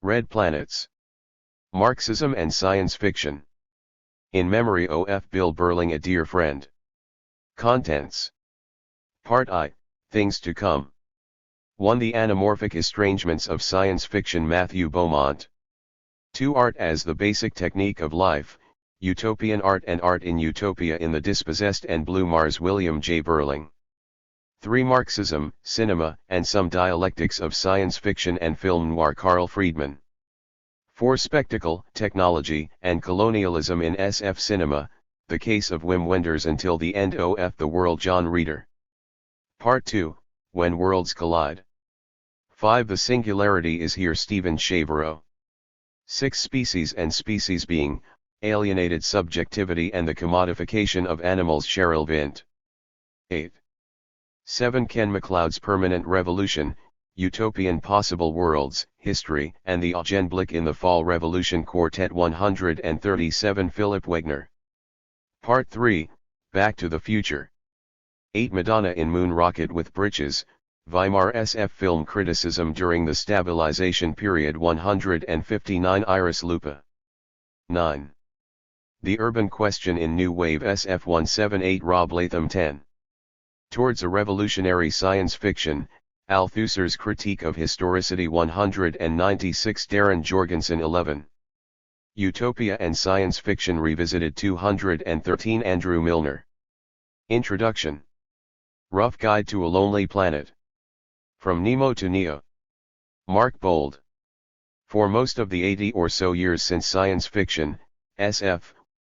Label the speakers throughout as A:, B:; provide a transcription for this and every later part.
A: Red Planets. Marxism and Science Fiction. In Memory of Bill Burling, a Dear Friend. Contents. Part I, Things to Come. 1. The Anamorphic Estrangements of Science Fiction, Matthew Beaumont. 2. Art as the Basic Technique of Life, Utopian Art and Art in Utopia in the Dispossessed and Blue Mars, William J. Burling. 3. Marxism, Cinema, and Some Dialectics of Science Fiction and Film Noir, Carl Friedman. 4. Spectacle, Technology, and Colonialism in SF Cinema, The Case of Wim Wenders Until the End of the World, John Reeder. Part 2, When Worlds Collide. 5. The Singularity is Here, Stephen Shavero. 6. Species and Species Being, Alienated Subjectivity and the Commodification of Animals, Cheryl Vint. 8. 7. Ken MacLeod's Permanent Revolution, Utopian Possible Worlds, History, and the Augenblick in the Fall Revolution, Quartet 137, Philip Wegner. Part 3, Back to the Future. 8. Madonna in Moon Rocket with Britches, Weimar SF Film Criticism During the Stabilization Period 159, Iris Lupa. 9. The Urban Question in New Wave SF 178, Rob Latham. 10. Towards a Revolutionary Science Fiction, Althusser's Critique of Historicity 196, Darren Jorgensen. 11. Utopia and Science Fiction Revisited 213, Andrew Milner. Introduction. Rough Guide to a Lonely Planet. From Nemo to Neo. Mark Bould. For most of the 80 or so years since science fiction, SF,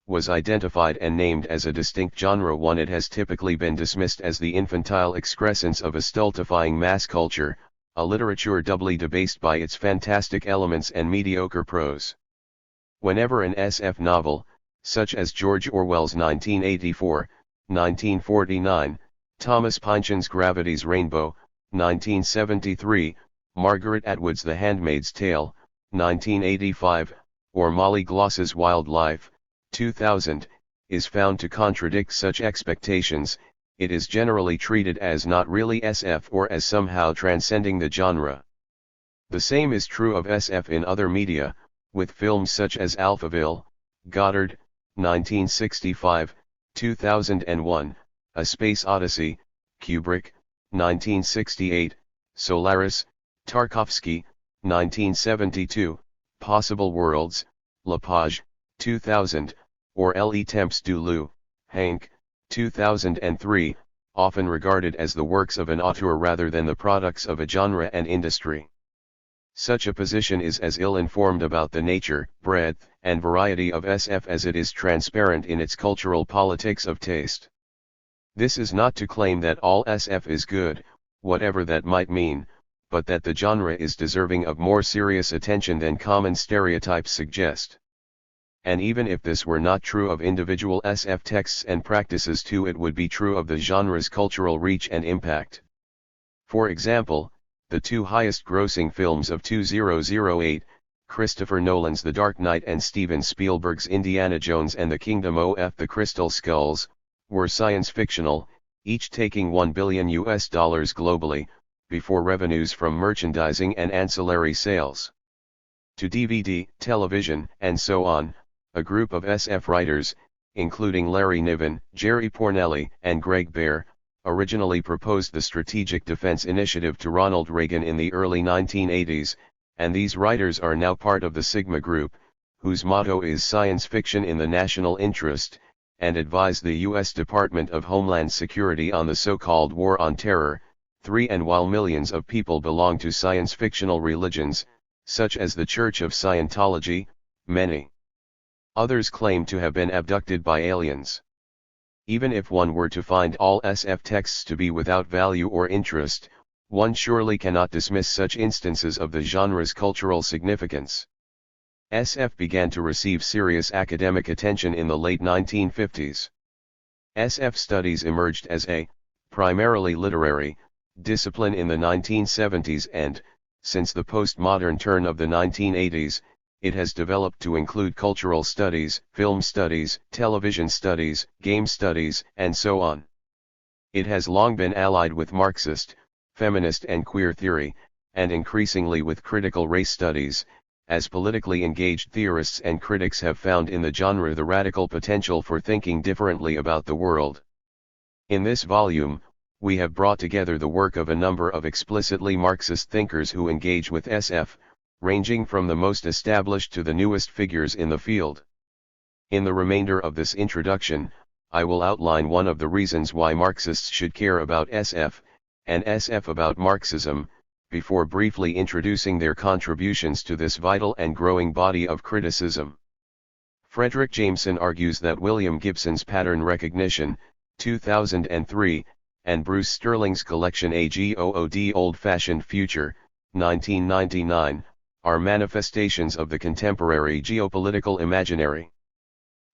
A: was identified and named as a distinct genre, one it has typically been dismissed as the infantile excrescence of a stultifying mass culture, a literature doubly debased by its fantastic elements and mediocre prose. Whenever an SF novel, such as George Orwell's 1984, 1949, Thomas Pynchon's Gravity's Rainbow, 1973, Margaret Atwood's The Handmaid's Tale, 1985, or Molly Gloss's Wildlife, 2000, is found to contradict such expectations, it is generally treated as not really SF or as somehow transcending the genre. The same is true of SF in other media, with films such as Alphaville, Goddard, 1965, 2001, A Space Odyssey, Kubrick, 1968, Solaris, Tarkovsky, 1972, Possible Worlds, Lepage, 2000, or Les Temps du Loup, Hank, 2003, often regarded as the works of an auteur rather than the products of a genre and industry. Such a position is as ill-informed about the nature, breadth, and variety of SF as it is transparent in its cultural politics of taste. This is not to claim that all SF is good, whatever that might mean, but that the genre is deserving of more serious attention than common stereotypes suggest. And even if this were not true of individual SF texts and practices too, it would be true of the genre's cultural reach and impact. For example, the two highest-grossing films of 2008, Christopher Nolan's The Dark Knight and Steven Spielberg's Indiana Jones and the Kingdom of the Crystal Skulls, were science-fictional, each taking $1 billion globally, before revenues from merchandising and ancillary sales. To DVD, television, and so on, a group of SF writers, including Larry Niven, Jerry Pornelli, and Greg Bear, originally proposed the Strategic Defense Initiative to Ronald Reagan in the early 1980s, and these writers are now part of the Sigma Group, whose motto is Science Fiction in the National Interest, and advise the U.S. Department of Homeland Security on the so-called War on Terror. 3. And while millions of people belong to science-fictional religions, such as the Church of Scientology, many others claim to have been abducted by aliens. Even if one were to find all SF texts to be without value or interest, one surely cannot dismiss such instances of the genre's cultural significance. SF began to receive serious academic attention in the late 1950s. SF studies emerged as a, primarily literary, discipline in the 1970s and, since the postmodern turn of the 1980s, it has developed to include cultural studies, film studies, television studies, game studies, and so on. It has long been allied with Marxist, feminist and queer theory, and increasingly with critical race studies, as politically engaged theorists and critics have found in the genre the radical potential for thinking differently about the world. In this volume, we have brought together the work of a number of explicitly Marxist thinkers who engage with SF, ranging from the most established to the newest figures in the field. In the remainder of this introduction, I will outline one of the reasons why Marxists should care about SF, and SF about Marxism, before briefly introducing their contributions to this vital and growing body of criticism. Frederick Jameson argues that William Gibson's pattern recognition, 2003, and Bruce Sterling's collection AGOOD Old-Fashioned Future, 1999, are manifestations of the contemporary geopolitical imaginary.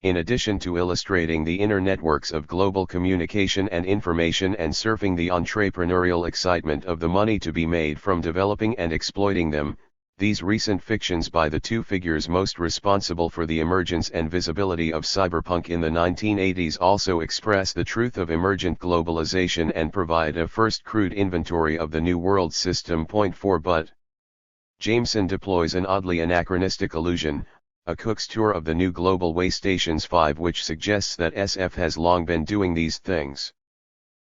A: In addition to illustrating the inner networks of global communication and information and surfing the entrepreneurial excitement of the money to be made from developing and exploiting them, these recent fictions by the two figures most responsible for the emergence and visibility of cyberpunk in the 1980s also express the truth of emergent globalization and provide a first crude inventory of the New World System. Point 4. But Jameson deploys an oddly anachronistic illusion, a Cook's tour of the new global way stations 5, which suggests that SF has long been doing these things.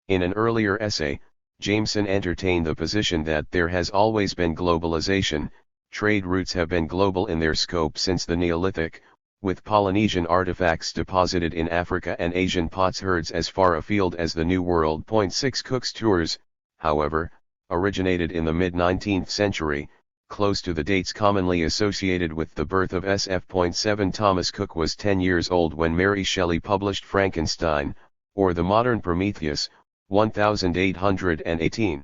A: In an earlier essay, Jameson entertained the position that there has always been globalization. Trade routes have been global in their scope since the Neolithic, with Polynesian artifacts deposited in Africa and Asian potsherds as far afield as the New World. Point 6. Cook's tours, however, originated in the mid-19th century, close to the dates commonly associated with the birth of SF. Point 7. Thomas Cook was 10 years old when Mary Shelley published Frankenstein, or the Modern Prometheus, 1818.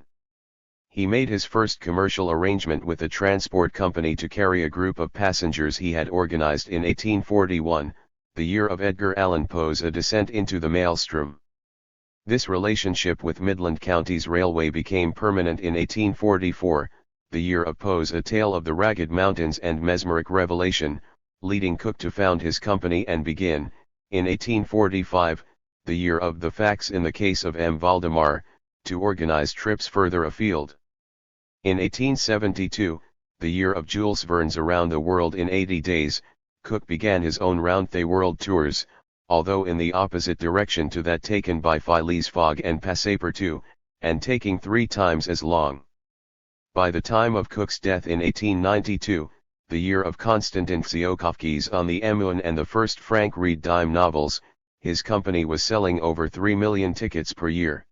A: He made his first commercial arrangement with a transport company to carry a group of passengers he had organized in 1841, the year of Edgar Allan Poe's A Descent into the Maelstrom. This relationship with Midland Counties Railway became permanent in 1844, the year of Poe's A Tale of the Ragged Mountains and Mesmeric Revelation, leading Cook to found his company and begin, in 1845, the year of The Facts in the Case of M. Valdemar, to organize trips further afield. In 1872, the year of Jules Verne's Around the World in 80 Days, Cook began his own round-the-world tours, although in the opposite direction to that taken by Phileas Fogg and Passepartout, and taking 3 times as long. By the time of Cook's death in 1892, the year of Konstantin Tsiolkovsky's On the Emun and the first Frank Reed dime novels, his company was selling over 3 million tickets per year.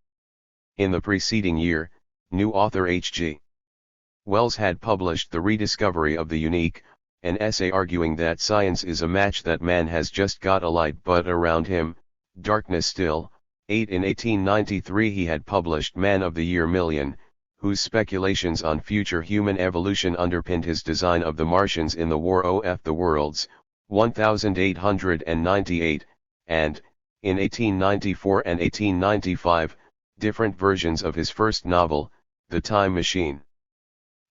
A: In the preceding year, new author H.G. Wells had published The Rediscovery of the Unique, an essay arguing that science is a match that man has just got a light but around him, darkness still. 8. In 1893 he had published Man of the Year Million, whose speculations on future human evolution underpinned his design of the Martians in the War of the Worlds, 1898, and, in 1894 and 1895, different versions of his first novel, The Time Machine.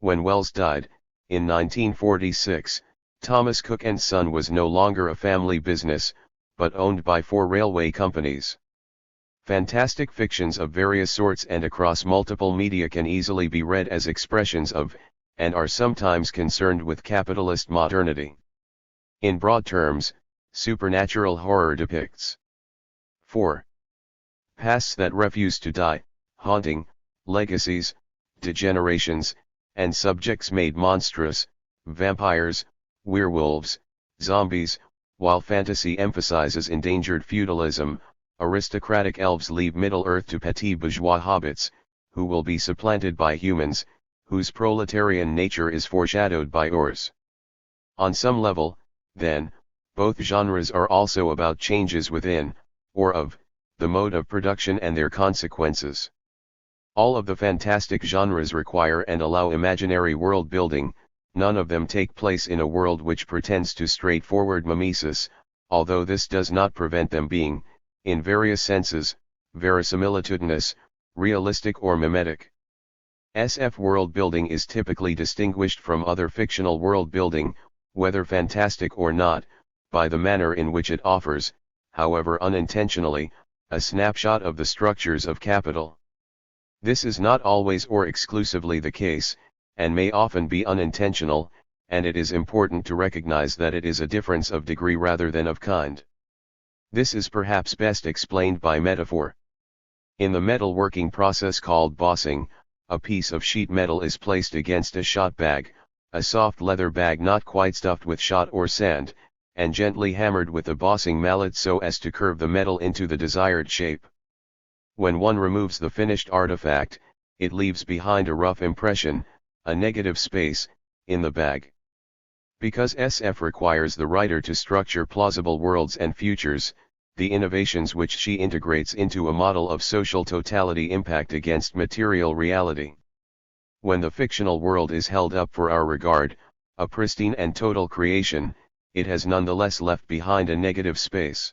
A: When Wells died, in 1946, Thomas Cook & Son was no longer a family business, but owned by 4 railway companies. Fantastic fictions of various sorts and across multiple media can easily be read as expressions of, and are sometimes concerned with capitalist modernity. In broad terms, supernatural horror depicts 4. Pasts that refuse to die, haunting, legacies, degenerations, and subjects made monstrous, vampires, werewolves, zombies, while fantasy emphasizes endangered feudalism. Aristocratic elves leave Middle-earth to petit bourgeois hobbits, who will be supplanted by humans, whose proletarian nature is foreshadowed by ours. On some level, then, both genres are also about changes within, or of, the mode of production and their consequences. All of the fantastic genres require and allow imaginary world building, none of them take place in a world which pretends to straightforward mimesis, although this does not prevent them being, in various senses, verisimilitudinous, realistic or mimetic. SF world building is typically distinguished from other fictional world building, whether fantastic or not, by the manner in which it offers, however unintentionally, a snapshot of the structures of capital. This is not always or exclusively the case, and may often be unintentional, and it is important to recognize that it is a difference of degree rather than of kind. This is perhaps best explained by metaphor. In the metalworking process called bossing, a piece of sheet metal is placed against a shot bag, a soft leather bag not quite stuffed with shot or sand, and gently hammered with a bossing mallet so as to curve the metal into the desired shape. When one removes the finished artifact, it leaves behind a rough impression, a negative space, in the bag. Because SF requires the writer to structure plausible worlds and futures, the innovations which she integrates into a model of social totality impact against material reality. When the fictional world is held up for our regard, a pristine and total creation, it has nonetheless left behind a negative space.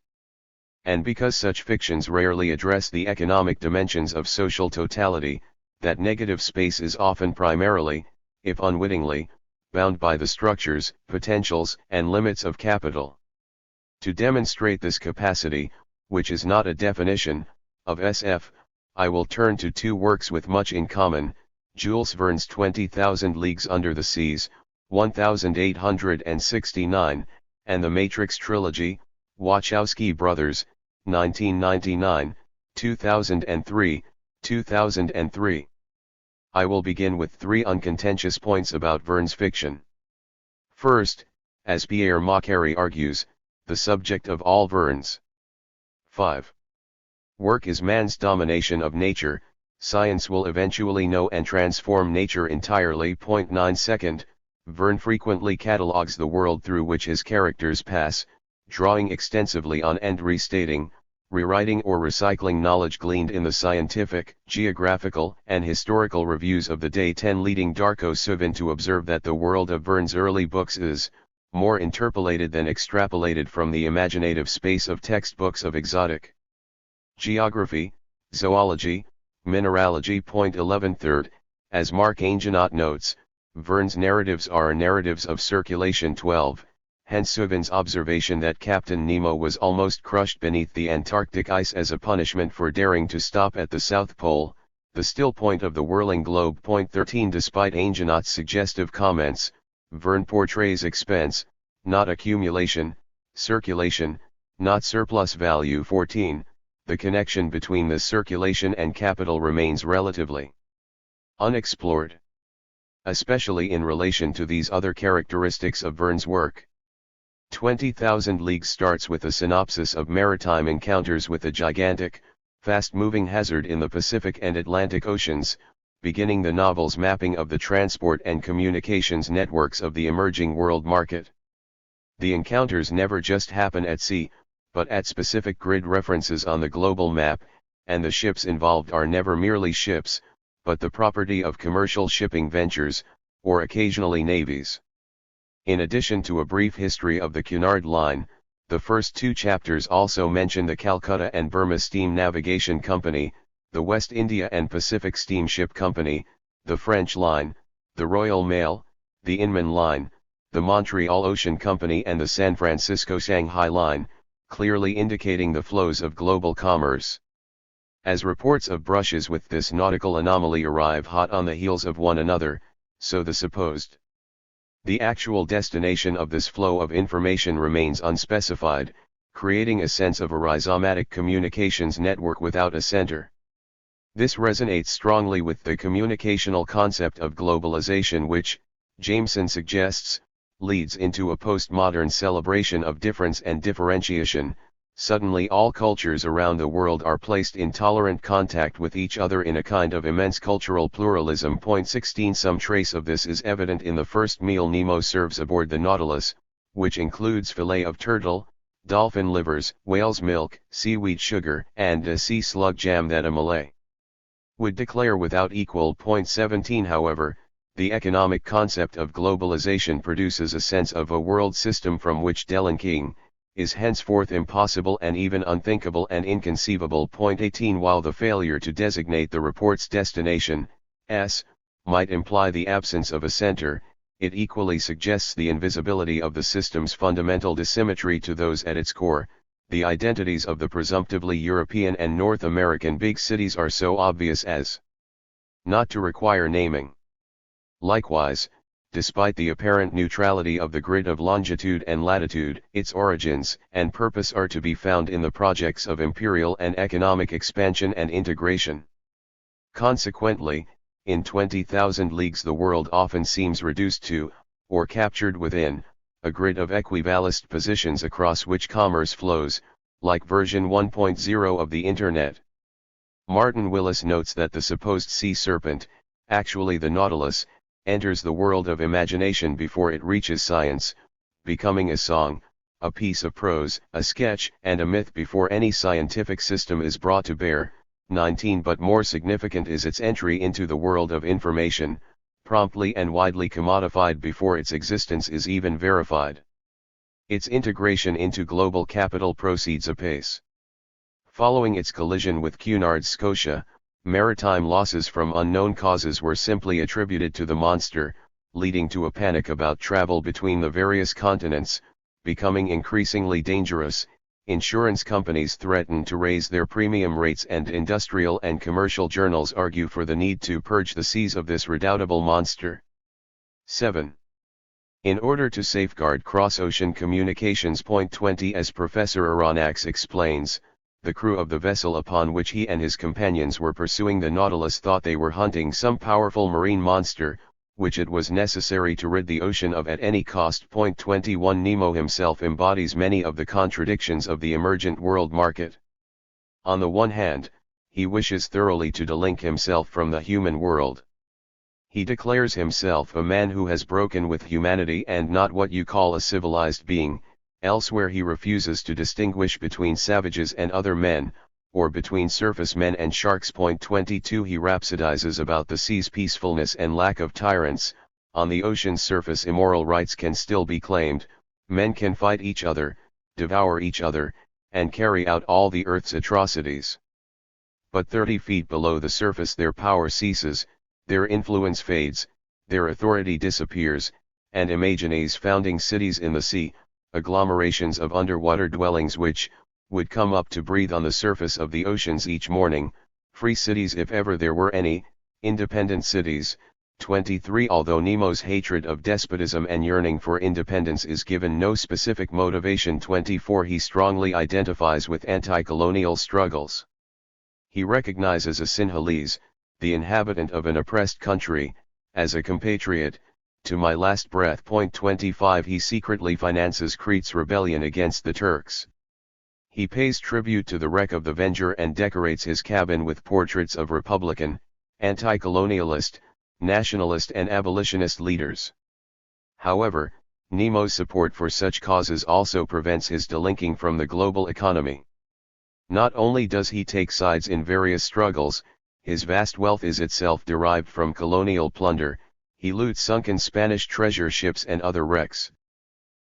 A: And because such fictions rarely address the economic dimensions of social totality, that negative space is often primarily, if unwittingly, bound by the structures, potentials, and limits of capital. To demonstrate this capacity, which is not a definition, of SF, I will turn to two works with much in common, Jules Verne's 20,000 Leagues Under the Seas, 1869, and the Matrix Trilogy, Wachowski Brothers, 1999, 2003, 2003. I will begin with three uncontentious points about Verne's fiction. First, as Pierre Macquarie argues, the subject of all Verne's 5. Work is man's domination of nature. Science will eventually know and transform nature entirely. 9 Second, Verne frequently catalogues the world through which his characters pass, drawing extensively on and restating, rewriting or recycling knowledge gleaned in the scientific, geographical, and historical reviews of the day. 10 Leading Darko Suvin to observe that the world of Verne's early books is more interpolated than extrapolated from the imaginative space of textbooks of exotic geography, zoology, mineralogy. 11 Third, as Mark Angenot notes, Verne's narratives are narratives of circulation. 12, hence Suvin's observation that Captain Nemo was almost crushed beneath the Antarctic ice as a punishment for daring to stop at the South Pole, the still point of the whirling globe. 13 Despite Angenot's suggestive comments, Verne portrays expense, not accumulation, circulation, not surplus value. 14, the connection between the circulation and capital remains relatively unexplored, especially in relation to these other characteristics of Verne's work. 20,000 Leagues starts with a synopsis of maritime encounters with a gigantic, fast-moving hazard in the Pacific and Atlantic Oceans, beginning the novel's mapping of the transport and communications networks of the emerging world market. The encounters never just happen at sea, but at specific grid references on the global map, and the ships involved are never merely ships, but the property of commercial shipping ventures, or occasionally navies. In addition to a brief history of the Cunard Line, the first two chapters also mention the Calcutta and Burma Steam Navigation Company, the West India and Pacific Steamship Company, the French Line, the Royal Mail, the Inman Line, the Montreal Ocean Company and the San Francisco-Shanghai Line, clearly indicating the flows of global commerce. As reports of brushes with this nautical anomaly arrive hot on the heels of one another, so the supposed. The actual destination of this flow of information remains unspecified, creating a sense of a rhizomatic communications network without a center. This resonates strongly with the communicational concept of globalization which, Jameson suggests, leads into a postmodern celebration of difference and differentiation. Suddenly all cultures around the world are placed in tolerant contact with each other in a kind of immense cultural pluralism. 16 Some trace of this is evident in the first meal Nemo serves aboard the Nautilus, which includes fillet of turtle, dolphin livers, whale's milk, seaweed sugar, and a sea slug jam that a Malay would declare without equal. 17 However, the economic concept of globalization produces a sense of a world system from which delinking is henceforth impossible and even unthinkable and inconceivable. 18 While the failure to designate the report's destination, S, might imply the absence of a center, it equally suggests the invisibility of the system's fundamental dissymmetry to those at its core. The identities of the presumptively European and North American big cities are so obvious as not to require naming. Likewise, despite the apparent neutrality of the grid of longitude and latitude, its origins and purpose are to be found in the projects of imperial and economic expansion and integration. Consequently, in 20,000 leagues the world often seems reduced to, or captured within, a grid of equivalist positions across which commerce flows, like version 1.0 of the Internet. Martin Willis notes that the supposed sea serpent, actually the Nautilus, enters the world of imagination before it reaches science, becoming a song, a piece of prose, a sketch, and a myth before any scientific system is brought to bear. 19 But more significant is its entry into the world of information, promptly and widely commodified before its existence is even verified. Its integration into global capital proceeds apace. Following its collision with Cunard, Scotia, maritime losses from unknown causes were simply attributed to the monster, leading to a panic about travel between the various continents. Becoming increasingly dangerous, insurance companies threaten to raise their premium rates, and industrial and commercial journals argue for the need to purge the seas of this redoubtable monster. 7. In order to safeguard cross-ocean communications. Point 20 As Professor Aronnax explains, the crew of the vessel upon which he and his companions were pursuing the Nautilus thought they were hunting some powerful marine monster, which it was necessary to rid the ocean of at any cost. Point 21 Nemo himself embodies many of the contradictions of the emergent world market. On the one hand, he wishes thoroughly to delink himself from the human world. He declares himself a man who has broken with humanity and not what you call a civilized being. Elsewhere he refuses to distinguish between savages and other men, or between surface men and sharks. Point 22 He rhapsodizes about the sea's peacefulness and lack of tyrants. On the ocean's surface immoral rights can still be claimed, men can fight each other, devour each other, and carry out all the earth's atrocities. But 30 feet below the surface their power ceases, their influence fades, their authority disappears, and Imagines founding cities in the sea, agglomerations of underwater dwellings which would come up to breathe on the surface of the oceans each morning, free cities if ever there were any, independent cities. 23 Although Nemo's hatred of despotism and yearning for independence is given no specific motivation. 24 He strongly identifies with anti-colonial struggles. He recognizes a Sinhalese, the inhabitant of an oppressed country, as a compatriot, to my last breath. Point 25 He secretly finances Crete's rebellion against the Turks. He pays tribute to the wreck of the Venger and decorates his cabin with portraits of Republican, anti-colonialist, nationalist and abolitionist leaders. However, Nemo's support for such causes also prevents his delinking from the global economy. Not only does he take sides in various struggles, his vast wealth is itself derived from colonial plunder. He loots sunken Spanish treasure ships and other wrecks.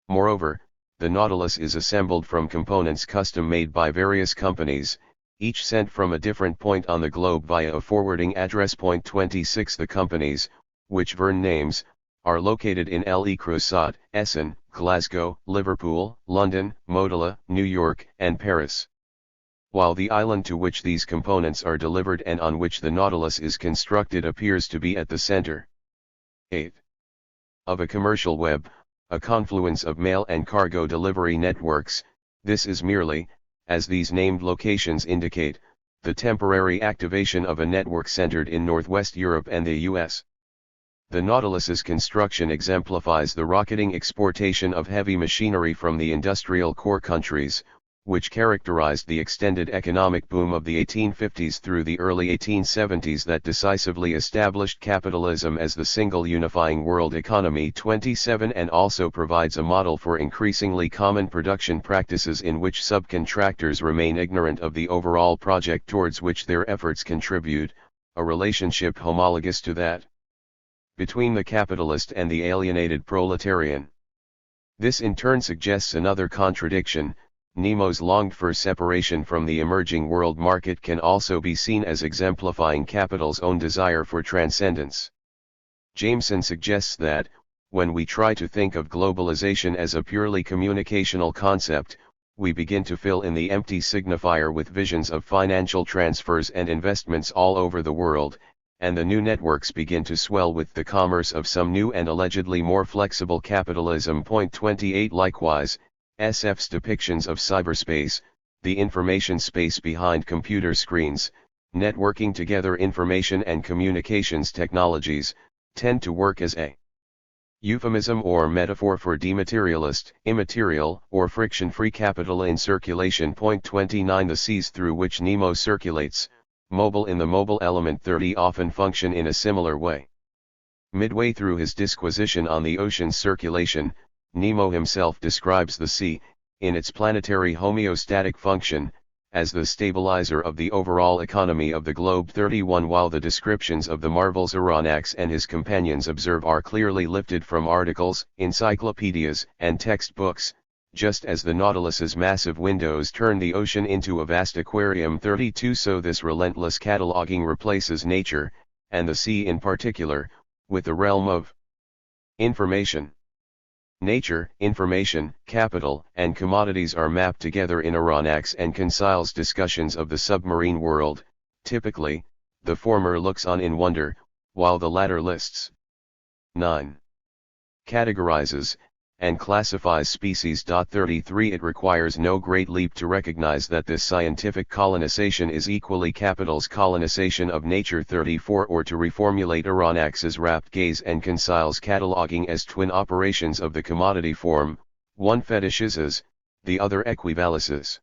A: Moreover, the Nautilus is assembled from components custom made by various companies, each sent from a different point on the globe via a forwarding address. Point 26 The companies, which Verne names, are located in Le Creuset, Essen, Glasgow, Liverpool, London, Modena, New York, and Paris. While the island to which these components are delivered and on which the Nautilus is constructed appears to be at the center. 8. Of a commercial web, a confluence of mail and cargo delivery networks, this is merely, as these named locations indicate, the temporary activation of a network centered in Northwest Europe and the US. The Nautilus's construction exemplifies the rocketing exportation of heavy machinery from the industrial core countries, which characterized the extended economic boom of the 1850s through the early 1870s that decisively established capitalism as the single unifying world economy. 27 And also provides a model for increasingly common production practices in which subcontractors remain ignorant of the overall project towards which their efforts contribute, a relationship homologous to that between the capitalist and the alienated proletarian. This in turn suggests another contradiction. Nemo's longed-for separation from the emerging world market can also be seen as exemplifying capital's own desire for transcendence. Jameson suggests that, when we try to think of globalization as a purely communicational concept, we begin to fill in the empty signifier with visions of financial transfers and investments all over the world, and the new networks begin to swell with the commerce of some new and allegedly more flexible capitalism. Point 28. Likewise, SF's depictions of cyberspace, the information space behind computer screens, networking together information and communications technologies, tend to work as a euphemism or metaphor for dematerialist, immaterial, or friction-free capital in circulation. Point 29. The seas through which Nemo circulates, mobile in the mobile element 30, often function in a similar way. Midway through his disquisition on the ocean's circulation, Nemo himself describes the sea, in its planetary homeostatic function, as the stabilizer of the overall economy of the globe. 31. While the descriptions of the marvels Aronnax and his companions observe are clearly lifted from articles, encyclopedias, and textbooks, just as the Nautilus's massive windows turn the ocean into a vast aquarium. 32. So this relentless cataloging replaces nature, and the sea in particular, with the realm of information. Nature, information, capital, and commodities are mapped together in Aronnax and Consile's discussions of the submarine world. Typically, the former looks on in wonder, while the latter lists 9. Categorizes, and classifies species. 33. It requires no great leap to recognize that this scientific colonization is equally capital's colonization of nature. 34. Or to reformulate Aronnax's rapt gaze and Consile's cataloging as twin operations of the commodity form, one fetishizes, the other equivalises.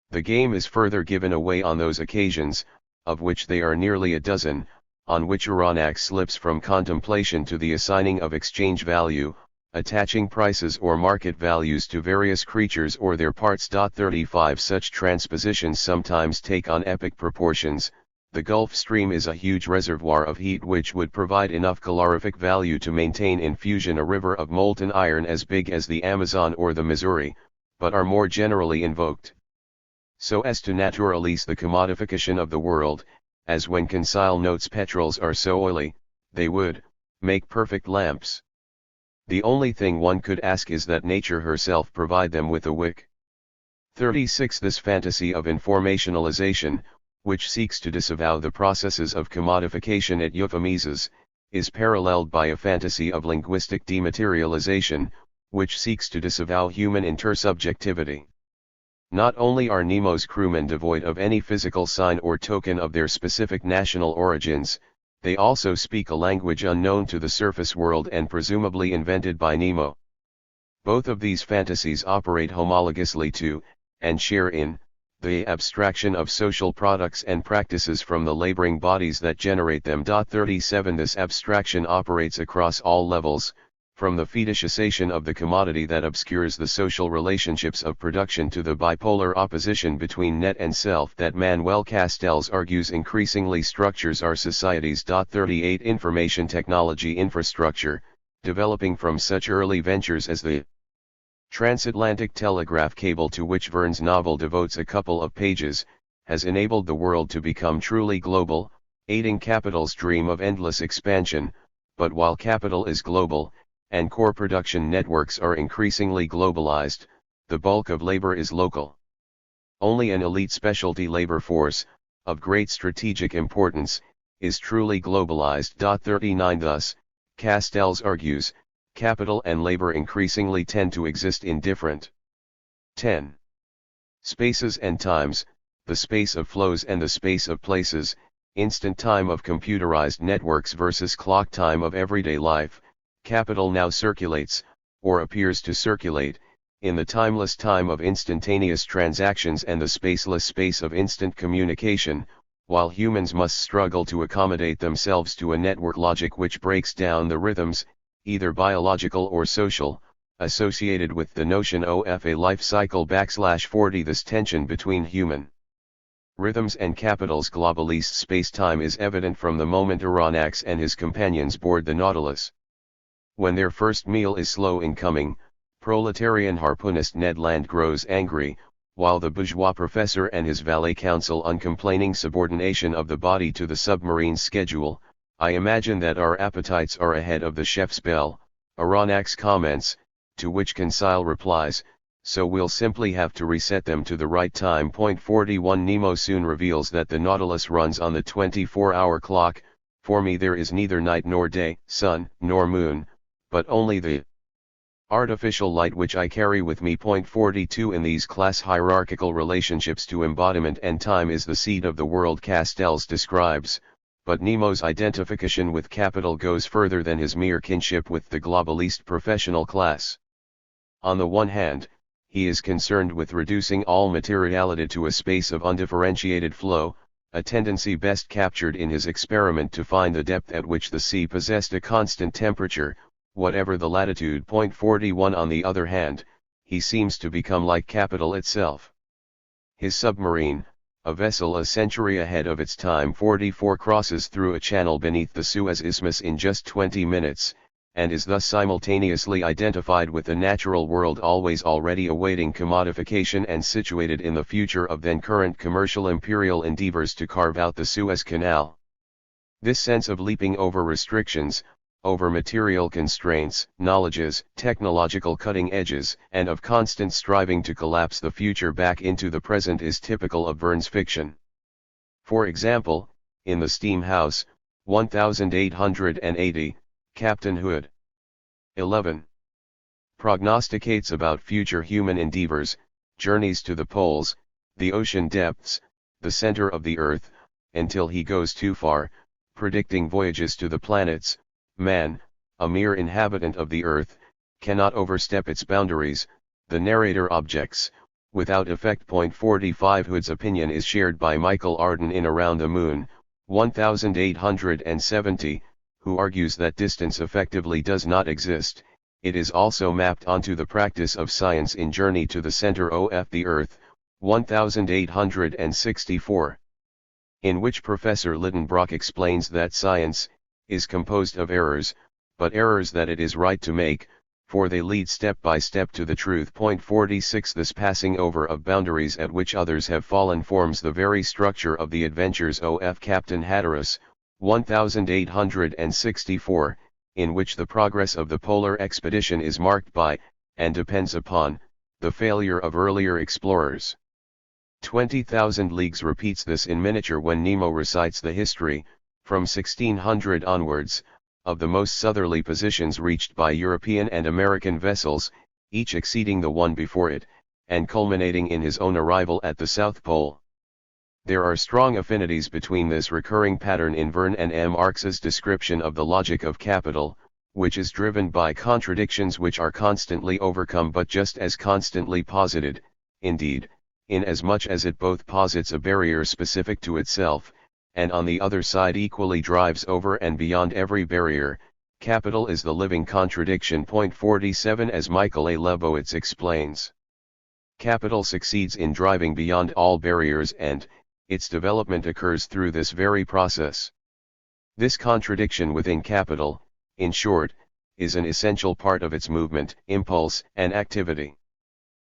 A: The game is further given away on those occasions, of which they are nearly a dozen, on which Aronnax slips from contemplation to the assigning of exchange value, attaching prices or market values to various creatures or their parts. 35. Such transpositions sometimes take on epic proportions. The Gulf Stream is a huge reservoir of heat which would provide enough calorific value to maintain in fusion a river of molten iron as big as the Amazon or the Missouri, but are more generally invoked so as to naturalize the commodification of the world, as when Consile notes petrols are so oily, they would make perfect lamps. The only thing one could ask is that nature herself provide them with a wick. 36. This fantasy of informationalization, which seeks to disavow the processes of commodification it euphemizes, is paralleled by a fantasy of linguistic dematerialization, which seeks to disavow human intersubjectivity. Not only are Nemo's crewmen devoid of any physical sign or token of their specific national origins, they also speak a language unknown to the surface world and presumably invented by Nemo. Both of these fantasies operate homologously to, and share in, the abstraction of social products and practices from the laboring bodies that generate them. 37. This abstraction operates across all levels, from the fetishization of the commodity that obscures the social relationships of production to the bipolar opposition between net and self that Manuel Castells argues increasingly structures our societies. 38. Information technology infrastructure, developing from such early ventures as the transatlantic telegraph cable, to which Verne's novel devotes a couple of pages, has enabled the world to become truly global, aiding capital's dream of endless expansion. But while capital is global, and core production networks are increasingly globalized, the bulk of labor is local. Only an elite specialty labor force, of great strategic importance, is truly globalized. 39. Thus, Castells argues, capital and labor increasingly tend to exist in different 10. spaces and times, the space of flows and the space of places, instant time of computerized networks versus clock time of everyday life. Capital now circulates, or appears to circulate, in the timeless time of instantaneous transactions and the spaceless space of instant communication, while humans must struggle to accommodate themselves to a network logic which breaks down the rhythms, either biological or social, associated with the notion of a life cycle / 40. This tension between human rhythms and capital's globalist space-time is evident from the moment Aronnax and his companions board the Nautilus. When their first meal is slow in coming, proletarian harpoonist Ned Land grows angry, while the bourgeois professor and his valet counsel uncomplaining subordination of the body to the submarine's schedule. I imagine that our appetites are ahead of the chef's bell, Aronnax comments, to which Consile replies, so we'll simply have to reset them to the right time. 41. Nemo soon reveals that the Nautilus runs on the 24-hour clock, For me there is neither night nor day, sun, nor moon, but only the artificial light which I carry with me. 42 In these class hierarchical relationships to embodiment and time is the seed of the world Castells describes, but Nemo's identification with capital goes further than his mere kinship with the globalist professional class. On the one hand, he is concerned with reducing all materiality to a space of undifferentiated flow, a tendency best captured in his experiment to find the depth at which the sea possessed a constant temperature, whatever the latitude. 41 On the other hand, he seems to become like capital itself. His submarine, a vessel a century ahead of its time, 44, crosses through a channel beneath the Suez Isthmus in just 20 minutes, and is thus simultaneously identified with the natural world always already awaiting commodification and situated in the future of then current commercial imperial endeavors to carve out the Suez Canal. This sense of leaping over restrictions, over material constraints, knowledges, technological cutting edges, and of constant striving to collapse the future back into the present is typical of Verne's fiction. For example, in The Steam House, 1880, Captain Hood 11. prognosticates about future human endeavors, journeys to the poles, the ocean depths, the center of the earth, until he goes too far, predicting voyages to the planets. Man, a mere inhabitant of the earth, cannot overstep its boundaries, the narrator objects, without effect. 45 Hood's opinion is shared by Michael Arden in Around the Moon, 1870, who argues that distance effectively does not exist. It is also mapped onto the practice of science in Journey to the Center of the Earth, 1864. In which Professor Lidenbrock explains that science is composed of errors, but errors that it is right to make, for they lead step by step to the truth. 46 This passing over of boundaries at which others have fallen forms the very structure of the adventures of Captain Hatteras, 1864, in which the progress of the polar expedition is marked by, and depends upon, the failure of earlier explorers. 20,000 Leagues repeats this in miniature when Nemo recites the history, from 1600 onwards, of the most southerly positions reached by European and American vessels, each exceeding the one before it, and culminating in his own arrival at the South Pole. There are strong affinities between this recurring pattern in Verne and Marx's description of the logic of capital, which is driven by contradictions which are constantly overcome but just as constantly posited, indeed, inasmuch as it both posits a barrier specific to itself, and on the other side equally drives over and beyond every barrier. Capital is the living contradiction. 47 As Michael A. Lebowitz explains, capital succeeds in driving beyond all barriers and, its development occurs through this very process. This contradiction within capital, in short, is an essential part of its movement, impulse, and activity.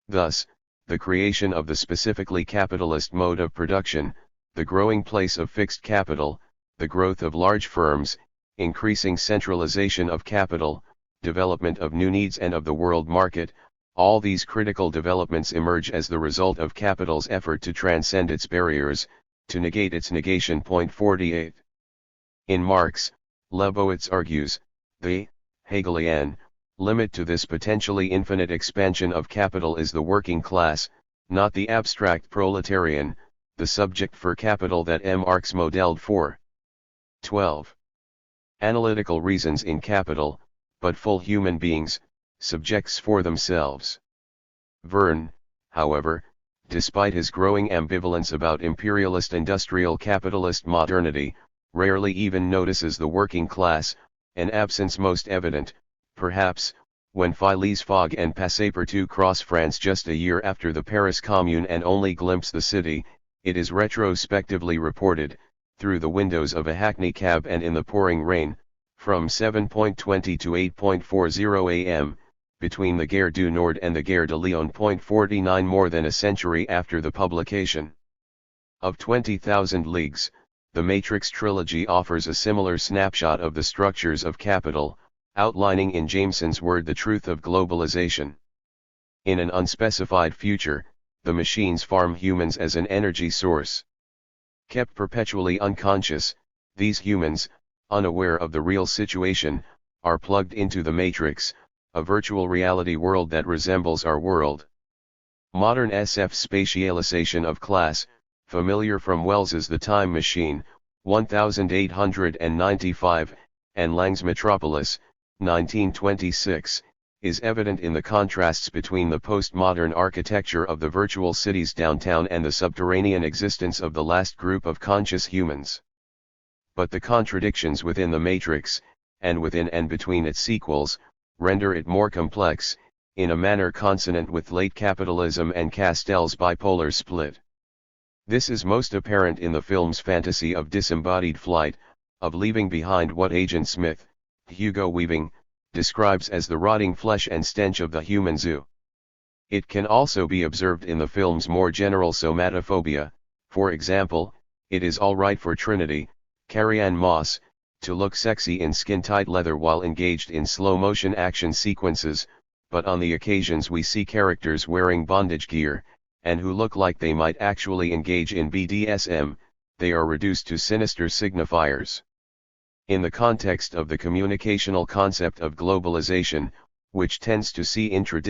A: Thus, the creation of the specifically capitalist mode of production, the growing place of fixed capital, the growth of large firms, increasing centralization of capital, development of new needs and of the world market, all these critical developments emerge as the result of capital's effort to transcend its barriers, to negate its negation. 48. In Marx, Lebowitz argues, the Hegelian limit to this potentially infinite expansion of capital is the working class, not the abstract proletarian, the subject for capital that Marx modeled for. 12. Analytical reasons in capital, but full human beings, subjects for themselves. Verne, however, despite his growing ambivalence about imperialist industrial capitalist modernity, rarely even notices the working class, an absence most evident, perhaps, when Phileas Fogg and Passepartout cross France just a year after the Paris Commune and only glimpse the city. It is retrospectively reported, through the windows of a hackney cab and in the pouring rain, from 7:20 to 8:40 a.m., between the Gare du Nord and the Gare de Lyon. 49 More than a century after the publication of 20,000 Leagues, the Matrix trilogy offers a similar snapshot of the structures of capital, outlining in Jameson's word the truth of globalization. In an unspecified future, the machines farm humans as an energy source. Kept perpetually unconscious, these humans, unaware of the real situation, are plugged into the matrix, a virtual reality world that resembles our world. Modern SF spatialization of class, familiar from Wells's The Time Machine, 1895, and Lang's Metropolis, 1926, is evident in the contrasts between the postmodern architecture of the virtual cities downtown and the subterranean existence of the last group of conscious humans. But the contradictions within the matrix, and within and between its sequels, render it more complex, in a manner consonant with late capitalism and Castell's bipolar split. This is most apparent in the film's fantasy of disembodied flight, of leaving behind what Agent Smith, Hugo Weaving, describes as the rotting flesh and stench of the human zoo. It can also be observed in the film's more general somatophobia. For example, it is all right for Trinity, Carrie-Anne Moss, to look sexy in skin-tight leather while engaged in slow-motion action sequences, but on the occasions we see characters wearing bondage gear, and who look like they might actually engage in BDSM, they are reduced to sinister signifiers. In the context of the communicational concept of globalization, which tends to see inter-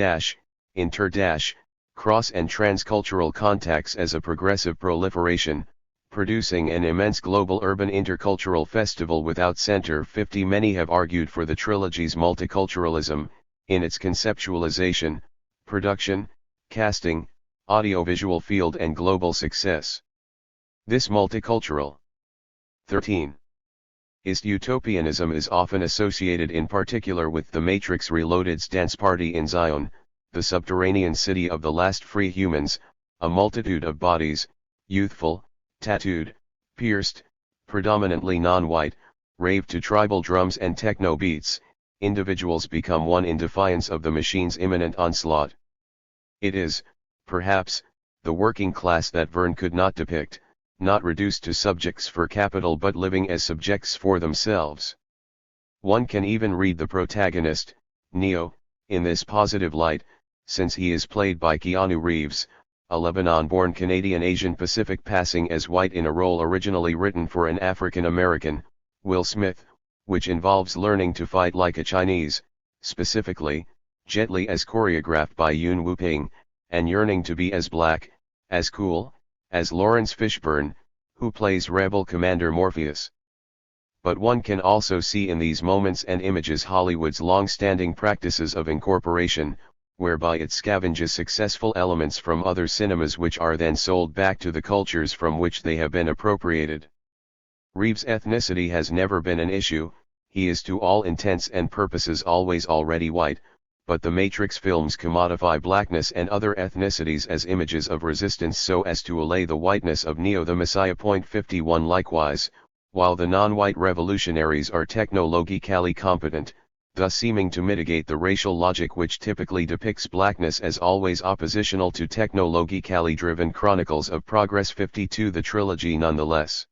A: cross and transcultural contacts as a progressive proliferation, producing an immense global urban intercultural festival without center 50, many have argued for the trilogy's multiculturalism, in its conceptualization, production, casting, audiovisual field and global success. This multicultural 13. Ist utopianism is often associated in particular with the Matrix Reloaded's dance party in Zion, the subterranean city of the last free humans, a multitude of bodies, youthful, tattooed, pierced, predominantly non-white, rave to tribal drums and techno beats, individuals become one in defiance of the machine's imminent onslaught. It is, perhaps, the working class that Verne could not depict, not reduced to subjects for capital but living as subjects for themselves. One can even read the protagonist, Neo, in this positive light, since he is played by Keanu Reeves, a Lebanon-born Canadian Asian Pacific passing as white in a role originally written for an African American, Will Smith, which involves learning to fight like a Chinese, specifically, Jet Li as choreographed by Yuen Woo-ping, and yearning to be as black, as cool, as Lawrence Fishburne, who plays Rebel Commander Morpheus. But one can also see in these moments and images Hollywood's long-standing practices of incorporation, whereby it scavenges successful elements from other cinemas which are then sold back to the cultures from which they have been appropriated. Reeves' ethnicity has never been an issue, he is to all intents and purposes always already white, but the Matrix films commodify blackness and other ethnicities as images of resistance so as to allay the whiteness of Neo the Messiah. 51 Likewise, while the non-white revolutionaries are technologically competent, thus seeming to mitigate the racial logic which typically depicts blackness as always oppositional to technologically driven chronicles of progress. 52 The trilogy nonetheless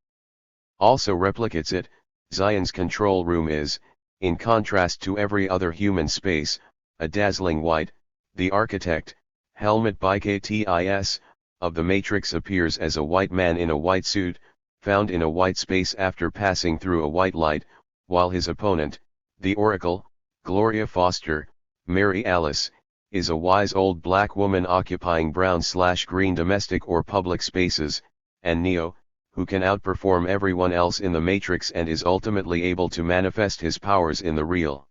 A: also replicates it. Zion's control room is, in contrast to every other human space, a dazzling white. The architect, Helmut Biktis, of the Matrix appears as a white man in a white suit, found in a white space after passing through a white light, while his opponent, the Oracle, Gloria Foster, Mary Alice, is a wise old black woman occupying brown/green domestic or public spaces, and Neo, who can outperform everyone else in the Matrix and is ultimately able to manifest his powers in the real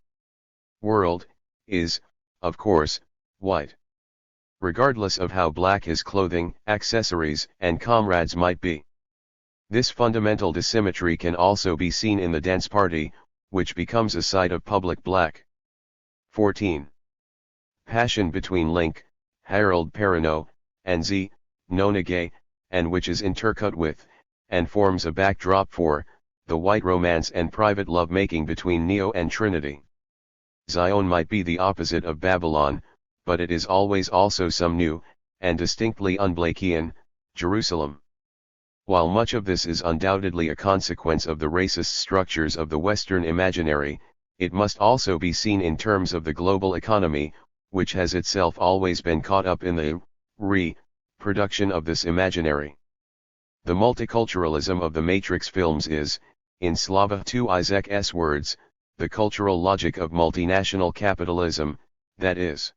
A: world, is, of course, white. Regardless of how black his clothing, accessories, and comrades might be. This fundamental dissymmetry can also be seen in the dance party, which becomes a sight of public black. 14. Passion between Link, Harold Perrineau, and Z, Nona Gay, and which is intercut with, and forms a backdrop for, the white romance and private love-making between Neo and Trinity. Zion might be the opposite of Babylon, but it is always also some new, and distinctly un-Blakean, Jerusalem. While much of this is undoubtedly a consequence of the racist structures of the Western imaginary, it must also be seen in terms of the global economy, which has itself always been caught up in the reproduction of this imaginary. The multiculturalism of the Matrix films is, In Slava 2 Isaac's words, the cultural logic of multinational capitalism, that is,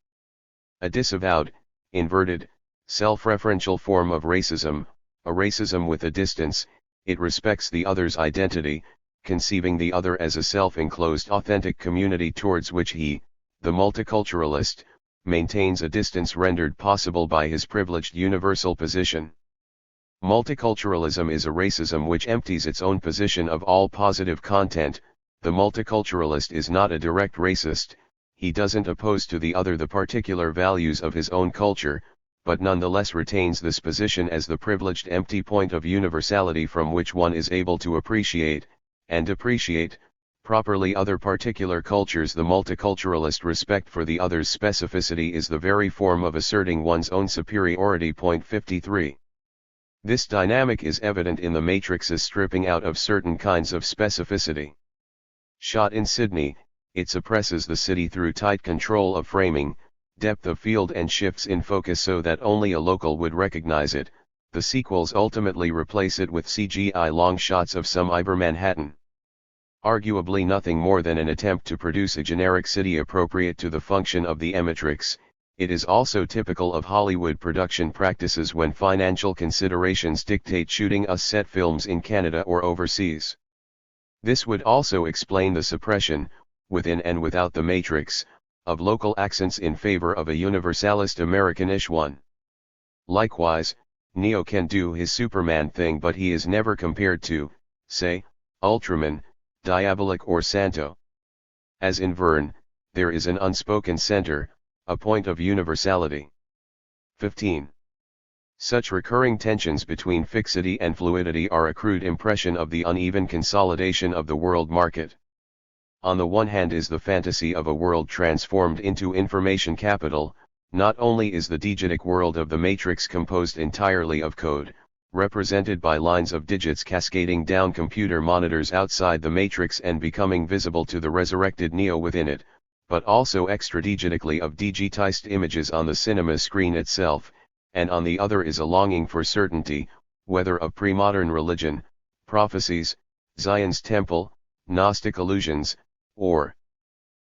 A: a disavowed, inverted, self-referential form of racism, a racism with a distance, it respects the other's identity, conceiving the other as a self-enclosed authentic community towards which he, the multiculturalist, maintains a distance rendered possible by his privileged universal position. Multiculturalism is a racism which empties its own position of all positive content. The multiculturalist is not a direct racist, he doesn't oppose to the other the particular values of his own culture, but nonetheless retains this position as the privileged empty point of universality from which one is able to appreciate, and appreciate, properly other particular cultures. The multiculturalist respect for the other's specificity is the very form of asserting one's own superiority. 53. This dynamic is evident in the Matrix's stripping out of certain kinds of specificity. Shot in Sydney, it suppresses the city through tight control of framing, depth of field and shifts in focus so that only a local would recognize it. The sequels ultimately replace it with CGI long shots of some Iber Manhattan. Arguably nothing more than an attempt to produce a generic city appropriate to the function of the Matrix. It is also typical of Hollywood production practices when financial considerations dictate shooting us set films in Canada or overseas. This would also explain the suppression, within and without the Matrix, of local accents in favor of a universalist Americanish one. Likewise, Neo can do his Superman thing, but he is never compared to, say, Ultraman, Diabolik or Santo. As in Verne, there is an unspoken center, a point of universality. 15. Such recurring tensions between fixity and fluidity are a crude impression of the uneven consolidation of the world market. On the one hand is the fantasy of a world transformed into information capital. Not only is the deigetic world of the Matrix composed entirely of code, represented by lines of digits cascading down computer monitors outside the Matrix and becoming visible to the resurrected Neo within it, but also extra-deigetically of digitized images on the cinema screen itself, and on the other is a longing for certainty, whether of pre-modern religion, prophecies, Zion's temple, Gnostic illusions, or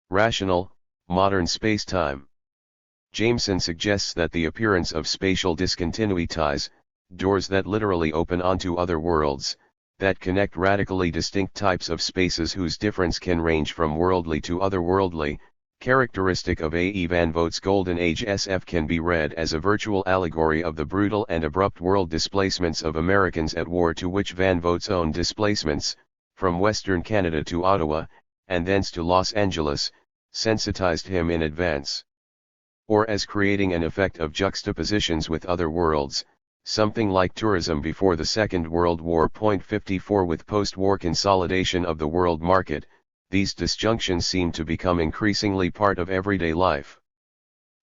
A: rational, modern space-time. Jameson suggests that the appearance of spatial discontinuities, doors that literally open onto other worlds, that connect radically distinct types of spaces whose difference can range from worldly to otherworldly, characteristic of A. E. Van Vogt's Golden Age SF, can be read as a virtual allegory of the brutal and abrupt world displacements of Americans at war, to which Van Vogt's own displacements, from Western Canada to Ottawa, and thence to Los Angeles, sensitized him in advance. Or as creating an effect of juxtapositions with other worlds, something like tourism before the Second World War. 54. With post-war consolidation of the world market, these disjunctions seem to become increasingly part of everyday life.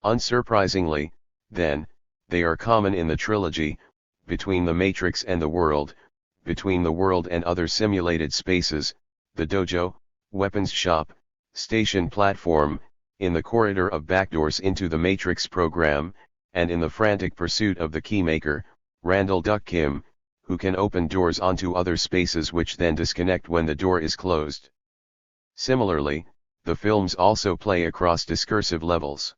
A: Unsurprisingly, then, they are common in the trilogy, between the Matrix and the world, between the world and other simulated spaces, the dojo, weapons shop, station platform, in the corridor of backdoors into the Matrix program, and in the frantic pursuit of the keymaker, Randall Duck Kim, who can open doors onto other spaces which then disconnect when the door is closed. Similarly, the films also play across discursive levels.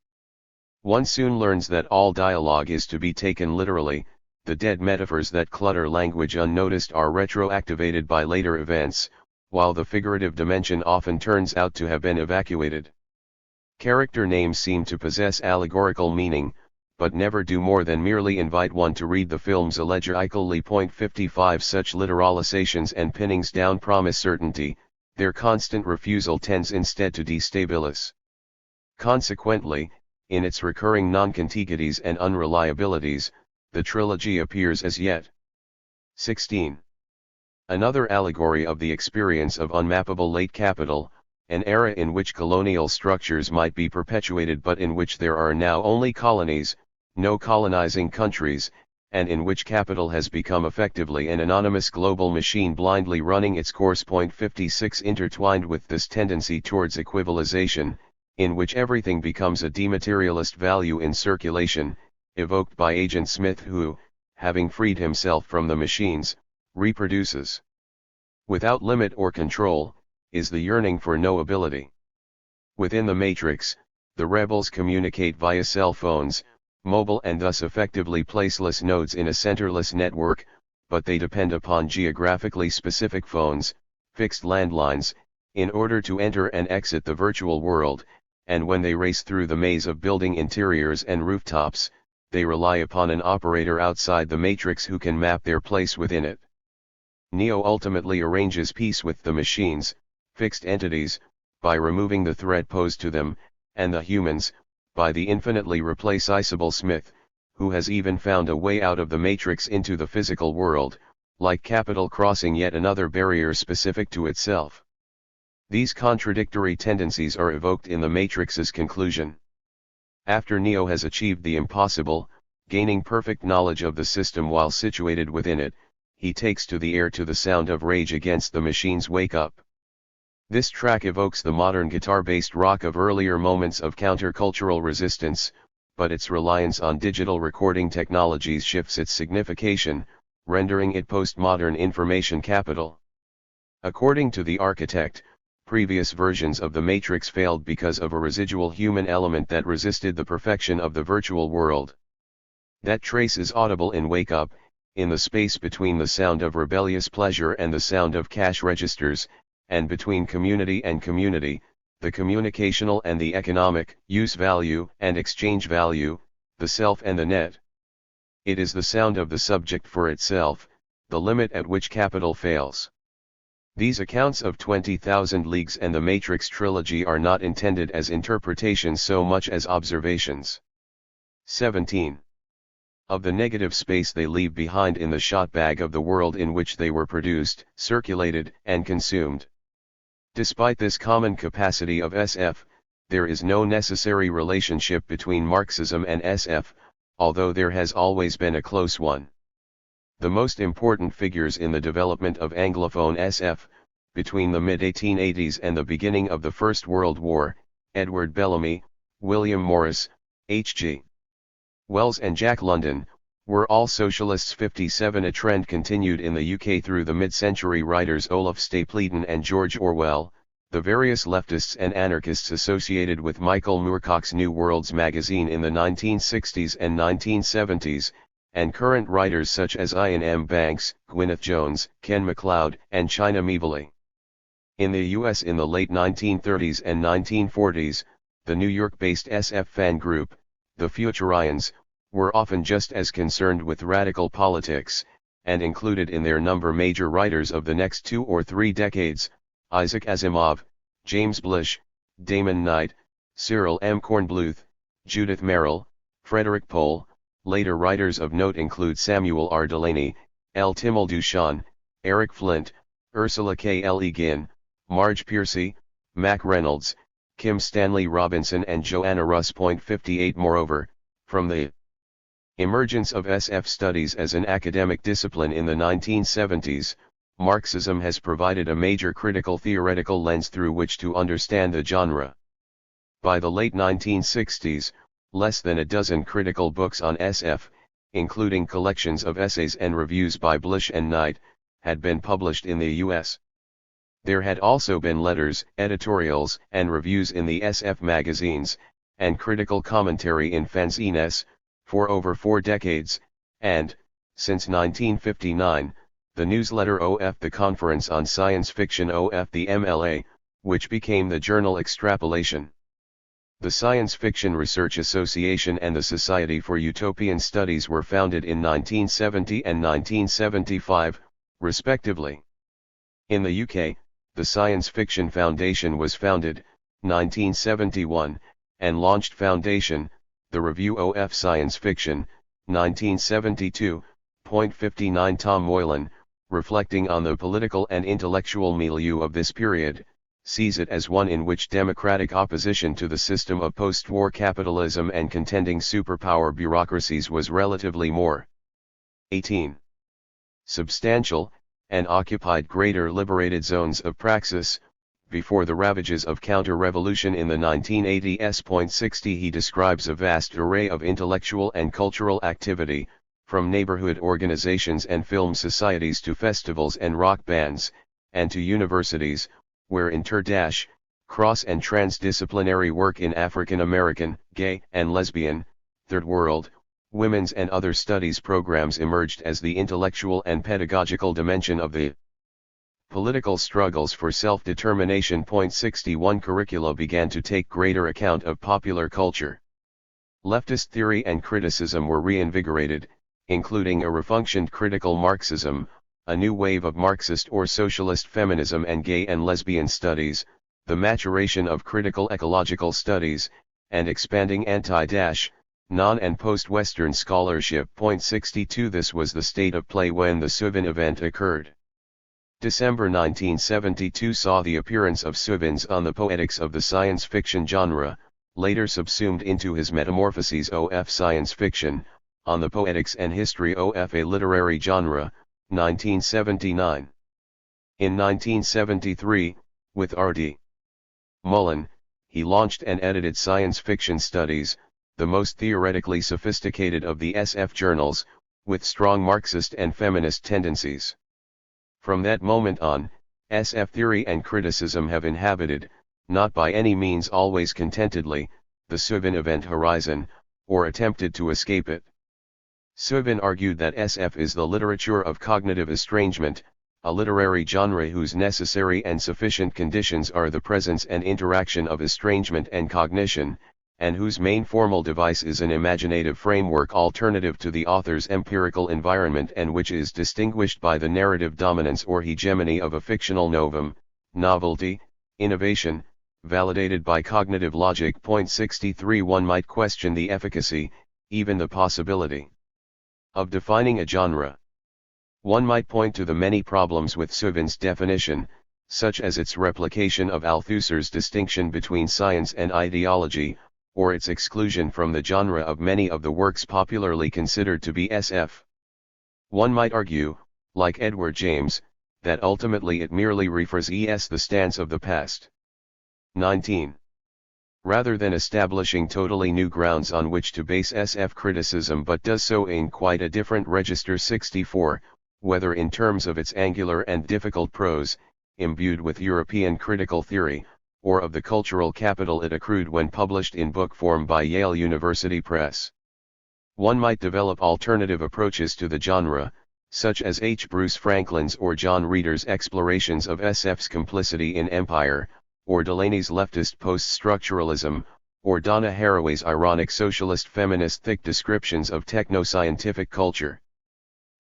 A: One soon learns that all dialogue is to be taken literally. The dead metaphors that clutter language unnoticed are retroactivated by later events, while the figurative dimension often turns out to have been evacuated. Character names seem to possess allegorical meaning, but never do more than merely invite one to read the films allegorically. 55. Such literalizations and pinnings down promise certainty, their constant refusal tends instead to destabilize. Consequently, in its recurring non-contiguities and unreliabilities, the trilogy appears as yet. 16. Another allegory of the experience of unmappable late capital, an era in which colonial structures might be perpetuated but in which there are now only colonies, no colonizing countries, and in which capital has become effectively an anonymous global machine blindly running its course. 56. Intertwined with this tendency towards equivalization, in which everything becomes a dematerialist value in circulation, evoked by Agent Smith who, having freed himself from the machines, reproduces. without limit or control, is the yearning for no ability. Within the matrix, the rebels communicate via cell phones, mobile and thus effectively placeless nodes in a centerless network, but they depend upon geographically specific phones, fixed landlines, in order to enter and exit the virtual world, and when they race through the maze of building interiors and rooftops, they rely upon an operator outside the matrix who can map their place within it. Neo ultimately arranges peace with the machines, fixed entities, by removing the threat posed to them, and the humans, by the infinitely replaceable Smith, who has even found a way out of the matrix into the physical world, like capital crossing yet another barrier specific to itself. These contradictory tendencies are evoked in the Matrix's conclusion. After Neo has achieved the impossible, gaining perfect knowledge of the system while situated within it, he takes to the air to the sound of rage against the machines wake up. This track evokes the modern guitar-based rock of earlier moments of countercultural resistance, but its reliance on digital recording technologies shifts its signification, rendering it postmodern information capital. According to the architect, previous versions of the Matrix failed because of a residual human element that resisted the perfection of the virtual world. That trace is audible in Wake Up, in the space between the sound of rebellious pleasure and the sound of cash registers, and between community and community, the communicational and the economic, use value and exchange value, the self and the net. It is the sound of the subject for itself, the limit at which capital fails. These accounts of 20,000 Leagues and the Matrix trilogy are not intended as interpretations so much as observations. 17. Of the negative space they leave behind in the shot bag of the world in which they were produced, circulated, and consumed. Despite this common capacity of SF, there is no necessary relationship between Marxism and SF, although there has always been a close one. The most important figures in the development of Anglophone SF, between the mid-1880s and the beginning of the First World War, Edward Bellamy, William Morris, H.G. Wells and Jack London, were all socialists. 57. A trend continued in the UK through the mid-century writers Olaf Stapledon and George Orwell, the various leftists and anarchists associated with Michael Moorcock's New Worlds magazine in the 1960s and 1970s, and current writers such as Ian M. Banks, Gwyneth Jones, Ken MacLeod, and China Miéville. In the US in the late 1930s and 1940s, the New York-based SF fan group, the Futurians, were often just as concerned with radical politics, and included in their number major writers of the next 2 or 3 decades, Isaac Asimov, James Blish, Damon Knight, Cyril M. Kornbluth, Judith Merril, Frederick Pohl. Later writers of note include Samuel R. Delany, L. Timmel Duchan, Eric Flint, Ursula K. L. E. Guin, Marge Piercy, Mac Reynolds, Kim Stanley Robinson and Joanna Russ. 58. Moreover, from the emergence of SF studies as an academic discipline in the 1970s, Marxism has provided a major critical theoretical lens through which to understand the genre. By the late 1960s, less than a dozen critical books on SF, including collections of essays and reviews by Blish and Knight, had been published in the US. There had also been letters, editorials, and reviews in the SF magazines, and critical commentary in fanzines, for over 4 decades, and, since 1959, the newsletter OF the Conference on Science Fiction OF the MLA, which became the journal Extrapolation. The Science Fiction Research Association and the Society for Utopian Studies were founded in 1970 and 1975, respectively. In the UK, the Science Fiction Foundation was founded, 1971, and launched Foundation, the Review OF Science Fiction, 1972. 59. Tom Moylan, reflecting on the political and intellectual milieu of this period, sees it as one in which democratic opposition to the system of post-war capitalism and contending superpower bureaucracies was relatively more 18. Substantial, and occupied greater liberated zones of praxis, before the ravages of counter-revolution in the 1980s. 60. He describes a vast array of intellectual and cultural activity, from neighborhood organizations and film societies to festivals and rock bands, and to universities, where cross and transdisciplinary work in African American, gay and lesbian, Third World, women's and other studies programs emerged as the intellectual and pedagogical dimension of the political struggles for self-determination. 61 Curricula began to take greater account of popular culture. Leftist theory and criticism were reinvigorated, including a refunctioned critical Marxism, a new wave of Marxist or socialist feminism and gay and lesbian studies, the maturation of critical ecological studies, and expanding non- and post-Western scholarship. 62 This was the state of play when the Souvin event occurred. December 1972 saw the appearance of Souvins on the Poetics of the science fiction genre, later subsumed into his Metamorphoses of Science Fiction, on the Poetics and History of a Literary Genre, 1979. In 1973, with R.D. Mullen, he launched and edited Science Fiction Studies, the most theoretically sophisticated of the SF journals, with strong Marxist and feminist tendencies. From that moment on, SF theory and criticism have inhabited, not by any means always contentedly, the Souvin event horizon, or attempted to escape it. Souvin argued that SF is the literature of cognitive estrangement, a literary genre whose necessary and sufficient conditions are the presence and interaction of estrangement and cognition, and whose main formal device is an imaginative framework alternative to the author's empirical environment and which is distinguished by the narrative dominance or hegemony of a fictional novum, novelty, innovation, validated by cognitive logic. 63 One might question the efficacy, even the possibility, of defining a genre. One might point to the many problems with Souvin's definition, such as its replication of Althusser's distinction between science and ideology, or its exclusion from the genre of many of the works popularly considered to be SF. One might argue, like Edward James, that ultimately it merely refers the stance of the past. 19. Rather than establishing totally new grounds on which to base SF criticism, but does so in quite a different register. 64, whether in terms of its angular and difficult prose, imbued with European critical theory, or of the cultural capital it accrued when published in book form by Yale University Press. One might develop alternative approaches to the genre, such as H. Bruce Franklin's or John Reeder's explorations of SF's complicity in empire, or Delaney's leftist post-structuralism, or Donna Haraway's ironic socialist feminist thick descriptions of techno-scientific culture.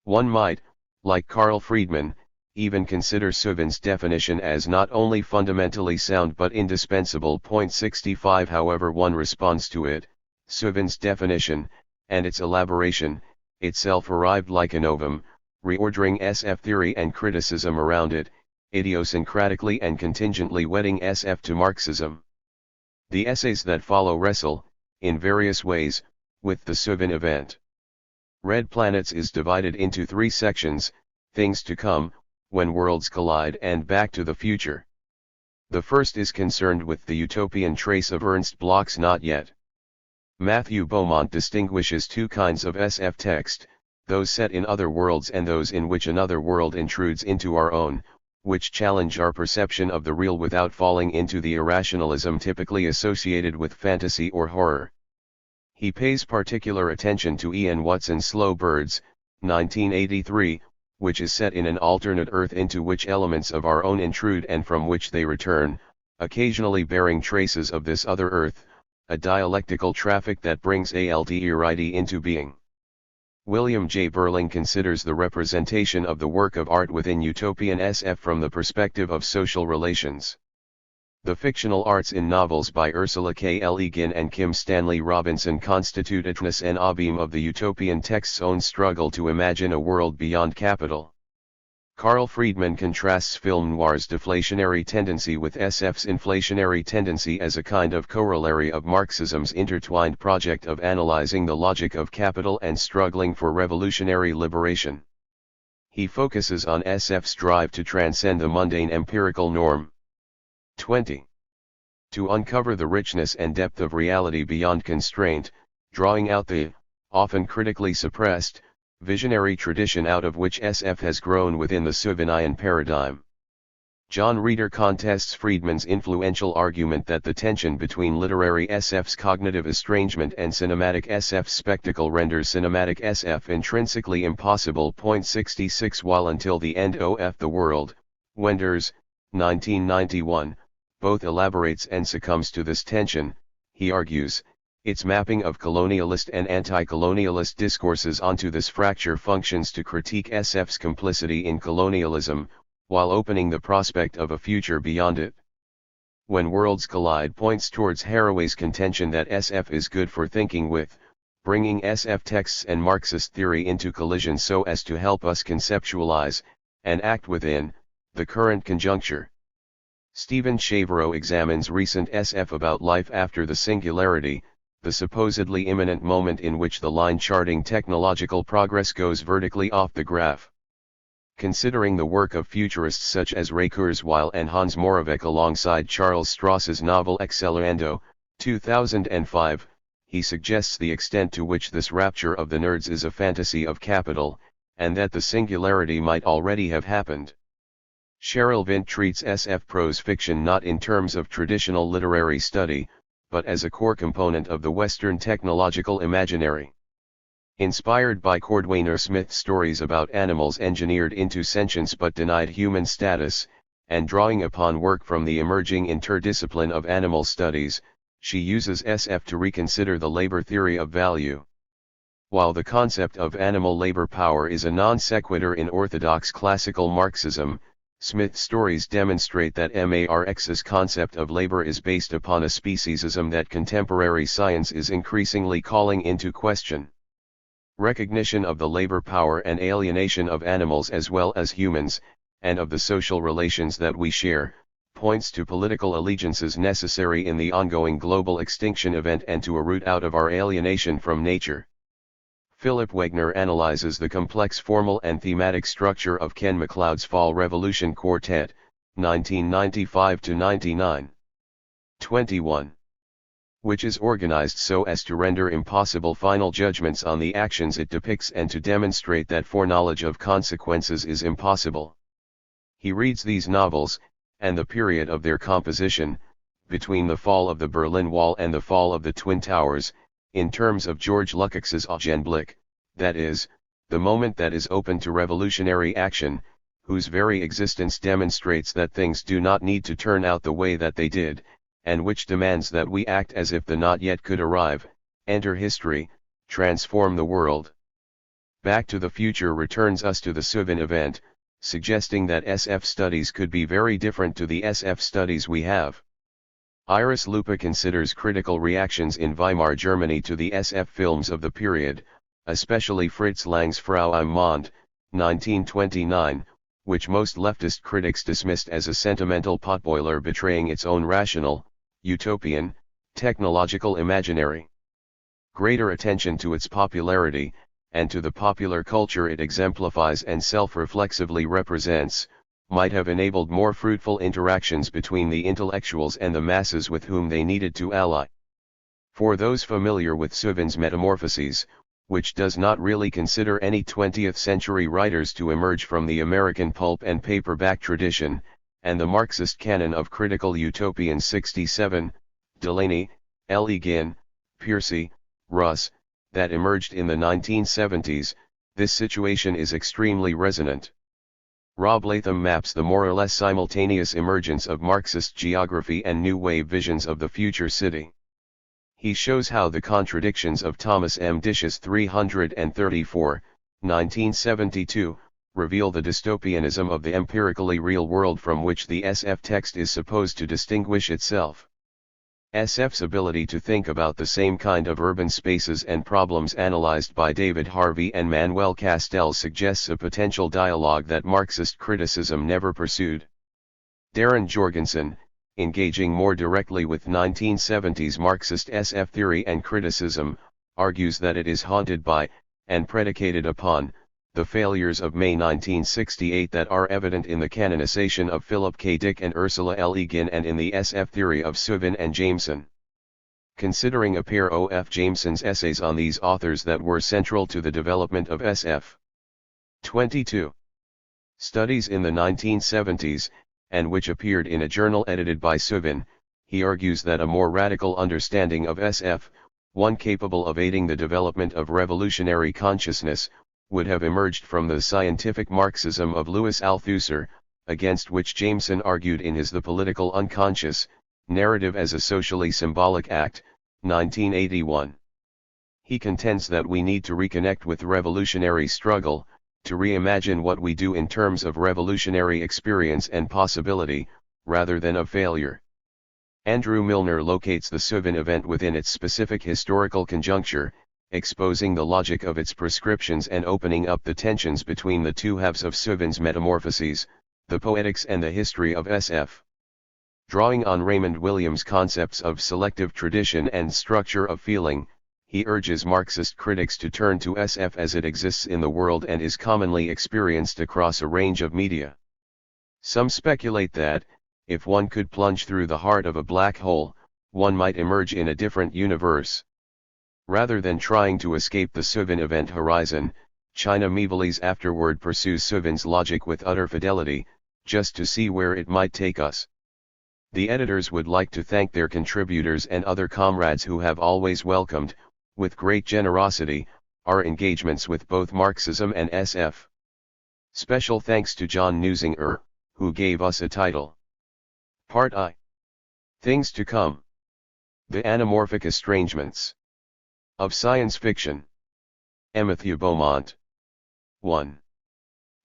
A: One might, like Carl Friedman, even consider Souvin's definition as not only fundamentally sound but indispensable. 65 However one responds to it, Souvin's definition, and its elaboration, itself arrived like a novum, reordering SF theory and criticism around it, idiosyncratically and contingently wedding SF to Marxism. The essays that follow wrestle, in various ways, with the Souvin event. Red Planets is divided into 3 sections: Things to Come, When Worlds Collide, and Back to the Future. The first is concerned with the utopian trace of Ernst Bloch's Not Yet. Matthew Beaumont distinguishes 2 kinds of SF text, those set in other worlds and those in which another world intrudes into our own, which challenge our perception of the real without falling into the irrationalism typically associated with fantasy or horror. He pays particular attention to Ian Watson's Slow Birds, 1983, which is set in an alternate Earth into which elements of our own intrude and from which they return, occasionally bearing traces of this other Earth, a dialectical traffic that brings ALDERID into being. William J. Burling considers the representation of the work of art within utopian SF from the perspective of social relations. The fictional arts in novels by Ursula K. Le Guin and Kim Stanley Robinson constitute a tnus and abim of the utopian text's own struggle to imagine a world beyond capital. Carl Friedman contrasts film noir's deflationary tendency with SF's inflationary tendency as a kind of corollary of Marxism's intertwined project of analyzing the logic of capital and struggling for revolutionary liberation. He focuses on SF's drive to transcend the mundane empirical norm. 20. To uncover the richness and depth of reality beyond constraint, drawing out the, often critically suppressed, visionary tradition out of which SF has grown within the Souvinian paradigm. John Reeder contests Friedman's influential argument that the tension between literary SF's cognitive estrangement and cinematic SF's spectacle renders cinematic SF intrinsically impossible. 66 While Until the End of the World, Wenders, 1991, both elaborates and succumbs to this tension, he argues. Its mapping of colonialist and anti-colonialist discourses onto this fracture functions to critique SF's complicity in colonialism, while opening the prospect of a future beyond it. When Worlds Collide points towards Haraway's contention that SF is good for thinking with, bringing SF texts and Marxist theory into collision so as to help us conceptualize, and act within, the current conjuncture. Stephen Shavero examines recent SF about life after the singularity, the supposedly imminent moment in which the line-charting technological progress goes vertically off the graph. Considering the work of futurists such as Ray Kurzweil and Hans Moravec alongside Charles Stross's novel Accelerando, 2005, he suggests the extent to which this rapture of the nerds is a fantasy of capital, and that the singularity might already have happened. Cheryl Vint treats SF prose fiction not in terms of traditional literary study, but as a core component of the Western technological imaginary. Inspired by Cordwainer Smith's stories about animals engineered into sentience but denied human status, and drawing upon work from the emerging interdiscipline of animal studies, she uses SF to reconsider the labor theory of value. While the concept of animal labor power is a non sequitur in orthodox classical Marxism, Smith's stories demonstrate that Marx's concept of labor is based upon a speciesism that contemporary science is increasingly calling into question. Recognition of the labor power and alienation of animals as well as humans, and of the social relations that we share, points to political allegiances necessary in the ongoing global extinction event and to a route out of our alienation from nature. Philip Wegner analyzes the complex formal and thematic structure of Ken MacLeod's Fall Revolution Quartet, 1995-99. 21. Which is organized so as to render impossible final judgments on the actions it depicts and to demonstrate that foreknowledge of consequences is impossible. He reads these novels, and the period of their composition, between the fall of the Berlin Wall and the fall of the Twin Towers, in terms of George Lukács's Augenblick, that is, the moment that is open to revolutionary action, whose very existence demonstrates that things do not need to turn out the way that they did, and which demands that we act as if the not yet could arrive, enter history, transform the world. Back to the Future returns us to the Suvin event, suggesting that SF studies could be very different to the SF studies we have. Iris Lupa considers critical reactions in Weimar Germany to the SF films of the period, especially Fritz Lang's Frau im Mond, 1929, which most leftist critics dismissed as a sentimental potboiler betraying its own rational, utopian, technological imaginary. Greater attention to its popularity, and to the popular culture it exemplifies and self-reflexively represents, might have enabled more fruitful interactions between the intellectuals and the masses with whom they needed to ally. For those familiar with Suvin's Metamorphoses, which does not really consider any 20th century writers to emerge from the American pulp and paperback tradition, and the Marxist canon of critical utopians 67, Delaney, L. E. Ginn, Piercy, Russ, that emerged in the 1970s, this situation is extremely resonant. Rob Latham maps the more or less simultaneous emergence of Marxist geography and New Wave visions of the future city. He shows how the contradictions of Thomas M. Dish's 334, 1972, reveal the dystopianism of the empirically real world from which the SF text is supposed to distinguish itself. SF's ability to think about the same kind of urban spaces and problems analyzed by David Harvey and Manuel Castells suggests a potential dialogue that Marxist criticism never pursued. Darren Jorgensen, engaging more directly with 1970s Marxist SF theory and criticism, argues that it is haunted by, and predicated upon, the failures of May 1968 that are evident in the canonization of Philip K. Dick and Ursula L. E. Ginn and in the SF theory of Suvin and Jameson. Considering a pair of Jameson's essays on these authors that were central to the development of SF. 22. Studies in the 1970s, and which appeared in a journal edited by Suvin, he argues that a more radical understanding of SF, one capable of aiding the development of revolutionary consciousness, would have emerged from the scientific Marxism of Louis Althusser, against which Jameson argued in his The Political Unconscious, Narrative as a Socially Symbolic Act, 1981. He contends that we need to reconnect with revolutionary struggle, to reimagine what we do in terms of revolutionary experience and possibility, rather than of failure. Andrew Milner locates the Suvin event within its specific historical conjuncture, exposing the logic of its prescriptions and opening up the tensions between the two halves of Suvin's metamorphoses, the poetics and the history of SF. Drawing on Raymond Williams' concepts of selective tradition and structure of feeling, he urges Marxist critics to turn to SF as it exists in the world and is commonly experienced across a range of media. Some speculate that, if one could plunge through the heart of a black hole, one might emerge in a different universe. Rather than trying to escape the Suvin event horizon, China Miéville afterward pursues Suvin's logic with utter fidelity, just to see where it might take us. The editors would like to thank their contributors and other comrades who have always welcomed, with great generosity, our engagements with both Marxism and SF. Special thanks to John Neusinger, who gave us a title. Part I. Things to Come. The Anamorphic Estrangements of Science Fiction. Matthew Beaumont. 1.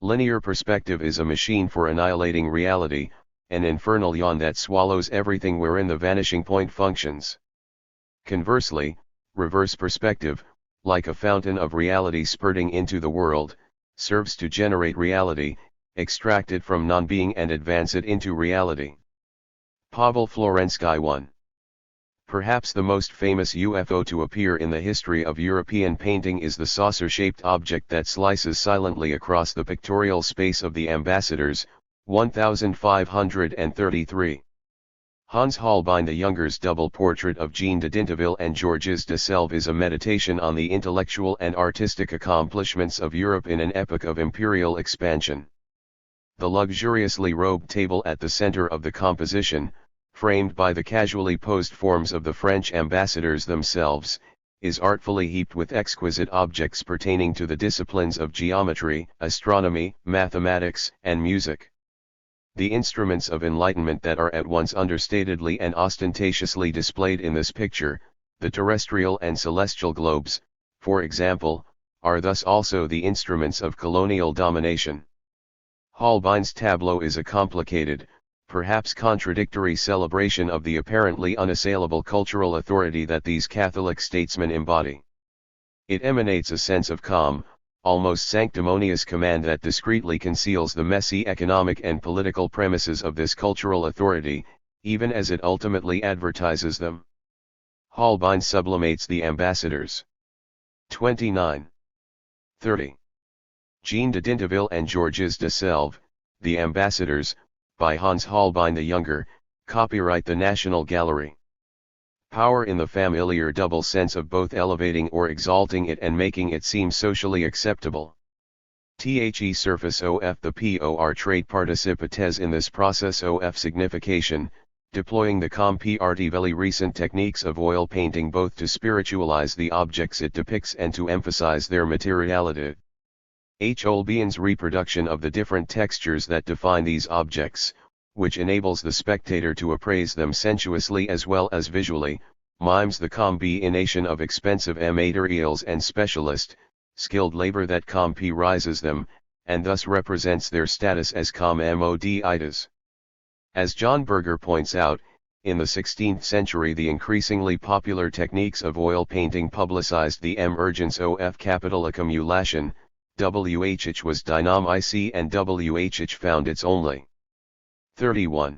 A: Linear perspective is a machine for annihilating reality, an infernal yawn that swallows everything wherein the vanishing point functions. Conversely, reverse perspective, like a fountain of reality spurting into the world, serves to generate reality, extract it from non-being and advance it into reality. Pavel Florensky 1. Perhaps the most famous UFO to appear in the history of European painting is the saucer-shaped object that slices silently across the pictorial space of the Ambassadors, 1533. Hans Holbein the Younger's double portrait of Jean de Dintoville and Georges de Selve is a meditation on the intellectual and artistic accomplishments of Europe in an epoch of imperial expansion. The luxuriously robed table at the center of the composition, framed by the casually posed forms of the French ambassadors themselves, is artfully heaped with exquisite objects pertaining to the disciplines of geometry, astronomy, mathematics, and music. The instruments of enlightenment that are at once understatedly and ostentatiously displayed in this picture, the terrestrial and celestial globes, for example, are thus also the instruments of colonial domination. Holbein's tableau is a complicated, perhaps contradictory celebration of the apparently unassailable cultural authority that these Catholic statesmen embody. It emanates a sense of calm, almost sanctimonious command that discreetly conceals the messy economic and political premises of this cultural authority, even as it ultimately advertises them. Holbein sublimates the ambassadors. 29. 30. Jean de Dintoville and Georges de Selve, The Ambassadors, by Hans Holbein the Younger, copyright the National Gallery. Power in the familiar double sense of both elevating or exalting it and making it seem socially acceptable. The surface of the POR trait participates in this process of signification, deploying the comparatively recent techniques of oil painting both to spiritualize the objects it depicts and to emphasize their materiality. Holbein's reproduction of the different textures that define these objects, which enables the spectator to appraise them sensuously as well as visually, mimes the combination of expensive materials and specialist, skilled labor that comprises them, and thus represents their status as commodities. As John Berger points out, in the 16th century the increasingly popular techniques of oil painting publicized the emergence of capital accumulation. WHH was dynamic and WHH found its only. 31.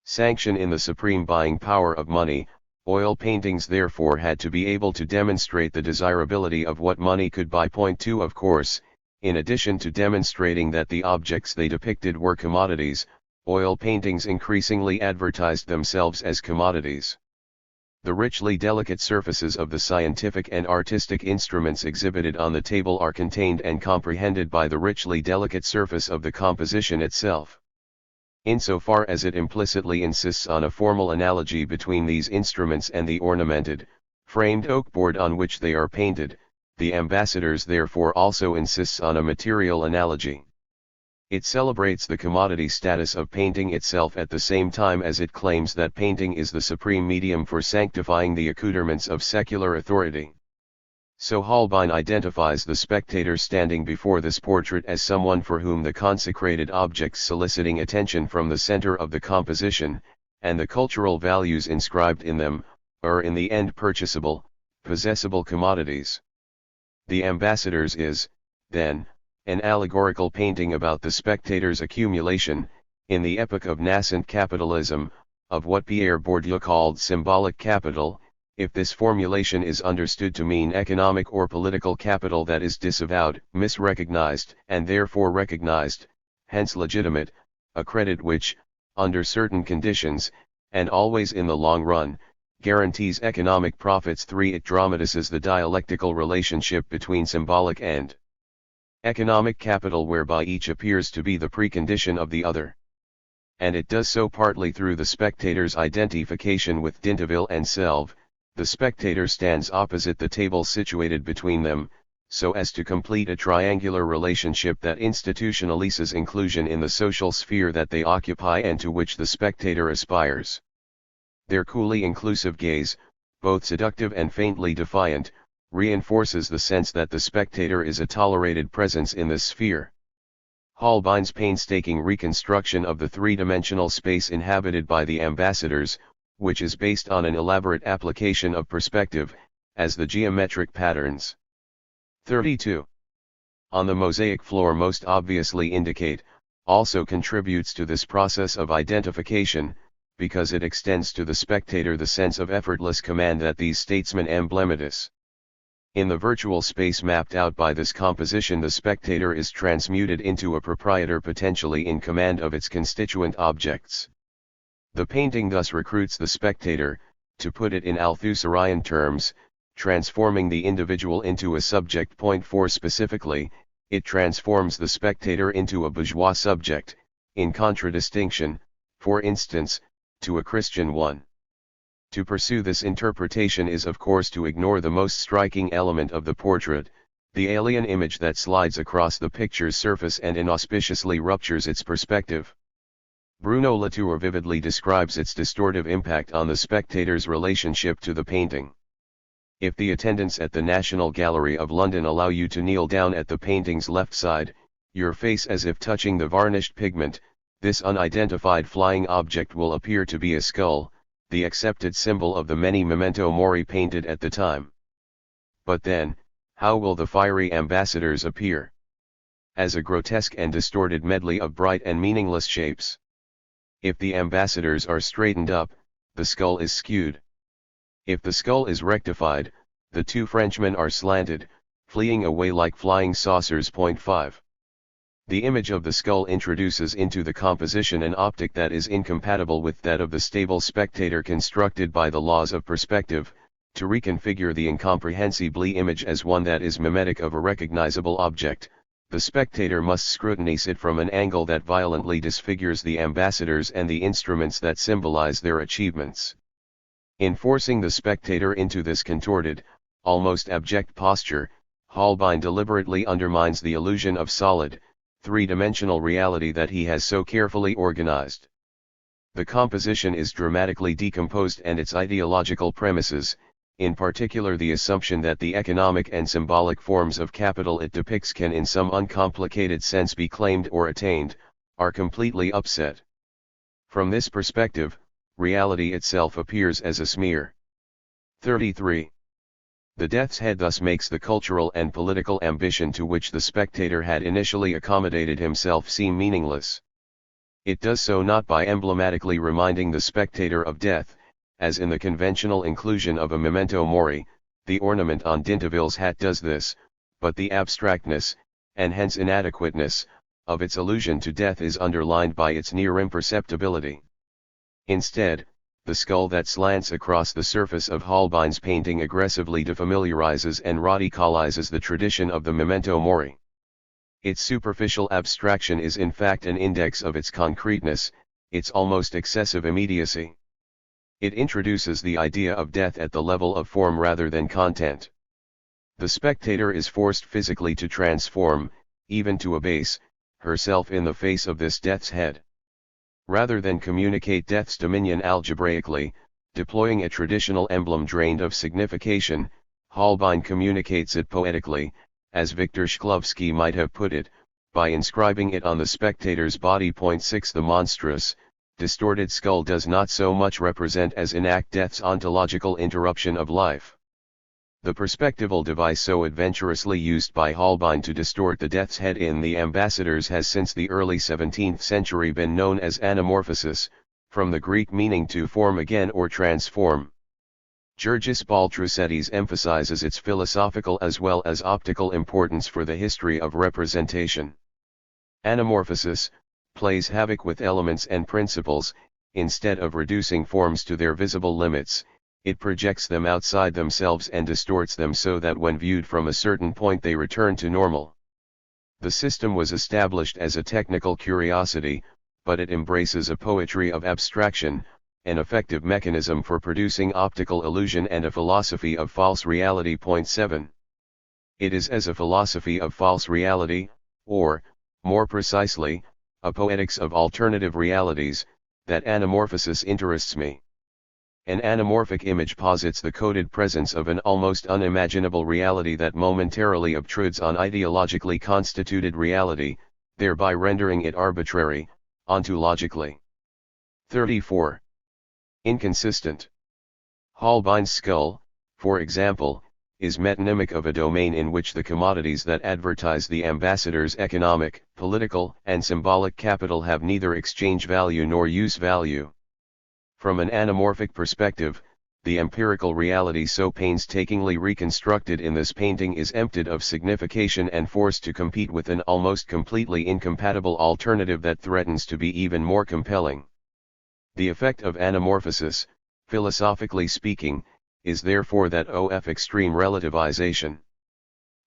A: Sanction in the supreme buying power of money, oil paintings therefore had to be able to demonstrate the desirability of what money could buy. Point 2. Of course, in addition to demonstrating that the objects they depicted were commodities, oil paintings increasingly advertised themselves as commodities. The richly delicate surfaces of the scientific and artistic instruments exhibited on the table are contained and comprehended by the richly delicate surface of the composition itself. Insofar as it implicitly insists on a formal analogy between these instruments and the ornamented, framed oak board on which they are painted, the ambassadors therefore also insists on a material analogy. It celebrates the commodity status of painting itself at the same time as it claims that painting is the supreme medium for sanctifying the accoutrements of secular authority. So Holbein identifies the spectator standing before this portrait as someone for whom the consecrated objects soliciting attention from the center of the composition, and the cultural values inscribed in them, are in the end purchasable, possessable commodities. The Ambassadors is, then, an allegorical painting about the spectator's accumulation, in the epoch of nascent capitalism, of what Pierre Bourdieu called symbolic capital, if this formulation is understood to mean economic or political capital that is disavowed, misrecognized, and therefore recognized, hence legitimate, a credit which, under certain conditions, and always in the long run, guarantees economic profits. 3. It dramatizes the dialectical relationship between symbolic and economic capital, whereby each appears to be the precondition of the other. And it does so partly through the spectator's identification with Dinteville and Selve. The spectator stands opposite the table situated between them, so as to complete a triangular relationship that institutionalizes inclusion in the social sphere that they occupy and to which the spectator aspires. Their coolly inclusive gaze, both seductive and faintly defiant, reinforces the sense that the spectator is a tolerated presence in this sphere. Holbein's painstaking reconstruction of the three-dimensional space inhabited by the ambassadors, which is based on an elaborate application of perspective, as the geometric patterns 32 on the mosaic floor most obviously indicate, also contributes to this process of identification, because it extends to the spectator the sense of effortless command that these statesmen emblematize. In the virtual space mapped out by this composition, the spectator is transmuted into a proprietor potentially in command of its constituent objects. The painting thus recruits the spectator, to put it in Althusserian terms, transforming the individual into a subject. 4 Specifically, it transforms the spectator into a bourgeois subject, in contradistinction, for instance, to a Christian one. To pursue this interpretation is of course to ignore the most striking element of the portrait, the alien image that slides across the picture's surface and inauspiciously ruptures its perspective. Bruno Latour vividly describes its distortive impact on the spectator's relationship to the painting. If the attendants at the National Gallery of London allow you to kneel down at the painting's left side, your face as if touching the varnished pigment, this unidentified flying object will appear to be a skull, the accepted symbol of the many memento mori painted at the time. But then, how will the fiery ambassadors appear? As a grotesque and distorted medley of bright and meaningless shapes. If the ambassadors are straightened up, the skull is skewed. If the skull is rectified, the two Frenchmen are slanted, fleeing away like flying saucers. 5. The image of the skull introduces into the composition an optic that is incompatible with that of the stable spectator constructed by the laws of perspective, to reconfigure the incomprehensibly image as one that is mimetic of a recognizable object. The spectator must scrutinize it from an angle that violently disfigures the ambassadors and the instruments that symbolize their achievements. In forcing the spectator into this contorted, almost abject posture, Holbein deliberately undermines the illusion of solid, three-dimensional reality that he has so carefully organized. The composition is dramatically decomposed and its ideological premises, in particular the assumption that the economic and symbolic forms of capital it depicts can in some uncomplicated sense be claimed or attained, are completely upset. From this perspective, reality itself appears as a smear. 33. The Death's Head thus makes the cultural and political ambition to which the spectator had initially accommodated himself seem meaningless. It does so not by emblematically reminding the spectator of death, as in the conventional inclusion of a memento mori, the ornament on Dinteville's hat does this, but the abstractness, and hence inadequateness, of its allusion to death is underlined by its near imperceptibility. Instead, the skull that slants across the surface of Holbein's painting aggressively defamiliarizes and radicalizes the tradition of the memento mori. Its superficial abstraction is in fact an index of its concreteness, its almost excessive immediacy. It introduces the idea of death at the level of form rather than content. The spectator is forced physically to transform, even to abase, herself in the face of this death's head. Rather than communicate death's dominion algebraically, deploying a traditional emblem drained of signification, Holbein communicates it poetically, as Viktor Shklovsky might have put it, by inscribing it on the spectator's body. 6 The monstrous, distorted skull does not so much represent as enact death's ontological interruption of life. The perspectival device so adventurously used by Holbein to distort the death's head in The Ambassadors has since the early 17th century been known as anamorphosis, from the Greek meaning to form again or transform. Georgis Baltrusetis emphasizes its philosophical as well as optical importance for the history of representation. Anamorphosis plays havoc with elements and principles. Instead of reducing forms to their visible limits, it projects them outside themselves and distorts them so that when viewed from a certain point they return to normal. The system was established as a technical curiosity, but it embraces a poetry of abstraction, an effective mechanism for producing optical illusion and a philosophy of false reality. 7. It is as a philosophy of false reality, or, more precisely, a poetics of alternative realities, that anamorphosis interests me. An anamorphic image posits the coded presence of an almost unimaginable reality that momentarily obtrudes on ideologically constituted reality, thereby rendering it arbitrary, ontologically. 34. Inconsistent. Holbein's skull, for example, is metonymic of a domain in which the commodities that advertise the ambassador's economic, political, and symbolic capital have neither exchange value nor use value. From an anamorphic perspective, the empirical reality so painstakingly reconstructed in this painting is emptied of signification and forced to compete with an almost completely incompatible alternative that threatens to be even more compelling. The effect of anamorphosis, philosophically speaking, is therefore that of extreme relativization.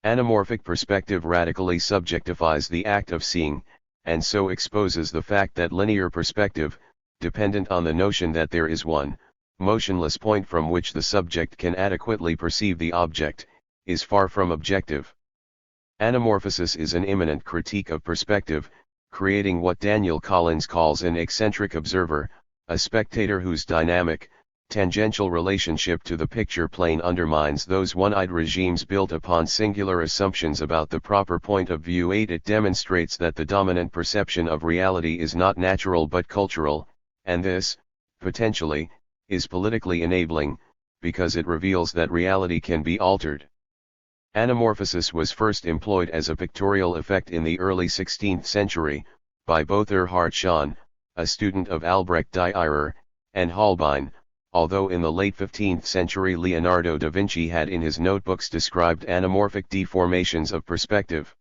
A: Anamorphic perspective radically subjectifies the act of seeing, and so exposes the fact that linear perspective, dependent on the notion that there is one, motionless point from which the subject can adequately perceive the object, is far from objective. Anamorphosis is an immanent critique of perspective, creating what Daniel Collins calls an eccentric observer, a spectator whose dynamic, tangential relationship to the picture plane undermines those one-eyed regimes built upon singular assumptions about the proper point of view. 8 It demonstrates that the dominant perception of reality is not natural but cultural, and this, potentially, is politically enabling, because it reveals that reality can be altered. Anamorphosis was first employed as a pictorial effect in the early 16th century, by both Erhard Schahn, a student of Albrecht Dürer, and Holbein, although in the late 15th century Leonardo da Vinci had in his notebooks described anamorphic deformations of perspective.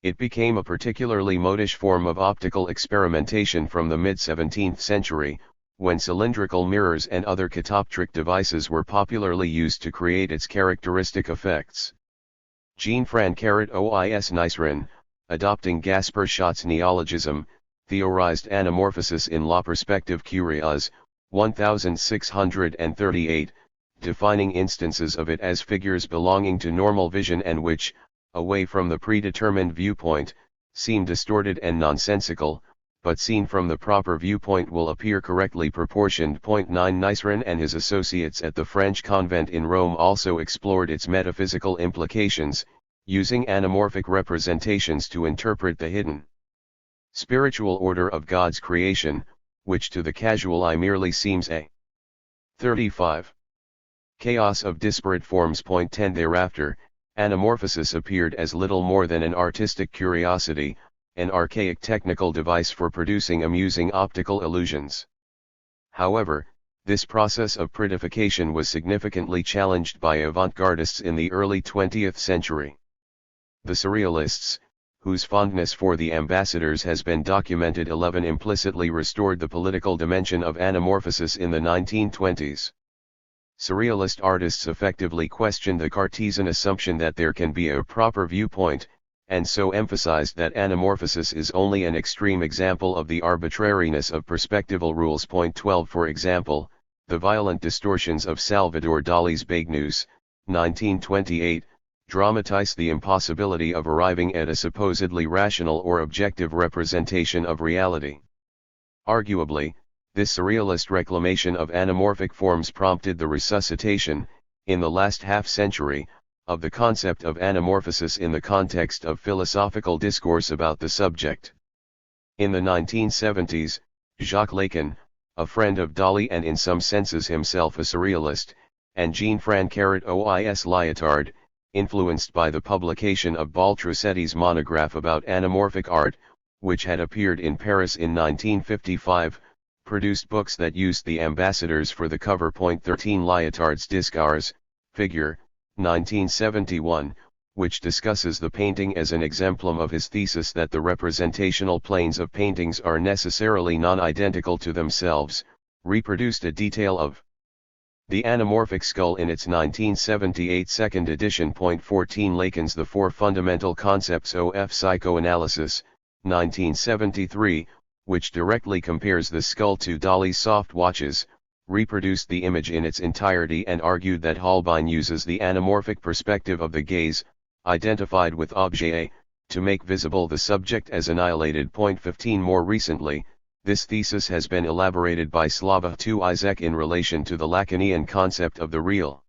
A: It became a particularly modish form of optical experimentation from the mid-17th century, when cylindrical mirrors and other catoptric devices were popularly used to create its characteristic effects. Jean-François Ois Nicerin, adopting Gaspar Schott's neologism, theorized anamorphosis in La Perspective Curieuse, 1638, defining instances of it as figures belonging to normal vision and which, away from the predetermined viewpoint, seem distorted and nonsensical, but seen from the proper viewpoint will appear correctly proportioned. 9 Nicerin and his associates at the French convent in Rome also explored its metaphysical implications, using anamorphic representations to interpret the hidden spiritual order of God's creation, which to the casual eye merely seems a 35. Chaos of disparate forms. 10 Thereafter, anamorphosis appeared as little more than an artistic curiosity, an archaic technical device for producing amusing optical illusions. However, this process of prettification was significantly challenged by avant-gardists in the early 20th century. The Surrealists, whose fondness for the ambassadors has been documented, implicitly restored the political dimension of anamorphosis in the 1920s. Surrealist artists effectively questioned the Cartesian assumption that there can be a proper viewpoint, and so emphasized that anamorphosis is only an extreme example of the arbitrariness of perspectival rules. Point 12. For example, the violent distortions of Salvador Dali's Bagneus, 1928, dramatize the impossibility of arriving at a supposedly rational or objective representation of reality. Arguably, this surrealist reclamation of anamorphic forms prompted the resuscitation, in the last half-century, of the concept of anamorphosis in the context of philosophical discourse about the subject. In the 1970s, Jacques Lacan, a friend of Dali and in some senses himself a surrealist, and Jean-Francois Lyotard, influenced by the publication of Baltrasetti's monograph about anamorphic art, which had appeared in Paris in 1955, produced books that used the ambassadors for the cover. Point 13. Lyotard's Discours, Figure, 1971, which discusses the painting as an exemplum of his thesis that the representational planes of paintings are necessarily non-identical to themselves, reproduced a detail of the anamorphic skull in its 1978 second edition. Point 14. Lacan's The Four Fundamental Concepts of Psychoanalysis, 1973, which directly compares the skull to Dali's soft watches, reproduced the image in its entirety and argued that Holbein uses the anamorphic perspective of the gaze, identified with objet, to make visible the subject as annihilated. Point 15. More recently, this thesis has been elaborated by Slavoj Žižek in relation to the Lacanian concept of the real.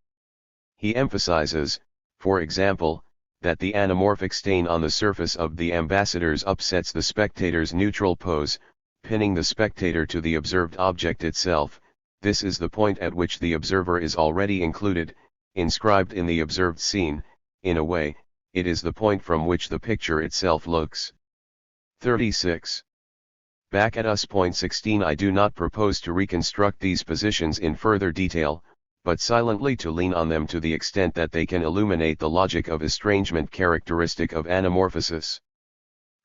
A: He emphasizes, for example, that the anamorphic stain on the surface of the ambassadors upsets the spectator's neutral pose, pinning the spectator to the observed object itself. This is the point at which the observer is already included, inscribed in the observed scene. In a way, it is the point from which the picture itself looks. 36. Back at us. Point 16. I do not propose to reconstruct these positions in further detail, but silently to lean on them to the extent that they can illuminate the logic of estrangement characteristic of anamorphosis.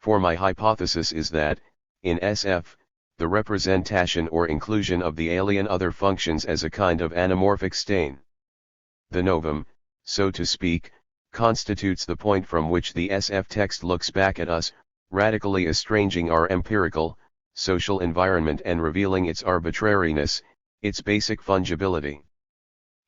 A: For my hypothesis is that, in SF, the representation or inclusion of the alien other functions as a kind of anamorphic stain. The novum, so to speak, constitutes the point from which the SF text looks back at us, radically estranging our empirical, social environment and revealing its arbitrariness, its basic fungibility.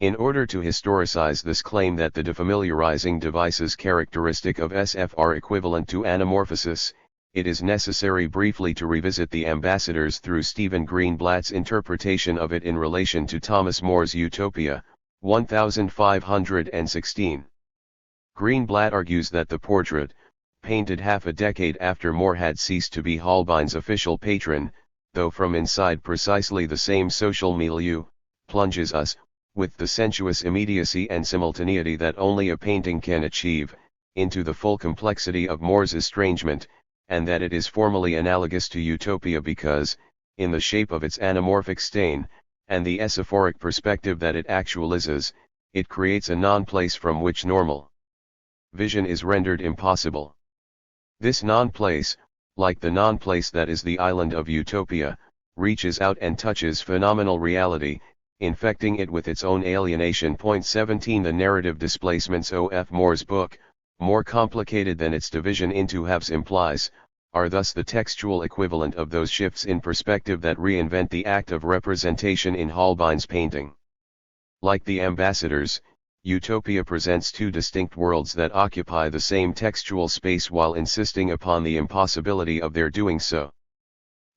A: In order to historicize this claim that the defamiliarizing devices characteristic of SF are equivalent to anamorphosis, it is necessary briefly to revisit the ambassadors through Stephen Greenblatt's interpretation of it in relation to Thomas More's Utopia, 1516. Greenblatt argues that the portrait, painted half a decade after More had ceased to be Holbein's official patron, though from inside precisely the same social milieu, plunges us, with the sensuous immediacy and simultaneity that only a painting can achieve, into the full complexity of More's estrangement, and that it is formally analogous to Utopia because, in the shape of its anamorphic stain, and the esophoric perspective that it actualizes, it creates a non-place from which normal vision is rendered impossible. This non-place, like the non-place that is the island of Utopia, reaches out and touches phenomenal reality, infecting it with its own alienation. Point 17. The narrative displacements of More's book, more complicated than its division into halves implies, are thus the textual equivalent of those shifts in perspective that reinvent the act of representation in Holbein's painting. Like the ambassadors, Utopia presents two distinct worlds that occupy the same textual space while insisting upon the impossibility of their doing so.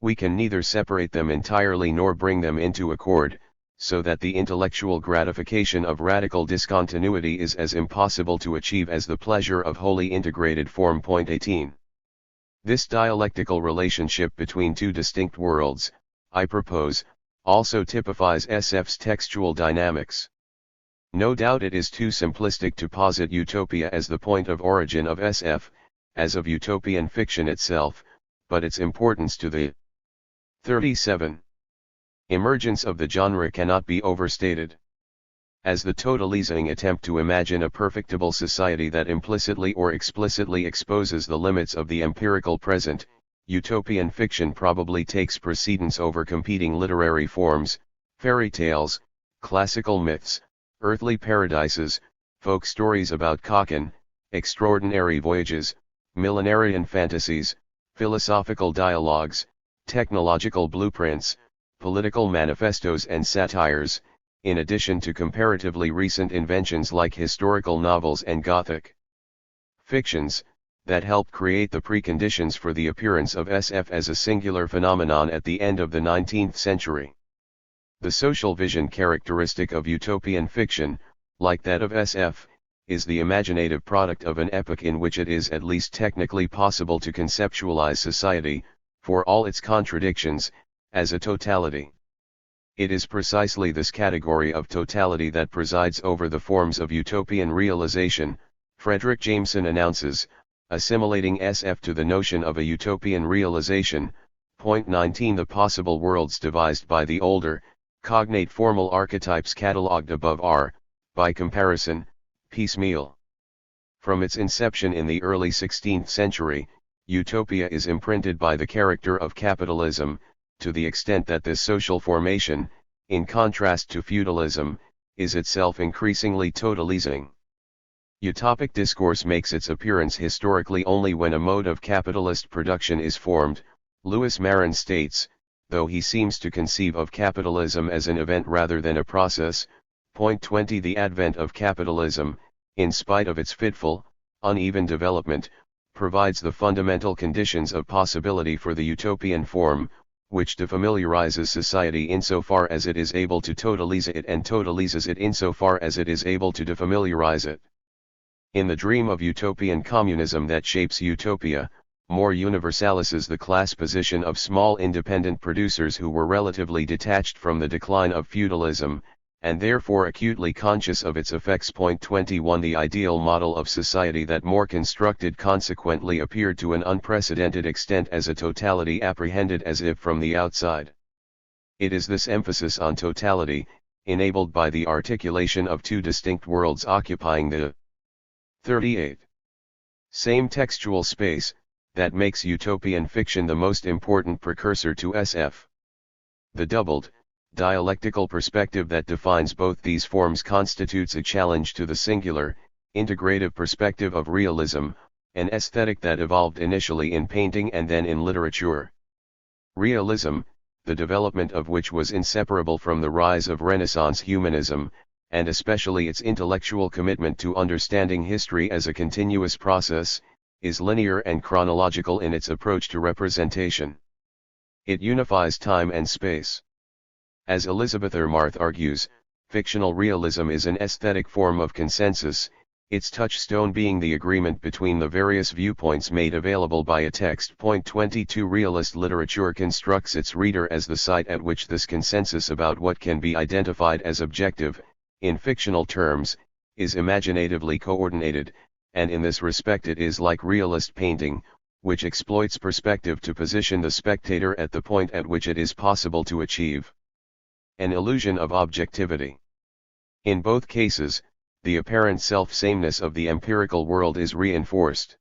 A: We can neither separate them entirely nor bring them into accord, so that the intellectual gratification of radical discontinuity is as impossible to achieve as the pleasure of wholly integrated form. Point 18. This dialectical relationship between two distinct worlds, I propose, also typifies SF's textual dynamics. No doubt it is too simplistic to posit Utopia as the point of origin of SF, as of utopian fiction itself, but its importance to the 37. Emergence of the genre cannot be overstated. As the totalizing attempt to imagine a perfectible society that implicitly or explicitly exposes the limits of the empirical present, utopian fiction probably takes precedence over competing literary forms, fairy tales, classical myths, earthly paradises, folk stories about Cocken, extraordinary voyages, millenarian fantasies, philosophical dialogues, technological blueprints, political manifestos and satires, in addition to comparatively recent inventions like historical novels and Gothic fictions, that helped create the preconditions for the appearance of SF as a singular phenomenon at the end of the 19th century. The social vision characteristic of utopian fiction, like that of SF, is the imaginative product of an epoch in which it is at least technically possible to conceptualize society, for all its contradictions, as a totality. It is precisely this category of totality that presides over the forms of utopian realization, Frederick Jameson announces, assimilating SF to the notion of a utopian realization. Point 19 The possible worlds devised by the older, cognate formal archetypes catalogued above are, by comparison, piecemeal. From its inception in the early 16th century, utopia is imprinted by the character of capitalism, to the extent that this social formation, in contrast to feudalism, is itself increasingly totalizing. Utopic discourse makes its appearance historically only when a mode of capitalist production is formed, Louis Marin states, though he seems to conceive of capitalism as an event rather than a process. Point 20 The advent of capitalism, in spite of its fitful, uneven development, provides the fundamental conditions of possibility for the utopian form, which defamiliarizes society insofar as it is able to totalize it and totalizes it insofar as it is able to defamiliarize it. In the dream of utopian communism that shapes utopia, more universalizes the class position of small independent producers who were relatively detached from the decline of feudalism, and therefore acutely conscious of its effects. Point 21 The ideal model of society that more constructed consequently appeared to an unprecedented extent as a totality apprehended as if from the outside. It is this emphasis on totality, enabled by the articulation of two distinct worlds occupying the 38 same textual space, that makes utopian fiction the most important precursor to SF. The doubled, dialectical perspective that defines both these forms constitutes a challenge to the singular, integrative perspective of realism, an aesthetic that evolved initially in painting and then in literature. Realism, the development of which was inseparable from the rise of Renaissance humanism, and especially its intellectual commitment to understanding history as a continuous process, is linear and chronological in its approach to representation. It unifies time and space. As Elizabeth Marth argues, fictional realism is an aesthetic form of consensus, its touchstone being the agreement between the various viewpoints made available by a text. Point 22 Realist literature constructs its reader as the site at which this consensus about what can be identified as objective, in fictional terms, is imaginatively coordinated, and in this respect it is like realist painting, which exploits perspective to position the spectator at the point at which it is possible to achieve an illusion of objectivity. In both cases, the apparent self-sameness of the empirical world is reinforced.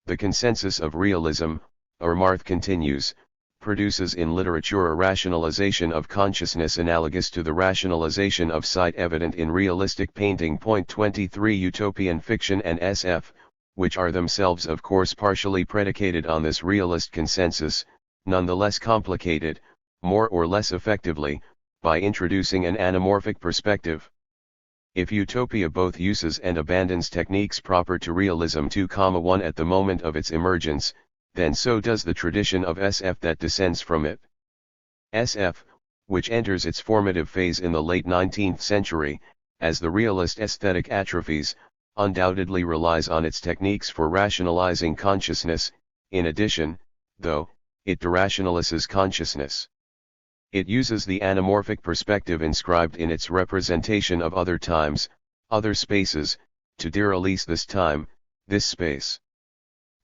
A: The consensus of realism, Marth continues, produces in literature a rationalization of consciousness analogous to the rationalization of sight evident in realistic painting. Point 23 Utopian fiction and SF, which are themselves of course partially predicated on this realist consensus, nonetheless complicated, more or less effectively, by introducing an anamorphic perspective. If utopia both uses and abandons techniques proper to realism 2,1 at the moment of its emergence, then so does the tradition of SF that descends from it. SF, which enters its formative phase in the late 19th century, as the realist aesthetic atrophies, undoubtedly relies on its techniques for rationalizing consciousness. In addition, though, it derationalizes consciousness. It uses the anamorphic perspective inscribed in its representation of other times, other spaces, to derelease this time, this space.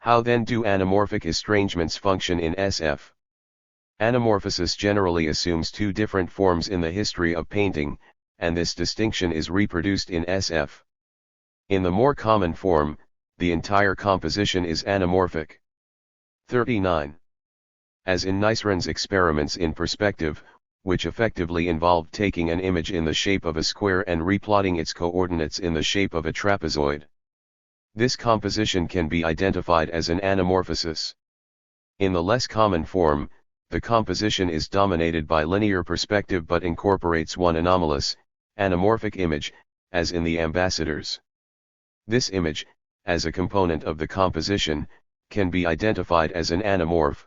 A: How then do anamorphic estrangements function in SF? Anamorphosis generally assumes two different forms in the history of painting, and this distinction is reproduced in SF. In the more common form, the entire composition is anamorphic. 39. As in Niceron's experiments in perspective, which effectively involved taking an image in the shape of a square and replotting its coordinates in the shape of a trapezoid. This composition can be identified as an anamorphosis. In the less common form, the composition is dominated by linear perspective but incorporates one anomalous, anamorphic image, as in the ambassadors. This image, as a component of the composition, can be identified as an anamorph.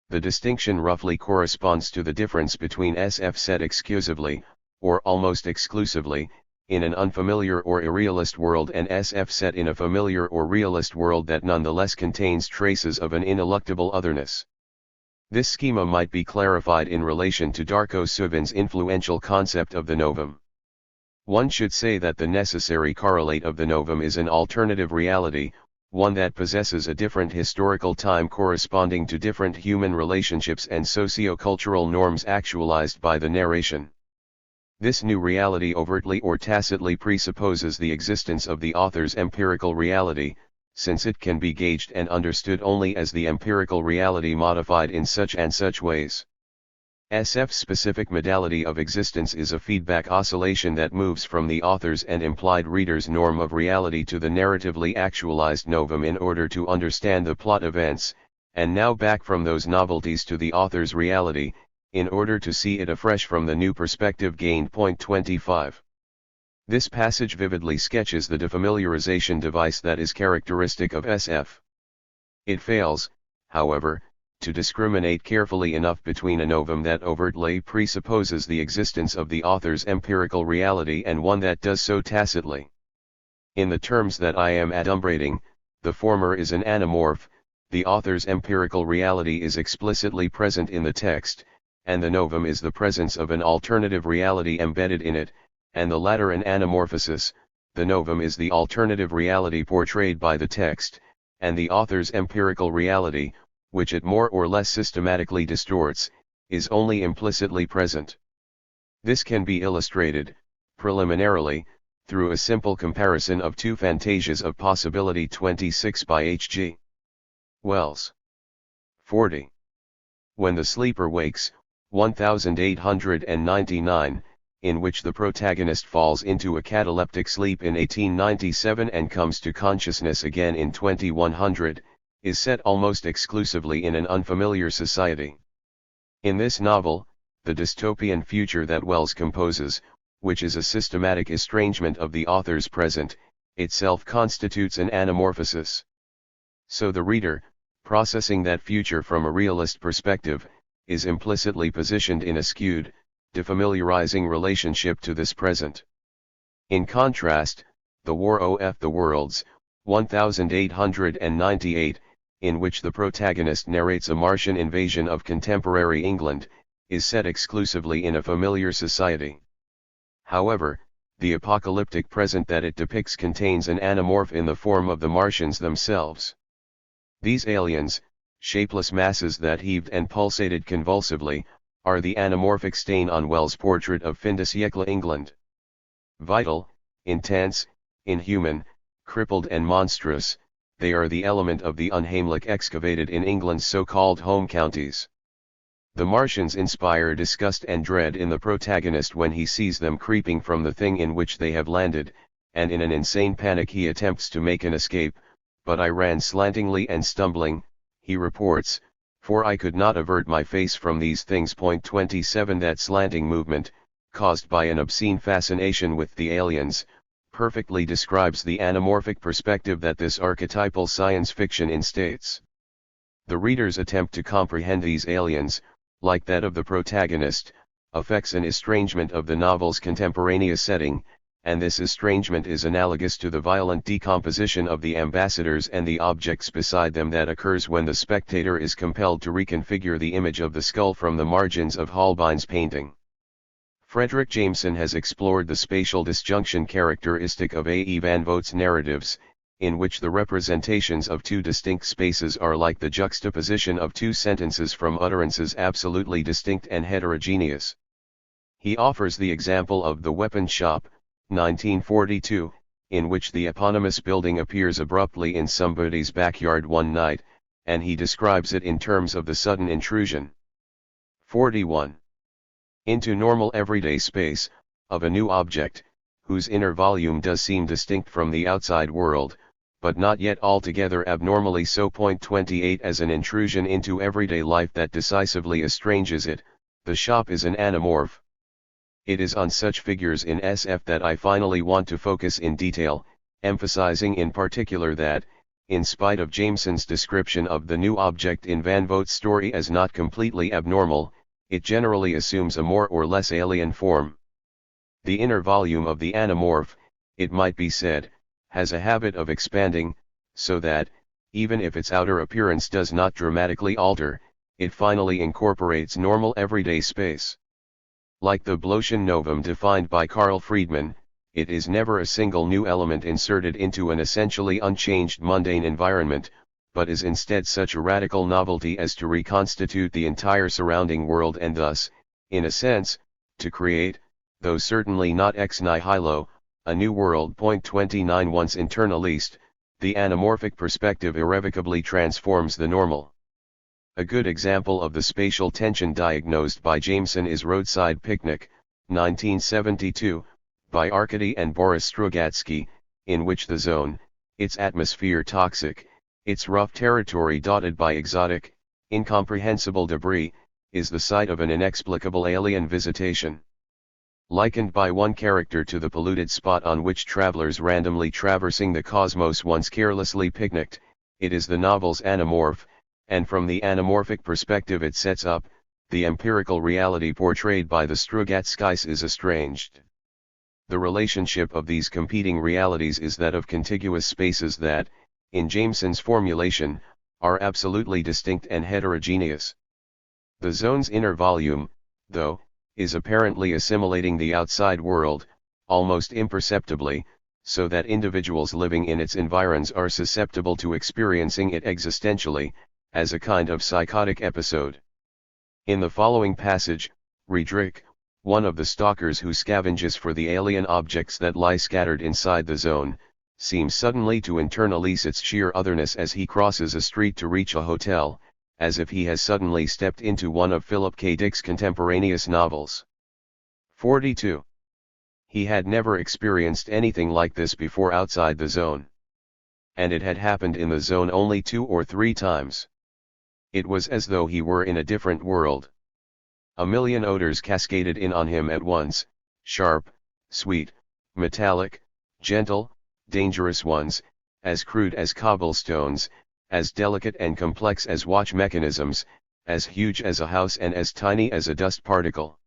A: The distinction roughly corresponds to the difference between SF set exclusively, or almost exclusively, in an unfamiliar or irrealist world and SF set in a familiar or realist world that nonetheless contains traces of an ineluctable otherness. This schema might be clarified in relation to Darko Suvin's influential concept of the novum. One should say that the necessary correlate of the novum is an alternative reality, one that possesses a different historical time corresponding to different human relationships and socio-cultural norms actualized by the narration. This new reality overtly or tacitly presupposes the existence of the author's empirical reality, since it can be gauged and understood only as the empirical reality modified in such and such ways. SF's specific modality of existence is a feedback oscillation that moves from the author's and implied reader's norm of reality to the narratively actualized novum in order to understand the plot events, and now back from those novelties to the author's reality, in order to see it afresh from the new perspective gained. Point 25. This passage vividly sketches the defamiliarization device that is characteristic of SF. It fails, however, to discriminate carefully enough between a novum that overtly presupposes the existence of the author's empirical reality and one that does so tacitly. In the terms that I am adumbrating, the former is an anamorph, the author's empirical reality is explicitly present in the text, and the novum is the presence of an alternative reality embedded in it, and the latter an anamorphosis, the novum is the alternative reality portrayed by the text, and the author's empirical reality, which it more or less systematically distorts, is only implicitly present. This can be illustrated, preliminarily, through a simple comparison of two fantasias of possibility 26 by H.G. Wells. 40. When the Sleeper Wakes, 1899, in which the protagonist falls into a cataleptic sleep in 1897 and comes to consciousness again in 2100, is set almost exclusively in an unfamiliar society. In this novel, the dystopian future that Wells composes, which is a systematic estrangement of the author's present, itself constitutes an anamorphosis. So the reader, processing that future from a realist perspective, is implicitly positioned in a skewed, defamiliarizing relationship to this present. In contrast, The War of the Worlds, 1898, in which the protagonist narrates a Martian invasion of contemporary England, is set exclusively in a familiar society. However, the apocalyptic present that it depicts contains an anamorph in the form of the Martians themselves. These aliens, shapeless masses that heaved and pulsated convulsively, are the anamorphic stain on Wells' portrait of fin de siècle England. Vital, intense, inhuman, crippled and monstrous, they are the element of the unheimlich excavated in England's so-called home counties. The Martians inspire disgust and dread in the protagonist when he sees them creeping from the thing in which they have landed, and in an insane panic he attempts to make an escape, but I ran slantingly and stumbling, he reports, for I could not avert my face from these things. Point 27. That slanting movement, caused by an obscene fascination with the aliens, perfectly describes the anamorphic perspective that this archetypal science fiction instates. The reader's attempt to comprehend these aliens, like that of the protagonist, affects an estrangement of the novel's contemporaneous setting, and this estrangement is analogous to the violent decomposition of the ambassadors and the objects beside them that occurs when the spectator is compelled to reconfigure the image of the skull from the margins of Holbein's painting. Frederick Jameson has explored the spatial disjunction characteristic of A. E. Van Vogt's narratives, in which the representations of two distinct spaces are like the juxtaposition of two sentences from utterances absolutely distinct and heterogeneous. He offers the example of The Weapon Shop, 1942, in which the eponymous building appears abruptly in somebody's backyard one night, and he describes it in terms of the sudden intrusion. 41. Into normal everyday space, of a new object, whose inner volume does seem distinct from the outside world, but not yet altogether abnormally so. 28 As an intrusion into everyday life that decisively estranges it, the shop is an anamorph. It is on such figures in SF that I finally want to focus in detail, emphasizing in particular that, in spite of Jameson's description of the new object in Van Vogt's story as not completely abnormal, it generally assumes a more or less alien form. The inner volume of the anamorph, it might be said, has a habit of expanding, so that, even if its outer appearance does not dramatically alter, it finally incorporates normal everyday space. Like the Blotian novum defined by Carl Friedman, it is never a single new element inserted into an essentially unchanged mundane environment, but is instead such a radical novelty as to reconstitute the entire surrounding world and thus, in a sense, to create, though certainly not ex nihilo, a new world. 29 Once internalized, the anamorphic perspective irrevocably transforms the normal. A good example of the spatial tension diagnosed by Jameson is Roadside Picnic, 1972, by Arkady and Boris Strugatsky, in which the zone, its atmosphere toxic, its rough territory dotted by exotic, incomprehensible debris, is the site of an inexplicable alien visitation. Likened by one character to the polluted spot on which travelers randomly traversing the cosmos once carelessly picnicked, it is the novel's anamorph, and from the anamorphic perspective it sets up, the empirical reality portrayed by the Strugatskys is estranged. The relationship of these competing realities is that of contiguous spaces that, in Jameson's formulation, are absolutely distinct and heterogeneous. The zone's inner volume, though, is apparently assimilating the outside world, almost imperceptibly, so that individuals living in its environs are susceptible to experiencing it existentially, as a kind of psychotic episode. In the following passage, Friedrich, one of the stalkers who scavenges for the alien objects that lie scattered inside the zone, seems suddenly to internalize its sheer otherness as he crosses a street to reach a hotel, as if he has suddenly stepped into one of Philip K. Dick's contemporaneous novels. 42. He had never experienced anything like this before outside the zone. And it had happened in the zone only 2 or 3 times. It was as though he were in a different world. A million odors cascaded in on him at once, sharp, sweet, metallic, gentle, dangerous ones, as crude as cobblestones, as delicate and complex as watch mechanisms, as huge as a house and as tiny as a dust particle.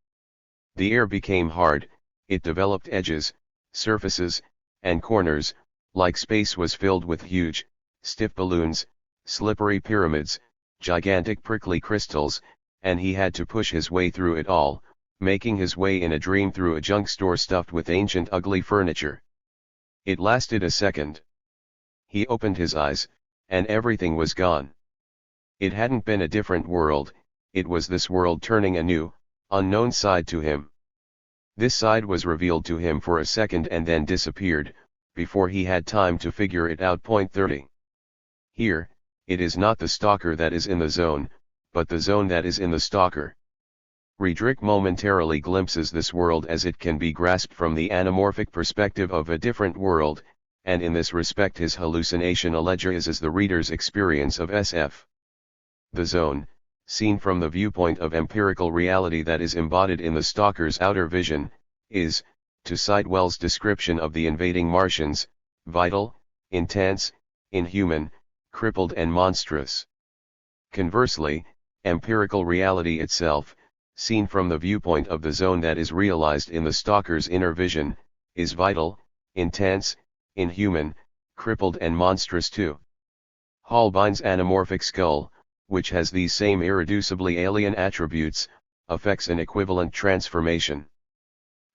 A: The air became hard, it developed edges, surfaces, and corners, like space was filled with huge, stiff balloons, slippery pyramids, gigantic prickly crystals, and he had to push his way through it all, making his way in a dream through a junk store stuffed with ancient ugly furniture. It lasted a second. He opened his eyes, and everything was gone. It hadn't been a different world, it was this world turning a new, unknown side to him. This side was revealed to him for a second and then disappeared, before he had time to figure it out. 30. Here, it is not the stalker that is in the zone, but the zone that is in the stalker. Friedrich momentarily glimpses this world as it can be grasped from the anamorphic perspective of a different world, and in this respect his hallucination alleges the reader's experience of SF. The zone, seen from the viewpoint of empirical reality that is embodied in the stalker's outer vision, is, to cite Wells' description of the invading Martians, vital, intense, inhuman, crippled and monstrous. Conversely, empirical reality itself, seen from the viewpoint of the zone that is realized in the stalker's inner vision, is vital, intense, inhuman, crippled and monstrous too. Holbein's anamorphic skull, which has these same irreducibly alien attributes, affects an equivalent transformation.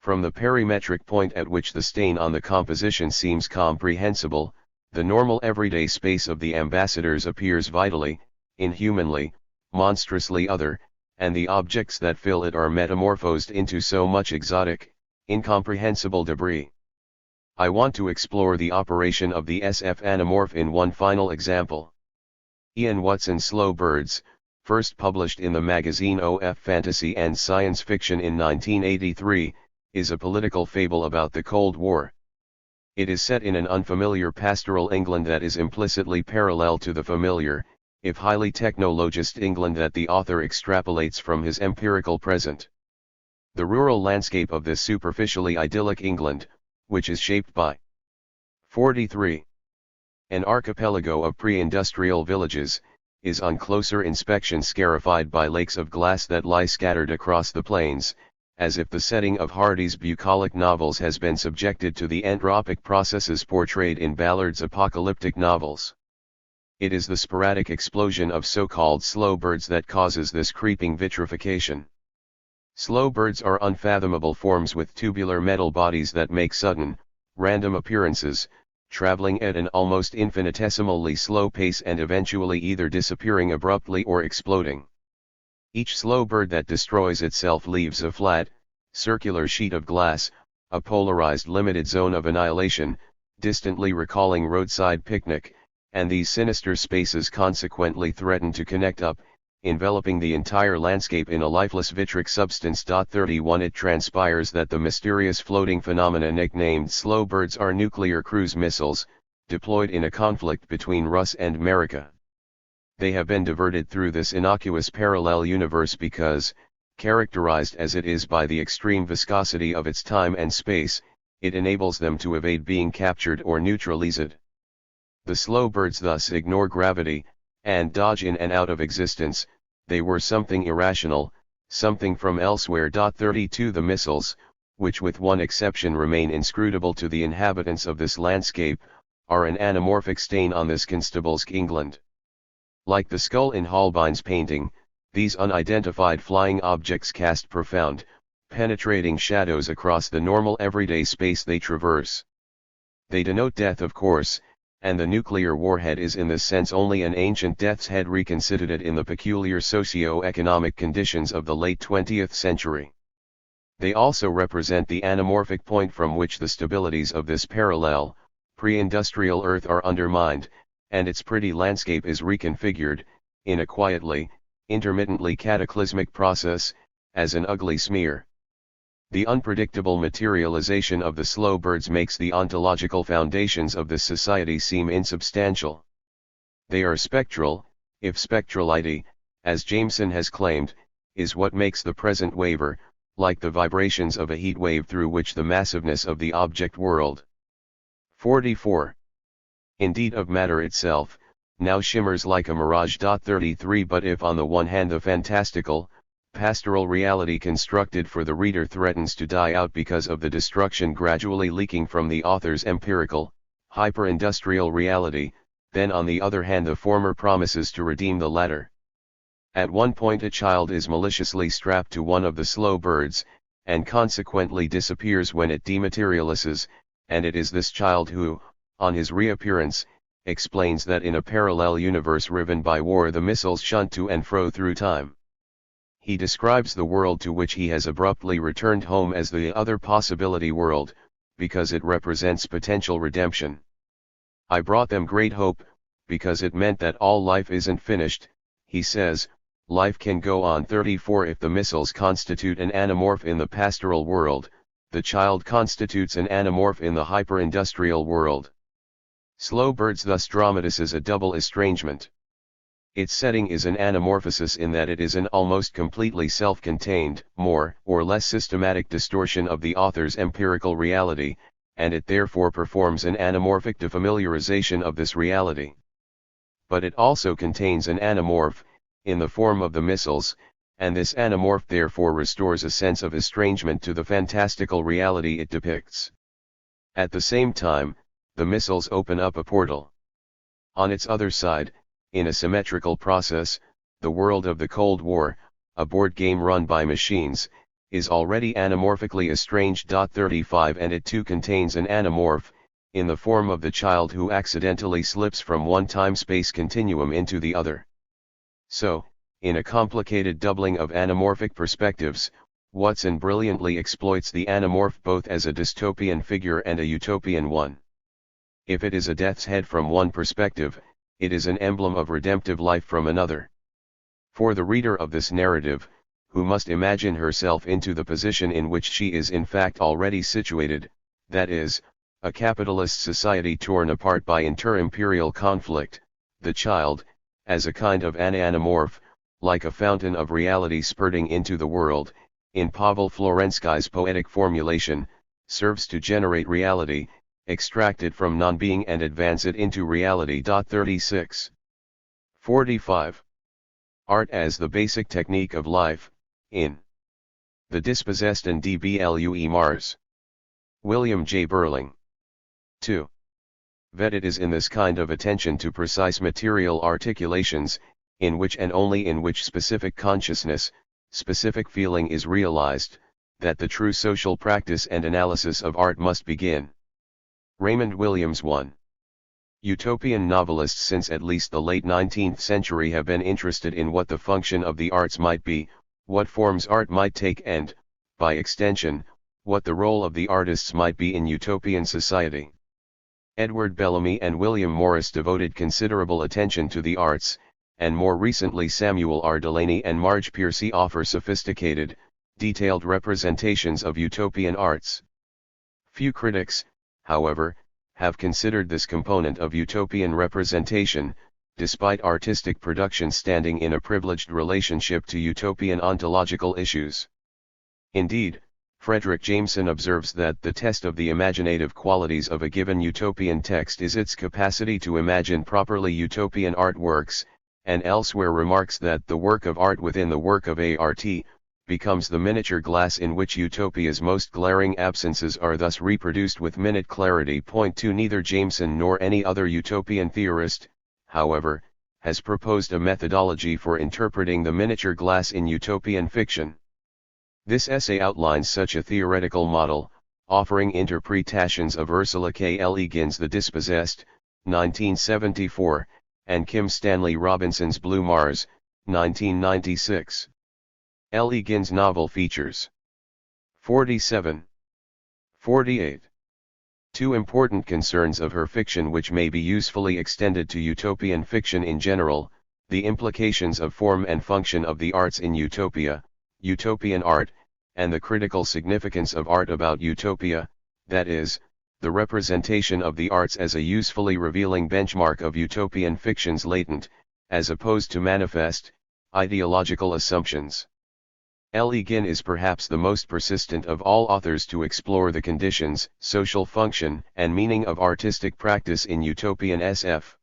A: From the perimetric point at which the stain on the composition seems comprehensible, the normal everyday space of the ambassadors appears vitally, inhumanly, monstrously other, and the objects that fill it are metamorphosed into so much exotic, incomprehensible debris. I want to explore the operation of the SF anamorph in one final example. Ian Watson's Slow Birds, first published in the magazine OF Fantasy and Science Fiction in 1983, is a political fable about the Cold War. It is set in an unfamiliar pastoral England that is implicitly parallel to the familiar, if highly technologist England that the author extrapolates from his empirical present. The rural landscape of this superficially idyllic England, which is shaped by 43. An archipelago of pre-industrial villages, is on closer inspection scarified by lakes of glass that lie scattered across the plains, as if the setting of Hardy's bucolic novels has been subjected to the entropic processes portrayed in Ballard's apocalyptic novels. It is the sporadic explosion of so-called slow birds that causes this creeping vitrification. Slow birds are unfathomable forms with tubular metal bodies that make sudden, random appearances, traveling at an almost infinitesimally slow pace and eventually either disappearing abruptly or exploding. Each slow bird that destroys itself leaves a flat, circular sheet of glass, a polarized limited zone of annihilation, distantly recalling roadside picnic, and these sinister spaces consequently threaten to connect up, enveloping the entire landscape in a lifeless vitric substance. 31 It transpires that the mysterious floating phenomena nicknamed slow birds are nuclear cruise missiles, deployed in a conflict between Rus and America. They have been diverted through this innocuous parallel universe because, characterized as it is by the extreme viscosity of its time and space, it enables them to evade being captured or neutralized. The slow birds thus ignore gravity, and dodge in and out of existence. They were something irrational, something from elsewhere. 32 The missiles, which with one exception remain inscrutable to the inhabitants of this landscape, are an anamorphic stain on this constable's England. Like the skull in Holbein's painting, these unidentified flying objects cast profound, penetrating shadows across the normal everyday space they traverse. They denote death, of course, and the nuclear warhead is in this sense only an ancient death's head reconstituted in the peculiar socio-economic conditions of the late 20th century. They also represent the anamorphic point from which the stabilities of this parallel, pre-industrial Earth are undermined, and its pretty landscape is reconfigured, in a quietly, intermittently cataclysmic process, as an ugly smear. The unpredictable materialization of the slow birds makes the ontological foundations of this society seem insubstantial. They are spectral, if spectrality, as Jameson has claimed, is what makes the present waver, like the vibrations of a heat wave through which the massiveness of the object world. 44. Indeed of matter itself, now shimmers like a mirage. 33 But if on the one hand the fantastical, pastoral reality constructed for the reader threatens to die out because of the destruction gradually leaking from the author's empirical, hyper-industrial reality, then on the other hand the former promises to redeem the latter. At one point a child is maliciously strapped to one of the slow birds, and consequently disappears when it dematerializes, and it is this child who, on his reappearance, explains that in a parallel universe riven by war the missiles shunt to and fro through time. He describes the world to which he has abruptly returned home as the other possibility world, because it represents potential redemption. I brought them great hope, because it meant that all life isn't finished, he says. Life can go on. 34 If the missiles constitute an anamorph in the pastoral world, the child constitutes an anamorph in the hyper-industrial world. Slow birds thus dramatizes a double estrangement. Its setting is an anamorphosis in that it is an almost completely self-contained, more or less systematic distortion of the author's empirical reality, and it therefore performs an anamorphic defamiliarization of this reality. But it also contains an anamorph, in the form of the missiles, and this anamorph therefore restores a sense of estrangement to the fantastical reality it depicts. At the same time, the missiles open up a portal. On its other side, in a symmetrical process, the world of the Cold War, a board game run by machines, is already anamorphically estranged. 35 And it too contains an anamorph, in the form of the child who accidentally slips from one time-space continuum into the other. So, in a complicated doubling of anamorphic perspectives, Watson brilliantly exploits the anamorph both as a dystopian figure and a utopian one. If it is a death's head from one perspective, it is an emblem of redemptive life from another. For the reader of this narrative, who must imagine herself into the position in which she is in fact already situated, that is, a capitalist society torn apart by inter-imperial conflict, the child, as a kind of anamorph, like a fountain of reality spurting into the world, in Pavel Florensky's poetic formulation, serves to generate reality, extract it from non-being and advance it into reality. 36. 45. Art as the basic technique of life, in The Dispossessed and DBLUE Mars. William J. Burling. 2. Vet it is in this kind of attention to precise material articulations, in which and only in which specific consciousness, specific feeling is realized, that the true social practice and analysis of art must begin. Raymond Williams. 1. Utopian novelists since at least the late 19th century have been interested in what the function of the arts might be, what forms art might take and, by extension, what the role of the artists might be in utopian society. Edward Bellamy and William Morris devoted considerable attention to the arts, and more recently Samuel R. Delany and Marge Piercy offer sophisticated, detailed representations of utopian arts. Few critics, however, have considered this component of utopian representation, despite artistic production standing in a privileged relationship to utopian ontological issues. Indeed, Frederick Jameson observes that the test of the imaginative qualities of a given utopian text is its capacity to imagine properly utopian artworks, and elsewhere remarks that the work of art within the work of art becomes the miniature glass in which utopia's most glaring absences are thus reproduced with minute clarity. 2. Neither Jameson nor any other utopian theorist, however, has proposed a methodology for interpreting the miniature glass in utopian fiction. This essay outlines such a theoretical model, offering interpretations of Ursula K. Le Guin's The Dispossessed, 1974, and Kim Stanley Robinson's Blue Mars, 1996. Le Guin's novel features 47. 48. Two important concerns of her fiction which may be usefully extended to utopian fiction in general: the implications of form and function of the arts in utopia, utopian art, and the critical significance of art about utopia, that is, the representation of the arts as a usefully revealing benchmark of utopian fiction's latent, as opposed to manifest, ideological assumptions. Le Guin is perhaps the most persistent of all authors to explore the conditions, social function, and meaning of artistic practice in utopian SF.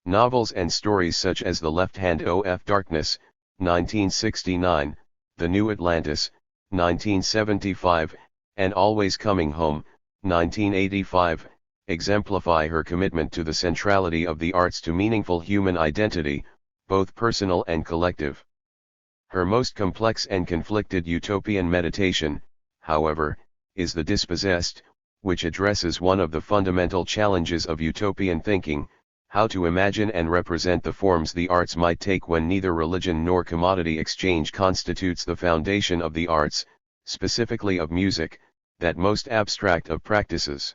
A: Novels and stories such as The Left Hand of Darkness, 1969, The New Atlantis, 1975, and Always Coming Home, 1985, exemplify her commitment to the centrality of the arts to meaningful human identity, both personal and collective. Her most complex and conflicted utopian meditation, however, is The Dispossessed, which addresses one of the fundamental challenges of utopian thinking: how to imagine and represent the forms the arts might take when neither religion nor commodity exchange constitutes the foundation of the arts, specifically of music, that most abstract of practices.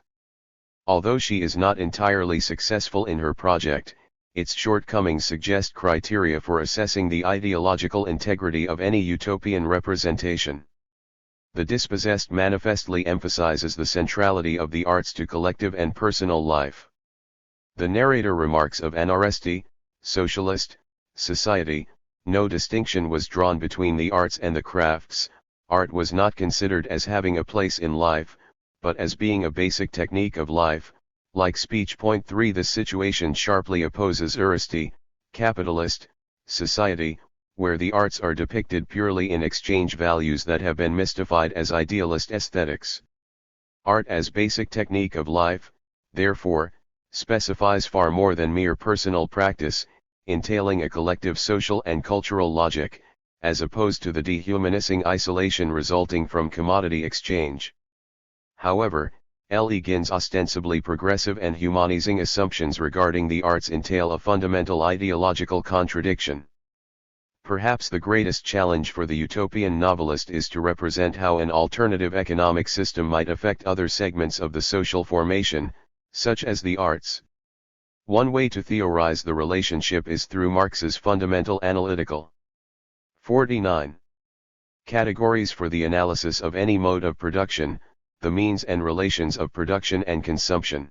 A: Although she is not entirely successful in her project, its shortcomings suggest criteria for assessing the ideological integrity of any utopian representation. The Dispossessed manifestly emphasizes the centrality of the arts to collective and personal life. The narrator remarks of an arrestee, socialist, society, no distinction was drawn between the arts and the crafts. Art was not considered as having a place in life, but as being a basic technique of life, like speech. 3. This situation sharply opposes arrestee, capitalist, society, where the arts are depicted purely in exchange values that have been mystified as idealist aesthetics. Art as basic technique of life, therefore, specifies far more than mere personal practice, entailing a collective social and cultural logic, as opposed to the dehumanizing isolation resulting from commodity exchange. However, Le Guin's ostensibly progressive and humanizing assumptions regarding the arts entail a fundamental ideological contradiction. Perhaps the greatest challenge for the utopian novelist is to represent how an alternative economic system might affect other segments of the social formation, such as the arts. One way to theorize the relationship is through Marx's fundamental analytical 49 categories for the analysis of any mode of production, the means and relations of production and consumption.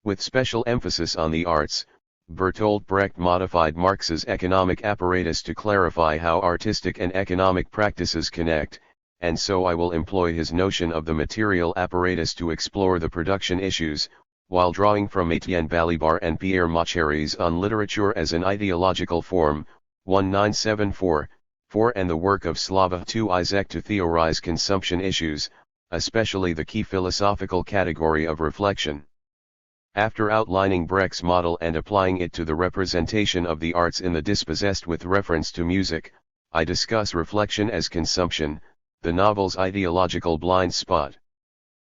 A: With special emphasis on the arts, Bertolt Brecht modified Marx's economic apparatus to clarify how artistic and economic practices connect, and so I will employ his notion of the material apparatus to explore the production issues, while drawing from Etienne Balibar and Pierre Mauchery's On Literature as an Ideological Form, 1974, 4 and the work of Slava II Isaac to theorize consumption issues, especially the key philosophical category of reflection. After outlining Brecht's model and applying it to the representation of the arts in the dispossessed with reference to music, I discuss reflection as consumption, the novel's ideological blind spot.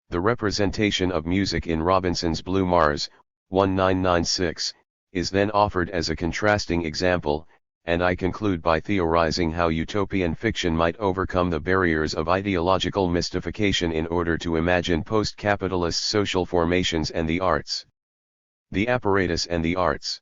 A: The representation of music in Robinson's Blue Mars, 1996, is then offered as a contrasting example, and I conclude by theorizing how utopian fiction might overcome the barriers of ideological mystification in order to imagine post-capitalist social formations and the arts. The apparatus and the arts.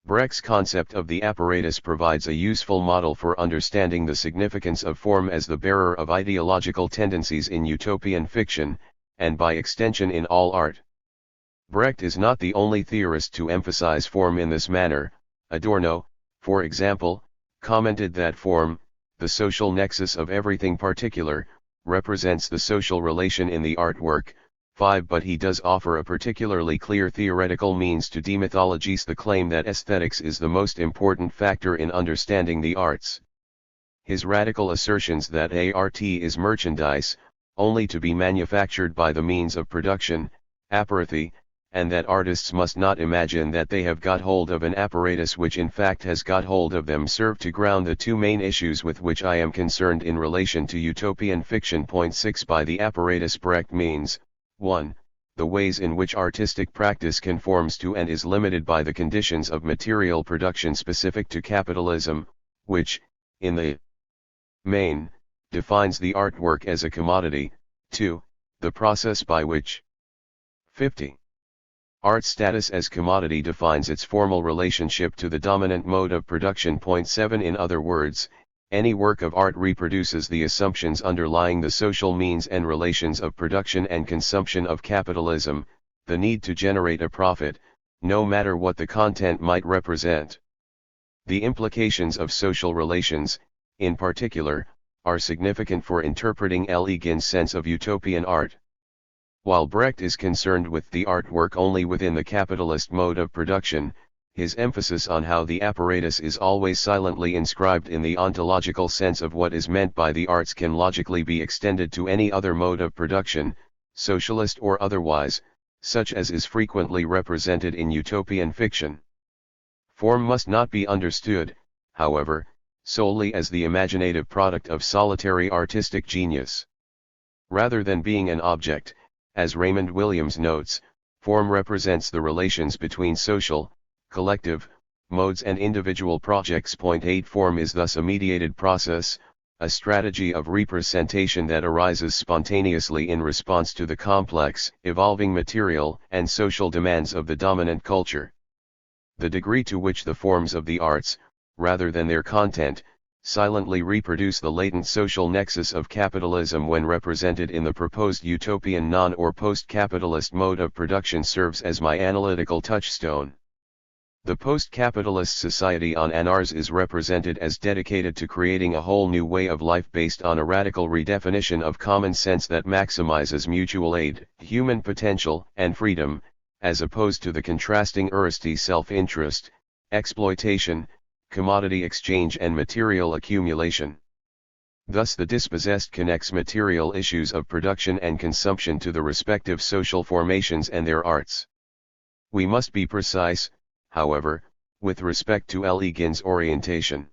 A: Brecht's concept of the apparatus provides a useful model for understanding the significance of form as the bearer of ideological tendencies in utopian fiction, and by extension in all art. Brecht is not the only theorist to emphasize form in this manner. Adorno, for example, commented that form, the social nexus of everything particular, represents the social relation in the artwork. 5 But he does offer a particularly clear theoretical means to demythologize the claim that aesthetics is the most important factor in understanding the arts. His radical assertions that art is merchandise, only to be manufactured by the means of production, apparathy, and that artists must not imagine that they have got hold of an apparatus which in fact has got hold of them, serve to ground the two main issues with which I am concerned in relation to utopian fiction. Point 6 By the apparatus Brecht means, 1. The ways in which artistic practice conforms to and is limited by the conditions of material production specific to capitalism, which, in the main, defines the artwork as a commodity. 2. The process by which 50. Art status as commodity defines its formal relationship to the dominant mode of production. Point 7 In other words, any work of art reproduces the assumptions underlying the social means and relations of production and consumption of capitalism, the need to generate a profit, no matter what the content might represent. The implications of social relations, in particular, are significant for interpreting L. Egan's sense of utopian art. While Brecht is concerned with the artwork only within the capitalist mode of production, his emphasis on how the apparatus is always silently inscribed in the ontological sense of what is meant by the arts can logically be extended to any other mode of production, socialist or otherwise, such as is frequently represented in utopian fiction. Form must not be understood, however, solely as the imaginative product of solitary artistic genius. Rather than being an object, as Raymond Williams notes, form represents the relations between social, collective, modes and individual projects. Point 8 Form is thus a mediated process, a strategy of representation that arises spontaneously in response to the complex, evolving material and social demands of the dominant culture. The degree to which the forms of the arts, rather than their content, silently reproduce the latent social nexus of capitalism when represented in the proposed utopian non- or post-capitalist mode of production serves as my analytical touchstone. The post-capitalist society on Ars is represented as dedicated to creating a whole new way of life based on a radical redefinition of common sense that maximizes mutual aid, human potential, and freedom, as opposed to the contrasting Uristi self-interest, exploitation, commodity exchange and material accumulation. Thus the dispossessed connects material issues of production and consumption to the respective social formations and their arts. We must be precise, however, with respect to L. Egan's orientation.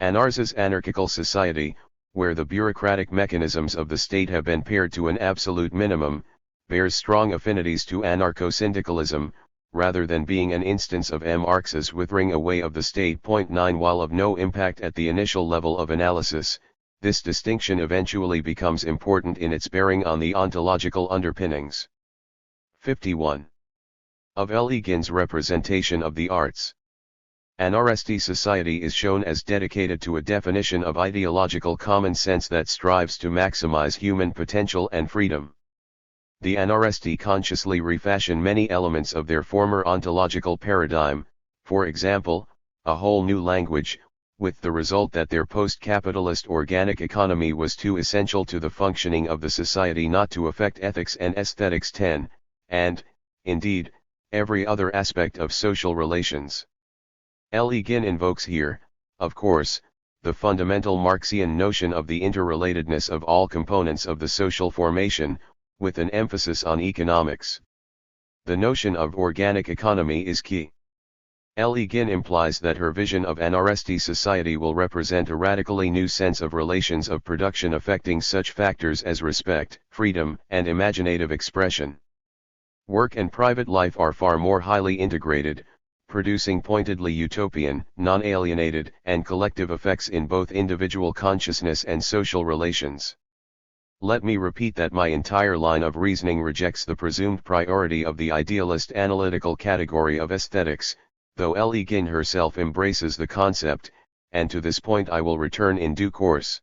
A: Ars anarchical society, where the bureaucratic mechanisms of the state have been pared to an absolute minimum, bears strong affinities to anarcho-syndicalism, rather than being an instance of Marx's withering away of the state. Point 9 While of no impact at the initial level of analysis, this distinction eventually becomes important in its bearing on the ontological underpinnings. 51. Of L. Egan's representation of the arts. An RST society is shown as dedicated to a definition of ideological common sense that strives to maximize human potential and freedom. The NRST consciously refashion many elements of their former ontological paradigm, for example, a whole new language, with the result that their post-capitalist organic economy was too essential to the functioning of the society not to affect ethics and aesthetics 10, and, indeed, every other aspect of social relations. Ginn invokes here, of course, the fundamental Marxian notion of the interrelatedness of all components of the social formation, with an emphasis on economics. The notion of organic economy is key. Ginn implies that her vision of an RST society will represent a radically new sense of relations of production affecting such factors as respect, freedom, and imaginative expression. Work and private life are far more highly integrated, producing pointedly utopian, non-alienated, and collective effects in both individual consciousness and social relations. Let me repeat that my entire line of reasoning rejects the presumed priority of the idealist analytical category of aesthetics, though Ginn herself embraces the concept, and to this point I will return in due course.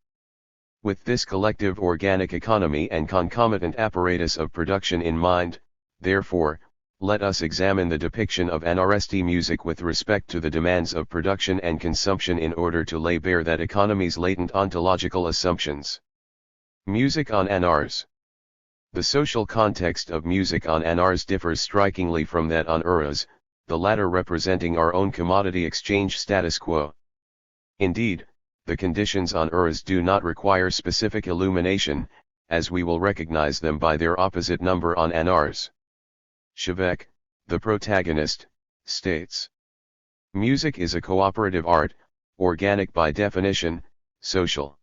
A: With this collective organic economy and concomitant apparatus of production in mind, therefore, let us examine the depiction of NRST music with respect to the demands of production and consumption in order to lay bare that economy's latent ontological assumptions. Music on NRs. The social context of music on NRs differs strikingly from that on URAs, the latter representing our own commodity exchange status quo. Indeed, the conditions on URAs do not require specific illumination, as we will recognize them by their opposite number on NRs. Chevèque, the protagonist, states: music is a cooperative art, organic by definition, social.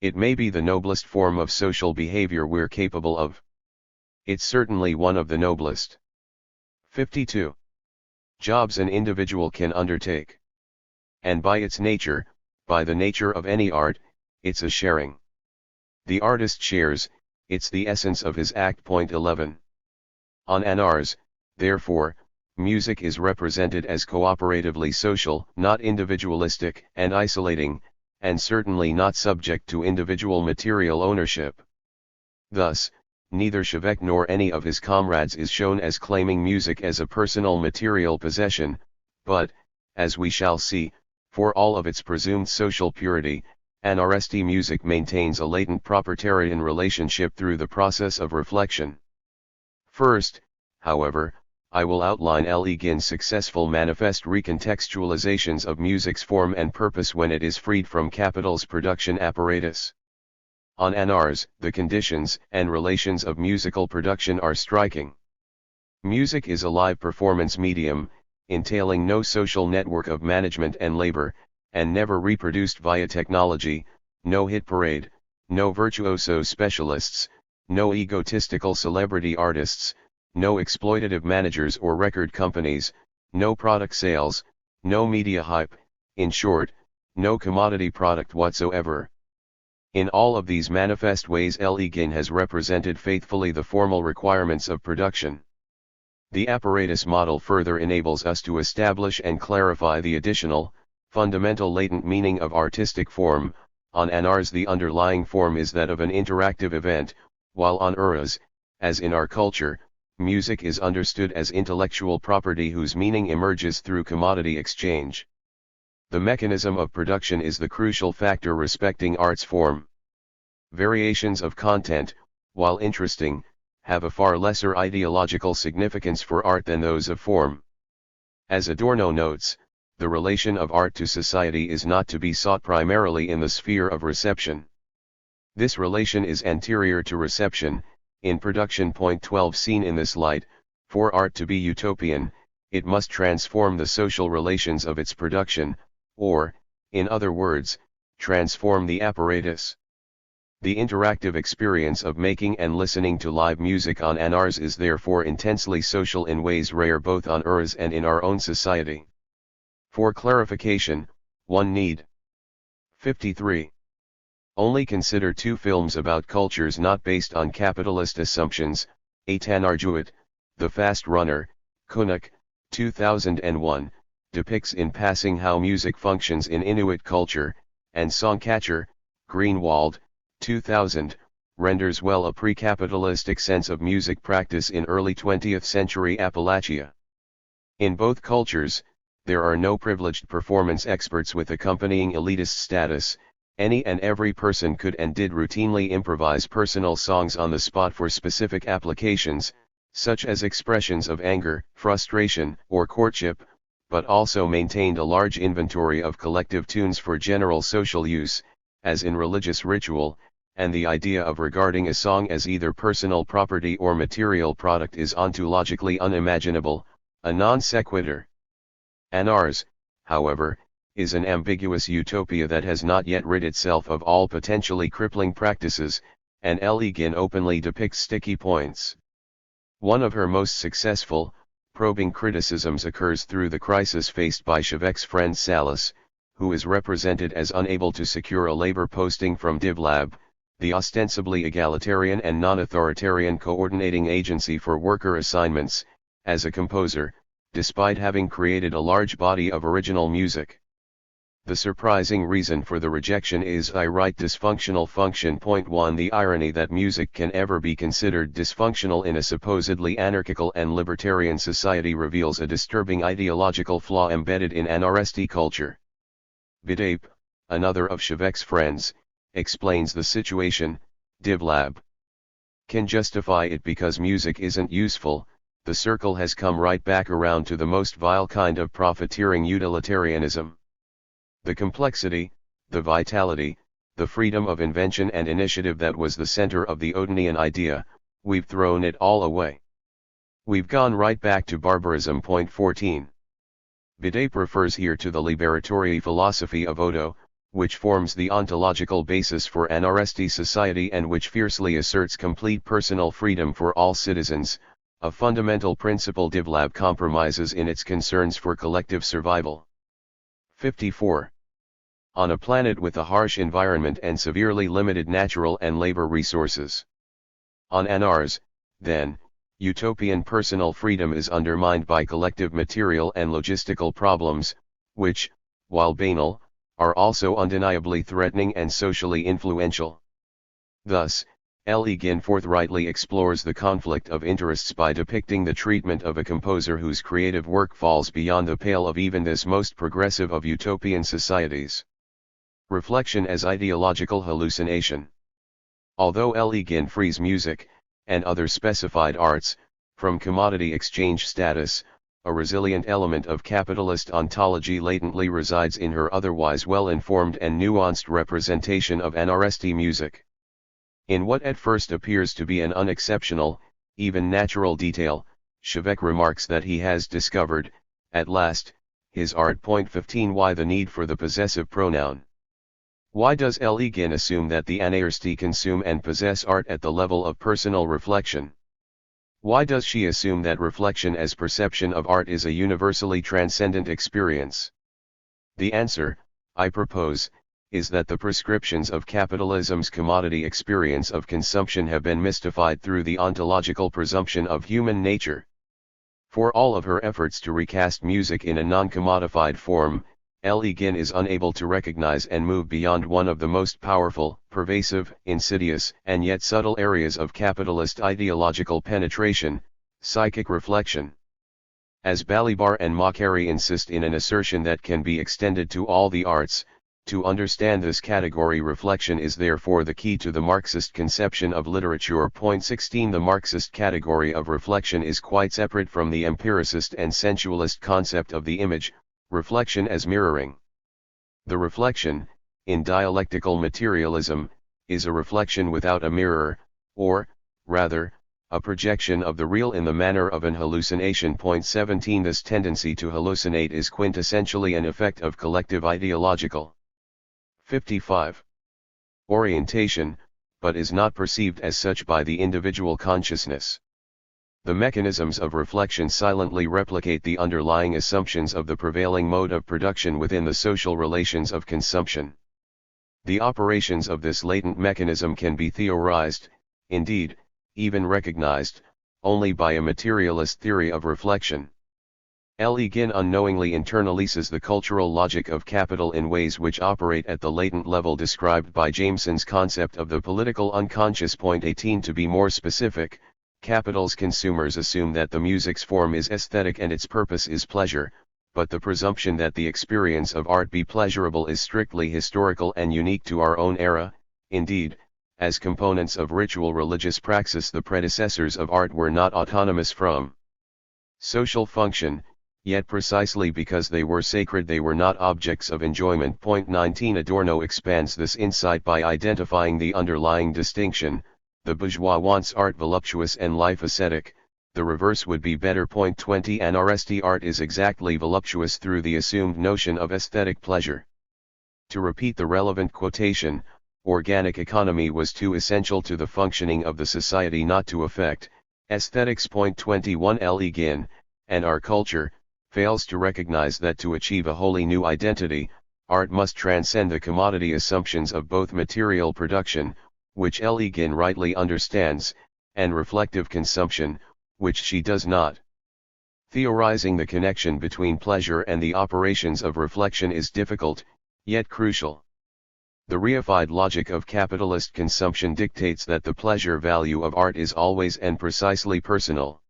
A: It may be the noblest form of social behavior we're capable of. It's certainly one of the noblest. 52. Jobs an individual can undertake. And by its nature, by the nature of any art, it's a sharing. The artist shares, it's the essence of his act. 11. On NRs, therefore, music is represented as cooperatively social, not individualistic and isolating, and certainly not subject to individual material ownership. Thus, neither Chevèque nor any of his comrades is shown as claiming music as a personal material possession, but, as we shall see, for all of its presumed social purity, NRST music maintains a latent proprietarian relationship through the process of reflection. First, however, I will outline Ginn's successful manifest recontextualizations of music's form and purpose when it is freed from capital's production apparatus. On NRs, the conditions and relations of musical production are striking. Music is a live performance medium, entailing no social network of management and labor, and never reproduced via technology, no hit parade, no virtuoso specialists, no egotistical celebrity artists, no exploitative managers or record companies, no product sales, no media hype, in short, no commodity product whatsoever. In all of these manifest ways Ginn has represented faithfully the formal requirements of production. The apparatus model further enables us to establish and clarify the additional, fundamental latent meaning of artistic form. On NRs the underlying form is that of an interactive event, while on URAs, as in our culture, music is understood as intellectual property whose meaning emerges through commodity exchange. The mechanism of production is the crucial factor respecting art's form. Variations of content, while interesting, have a far lesser ideological significance for art than those of form. As Adorno notes, the relation of art to society is not to be sought primarily in the sphere of reception. This relation is anterior to reception, in production. 12 Seen in this light, for art to be utopian, it must transform the social relations of its production, or, in other words, transform the apparatus. The interactive experience of making and listening to live music on NRs is therefore intensely social in ways rare both on URAs and in our own society. For clarification, one need 53. Only consider two films about cultures not based on capitalist assumptions, Eitan Arjuit, The Fast Runner, Kunuk, 2001, depicts in passing how music functions in Inuit culture, and Songcatcher, Greenwald, 2000, renders well a pre-capitalistic sense of music practice in early 20th century Appalachia. In both cultures, there are no privileged performance experts with accompanying elitist status. Any and every person could and did routinely improvise personal songs on the spot for specific applications, such as expressions of anger, frustration, or courtship, but also maintained a large inventory of collective tunes for general social use, as in religious ritual, and the idea of regarding a song as either personal property or material product is ontologically unimaginable, a non sequitur. Anars, however, is an ambiguous utopia that has not yet rid itself of all potentially crippling practices, and Elegin openly depicts sticky points. One of her most successful, probing criticisms occurs through the crisis faced by Chevek's friend Salas, who is represented as unable to secure a labor posting from DivLab, the ostensibly egalitarian and non-authoritarian coordinating agency for worker assignments, as a composer, despite having created a large body of original music. The surprising reason for the rejection is I write dysfunctional function. Point 1 The irony that music can ever be considered dysfunctional in a supposedly anarchical and libertarian society reveals a disturbing ideological flaw embedded in NRST culture. Bidape, another of Chevek's friends, explains the situation. DivLab can justify it because music isn't useful. The circle has come right back around to the most vile kind of profiteering utilitarianism. The complexity, the vitality, the freedom of invention and initiative that was the center of the Odinian idea, we've thrown it all away. We've gone right back to barbarism. Point 14. Bidape refers here to the liberatory philosophy of Odo, which forms the ontological basis for NRST society and which fiercely asserts complete personal freedom for all citizens, a fundamental principle DivLab compromises in its concerns for collective survival. 54. On a planet with a harsh environment and severely limited natural and labor resources. On Anars, then, utopian personal freedom is undermined by collective material and logistical problems, which, while banal, are also undeniably threatening and socially influential. Thus, Elegin forthrightly explores the conflict of interests by depicting the treatment of a composer whose creative work falls beyond the pale of even this most progressive of utopian societies. Reflection as ideological hallucination. Although Elegin frees music, and other specified arts, from commodity exchange status, a resilient element of capitalist ontology latently resides in her otherwise well-informed and nuanced representation of NRST music. In what at first appears to be an unexceptional, even natural detail, Chevek remarks that he has discovered, at last, his art. Point 15 Why the need for the possessive pronoun? Why does Elegin assume that the NRST consume and possess art at the level of personal reflection? Why does she assume that reflection as perception of art is a universally transcendent experience? The answer, I propose, is that the prescriptions of capitalism's commodity experience of consumption have been mystified through the ontological presumption of human nature. For all of her efforts to recast music in a non-commodified form, Elegin is unable to recognize and move beyond one of the most powerful, pervasive, insidious, and yet subtle areas of capitalist ideological penetration, psychic reflection. As Balibar and Makary insist in an assertion that can be extended to all the arts, to understand this category reflection is therefore the key to the Marxist conception of literature. Point 16 The Marxist category of reflection is quite separate from the empiricist and sensualist concept of the image, reflection as mirroring. The reflection, in dialectical materialism, is a reflection without a mirror, or, rather, a projection of the real in the manner of an hallucination. Point 17 This tendency to hallucinate is quintessentially an effect of collective ideological 55. Orientation, but is not perceived as such by the individual consciousness. The mechanisms of reflection silently replicate the underlying assumptions of the prevailing mode of production within the social relations of consumption. The operations of this latent mechanism can be theorized, indeed, even recognized, only by a materialist theory of reflection. Le Guin unknowingly internalizes the cultural logic of capital in ways which operate at the latent level described by Jameson's concept of the political unconscious. 18 To be more specific, capital's consumers assume that the music's form is aesthetic and its purpose is pleasure, but the presumption that the experience of art be pleasurable is strictly historical and unique to our own era. Indeed, as components of ritual religious praxis, the predecessors of art were not autonomous from social function, yet precisely because they were sacred they were not objects of enjoyment. 19 Adorno expands this insight by identifying the underlying distinction: the bourgeois wants art voluptuous and life ascetic, the reverse would be better. 20 Anaresti art is exactly voluptuous through the assumed notion of aesthetic pleasure. To repeat the relevant quotation, organic economy was too essential to the functioning of the society not to affect aesthetics. 21 Le Guin, and our culture, fails to recognize that to achieve a wholly new identity, art must transcend the commodity assumptions of both material production, which Le Guin rightly understands, and reflective consumption, which she does not. Theorizing the connection between pleasure and the operations of reflection is difficult, yet crucial. The reified logic of capitalist consumption dictates that the pleasure value of art is always and precisely personal.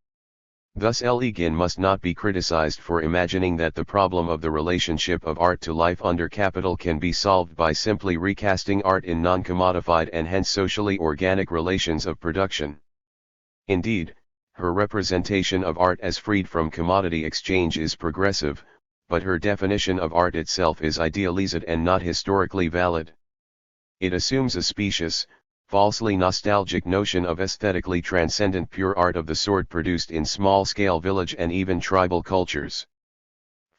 A: Thus Le Guin must not be criticized for imagining that the problem of the relationship of art to life under capital can be solved by simply recasting art in non-commodified and hence socially organic relations of production. Indeed, her representation of art as freed from commodity exchange is progressive, but her definition of art itself is idealized and not historically valid. It assumes a specious, falsely nostalgic notion of aesthetically transcendent pure art of the sort produced in small-scale village and even tribal cultures.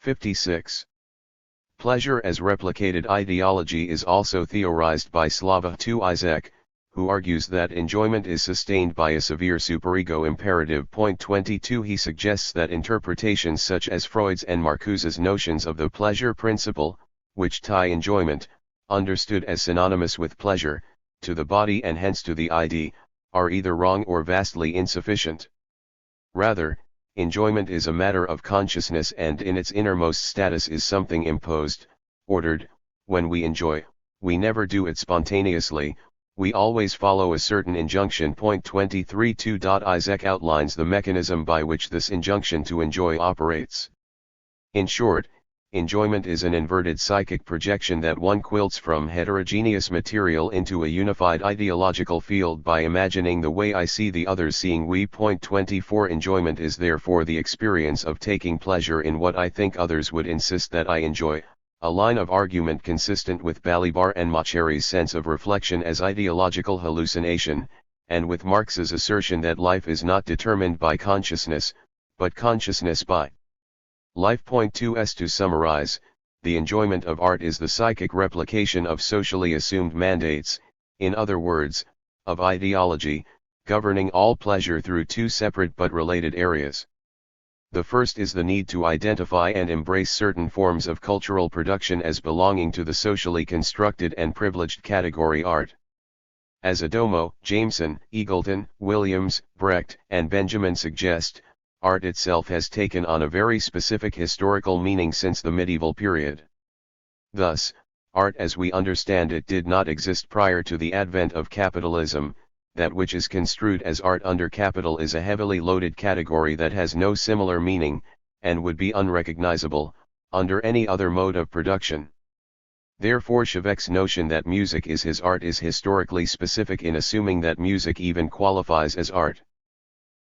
A: 56. Pleasure as replicated ideology is also theorized by Slava Tuizek, who argues that enjoyment is sustained by a severe superego imperative. 22 He suggests that interpretations such as Freud's and Marcuse's notions of the pleasure principle, which tie enjoyment, understood as synonymous with pleasure, to the body and hence to the id, are either wrong or vastly insufficient. Rather, enjoyment is a matter of consciousness and in its innermost status is something imposed, ordered. When we enjoy, we never do it spontaneously, we always follow a certain injunction. 23 2. Isaac outlines the mechanism by which this injunction to enjoy operates. In short, enjoyment is an inverted psychic projection that one quilts from heterogeneous material into a unified ideological field by imagining the way I see the others seeing we. 24 Enjoyment is therefore the experience of taking pleasure in what I think others would insist that I enjoy, a line of argument consistent with Balibar and Macheri's sense of reflection as ideological hallucination, and with Marx's assertion that life is not determined by consciousness, but consciousness by life. 2 To summarize, the enjoyment of art is the psychic replication of socially assumed mandates, in other words, of ideology, governing all pleasure through two separate but related areas. The first is the need to identify and embrace certain forms of cultural production as belonging to the socially constructed and privileged category art. As Adorno, Jameson, Eagleton, Williams, Brecht, and Benjamin suggest, art itself has taken on a very specific historical meaning since the medieval period. Thus, art as we understand it did not exist prior to the advent of capitalism. That which is construed as art under capital is a heavily loaded category that has no similar meaning, and would be unrecognizable, under any other mode of production. Therefore Chevèque's notion that music is his art is historically specific in assuming that music even qualifies as art.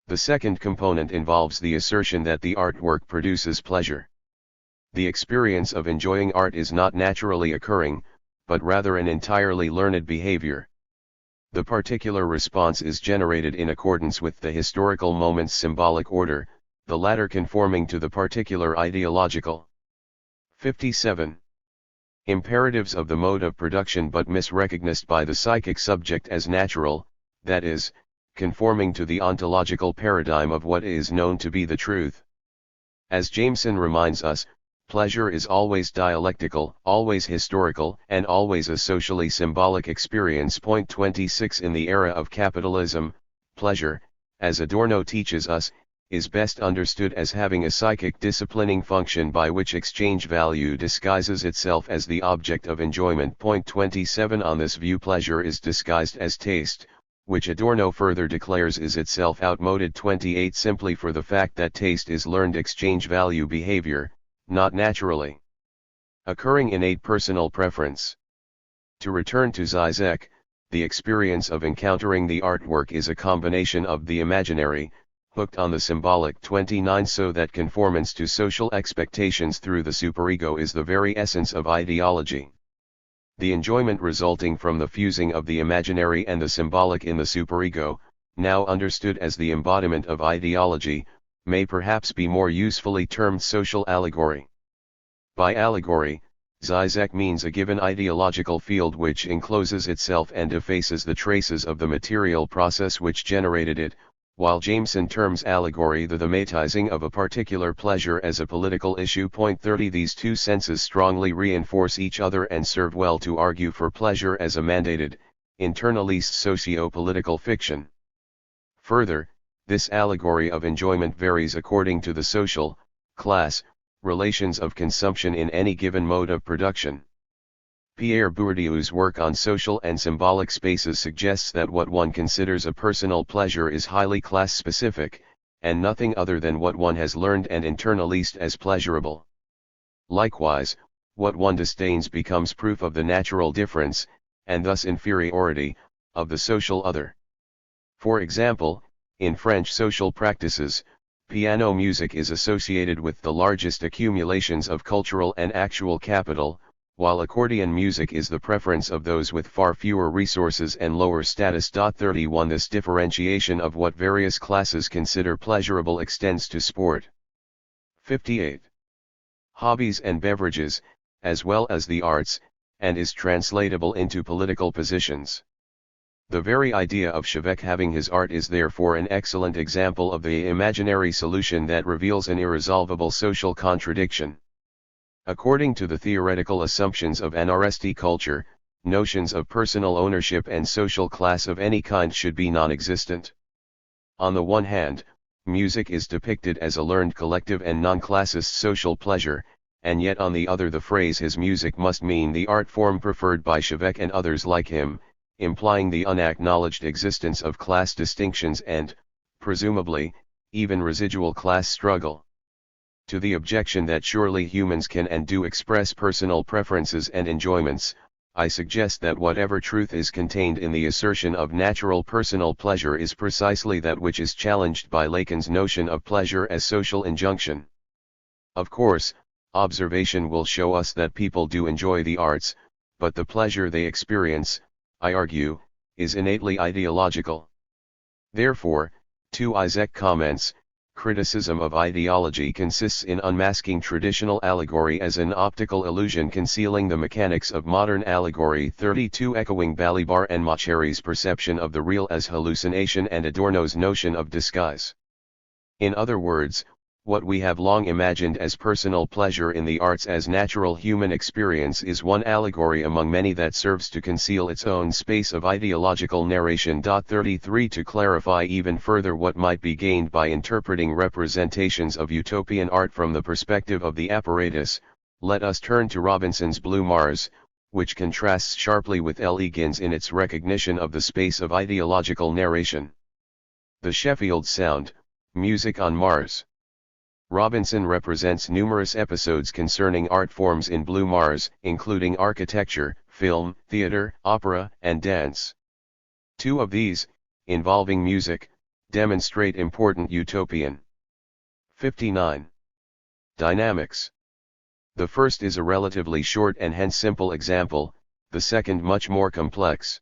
A: The second component involves the assertion that the artwork produces pleasure. The experience of enjoying art is not naturally occurring, but rather an entirely learned behavior. The particular response is generated in accordance with the historical moment's symbolic order, the latter conforming to the particular ideological. 57. Imperatives of the mode of production but misrecognized by the psychic subject as natural, that is, conforming to the ontological paradigm of what is known to be the truth. As Jameson reminds us, pleasure is always dialectical, always historical, and always a socially symbolic experience. 26 In the era of capitalism, pleasure, as Adorno teaches us, is best understood as having a psychic disciplining function by which exchange value disguises itself as the object of enjoyment. Point 27. On this view, pleasure is disguised as taste, which Adorno further declares is itself outmoded. 28. Simply for the fact that taste is learned exchange value behavior, not naturally occurring innate personal preference. To return to Zizek, the experience of encountering the artwork is a combination of the imaginary, hooked on the symbolic. 29. So that conformance to social expectations through the superego is the very essence of ideology. The enjoyment resulting from the fusing of the imaginary and the symbolic in the superego, now understood as the embodiment of ideology, may perhaps be more usefully termed social allegory. By allegory, Zizek means a given ideological field which encloses itself and effaces the traces of the material process which generated it, while Jameson terms allegory the thematizing of a particular pleasure as a political issue. Point 30. These two senses strongly reinforce each other and serve well to argue for pleasure as a mandated, internalist socio-political fiction. Further, this allegory of enjoyment varies according to the social, class, relations of consumption in any given mode of production. Pierre Bourdieu's work on social and symbolic spaces suggests that what one considers a personal pleasure is highly class-specific, and nothing other than what one has learned and internalized as pleasurable. Likewise, what one disdains becomes proof of the natural difference, and thus inferiority, of the social other. For example, in French social practices, piano music is associated with the largest accumulations of cultural and actual capital, while accordion music is the preference of those with far fewer resources and lower status. 31. This differentiation of what various classes consider pleasurable extends to sport. 58. Hobbies and beverages, as well as the arts, and is translatable into political positions. The very idea of Chevèque having his art is therefore an excellent example of the imaginary solution that reveals an irresolvable social contradiction. According to the theoretical assumptions of NRST culture, notions of personal ownership and social class of any kind should be non-existent. On the one hand, music is depicted as a learned collective and non-classist social pleasure, and yet on the other the phrase his music must mean the art form preferred by Chevèque and others like him, implying the unacknowledged existence of class distinctions and, presumably, even residual class struggle. To the objection that surely humans can and do express personal preferences and enjoyments, I suggest that whatever truth is contained in the assertion of natural personal pleasure is precisely that which is challenged by Lacan's notion of pleasure as social injunction. Of course, observation will show us that people do enjoy the arts, but the pleasure they experience, I argue, is innately ideological. Therefore, to Zizek comments, criticism of ideology consists in unmasking traditional allegory as an optical illusion concealing the mechanics of modern allegory. 32. Echoing Balibar and Macheri's perception of the real as hallucination and Adorno's notion of disguise. In other words, what we have long imagined as personal pleasure in the arts as natural human experience is one allegory among many that serves to conceal its own space of ideological narration. 33. To clarify even further what might be gained by interpreting representations of utopian art from the perspective of the apparatus, let us turn to Robinson's Blue Mars, which contrasts sharply with L. Egan's in its recognition of the space of ideological narration. The Sheffield Sound, Music on Mars. Robinson represents numerous episodes concerning art forms in Blue Mars, including architecture, film, theater, opera, and dance. Two of these, involving music, demonstrate important utopian. 59. Dynamics. The first is a relatively short and hence simple example, the second much more complex.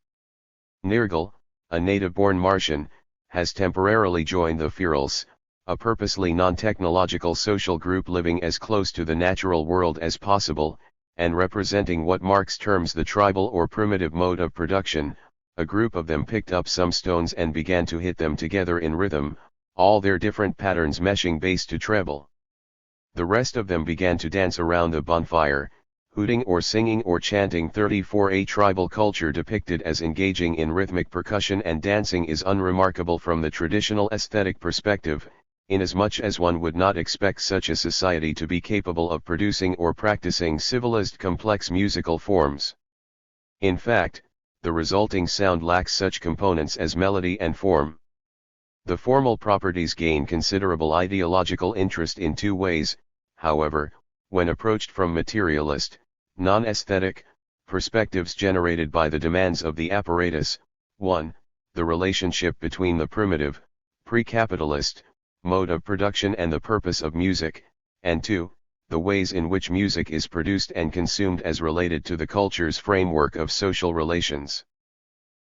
A: Nergal, a native-born Martian, has temporarily joined the Fearles, a purposely non-technological social group living as close to the natural world as possible, and representing what Marx terms the tribal or primitive mode of production. A group of them picked up some stones and began to hit them together in rhythm, all their different patterns meshing bass to treble. The rest of them began to dance around the bonfire, hooting or singing or chanting. 34. A tribal culture depicted as engaging in rhythmic percussion and dancing is unremarkable from the traditional aesthetic perspective. inasmuch as one would not expect such a society to be capable of producing or practicing civilized complex musical forms. In fact, the resulting sound lacks such components as melody and form. The formal properties gain considerable ideological interest in two ways, however, when approached from materialist, non-aesthetic, perspectives generated by the demands of the apparatus. 1. The relationship between the primitive, pre-capitalist, mode of production and the purpose of music, and 2. The ways in which music is produced and consumed as related to the culture's framework of social relations.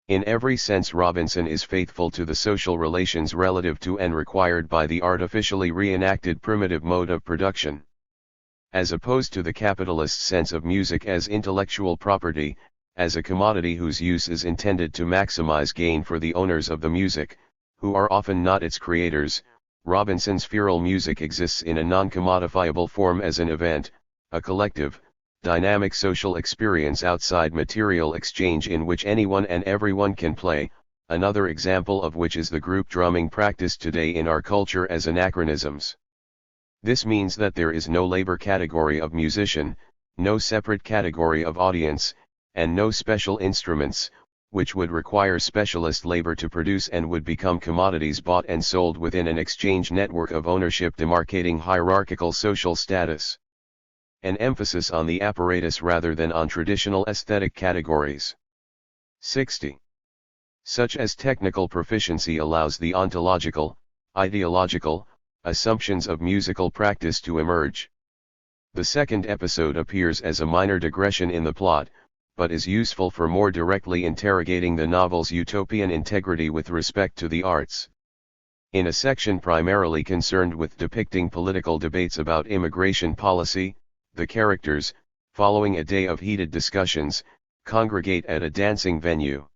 A: In every sense, Robinson is faithful to the social relations relative to and required by the artificially reenacted primitive mode of production. As opposed to the capitalist sense of music as intellectual property, as a commodity whose use is intended to maximize gain for the owners of the music, who are often not its creators, Robinson's feral music exists in a non-commodifiable form as an event, a collective, dynamic social experience outside material exchange in which anyone and everyone can play, another example of which is the group drumming practiced today in our culture as anachronisms. This means that there is no labor category of musician, no separate category of audience, and no special instruments, which would require specialist labor to produce and would become commodities bought and sold within an exchange network of ownership demarcating hierarchical social status. An emphasis on the apparatus rather than on traditional aesthetic categories. 60. Such as technical proficiency allows the ontological, ideological, assumptions of musical practice to emerge. The second episode appears as a minor digression in the plot, but is useful for more directly interrogating the novel's utopian integrity with respect to the arts. In a section primarily concerned with depicting political debates about immigration policy, the characters, following a day of heated discussions, congregate at a dancing venue.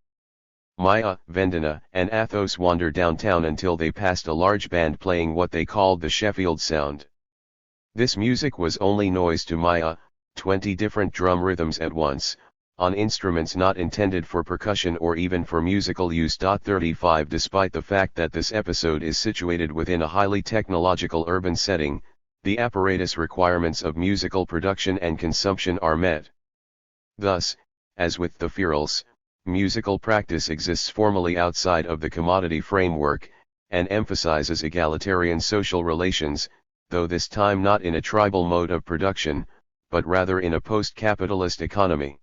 A: Maya, Vendana, and Athos wander downtown until they passed a large band playing what they called the Sheffield sound. This music was only noise to Maya, 20 different drum rhythms at once, on instruments not intended for percussion or even for musical use. 35 Despite the fact that this episode is situated within a highly technological urban setting, the apparatus requirements of musical production and consumption are met. Thus, as with the ferals, musical practice exists formally outside of the commodity framework, and emphasizes egalitarian social relations, though this time not in a tribal mode of production, but rather in a post-capitalist economy.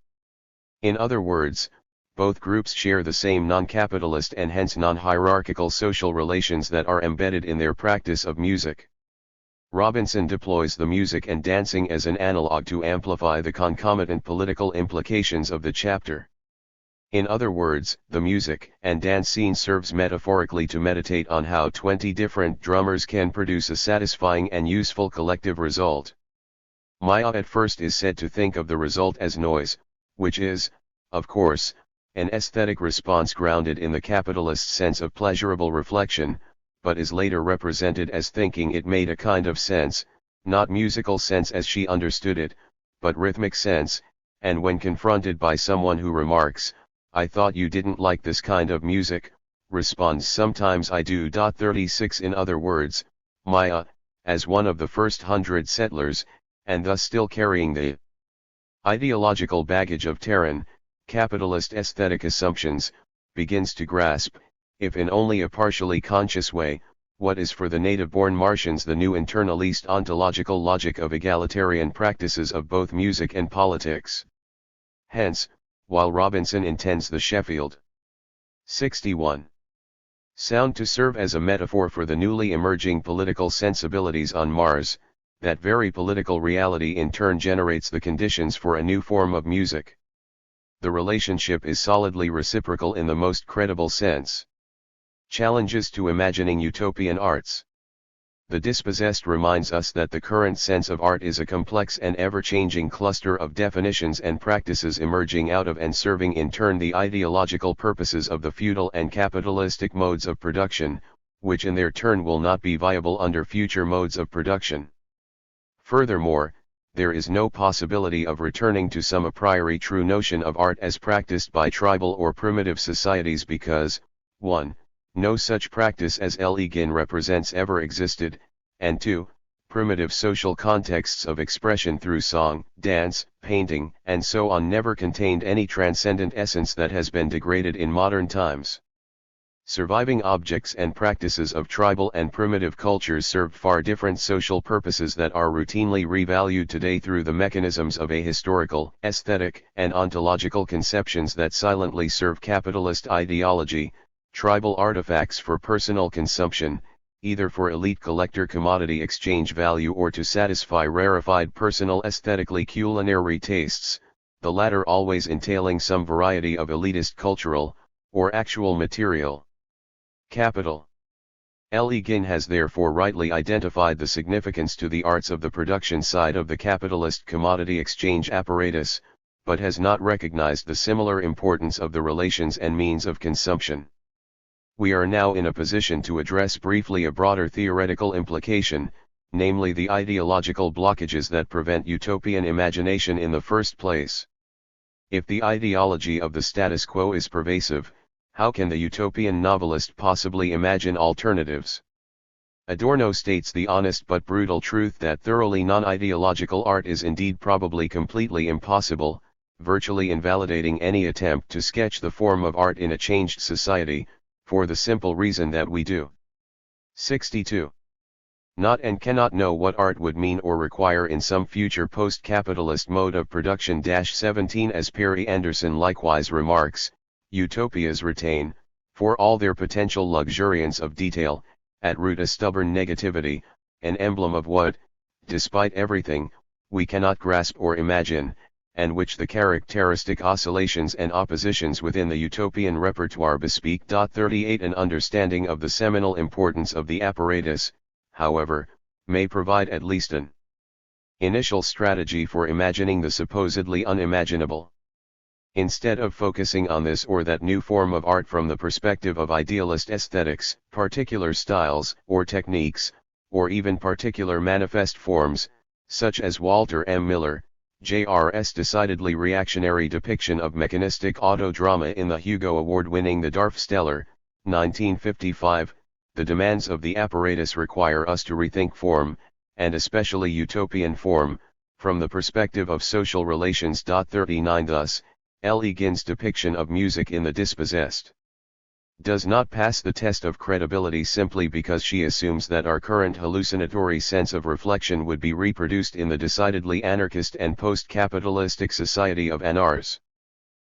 A: In other words, both groups share the same non-capitalist and hence non-hierarchical social relations that are embedded in their practice of music. Robinson deploys the music and dancing as an analog to amplify the concomitant political implications of the chapter. In other words, the music and dance scene serves metaphorically to meditate on how 20 different drummers can produce a satisfying and useful collective result. Maya at first is said to think of the result as noise, which is, of course, an aesthetic response grounded in the capitalist sense of pleasurable reflection, but is later represented as thinking it made a kind of sense, not musical sense as she understood it, but rhythmic sense, and when confronted by someone who remarks, "I thought you didn't like this kind of music," responds, "Sometimes I do." 36 In other words, Maya, as one of the first 100 settlers, and thus still carrying the ideological baggage of Terran, capitalist aesthetic assumptions, begins to grasp, if in only a partially conscious way, what is for the native-born Martians the new internalist ontological logic of egalitarian practices of both music and politics. Hence, while Robinson intends the Sheffield 61 sound to serve as a metaphor for the newly emerging political sensibilities on Mars, that very political reality in turn generates the conditions for a new form of music. The relationship is solidly reciprocal in the most credible sense. Challenges to imagining utopian arts. The dispossessed reminds us that the current sense of art is a complex and ever-changing cluster of definitions and practices emerging out of and serving in turn the ideological purposes of the feudal and capitalistic modes of production, which in their turn will not be viable under future modes of production. Furthermore, there is no possibility of returning to some a priori true notion of art as practiced by tribal or primitive societies because, 1. no such practice as Elegin represents ever existed, and 2. Primitive social contexts of expression through song, dance, painting, and so on never contained any transcendent essence that has been degraded in modern times. Surviving objects and practices of tribal and primitive cultures served far different social purposes that are routinely revalued today through the mechanisms of ahistorical, aesthetic, and ontological conceptions that silently serve capitalist ideology, tribal artifacts for personal consumption, either for elite collector commodity exchange value or to satisfy rarefied personal aesthetically culinary tastes, the latter always entailing some variety of elitist cultural, or actual material capital. Elegin has therefore rightly identified the significance to the arts of the production side of the capitalist commodity exchange apparatus, but has not recognized the similar importance of the relations and means of consumption. We are now in a position to address briefly a broader theoretical implication, namely the ideological blockages that prevent utopian imagination in the first place. If the ideology of the status quo is pervasive, how can the utopian novelist possibly imagine alternatives? Adorno states the honest but brutal truth that thoroughly non-ideological art is indeed probably completely impossible, virtually invalidating any attempt to sketch the form of art in a changed society, for the simple reason that we do. 62. Not and cannot know what art would mean or require in some future post-capitalist mode of production. 17 As Perry Anderson likewise remarks, utopias retain, for all their potential luxuriance of detail, at root a stubborn negativity, an emblem of what, despite everything, we cannot grasp or imagine, and which the characteristic oscillations and oppositions within the utopian repertoire bespeak. 38 An understanding of the seminal importance of the apparatus, however, may provide at least an initial strategy for imagining the supposedly unimaginable. Instead of focusing on this or that new form of art from the perspective of idealist aesthetics, particular styles or techniques, or even particular manifest forms, such as Walter M. Miller, Jr.'s decidedly reactionary depiction of mechanistic autodrama in the Hugo Award-winning The Darfsteller, 1955, the demands of the apparatus require us to rethink form, and especially utopian form, from the perspective of social relations. 39 Thus, Elegin's depiction of music in The Dispossessed does not pass the test of credibility simply because she assumes that our current hallucinatory sense of reflection would be reproduced in the decidedly anarchist and post-capitalistic society of Anars.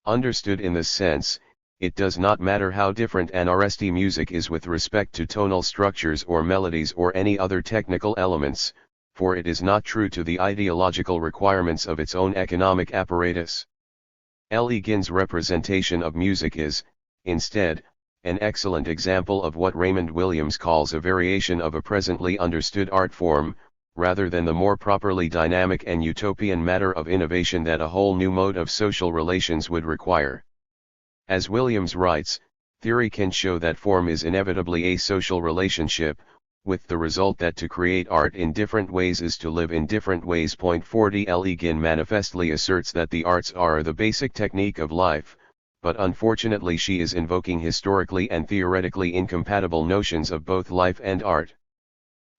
A: Understood in this sense, it does not matter how different Anarist music is with respect to tonal structures or melodies or any other technical elements, for it is not true to the ideological requirements of its own economic apparatus. Elegin's representation of music is, instead, an excellent example of what Raymond Williams calls a variation of a presently understood art form, rather than the more properly dynamic and utopian matter of innovation that a whole new mode of social relations would require. As Williams writes, theory can show that form is inevitably a social relationship, with the result that to create art in different ways is to live in different ways. 40 Elegin manifestly asserts that the arts are the basic technique of life, but unfortunately she is invoking historically and theoretically incompatible notions of both life and art.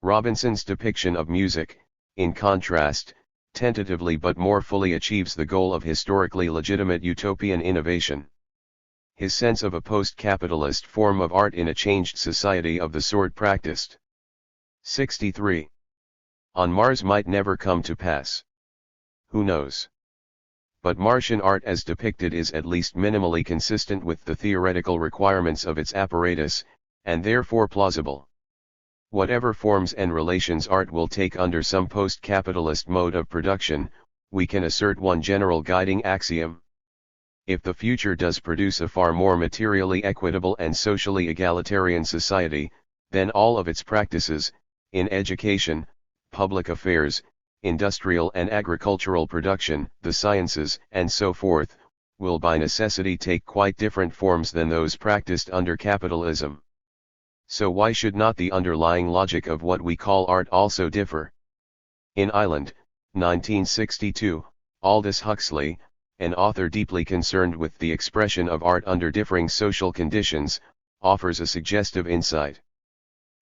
A: Robinson's depiction of music, in contrast, tentatively but more fully achieves the goal of historically legitimate utopian innovation. His sense of a post-capitalist form of art in a changed society of the sort practiced. 63. On Mars might never come to pass. Who knows? But Martian art as depicted is at least minimally consistent with the theoretical requirements of its apparatus, and therefore plausible. Whatever forms and relations art will take under some post-capitalist mode of production, we can assert one general guiding axiom. If the future does produce a far more materially equitable and socially egalitarian society, then all of its practices, in education, public affairs, industrial and agricultural production, the sciences, and so forth, will by necessity take quite different forms than those practiced under capitalism. So why should not the underlying logic of what we call art also differ? In Island, 1962, Aldous Huxley, an author deeply concerned with the expression of art under differing social conditions, offers a suggestive insight.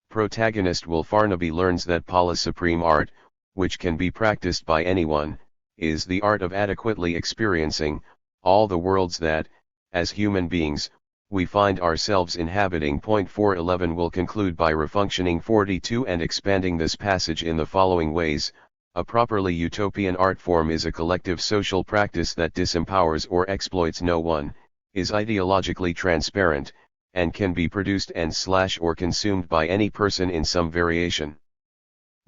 A: Protagonist Will Farnaby learns that Paula's supreme art, which can be practiced by anyone, is the art of adequately experiencing all the worlds that, as human beings, we find ourselves inhabiting. 411 will conclude by refunctioning 42 and expanding this passage in the following ways. A properly utopian art form is a collective social practice that disempowers or exploits no one, is ideologically transparent, and can be produced and/or consumed by any person in some variation.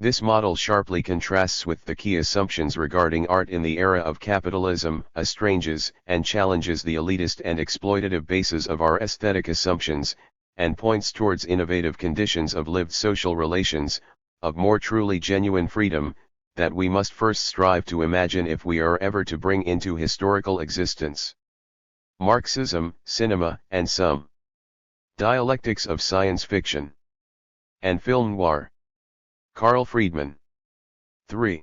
A: This model sharply contrasts with the key assumptions regarding art in the era of capitalism, estranges and challenges the elitist and exploitative basis of our aesthetic assumptions, and points towards innovative conditions of lived social relations, of more truly genuine freedom, that we must first strive to imagine if we are ever to bring into historical existence. Marxism, Cinema, and Some Dialectics of Science Fiction and Film Noir. Carl Friedman. 3.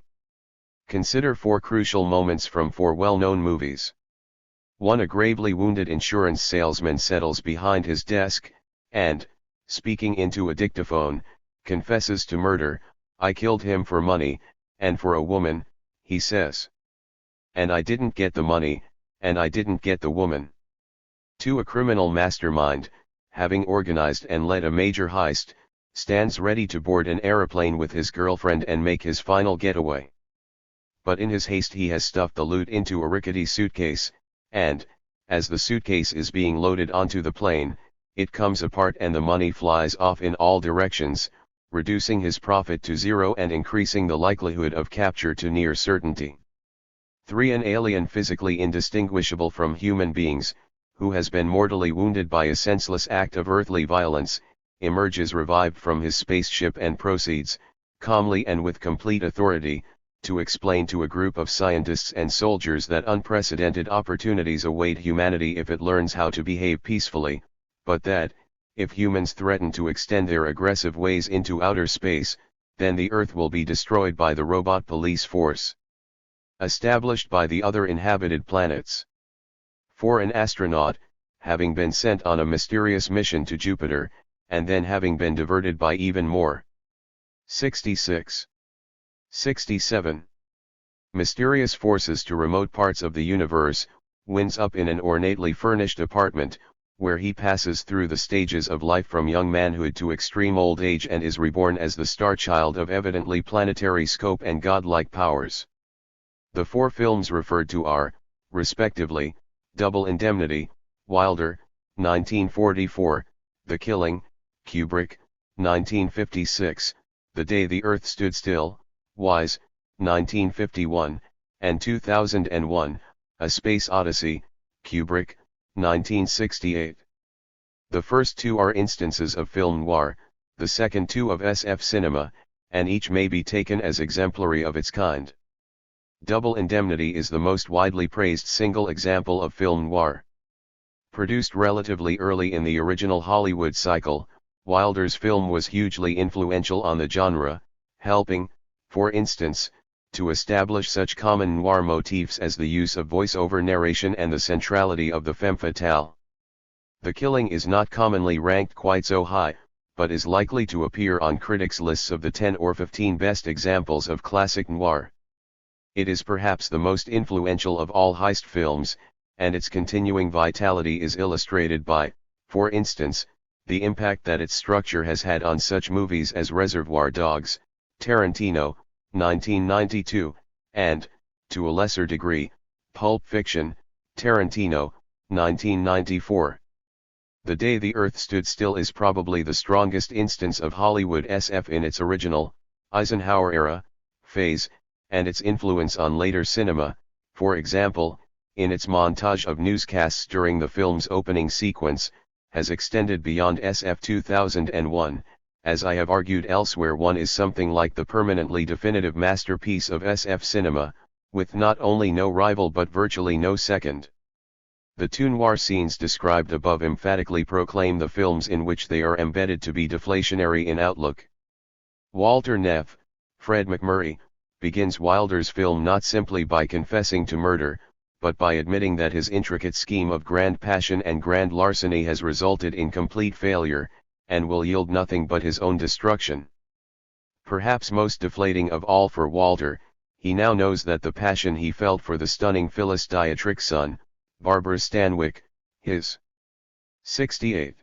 A: Consider 4 crucial moments from 4 well-known movies. 1. A gravely wounded insurance salesman settles behind his desk, and, speaking into a dictaphone, confesses to murder. I killed him for money, and for a woman, he says. And I didn't get the money, and I didn't get the woman. 2. A criminal mastermind, having organized and led a major heist, stands ready to board an aeroplane with his girlfriend and make his final getaway. But in his haste he has stuffed the loot into a rickety suitcase, and, as the suitcase is being loaded onto the plane, it comes apart and the money flies off in all directions, reducing his profit to zero and increasing the likelihood of capture to near certainty. 3. An alien physically indistinguishable from human beings, who has been mortally wounded by a senseless act of earthly violence, emerges revived from his spaceship and proceeds, calmly and with complete authority, to explain to a group of scientists and soldiers that unprecedented opportunities await humanity if it learns how to behave peacefully, but that, if humans threaten to extend their aggressive ways into outer space, then the Earth will be destroyed by the robot police force established by the other inhabited planets. 4. An astronaut, having been sent on a mysterious mission to Jupiter, and then having been diverted by even more 66. 67. Mysterious forces to remote parts of the universe, winds up in an ornately furnished apartment, where he passes through the stages of life from young manhood to extreme old age and is reborn as the star child of evidently planetary scope and godlike powers. The 4 films referred to are, respectively, Double Indemnity, Wilder, 1944, The Killing, Kubrick, 1956, The Day the Earth Stood Still, Wise, 1951, and 2001, A Space Odyssey, Kubrick, 1968. The first 2 are instances of film noir, the second 2 of SF cinema, and each may be taken as exemplary of its kind. Double Indemnity is the most widely praised single example of film noir. Produced relatively early in the original Hollywood cycle, Wilder's film was hugely influential on the genre, helping, for instance, to establish such common noir motifs as the use of voice-over narration and the centrality of the femme fatale. The Killing is not commonly ranked quite so high, but is likely to appear on critics' lists of the 10 or 15 best examples of classic noir. It is perhaps the most influential of all heist films, and its continuing vitality is illustrated by, for instance, the impact that its structure has had on such movies as Reservoir Dogs, Tarantino, 1992, and, to a lesser degree, Pulp Fiction, Tarantino, 1994. The Day the Earth Stood Still is probably the strongest instance of Hollywood SF in its original, Eisenhower era, phase, and its influence on later cinema, for example, in its montage of newscasts during the film's opening sequence, has extended beyond SF 2001, as I have argued elsewhere. One is something like the permanently definitive masterpiece of SF cinema, with not only no rival but virtually no second. The 2 noir scenes described above emphatically proclaim the films in which they are embedded to be deflationary in outlook. Walter Neff, Fred McMurray, begins Wilder's film not simply by confessing to murder, but by admitting that his intricate scheme of grand passion and grand larceny has resulted in complete failure, and will yield nothing but his own destruction. Perhaps most deflating of all for Walter, he now knows that the passion he felt for the stunning Phyllis Dietrich's son, Barbara Stanwyck, his 68th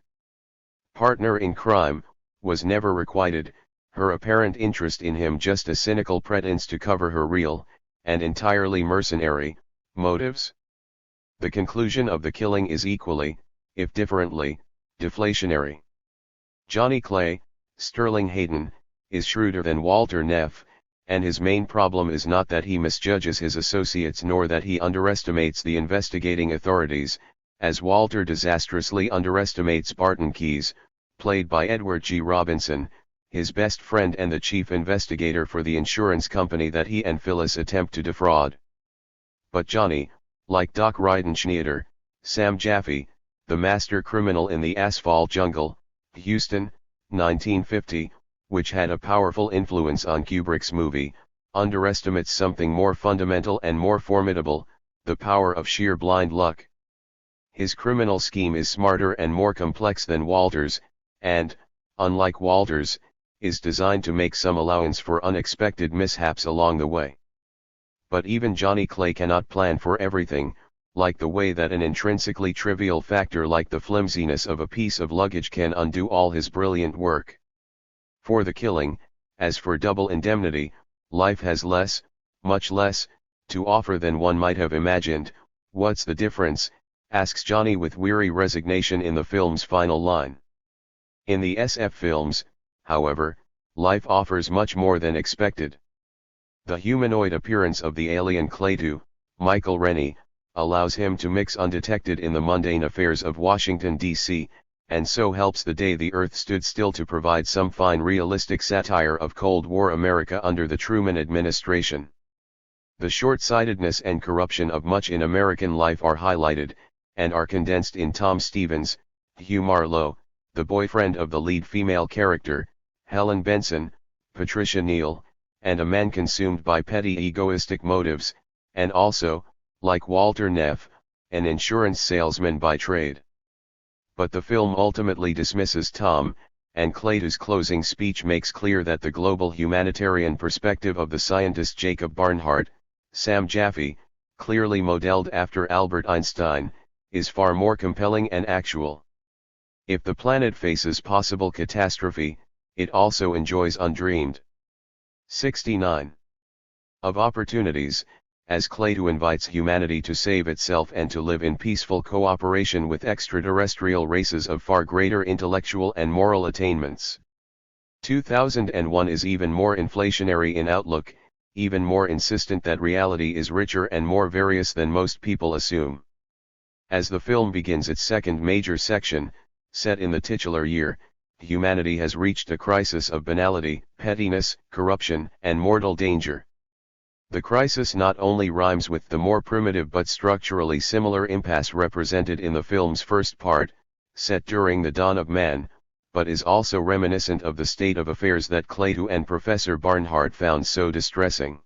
A: partner in crime, was never requited, her apparent interest in him just a cynical pretense to cover her real, and entirely mercenary, motives. The conclusion of the killing is equally, if differently, deflationary. Johnny Clay, Sterling Hayden, is shrewder than Walter Neff, and his main problem is not that he misjudges his associates nor that he underestimates the investigating authorities, as Walter disastrously underestimates Barton Keyes, played by Edward G. Robinson, his best friend and the chief investigator for the insurance company that he and Phyllis attempt to defraud. But Johnny, like Doc Reidenschneider, Sam Jaffe, the master criminal in the Asphalt Jungle, Houston, 1950, which had a powerful influence on Kubrick's movie, underestimates something more fundamental and more formidable, the power of sheer blind luck. His criminal scheme is smarter and more complex than Walter's, and, unlike Walter's, is designed to make some allowance for unexpected mishaps along the way. But even Johnny Clay cannot plan for everything, like the way that an intrinsically trivial factor like the flimsiness of a piece of luggage can undo all his brilliant work. For the killing, as for double indemnity, life has less, much less, to offer than one might have imagined. What's the difference? Asks Johnny with weary resignation in the film's final line. In the SF films, however, life offers much more than expected. The humanoid appearance of the alien Clayton, Michael Rennie, allows him to mix undetected in the mundane affairs of Washington, D.C., and so helps the day the Earth stood still to provide some fine realistic satire of Cold War America under the Truman administration. The short-sightedness and corruption of much in American life are highlighted, and are condensed in Tom Stevens, Hugh Marlowe, the boyfriend of the lead female character, Helen Benson, Patricia Neal, and a man consumed by petty egoistic motives, and also, like Walter Neff, an insurance salesman by trade. But the film ultimately dismisses Tom, and Clayton's closing speech makes clear that the global humanitarian perspective of the scientist Jacob Barnhart, Sam Jaffe, clearly modeled after Albert Einstein, is far more compelling and actual. If the planet faces possible catastrophe, it also enjoys undreamed 69 of opportunities, as Clayton invites humanity to save itself and to live in peaceful cooperation with extraterrestrial races of far greater intellectual and moral attainments. 2001 is even more inflationary in outlook, even more insistent that reality is richer and more various than most people assume. As the film begins its second major section, set in the titular year, humanity has reached a crisis of banality, pettiness, corruption, and mortal danger. The crisis not only rhymes with the more primitive but structurally similar impasse represented in the film's first part, set during the dawn of man, but is also reminiscent of the state of affairs that Clayton and Professor Barnhart found so distressing.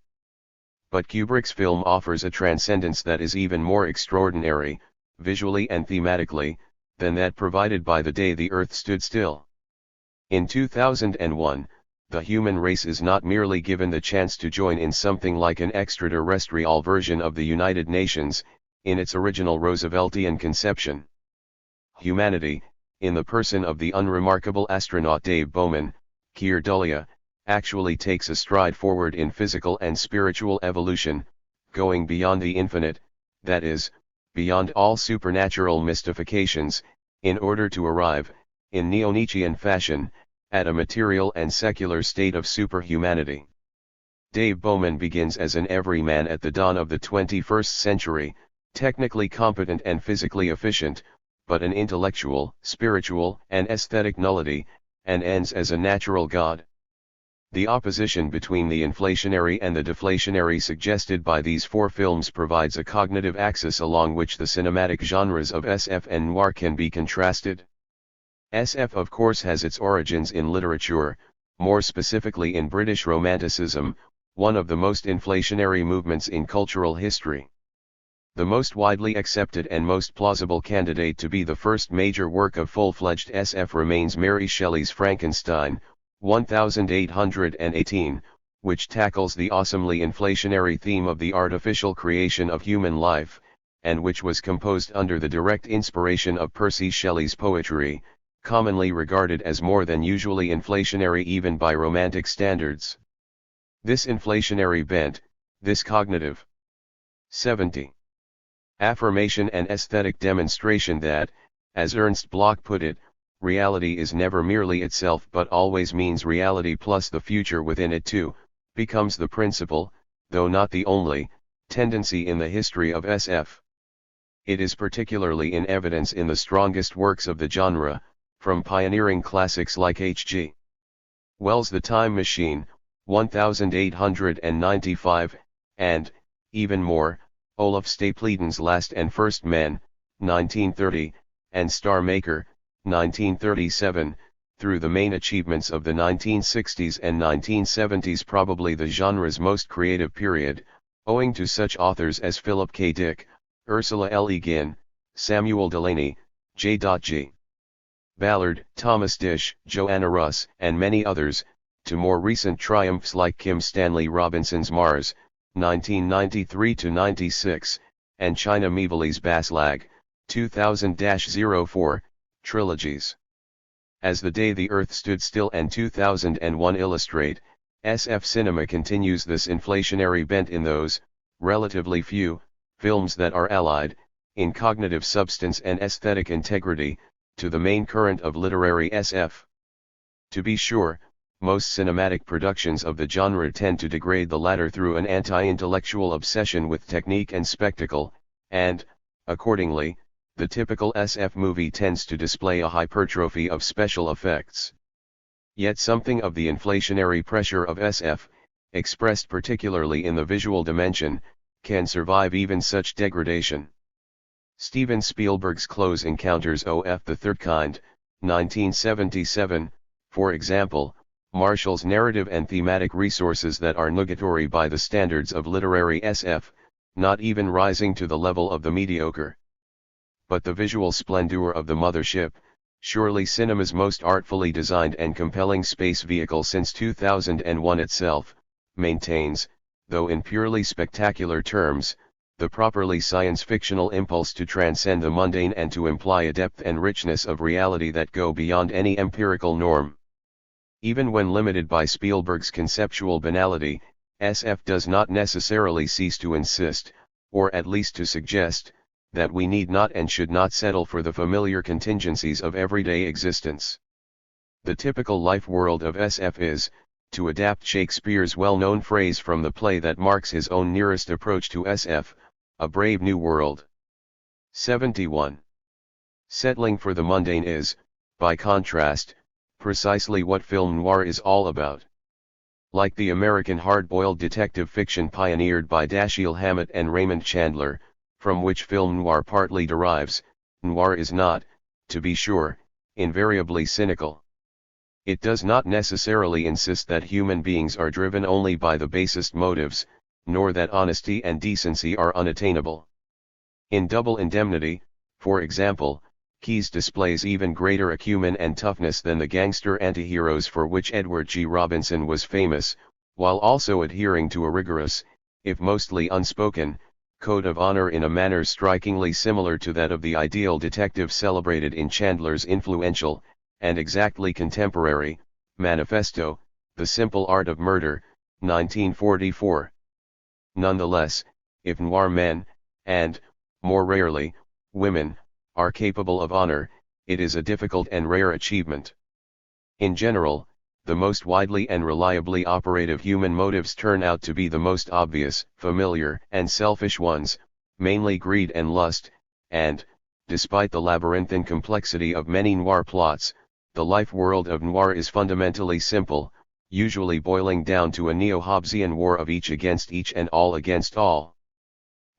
A: But Kubrick's film offers a transcendence that is even more extraordinary, visually and thematically, than that provided by The Day the Earth Stood Still. In 2001, the human race is not merely given the chance to join in something like an extraterrestrial version of the United Nations, in its original Rooseveltian conception. Humanity, in the person of the unremarkable astronaut Dave Bowman, Keir Dullea, actually takes a stride forward in physical and spiritual evolution, going beyond the infinite, that is, beyond all supernatural mystifications, in order to arrive, in neo-Nietzschean fashion, at a material and secular state of superhumanity. Dave Bowman begins as an everyman at the dawn of the 21st century, technically competent and physically efficient, but an intellectual, spiritual, and aesthetic nullity, and ends as a natural god. The opposition between the inflationary and the deflationary suggested by these four films provides a cognitive axis along which the cinematic genres of SF and noir can be contrasted. SF of course has its origins in literature, more specifically in British Romanticism, one of the most inflationary movements in cultural history. The most widely accepted and most plausible candidate to be the first major work of full-fledged SF remains Mary Shelley's Frankenstein, 1818, which tackles the awesomely inflationary theme of the artificial creation of human life, and which was composed under the direct inspiration of Percy Shelley's poetry, commonly regarded as more than usually inflationary even by romantic standards. This inflationary bent, this cognitive 70. Affirmation and aesthetic demonstration that, as Ernst Bloch put it, reality is never merely itself but always means reality plus the future within it too, becomes the principal, though not the only, tendency in the history of SF. It is particularly in evidence in the strongest works of the genre, from pioneering classics like H.G. Wells' The Time Machine, 1895, and, even more, Olaf Stapledon's Last and First Men, 1930, and Star Maker, 1937, through the main achievements of the 1960s and 1970s, probably the genre's most creative period, owing to such authors as Philip K. Dick, Ursula L. E. Guin, Samuel Delany, J.G. Ballard, Thomas Dish, Joanna Russ, and many others, to more recent triumphs like Kim Stanley Robinson's Mars, 1993-96, and China Miéville's Baslag, 2000-04, trilogies. As The Day the Earth Stood Still and 2001 illustrate, SF cinema continues this inflationary bent in those, relatively few, films that are allied, in cognitive substance and aesthetic integrity, to the main current of literary SF. To be sure, most cinematic productions of the genre tend to degrade the latter through an anti-intellectual obsession with technique and spectacle, and, accordingly, the typical SF movie tends to display a hypertrophy of special effects. Yet something of the inflationary pressure of SF, expressed particularly in the visual dimension, can survive even such degradation. Steven Spielberg's Close Encounters of the Third Kind, 1977, for example, marshals narrative and thematic resources that are nugatory by the standards of literary SF, not even rising to the level of the mediocre. But the visual splendor of the mothership, surely cinema's most artfully designed and compelling space vehicle since 2001 itself, maintains, though in purely spectacular terms, the properly science-fictional impulse to transcend the mundane and to imply a depth and richness of reality that go beyond any empirical norm. Even when limited by Spielberg's conceptual banality, SF does not necessarily cease to insist, or at least to suggest, that we need not and should not settle for the familiar contingencies of everyday existence. The typical life world of SF is, to adapt Shakespeare's well-known phrase from the play that marks his own nearest approach to SF, a brave new world. 71. Settling for the mundane is, by contrast, precisely what film noir is all about. Like the American hard-boiled detective fiction pioneered by Dashiell Hammett and Raymond Chandler, from which film noir partly derives, noir is not, to be sure, invariably cynical. It does not necessarily insist that human beings are driven only by the basest motives, nor that honesty and decency are unattainable. In Double Indemnity, for example, Keyes displays even greater acumen and toughness than the gangster antiheroes for which Edward G. Robinson was famous, while also adhering to a rigorous, if mostly unspoken, code of honor in a manner strikingly similar to that of the ideal detective celebrated in Chandler's influential, and exactly contemporary, manifesto, The Simple Art of Murder, 1944. Nonetheless, if noir men, and, more rarely, women, are capable of honor, it is a difficult and rare achievement. In general, the most widely and reliably operative human motives turn out to be the most obvious, familiar, and selfish ones, mainly greed and lust, and, despite the labyrinthine complexity of many noir plots, the life world of noir is fundamentally simple, usually boiling down to a neo-Hobbesian war of each against each and all against all.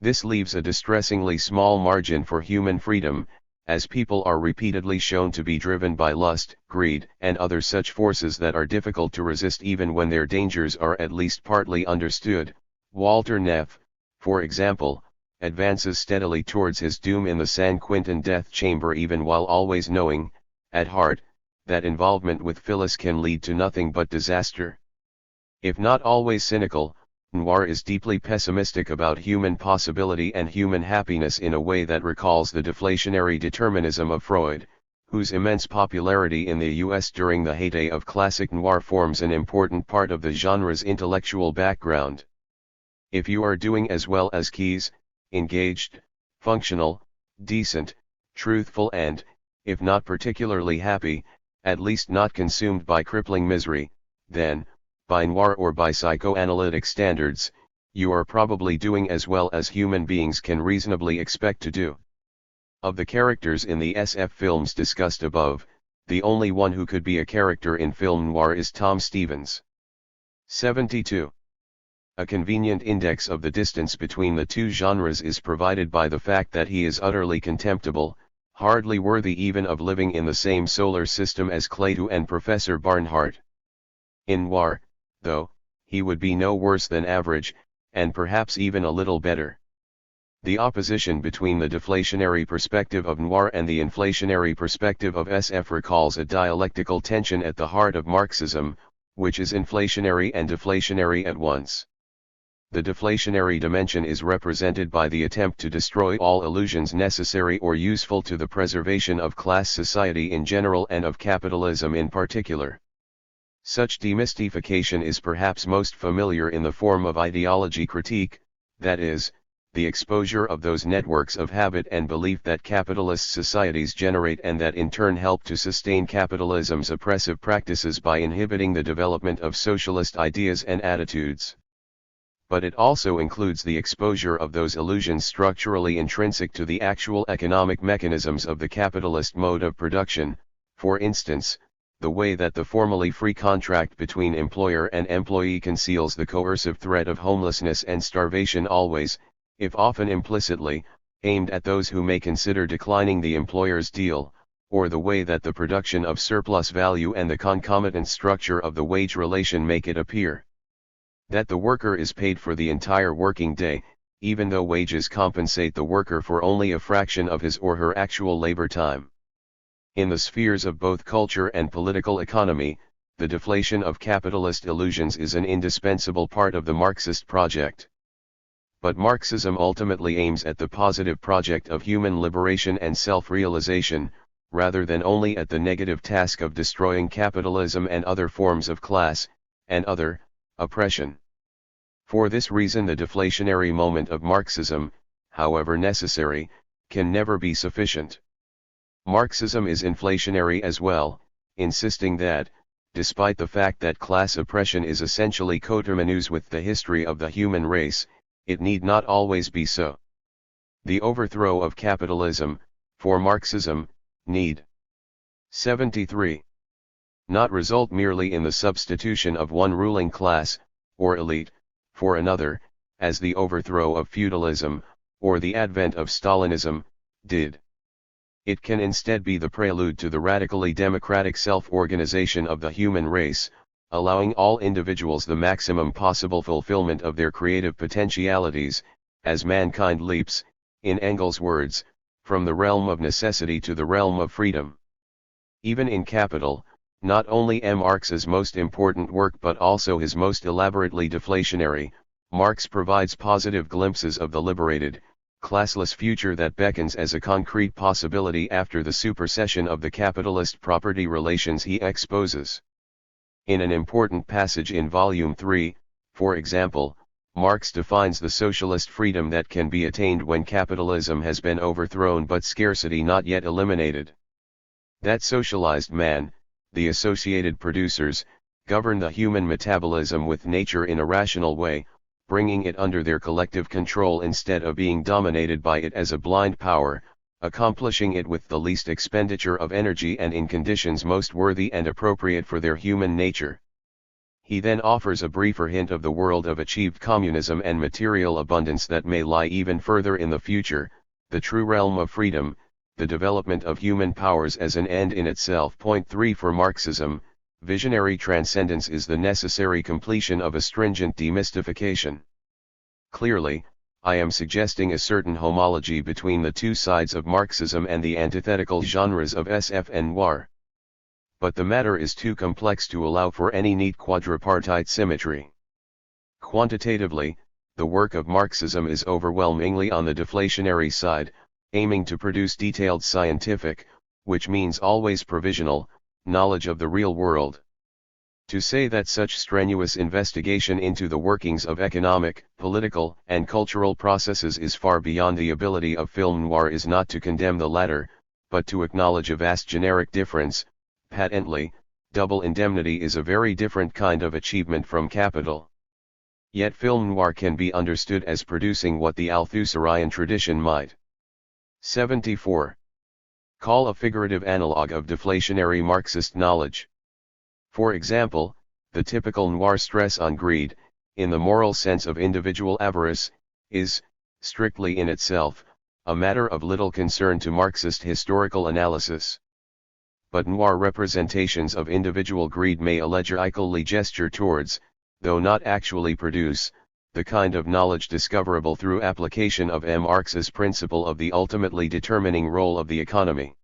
A: This leaves a distressingly small margin for human freedom, as people are repeatedly shown to be driven by lust, greed, and other such forces that are difficult to resist even when their dangers are at least partly understood. Walter Neff, for example, advances steadily towards his doom in the San Quentin death chamber, even while always knowing, at heart, that involvement with Phyllis can lead to nothing but disaster. If not always cynical, Noir is deeply pessimistic about human possibility and human happiness in a way that recalls the deflationary determinism of Freud, whose immense popularity in the US during the heyday of classic noir forms an important part of the genre's intellectual background. If you are doing as well as Keyes, engaged, functional, decent, truthful and, if not particularly happy, at least not consumed by crippling misery, then, by noir or by psychoanalytic standards, you are probably doing as well as human beings can reasonably expect to do. Of the characters in the SF films discussed above, the only one who could be a character in film noir is Tom Stevens. 72. A convenient index of the distance between the two genres is provided by the fact that he is utterly contemptible, hardly worthy even of living in the same solar system as Clayton and Professor Barnhart. In noir, though, he would be no worse than average, and perhaps even a little better. The opposition between the deflationary perspective of noir and the inflationary perspective of SF recalls a dialectical tension at the heart of Marxism, which is inflationary and deflationary at once. The deflationary dimension is represented by the attempt to destroy all illusions necessary or useful to the preservation of class society in general and of capitalism in particular. Such demystification is perhaps most familiar in the form of ideology critique, that is, the exposure of those networks of habit and belief that capitalist societies generate and that in turn help to sustain capitalism's oppressive practices by inhibiting the development of socialist ideas and attitudes. But it also includes the exposure of those illusions structurally intrinsic to the actual economic mechanisms of the capitalist mode of production, for instance, the way that the formally free contract between employer and employee conceals the coercive threat of homelessness and starvation always, if often implicitly, aimed at those who may consider declining the employer's deal, or the way that the production of surplus value and the concomitant structure of the wage relation make it appear that the worker is paid for the entire working day, even though wages compensate the worker for only a fraction of his or her actual labor time. In the spheres of both culture and political economy, the deflation of capitalist illusions is an indispensable part of the Marxist project. But Marxism ultimately aims at the positive project of human liberation and self-realization, rather than only at the negative task of destroying capitalism and other forms of class, and other, oppression. For this reason the deflationary moment of Marxism, however necessary, can never be sufficient. Marxism is inflationary as well, insisting that, despite the fact that class oppression is essentially coterminous with the history of the human race, it need not always be so. The overthrow of capitalism, for Marxism, need 73. Not result merely in the substitution of one ruling class, or elite, for another, as the overthrow of feudalism, or the advent of Stalinism, did. It can instead be the prelude to the radically democratic self-organization of the human race, allowing all individuals the maximum possible fulfillment of their creative potentialities, as mankind leaps, in Engels' words, from the realm of necessity to the realm of freedom. Even in Capital, not only Marx's most important work but also his most elaborately deflationary, Marx provides positive glimpses of the liberated, classless future that beckons as a concrete possibility after the supersession of the capitalist property relations he exposes. In an important passage in Volume 3, for example, Marx defines the socialist freedom that can be attained when capitalism has been overthrown but scarcity not yet eliminated. That socialized man, the associated producers, govern the human metabolism with nature in a rational way, bringing it under their collective control instead of being dominated by it as a blind power, accomplishing it with the least expenditure of energy and in conditions most worthy and appropriate for their human nature. He then offers a briefer hint of the world of achieved communism and material abundance that may lie even further in the future, the true realm of freedom, the development of human powers as an end in itself. Point 3 For Marxism, visionary transcendence is the necessary completion of a stringent demystification. Clearly, I am suggesting a certain homology between the two sides of Marxism and the antithetical genres of SF and noir. But the matter is too complex to allow for any neat quadripartite symmetry. Quantitatively, the work of Marxism is overwhelmingly on the deflationary side, aiming to produce detailed scientific, which means always provisional, knowledge of the real world. To say that such strenuous investigation into the workings of economic, political, and cultural processes is far beyond the ability of film noir is not to condemn the latter, but to acknowledge a vast generic difference. Patently, double indemnity is a very different kind of achievement from capital. Yet film noir can be understood as producing what the Althusserian tradition might 74. Call a figurative analog of deflationary Marxist knowledge. For example, the typical noir stress on greed, in the moral sense of individual avarice, is, strictly in itself, a matter of little concern to Marxist historical analysis. But noir representations of individual greed may allegorically gesture towards, though not actually produce, the kind of knowledge discoverable through application of Marx's principle of the ultimately determining role of the economy.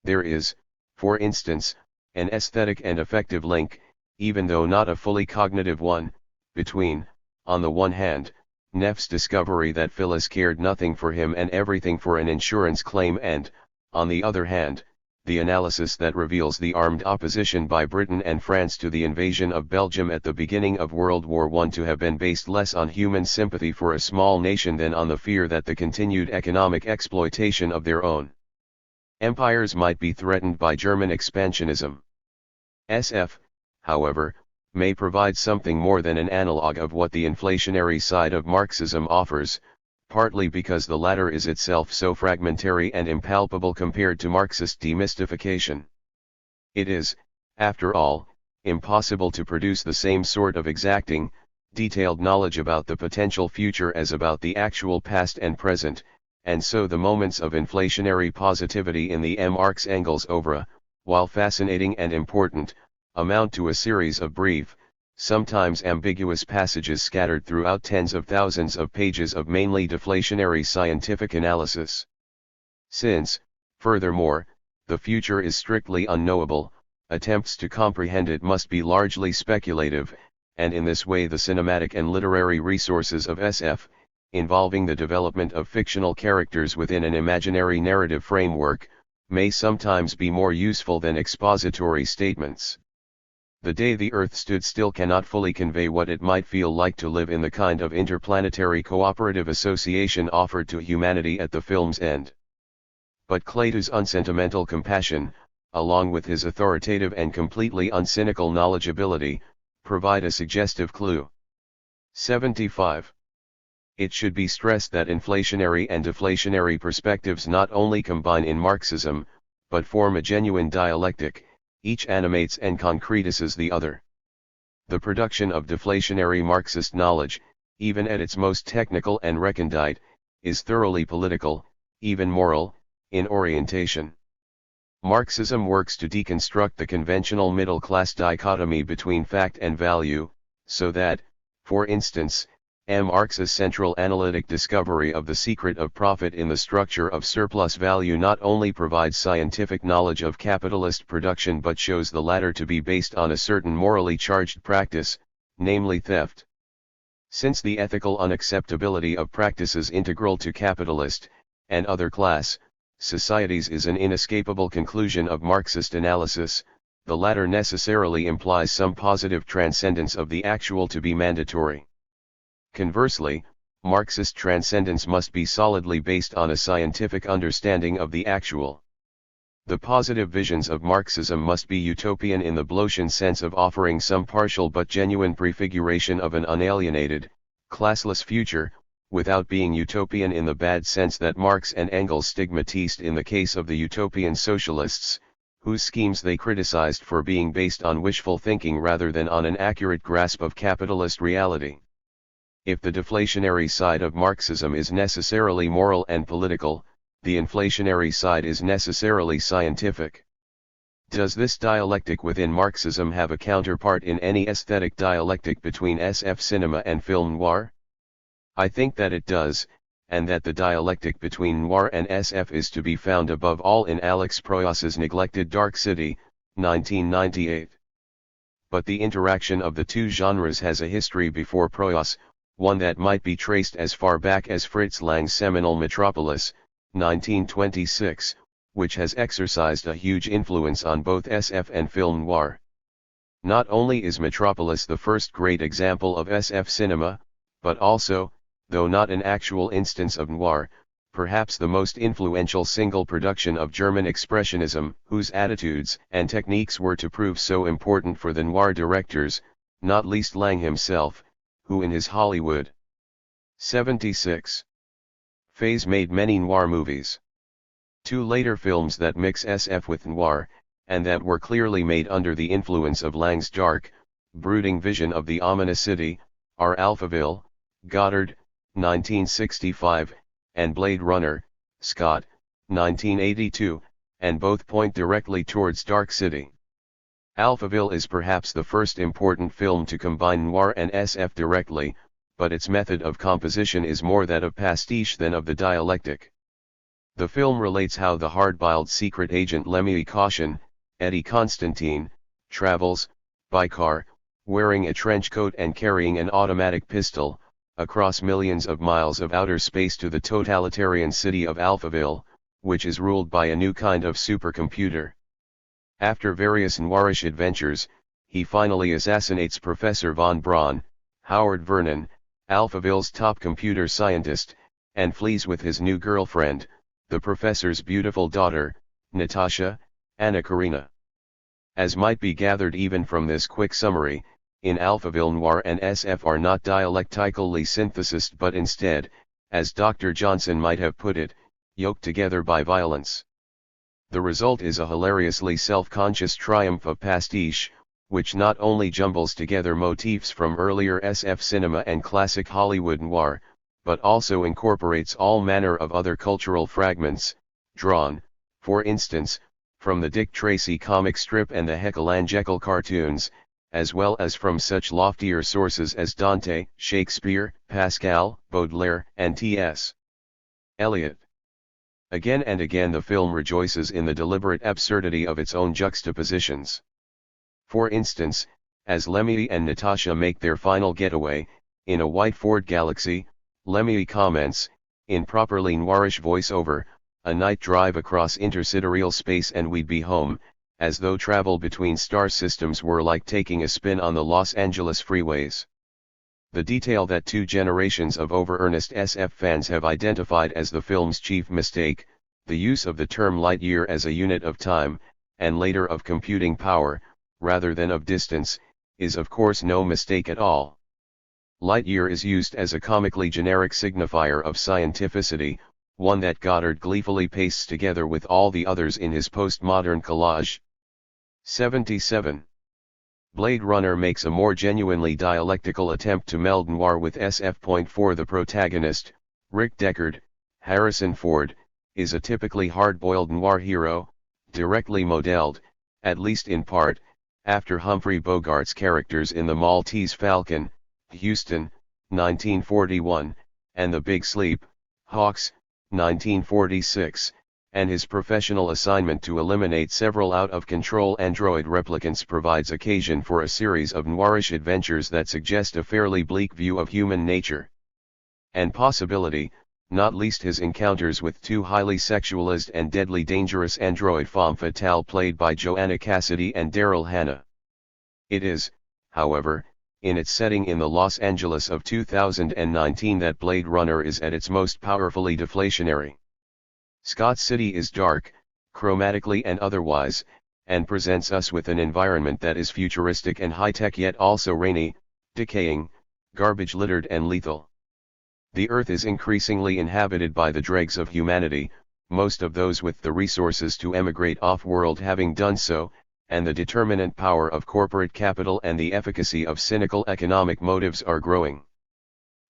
A: There is, for instance, an aesthetic and affective link, even though not a fully cognitive one, between, on the one hand, Neff's discovery that Phyllis cared nothing for him and everything for an insurance claim and, on the other hand, the analysis that reveals the armed opposition by Britain and France to the invasion of Belgium at the beginning of World War I to have been based less on human sympathy for a small nation than on the fear that the continued economic exploitation of their own empires might be threatened by German expansionism. SF, however, may provide something more than an analog of what the inflationary side of Marxism offers, partly because the latter is itself so fragmentary and impalpable compared to Marxist demystification. It is, after all, impossible to produce the same sort of exacting, detailed knowledge about the potential future as about the actual past and present, and so the moments of inflationary positivity in the Marx Engels oeuvre, while fascinating and important, amount to a series of brief, sometimes ambiguous passages scattered throughout tens of thousands of pages of mainly deflationary scientific analysis. Since, furthermore, the future is strictly unknowable, attempts to comprehend it must be largely speculative, and in this way the cinematic and literary resources of SF, involving the development of fictional characters within an imaginary narrative framework, may sometimes be more useful than expository statements. The day the Earth stood still cannot fully convey what it might feel like to live in the kind of interplanetary cooperative association offered to humanity at the film's end. But Clayton's unsentimental compassion, along with his authoritative and completely uncynical knowledgeability, provide a suggestive clue. 75. It should be stressed that inflationary and deflationary perspectives not only combine in Marxism, but form a genuine dialectic, each animates and concretizes the other. The production of deflationary Marxist knowledge, even at its most technical and recondite, is thoroughly political, even moral, in orientation. Marxism works to deconstruct the conventional middle-class dichotomy between fact and value, so that, for instance, Marx's central analytic discovery of the secret of profit in the structure of surplus value not only provides scientific knowledge of capitalist production but shows the latter to be based on a certain morally charged practice, namely theft. Since the ethical unacceptability of practices integral to capitalist, and other class, societies is an inescapable conclusion of Marxist analysis, the latter necessarily implies some positive transcendence of the actual to be mandatory. Conversely, Marxist transcendence must be solidly based on a scientific understanding of the actual. The positive visions of Marxism must be utopian in the Blochian sense of offering some partial but genuine prefiguration of an unalienated, classless future, without being utopian in the bad sense that Marx and Engels stigmatized in the case of the utopian socialists, whose schemes they criticized for being based on wishful thinking rather than on an accurate grasp of capitalist reality. If the deflationary side of Marxism is necessarily moral and political, the inflationary side is necessarily scientific. Does this dialectic within Marxism have a counterpart in any aesthetic dialectic between SF cinema and film noir? I think that it does, and that the dialectic between noir and SF is to be found above all in Alex Proyas's neglected Dark City, 1998. But the interaction of the two genres has a history before Proyas, one that might be traced as far back as Fritz Lang's seminal Metropolis, 1926, which has exercised a huge influence on both SF and film noir. Not only is Metropolis the first great example of SF cinema, but also, though not an actual instance of noir, perhaps the most influential single production of German expressionism, whose attitudes and techniques were to prove so important for the noir directors, not least Lang himself, who in his Hollywood 76 phase made many noir movies. Two later films that mix SF with noir, and that were clearly made under the influence of Lang's dark, brooding vision of the ominous city, are Alphaville, Goddard, 1965, and Blade Runner, Scott, 1982, and both point directly towards Dark City. Alphaville is perhaps the first important film to combine noir and SF directly, but its method of composition is more that of pastiche than of the dialectic. The film relates how the hard-boiled secret agent Lemmy Caution, Eddie Constantine, travels, by car, wearing a trench coat and carrying an automatic pistol, across millions of miles of outer space to the totalitarian city of Alphaville, which is ruled by a new kind of supercomputer. After various noirish adventures, he finally assassinates Professor von Braun, Howard Vernon, Alphaville's top computer scientist, and flees with his new girlfriend, the professor's beautiful daughter, Natasha, Anna Karina. As might be gathered even from this quick summary, in Alphaville noir and SF are not dialectically synthesized but instead, as Dr. Johnson might have put it, yoked together by violence. The result is a hilariously self-conscious triumph of pastiche, which not only jumbles together motifs from earlier SF cinema and classic Hollywood noir, but also incorporates all manner of other cultural fragments, drawn, for instance, from the Dick Tracy comic strip and the Heckle and Jekyll cartoons, as well as from such loftier sources as Dante, Shakespeare, Pascal, Baudelaire, and T.S. Eliot. Again and again the film rejoices in the deliberate absurdity of its own juxtapositions. For instance, as Lemmy and Natasha make their final getaway, in a white Ford Galaxy, Lemmy comments, in properly noirish voiceover, "A night drive across intersidereal space and we'd be home," as though travel between star systems were like taking a spin on the Los Angeles freeways. The detail that two generations of over-earnest SF fans have identified as the film's chief mistake, the use of the term light year as a unit of time, and later of computing power, rather than of distance, is of course no mistake at all. Light year is used as a comically generic signifier of scientificity, one that Goddard gleefully pastes together with all the others in his postmodern collage. 77. Blade Runner makes a more genuinely dialectical attempt to meld noir with SF. For the protagonist, Rick Deckard, Harrison Ford, is a typically hard-boiled noir hero, directly modeled, at least in part, after Humphrey Bogart's characters in The Maltese Falcon, Houston, 1941, and The Big Sleep, Hawks, 1946, and his professional assignment to eliminate several out-of-control android replicants provides occasion for a series of noirish adventures that suggest a fairly bleak view of human nature and possibility, not least his encounters with two highly sexualized and deadly dangerous android femme fatale played by Joanna Cassidy and Daryl Hannah. It is, however, in its setting in the Los Angeles of 2019 that Blade Runner is at its most powerfully deflationary. Scott City is dark, chromatically and otherwise, and presents us with an environment that is futuristic and high-tech yet also rainy, decaying, garbage-littered and lethal. The Earth is increasingly inhabited by the dregs of humanity, most of those with the resources to emigrate off-world having done so, and the determinant power of corporate capital and the efficacy of cynical economic motives are growing.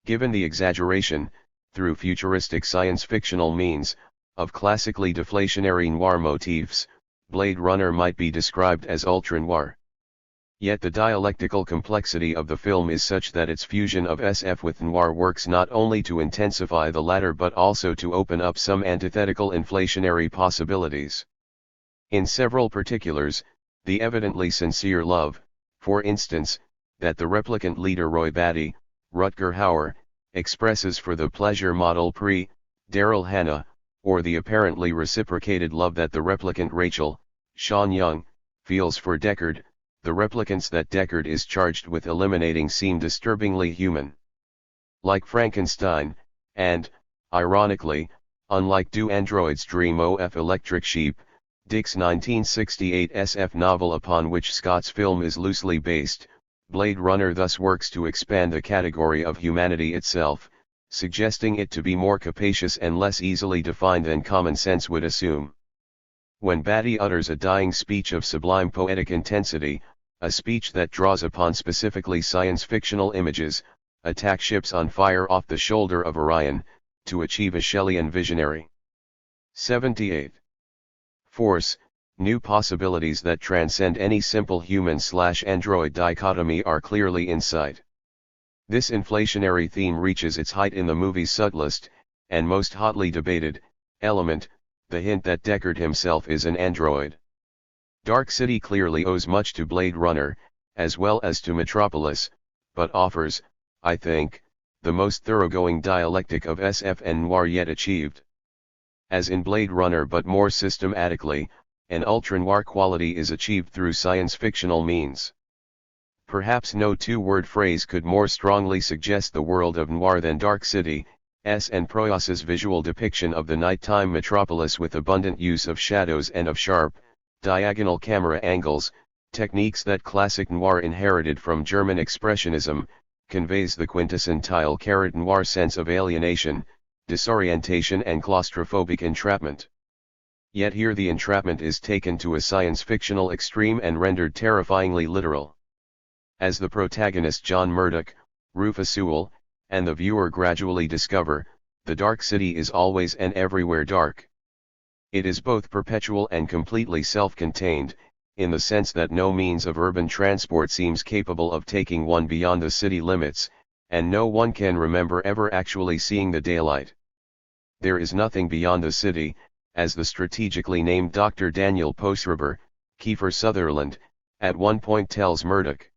A: Given the exaggeration, through futuristic science-fictional means, of classically deflationary noir motifs, Blade Runner might be described as ultra-noir. Yet the dialectical complexity of the film is such that its fusion of SF with noir works not only to intensify the latter but also to open up some antithetical inflationary possibilities. In several particulars, the evidently sincere love, for instance, that the replicant leader Roy Batty, Rutger Hauer, expresses for the pleasure model Daryl Hannah, or the apparently reciprocated love that the replicant Rachel, Sean Young, feels for Deckard, the replicants that Deckard is charged with eliminating seem disturbingly human. Like Frankenstein, and, ironically, unlike Do Androids Dream of Electric Sheep, Dick's 1968 SF novel upon which Scott's film is loosely based, Blade Runner thus works to expand the category of humanity itself, suggesting it to be more capacious and less easily defined than common sense would assume. When Batty utters a dying speech of sublime poetic intensity, a speech that draws upon specifically science-fictional images, attack ships on fire off the shoulder of Orion, to achieve a Shelleyan visionary. 78. Force, new possibilities that transcend any simple human/android dichotomy are clearly in sight. This inflationary theme reaches its height in the movie's subtlest, and most hotly debated, element, the hint that Deckard himself is an android. Dark City clearly owes much to Blade Runner, as well as to Metropolis, but offers, I think, the most thoroughgoing dialectic of SF and noir yet achieved. As in Blade Runner but more systematically, an ultra-noir quality is achieved through science-fictional means. Perhaps no two-word phrase could more strongly suggest the world of noir than Dark City, and Proyas's visual depiction of the nighttime metropolis with abundant use of shadows and of sharp, diagonal camera angles, techniques that classic noir inherited from German Expressionism, conveys the quintessential noir sense of alienation, disorientation and claustrophobic entrapment. Yet here the entrapment is taken to a science-fictional extreme and rendered terrifyingly literal. As the protagonist John Murdoch, Rufus Sewell, and the viewer gradually discover, the Dark City is always and everywhere dark. It is both perpetual and completely self-contained, in the sense that no means of urban transport seems capable of taking one beyond the city limits, and no one can remember ever actually seeing the daylight. There is nothing beyond the city, as the strategically named Dr. Daniel Posreber, Kiefer Sutherland, at one point tells Murdoch.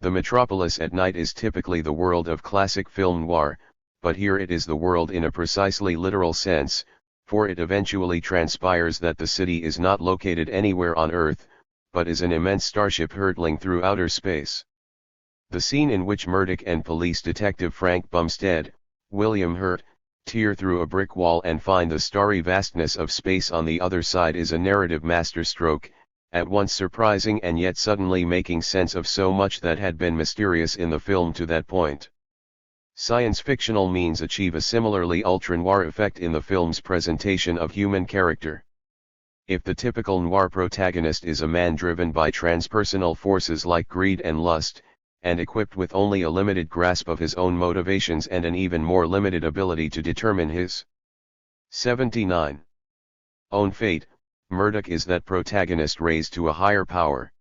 A: The metropolis at night is typically the world of classic film noir, but here it is the world in a precisely literal sense, for it eventually transpires that the city is not located anywhere on Earth, but is an immense starship hurtling through outer space. The scene in which Murdoch and police detective Frank Bumstead, William Hurt, tear through a brick wall and find the starry vastness of space on the other side is a narrative masterstroke, at once surprising and yet suddenly making sense of so much that had been mysterious in the film to that point. Science-fictional means achieve a similarly ultra-noir effect in the film's presentation of human character. If the typical noir protagonist is a man driven by transpersonal forces like greed and lust, and equipped with only a limited grasp of his own motivations and an even more limited ability to determine his 79. Own fate, Murdoch is that protagonist raised to a higher power.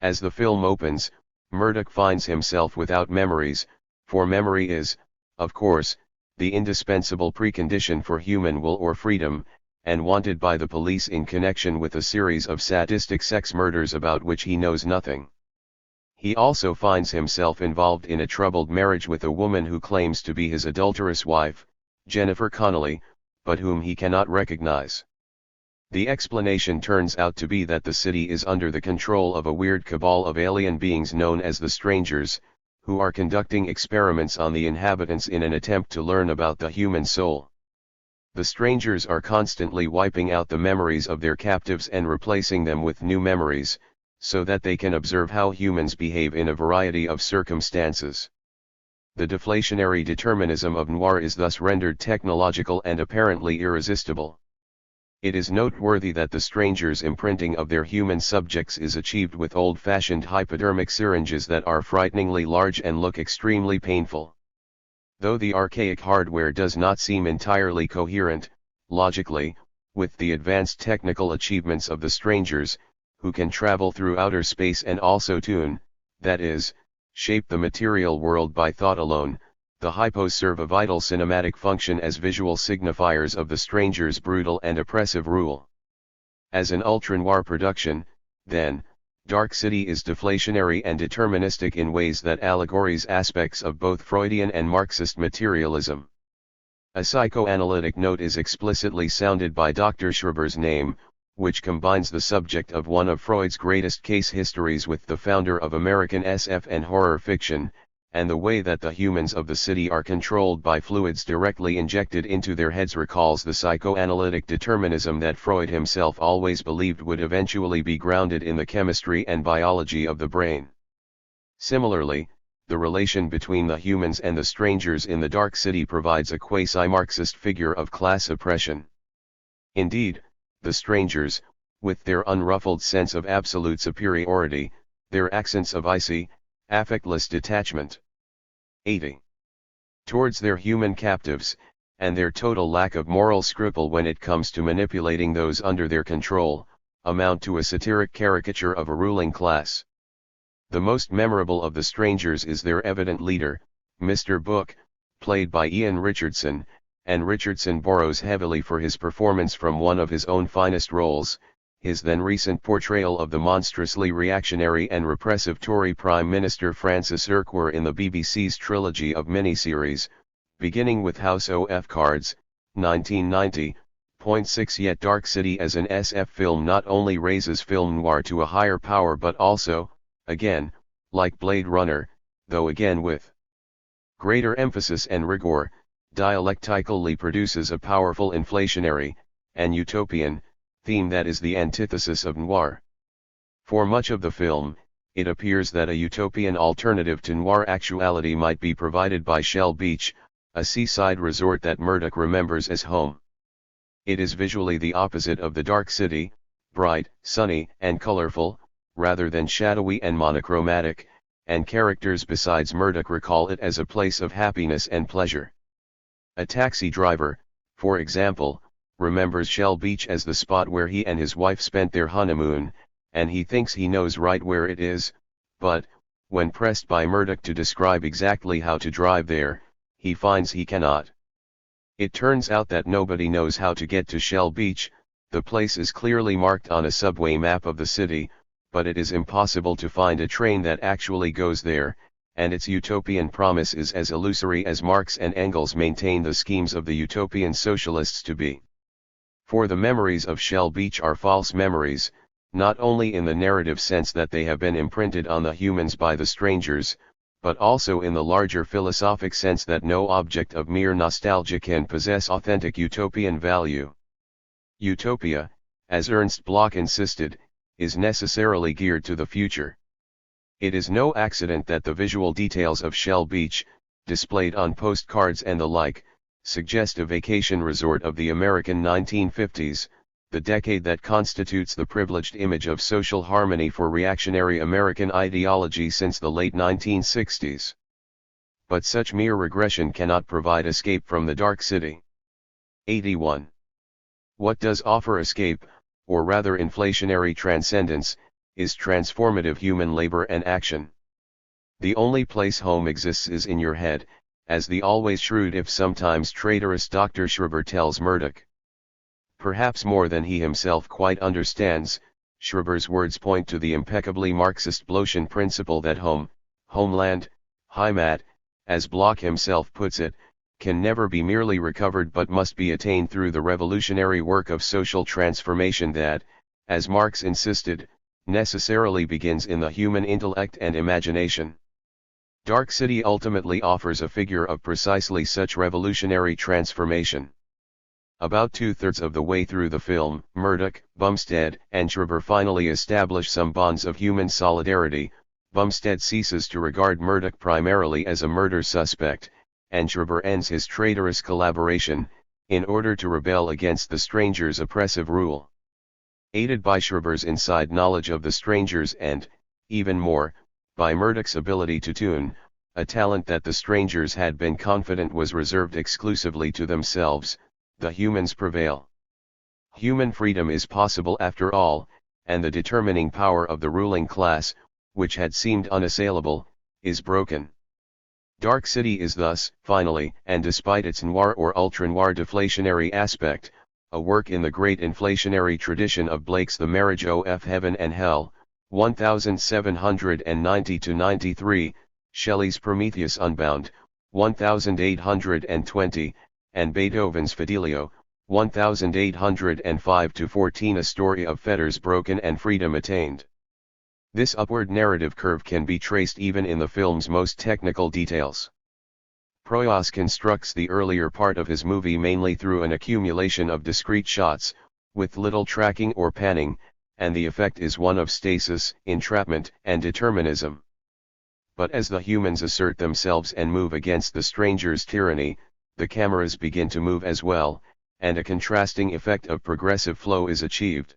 A: As the film opens, Murdoch finds himself without memories, for memory is, of course, the indispensable precondition for human will or freedom, and wanted by the police in connection with a series of sadistic sex murders about which he knows nothing. He also finds himself involved in a troubled marriage with a woman who claims to be his adulterous wife, Jennifer Connelly, but whom he cannot recognize. The explanation turns out to be that the city is under the control of a weird cabal of alien beings known as the Strangers, who are conducting experiments on the inhabitants in an attempt to learn about the human soul. The Strangers are constantly wiping out the memories of their captives and replacing them with new memories, so that they can observe how humans behave in a variety of circumstances. The deflationary determinism of noir is thus rendered technological and apparently irresistible. It is noteworthy that the Strangers' imprinting of their human subjects is achieved with old-fashioned hypodermic syringes that are frighteningly large and look extremely painful. Though the archaic hardware does not seem entirely coherent, logically, with the advanced technical achievements of the Strangers, who can travel through outer space and also tune, that is, shape the material world by thought alone. The hypos serve a vital cinematic function as visual signifiers of the stranger's brutal and oppressive rule. As an ultra-noir production, then, Dark City is deflationary and deterministic in ways that allegories aspects of both Freudian and Marxist materialism. A psychoanalytic note is explicitly sounded by Dr. Schreber's name, which combines the subject of one of Freud's greatest case histories with the founder of American SF and horror fiction, and the way that the humans of the city are controlled by fluids directly injected into their heads recalls the psychoanalytic determinism that Freud himself always believed would eventually be grounded in the chemistry and biology of the brain. Similarly, the relation between the humans and the strangers in the Dark City provides a quasi-Marxist figure of class oppression. Indeed, the strangers, with their unruffled sense of absolute superiority, their accents of icy, affectless detachment, 80. towards their human captives, and their total lack of moral scruple when it comes to manipulating those under their control, amount to a satiric caricature of a ruling class. The most memorable of the strangers is their evident leader, Mr. Book, played by Ian Richardson, and Richardson borrows heavily for his performance from one of his own finest roles, his then recent portrayal of the monstrously reactionary and repressive Tory Prime Minister Francis Urquhart in the BBC's trilogy of miniseries, beginning with House of Cards, 1990. 6 Yet Dark City as an SF film not only raises film noir to a higher power but also, again, like Blade Runner, though again with greater emphasis and rigor, dialectically produces a powerful inflationary, and utopian, theme that is the antithesis of noir. For much of the film, it appears that a utopian alternative to noir actuality might be provided by Shell Beach, a seaside resort that Murdoch remembers as home. It is visually the opposite of the Dark City, bright, sunny, and colorful, rather than shadowy and monochromatic, and characters besides Murdoch recall it as a place of happiness and pleasure. A taxi driver, for example, remembers Shell Beach as the spot where he and his wife spent their honeymoon, and he thinks he knows right where it is, but, when pressed by Murdoch to describe exactly how to drive there, he finds he cannot. It turns out that nobody knows how to get to Shell Beach. The place is clearly marked on a subway map of the city, but it is impossible to find a train that actually goes there, and its utopian promise is as illusory as Marx and Engels maintain the schemes of the utopian socialists to be. For the memories of Shell Beach are false memories, not only in the narrative sense that they have been imprinted on the humans by the strangers, but also in the larger philosophic sense that no object of mere nostalgia can possess authentic utopian value. Utopia, as Ernst Bloch insisted, is necessarily geared to the future. It is no accident that the visual details of Shell Beach, displayed on postcards and the like, suggest a vacation resort of the American 1950s, the decade that constitutes the privileged image of social harmony for reactionary American ideology since the late 1960s. But such mere regression cannot provide escape from the Dark City. 81. What does offer escape, or rather inflationary transcendence, is transformative human labor and action. The only place home exists is in your head, as the always shrewd if sometimes traitorous Dr. Schreber tells Murdoch. Perhaps more than he himself quite understands, Schreber's words point to the impeccably Marxist Blochian principle that home, homeland, Heimat, as Bloch himself puts it, can never be merely recovered but must be attained through the revolutionary work of social transformation that, as Marx insisted, necessarily begins in the human intellect and imagination. Dark City ultimately offers a figure of precisely such revolutionary transformation. About two-thirds of the way through the film, Murdoch, Bumstead, and Schreber finally establish some bonds of human solidarity. Bumstead ceases to regard Murdoch primarily as a murder suspect, and Schreber ends his traitorous collaboration, in order to rebel against the stranger's oppressive rule. Aided by Schreber's inside knowledge of the strangers and, even more, by Murdoch's ability to tune, a talent that the strangers had been confident was reserved exclusively to themselves, the humans prevail. Human freedom is possible after all, and the determining power of the ruling class, which had seemed unassailable, is broken. Dark City is thus, finally, and despite its noir or ultra-noir deflationary aspect, a work in the great inflationary tradition of Blake's The Marriage of Heaven and Hell, 1790-93, Shelley's Prometheus Unbound, 1820, and Beethoven's Fidelio, 1805-14, a story of fetters broken and freedom attained. This upward narrative curve can be traced even in the film's most technical details. Proyas constructs the earlier part of his movie mainly through an accumulation of discrete shots, with little tracking or panning, and the effect is one of stasis, entrapment, and determinism. But as the humans assert themselves and move against the stranger's tyranny, the cameras begin to move as well, and a contrasting effect of progressive flow is achieved.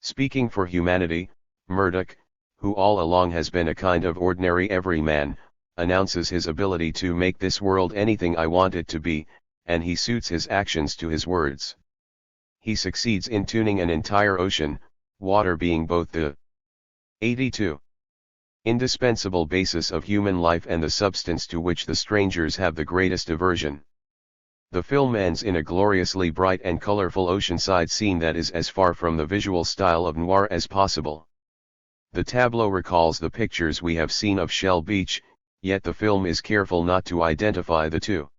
A: Speaking for humanity, Murdoch, who all along has been a kind of ordinary everyman, announces his ability to make this world anything I want it to be, and he suits his actions to his words. He succeeds in tuning an entire ocean, water being both the 82 indispensable basis of human life and the substance to which the strangers have the greatest aversion. The film ends in a gloriously bright and colorful oceanside scene that is as far from the visual style of noir as possible. The tableau recalls the pictures we have seen of Shell Beach, yet the film is careful not to identify the two.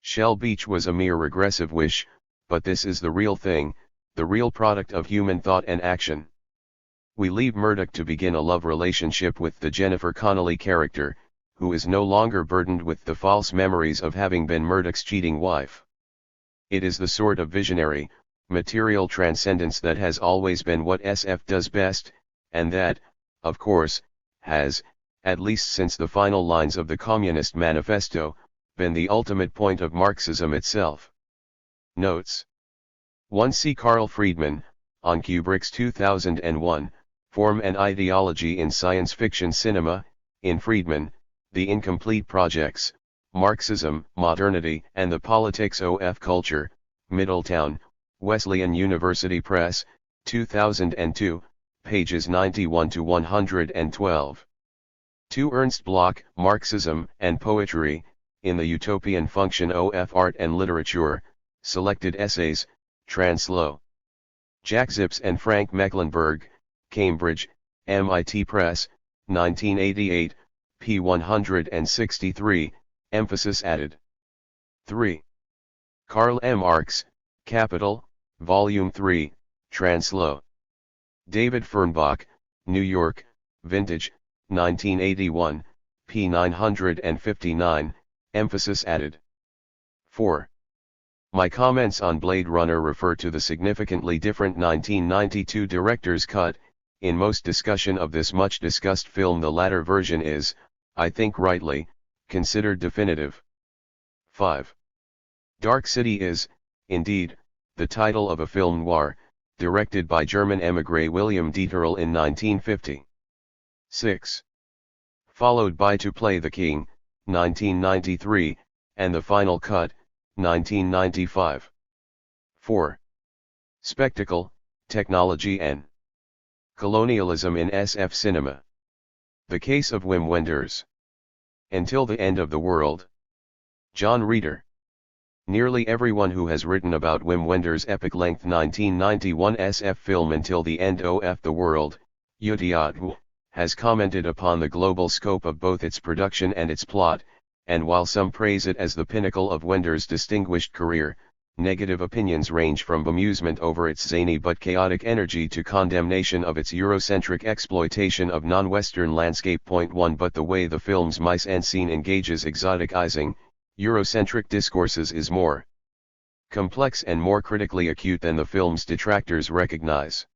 A: Shell Beach was a mere regressive wish, but this is the real thing, the real product of human thought and action. We leave Murdoch to begin a love relationship with the Jennifer Connelly character, who is no longer burdened with the false memories of having been Murdoch's cheating wife. It is the sort of visionary, material transcendence that has always been what SF does best, and that, of course, has, at least since the final lines of the Communist Manifesto, been the ultimate point of Marxism itself. Notes 1. See Carl Friedman, on Kubrick's 2001, Form and Ideology in Science Fiction Cinema, in Friedman, The Incomplete Projects, Marxism, Modernity and the Politics of Culture, Middletown, Wesleyan University Press, 2002, pages 91-112. 2. Ernst Bloch, Marxism and Poetry, in the Utopian Function of Art and Literature, Selected Essays, Translo. Jack Zips and Frank Mecklenburg, Cambridge, MIT Press, 1988, p. 163, emphasis added. 3. Karl M. Marx, Capital, Volume 3, Translo. David Fernbach, New York, Vintage, 1981, p. 959, emphasis added. 4. My comments on Blade Runner refer to the significantly different 1992 director's cut. In most discussion of this much discussed film, the latter version is, I think rightly, considered definitive. 5. Dark City is, indeed, the title of a film noir, directed by German émigré William Dieterle in 1950. 6. Followed by To Play the King, 1993, and The Final Cut, 1995. 4. Spectacle, Technology and Colonialism in SF Cinema. The Case of Wim Wenders. Until the End of the World. John Reeder. Nearly everyone who has written about Wim Wenders' epic-length 1991 SF film Until the End of the World, UTIATW, has commented upon the global scope of both its production and its plot, and while some praise it as the pinnacle of Wenders' distinguished career, negative opinions range from bemusement over its zany but chaotic energy to condemnation of its Eurocentric exploitation of non-Western landscape. 1. But the way the film's mise-en-scene engages exoticizing, Eurocentric discourses is more complex and more critically acute than the film's detractors recognize.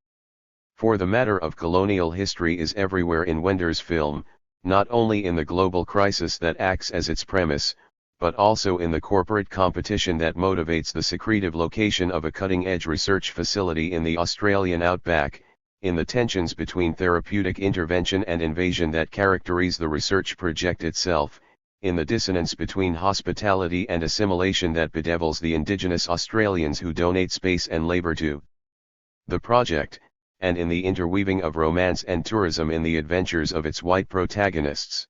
A: For the matter of colonial history is everywhere in Wenders' film, not only in the global crisis that acts as its premise, but also in the corporate competition that motivates the secretive location of a cutting-edge research facility in the Australian outback, in the tensions between therapeutic intervention and invasion that characterize the research project itself, in the dissonance between hospitality and assimilation that bedevils the indigenous Australians who donate space and labor to the project, and in the interweaving of romance and tourism in the adventures of its white protagonists.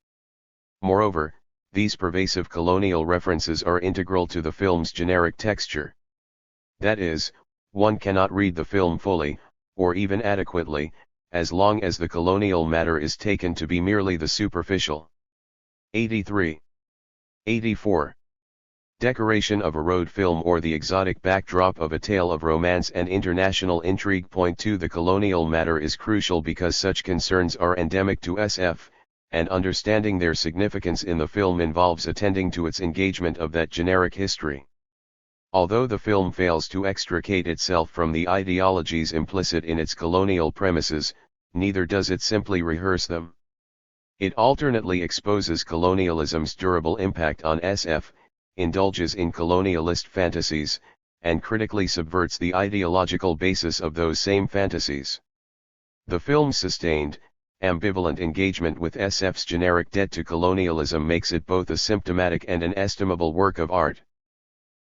A: Moreover, these pervasive colonial references are integral to the film's generic texture. That is, one cannot read the film fully, or even adequately, as long as the colonial matter is taken to be merely the superficial. 83. 84. Decoration of a road film or the exotic backdrop of a tale of romance and international intrigue. Point 2. The colonial matter is crucial because such concerns are endemic to SF, and understanding their significance in the film involves attending to its engagement of that generic history. Although the film fails to extricate itself from the ideologies implicit in its colonial premises, neither does it simply rehearse them. It alternately exposes colonialism's durable impact on SF, indulges in colonialist fantasies, and critically subverts the ideological basis of those same fantasies. The film's sustained, ambivalent engagement with SF's generic debt to colonialism makes it both a symptomatic and an estimable work of art.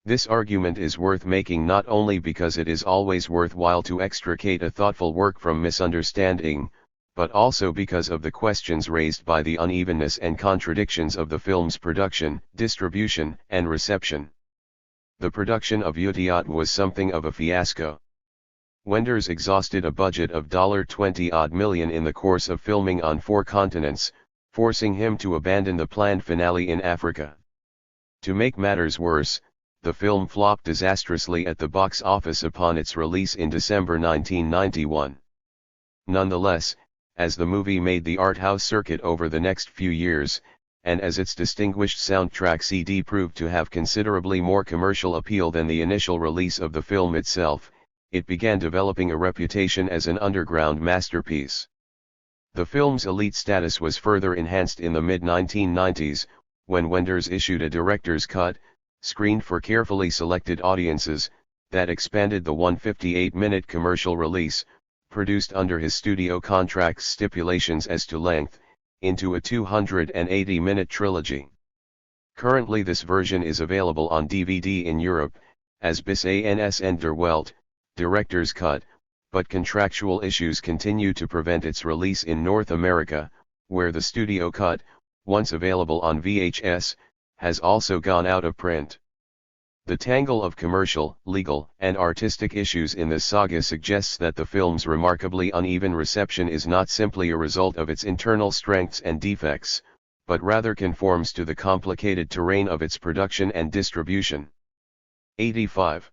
A: This argument is worth making not only because it is always worthwhile to extricate a thoughtful work from misunderstanding, but also because of the questions raised by the unevenness and contradictions of the film's production, distribution, and reception. The production of THIRD was something of a fiasco. Wenders exhausted a budget of $20-odd million in the course of filming on 4 continents, forcing him to abandon the planned finale in Africa. To make matters worse, the film flopped disastrously at the box office upon its release in December 1991. Nonetheless, as the movie made the art house circuit over the next few years, and as its distinguished soundtrack CD proved to have considerably more commercial appeal than the initial release of the film itself, it began developing a reputation as an underground masterpiece. The film's elite status was further enhanced in the mid-1990s, when Wenders issued a director's cut, screened for carefully selected audiences, that expanded the 158-minute commercial release, produced under his studio contract's stipulations as to length, into a 280-minute trilogy. Currently this version is available on DVD in Europe, as bis ans en der Welt, director's cut, but contractual issues continue to prevent its release in North America, where the studio cut, once available on VHS, has also gone out of print. The tangle of commercial, legal, and artistic issues in this saga suggests that the film's remarkably uneven reception is not simply a result of its internal strengths and defects, but rather conforms to the complicated terrain of its production and distribution. 85.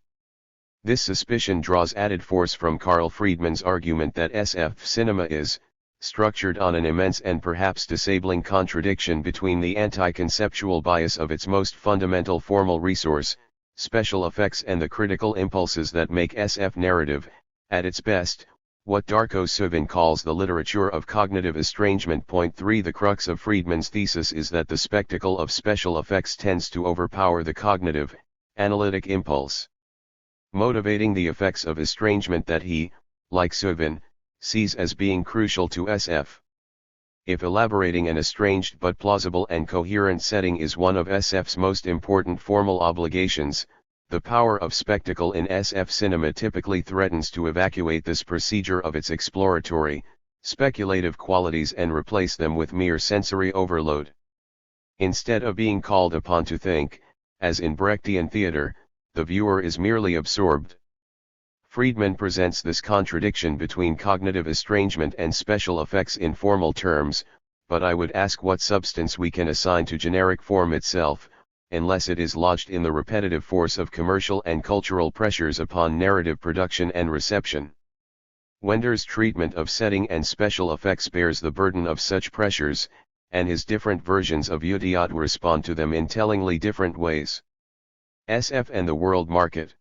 A: This suspicion draws added force from Carl Friedman's argument that SF cinema is structured on an immense and perhaps disabling contradiction between the anti-conceptual bias of its most fundamental formal resource, special effects, and the critical impulses that make SF narrative, at its best, what Darko Suvin calls the literature of cognitive estrangement. Point 3. The crux of Friedman's thesis is that the spectacle of special effects tends to overpower the cognitive, analytic impulse, motivating the effects of estrangement that he, like Suvin, sees as being crucial to SF. If elaborating an estranged but plausible and coherent setting is one of SF's most important formal obligations, the power of spectacle in SF cinema typically threatens to evacuate this procedure of its exploratory, speculative qualities and replace them with mere sensory overload. Instead of being called upon to think, as in Brechtian theater, the viewer is merely absorbed. Friedman presents this contradiction between cognitive estrangement and special effects in formal terms, but I would ask what substance we can assign to generic form itself, unless it is lodged in the repetitive force of commercial and cultural pressures upon narrative production and reception. Wenders' treatment of setting and special effects bears the burden of such pressures, and his different versions of THIRD respond to them in tellingly different ways. SF and the world market.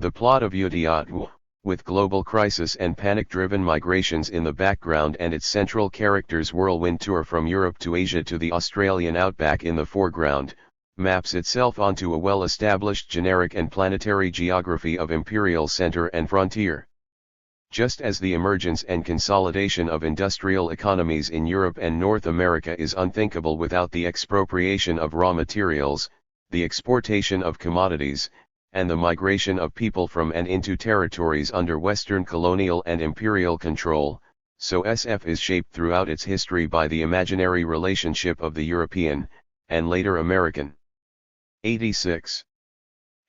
A: The plot of THIRD, with global crisis and panic-driven migrations in the background and its central character's whirlwind tour from Europe to Asia to the Australian outback in the foreground, maps itself onto a well-established generic and planetary geography of imperial center and frontier. Just as the emergence and consolidation of industrial economies in Europe and North America is unthinkable without the expropriation of raw materials, the exportation of commodities, and the migration of people from and into territories under Western colonial and imperial control, so SF is shaped throughout its history by the imaginary relationship of the European, and later American. 86.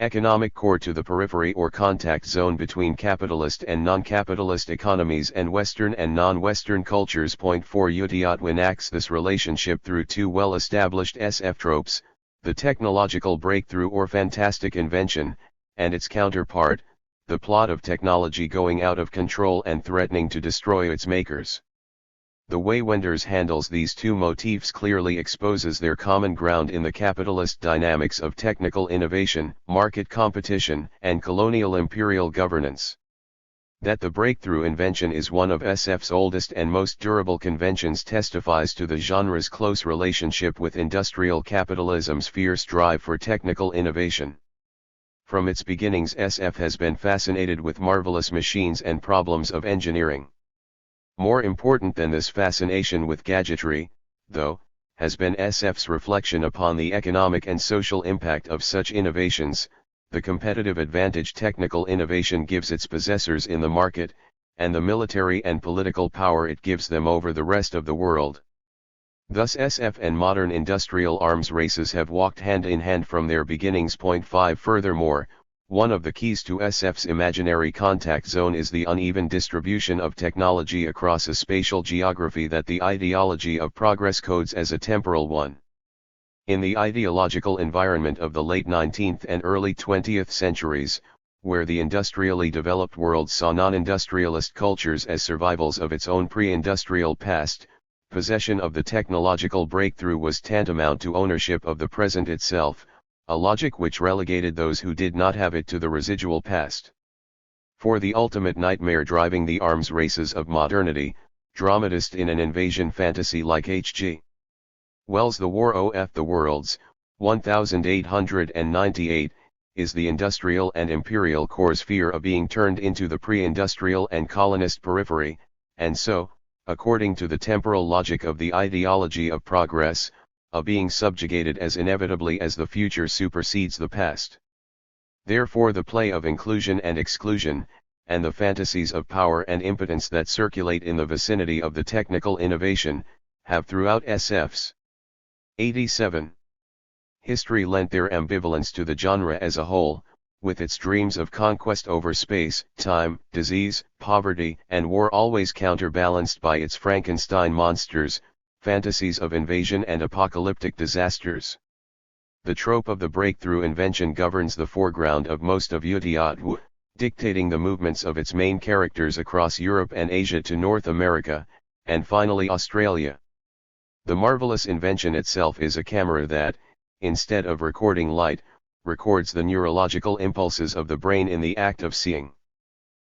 A: Economic core to the periphery or contact zone between capitalist and non-capitalist economies and Western and non-Western cultures. Point 4. UTIOT enacts this relationship through two well-established SF tropes, the technological breakthrough or fantastic invention, and its counterpart, the plot of technology going out of control and threatening to destroy its makers. The way Wenders handles these two motifs clearly exposes their common ground in the capitalist dynamics of technical innovation, market competition, and colonial imperial governance. That the breakthrough invention is one of SF's oldest and most durable conventions testifies to the genre's close relationship with industrial capitalism's fierce drive for technical innovation. From its beginnings, SF has been fascinated with marvelous machines and problems of engineering. More important than this fascination with gadgetry, though, has been SF's reflection upon the economic and social impact of such innovations, the competitive advantage technical innovation gives its possessors in the market, and the military and political power it gives them over the rest of the world. Thus SF and modern industrial arms races have walked hand in hand from their beginnings. Point 5. Furthermore, one of the keys to SF's imaginary contact zone is the uneven distribution of technology across a spatial geography that the ideology of progress codes as a temporal one. In the ideological environment of the late 19th and early 20th centuries, where the industrially developed world saw non-industrialist cultures as survivals of its own pre-industrial past, possession of the technological breakthrough was tantamount to ownership of the present itself, a logic which relegated those who did not have it to the residual past. For the ultimate nightmare driving the arms races of modernity, dramatist in an invasion fantasy like H.G. Wells' The War of the Worlds, 1898, is the industrial and imperial core's fear of being turned into the pre-industrial and colonist periphery, and so, according to the temporal logic of the ideology of progress, of being subjugated as inevitably as the future supersedes the past. Therefore the play of inclusion and exclusion, and the fantasies of power and impotence that circulate in the vicinity of the technical innovation, have throughout SF's 87. History lent their ambivalence to the genre as a whole, with its dreams of conquest over space, time, disease, poverty, and war always counterbalanced by its Frankenstein monsters, fantasies of invasion and apocalyptic disasters. The trope of the breakthrough invention governs the foreground of most of UTIOT, dictating the movements of its main characters across Europe and Asia to North America, and finally Australia. The marvelous invention itself is a camera that, instead of recording light, records the neurological impulses of the brain in the act of seeing.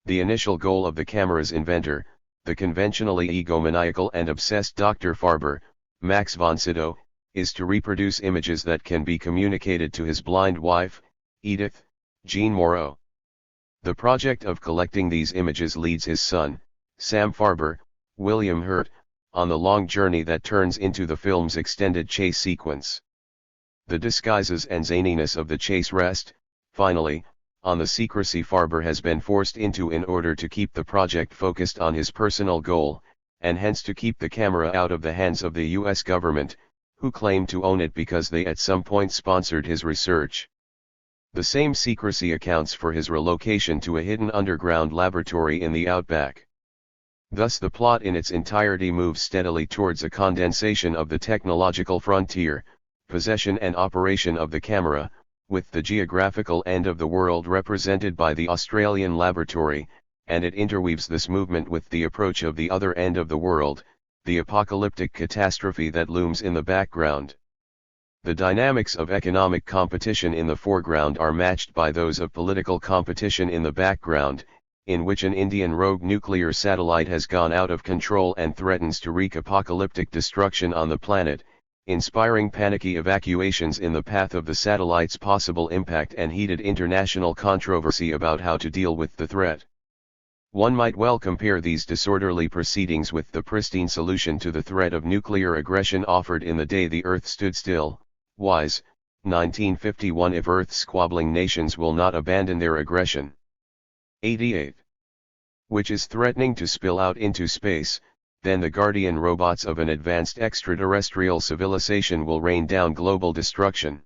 A: The initial goal of the camera's inventor, the conventionally egomaniacal and obsessed Dr. Farber, Max von Sydow, is to reproduce images that can be communicated to his blind wife, Edith, Jean Moreau. The project of collecting these images leads his son, Sam Farber, William Hurt, on the long journey that turns into the film's extended chase sequence. The disguises and zaniness of the chase rest, finally, on the secrecy Farber has been forced into in order to keep the project focused on his personal goal, and hence to keep the camera out of the hands of the US government, who claim to own it because they at some point sponsored his research. The same secrecy accounts for his relocation to a hidden underground laboratory in the outback. Thus the plot in its entirety moves steadily towards a condensation of the technological frontier, possession and operation of the camera, with the geographical end of the world represented by the Australian laboratory, and it interweaves this movement with the approach of the other end of the world, the apocalyptic catastrophe that looms in the background. The dynamics of economic competition in the foreground are matched by those of political competition in the background, in which an Indian rogue nuclear satellite has gone out of control and threatens to wreak apocalyptic destruction on the planet, inspiring panicky evacuations in the path of the satellite's possible impact and heated international controversy about how to deal with the threat. One might well compare these disorderly proceedings with the pristine solution to the threat of nuclear aggression offered in The Day the Earth Stood Still, Wise, 1951. If Earth's squabbling nations will not abandon their aggression. 88. Which is threatening to spill out into space, then the guardian robots of an advanced extraterrestrial civilization will rain down global destruction.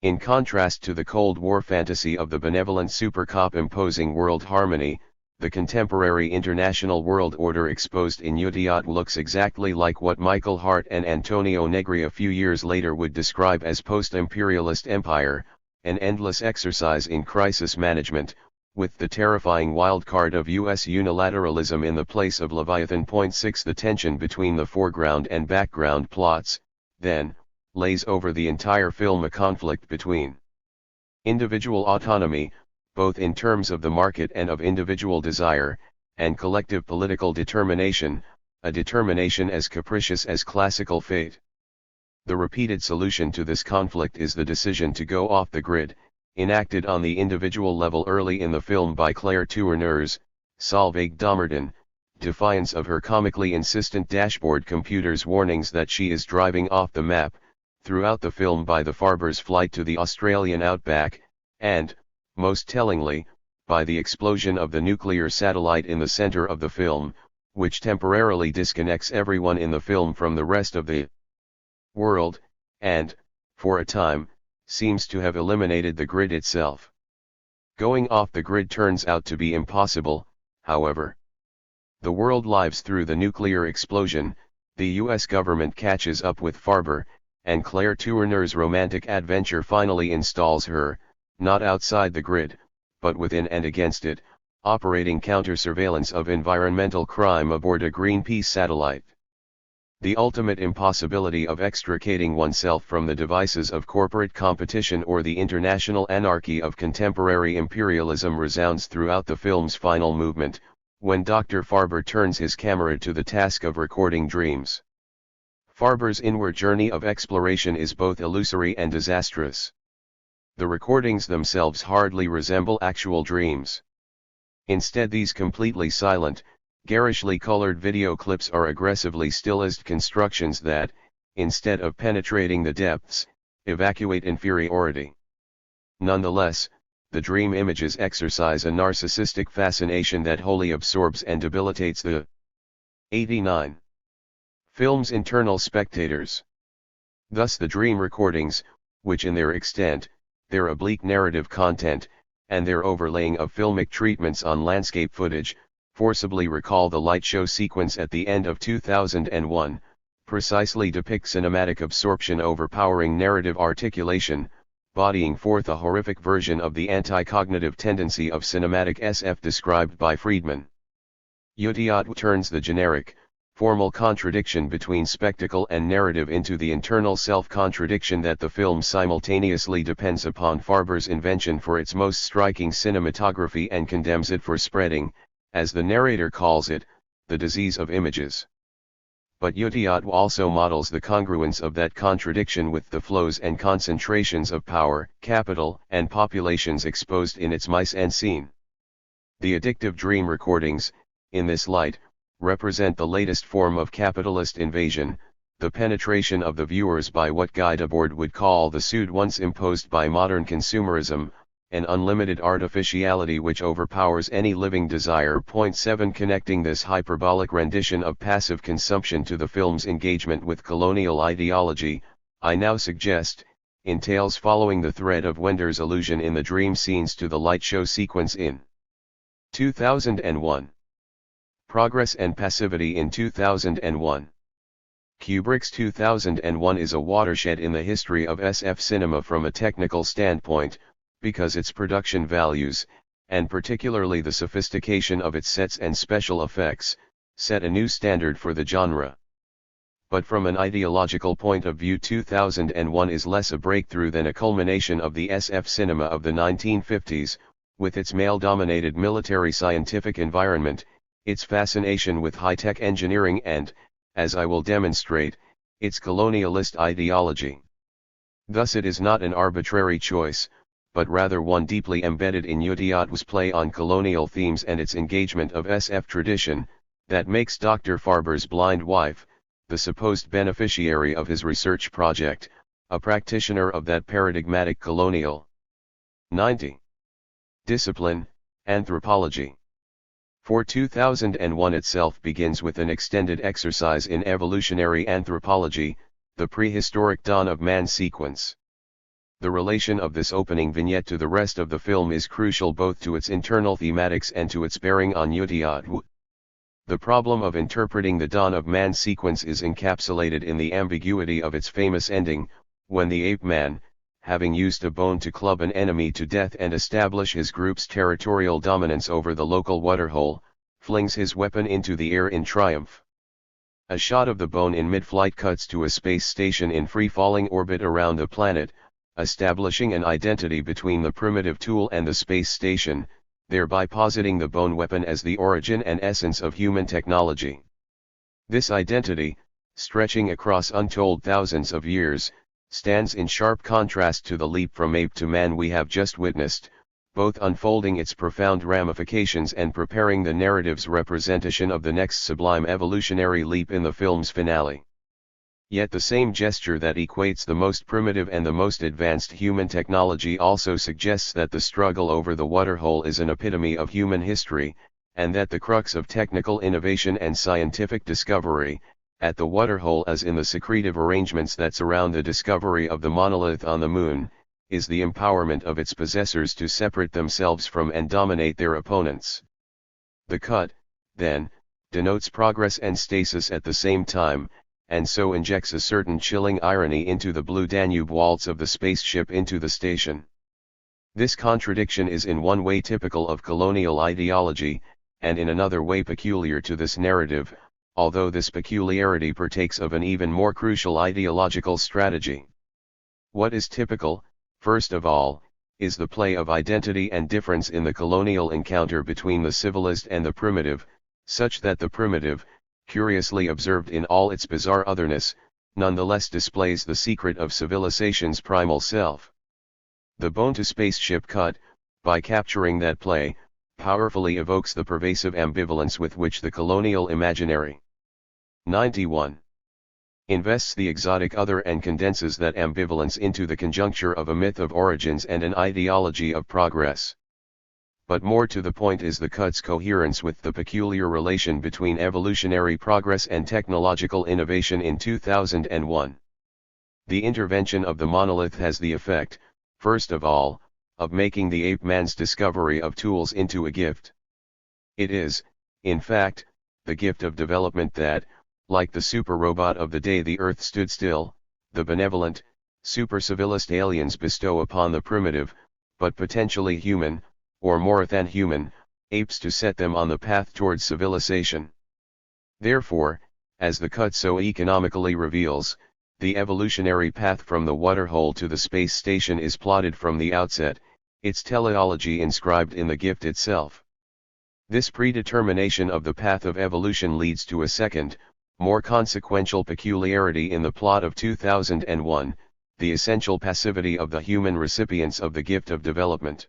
A: In contrast to the Cold War fantasy of the benevolent supercop imposing world harmony, the contemporary international world order exposed in Utiat looks exactly like what Michael Hart and Antonio Negri a few years later would describe as post-imperialist empire, an endless exercise in crisis management, with the terrifying wildcard of U.S. unilateralism in the place of Leviathan. 6. The tension between the foreground and background plots, then, lays over the entire film a conflict between individual autonomy, both in terms of the market and of individual desire, and collective political determination, a determination as capricious as classical fate. The repeated solution to this conflict is the decision to go off the grid, enacted on the individual level early in the film by Claire Tourneur's, Solveig Domerden, defiance of her comically insistent dashboard computer's warnings that she is driving off the map, throughout the film by the Farbers' flight to the Australian outback, and, most tellingly, by the explosion of the nuclear satellite in the center of the film, which temporarily disconnects everyone in the film from the rest of the world, and, for a time, seems to have eliminated the grid itself. Going off the grid turns out to be impossible, however. The world lives through the nuclear explosion, the US government catches up with Farber, and Claire Tourneur's romantic adventure finally installs her, not outside the grid, but within and against it, operating counter-surveillance of environmental crime aboard a Greenpeace satellite. The ultimate impossibility of extricating oneself from the devices of corporate competition or the international anarchy of contemporary imperialism resounds throughout the film's final movement, when Dr. Farber turns his camera to the task of recording dreams. Farber's inward journey of exploration is both illusory and disastrous. The recordings themselves hardly resemble actual dreams. Instead, these completely silent, garishly colored video clips are aggressively stylized constructions that, instead of penetrating the depths, evacuate inferiority. Nonetheless, the dream images exercise a narcissistic fascination that wholly absorbs and debilitates the 89. Film's internal spectators. Thus the dream recordings, which in their extent, their oblique narrative content, and their overlaying of filmic treatments on landscape footage, forcibly recall the light show sequence at the end of 2001, precisely depict cinematic absorption overpowering narrative articulation, bodying forth a horrific version of the anti-cognitive tendency of cinematic SF described by Friedman. Utiat turns the generic, formal contradiction between spectacle and narrative into the internal self-contradiction that the film simultaneously depends upon Farber's invention for its most striking cinematography and condemns it for spreading, as the narrator calls it, the disease of images. But Utiat also models the congruence of that contradiction with the flows and concentrations of power, capital, and populations exposed in its mise en scene. The addictive dream recordings, in this light, represent the latest form of capitalist invasion, the penetration of the viewers by what Guy Debord would call the sood once imposed by modern consumerism, an unlimited artificiality which overpowers any living desire. 7 Connecting this hyperbolic rendition of passive consumption to the film's engagement with colonial ideology, I now suggest, entails following the thread of Wender's allusion in the dream scenes to the light show sequence in 2001. Progress and Passivity in 2001. Kubrick's 2001 is a watershed in the history of SF cinema from a technical standpoint, because its production values, and particularly the sophistication of its sets and special effects, set a new standard for the genre. But from an ideological point of view, 2001 is less a breakthrough than a culmination of the SF cinema of the 1950s, with its male-dominated military scientific environment, its fascination with high-tech engineering and, as I will demonstrate, its colonialist ideology. Thus it is not an arbitrary choice, but rather one deeply embedded in Utiat's play on colonial themes and its engagement of SF tradition, that makes Dr. Farber's blind wife, the supposed beneficiary of his research project, a practitioner of that paradigmatic colonial. 90. Discipline, anthropology. For 2001 itself begins with an extended exercise in evolutionary anthropology, the prehistoric dawn of man sequence. The relation of this opening vignette to the rest of the film is crucial both to its internal thematics and to its bearing on THIRD-WORLDISM. The problem of interpreting the dawn of man sequence is encapsulated in the ambiguity of its famous ending, when the ape-man, having used a bone to club an enemy to death and establish his group's territorial dominance over the local waterhole, flings his weapon into the air in triumph. A shot of the bone in mid-flight cuts to a space station in free-falling orbit around the planet, establishing an identity between the primitive tool and the space station, thereby positing the bone weapon as the origin and essence of human technology. This identity, stretching across untold thousands of years, stands in sharp contrast to the leap from ape to man we have just witnessed, both unfolding its profound ramifications and preparing the narrative's representation of the next sublime evolutionary leap in the film's finale. Yet the same gesture that equates the most primitive and the most advanced human technology also suggests that the struggle over the waterhole is an epitome of human history, and that the crux of technical innovation and scientific discovery, at the waterhole as in the secretive arrangements that surround the discovery of the monolith on the moon, is the empowerment of its possessors to separate themselves from and dominate their opponents. The cut, then, denotes progress and stasis at the same time, and so injects a certain chilling irony into the blue Danube waltz of the spaceship into the station. This contradiction is in one way typical of colonial ideology, and in another way peculiar to this narrative, although this peculiarity partakes of an even more crucial ideological strategy. What is typical, first of all, is the play of identity and difference in the colonial encounter between the civilized and the primitive, such that the primitive, curiously observed in all its bizarre otherness, nonetheless displays the secret of civilization's primal self. The bone-to-spaceship cut, by capturing that play, powerfully evokes the pervasive ambivalence with which the colonial imaginary 91. Invests the exotic other and condenses that ambivalence into the conjuncture of a myth of origins and an ideology of progress. But more to the point is the cut's coherence with the peculiar relation between evolutionary progress and technological innovation in 2001. The intervention of the monolith has the effect, first of all, of making the ape-man's discovery of tools into a gift. It is, in fact, the gift of development that, like the super-robot of the day the Earth stood still, the benevolent, super-civilist aliens bestow upon the primitive, but potentially human, or more than human, apes to set them on the path towards civilization. Therefore, as the cut so economically reveals, the evolutionary path from the waterhole to the space station is plotted from the outset, its teleology inscribed in the gift itself. This predetermination of the path of evolution leads to a second, more consequential peculiarity in the plot of 2001, the essential passivity of the human recipients of the gift of development.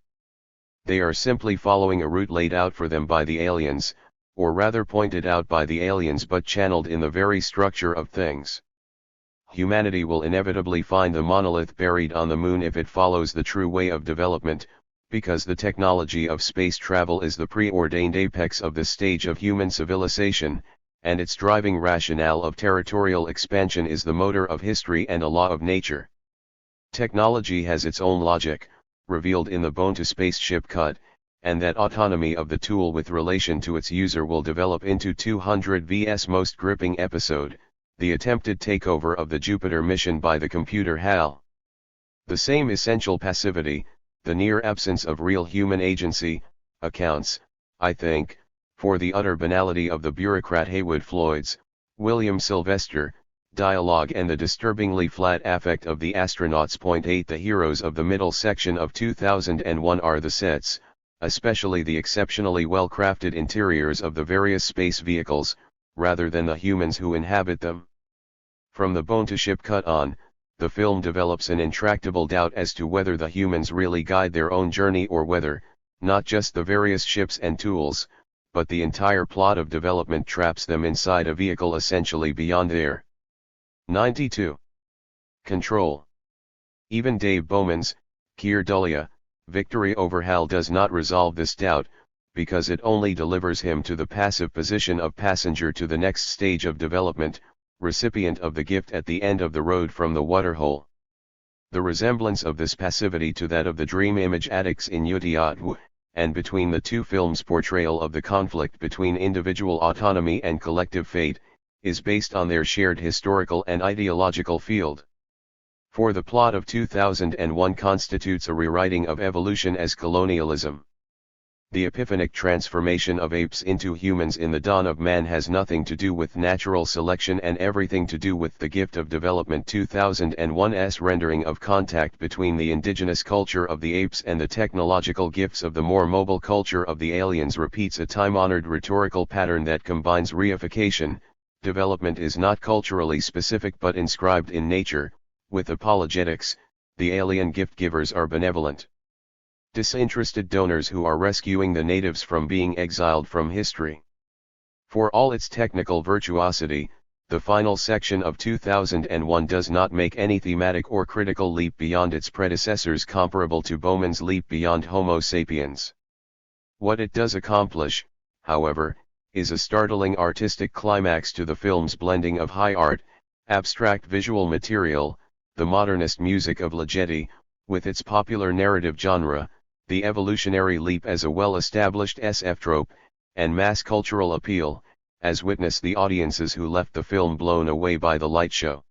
A: They are simply following a route laid out for them by the aliens, or rather pointed out by the aliens but channeled in the very structure of things. Humanity will inevitably find the monolith buried on the moon if it follows the true way of development, because the technology of space travel is the preordained apex of this stage of human civilization, and its driving rationale of territorial expansion is the motor of history and a law of nature. Technology has its own logic, revealed in the bone-to-spaceship cut, and that autonomy of the tool with relation to its user will develop into 200 vs most gripping episode, the attempted takeover of the Jupiter mission by the computer HAL. The same essential passivity, the near absence of real human agency, accounts, I think, for the utter banality of the bureaucrat Heywood Floyd's, William Sylvester, dialogue and the disturbingly flat affect of the astronauts. 8 The heroes of the middle section of 2001 are the sets, especially the exceptionally well-crafted interiors of the various space vehicles, rather than the humans who inhabit them. From the bone-to-ship cut on, the film develops an intractable doubt as to whether the humans really guide their own journey or whether, not just the various ships and tools, but the entire plot of development traps them inside a vehicle essentially beyond their 92. Control. Even Dave Bowman's, THIRD-WORLDISM, victory over Hal does not resolve this doubt, because it only delivers him to the passive position of passenger to the next stage of development, recipient of the gift at the end of the road from the waterhole. The resemblance of this passivity to that of the dream image addicts in THIRD-WORLDISM, and between the two films' portrayal of the conflict between individual autonomy and collective fate, is based on their shared historical and ideological field. For the plot of 2001 constitutes a rewriting of evolution as colonialism. The epiphanic transformation of apes into humans in the dawn of man has nothing to do with natural selection and everything to do with the gift of development. 2001's rendering of contact between the indigenous culture of the apes and the technological gifts of the more mobile culture of the aliens repeats a time-honored rhetorical pattern that combines reification. Development is not culturally specific but inscribed in nature. With apologetics, the alien gift givers are benevolent, disinterested donors who are rescuing the natives from being exiled from history. For all its technical virtuosity, the final section of 2001 does not make any thematic or critical leap beyond its predecessors comparable to Bowman's leap beyond Homo sapiens. What it does accomplish, however, is a startling artistic climax to the film's blending of high art, abstract visual material, the modernist music of Ligeti, with its popular narrative genre, the evolutionary leap as a well-established SF trope, and mass cultural appeal, as witness the audiences who left the film blown away by the light show.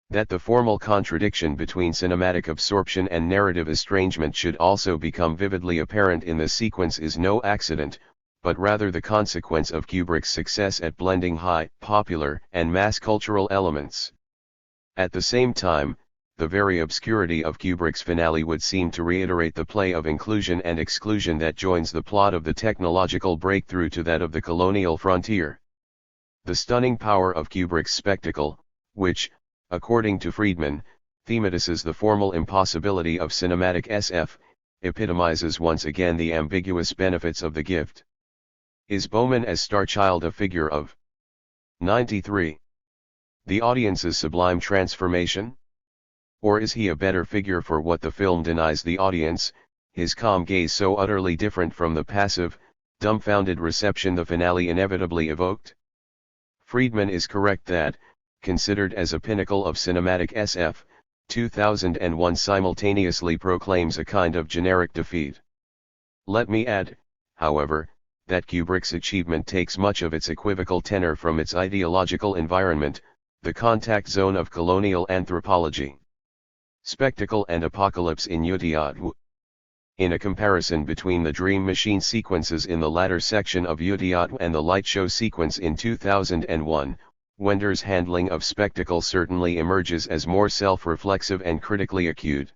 A: That the formal contradiction between cinematic absorption and narrative estrangement should also become vividly apparent in the sequence is no accident, but rather the consequence of Kubrick's success at blending high, popular, and mass cultural elements. At the same time, the very obscurity of Kubrick's finale would seem to reiterate the play of inclusion and exclusion that joins the plot of the technological breakthrough to that of the colonial frontier. The stunning power of Kubrick's spectacle, which, according to Friedman, thematizes the formal impossibility of cinematic SF, epitomizes once again the ambiguous benefits of the gift. Is Bowman as Star Child a figure of 93? The audience's sublime transformation? Or is he a better figure for what the film denies the audience, his calm gaze so utterly different from the passive, dumbfounded reception the finale inevitably evoked? Friedman is correct that, considered as a pinnacle of cinematic SF, 2001 simultaneously proclaims a kind of generic defeat. Let me add, however, that Kubrick's achievement takes much of its equivocal tenor from its ideological environment, the contact zone of colonial anthropology. Spectacle and apocalypse in THIRD-WORLDISM. In a comparison between the dream machine sequences in the latter section of THIRD-WORLDISM and the light show sequence in 2001, Wender's handling of spectacle certainly emerges as more self-reflexive and critically acute.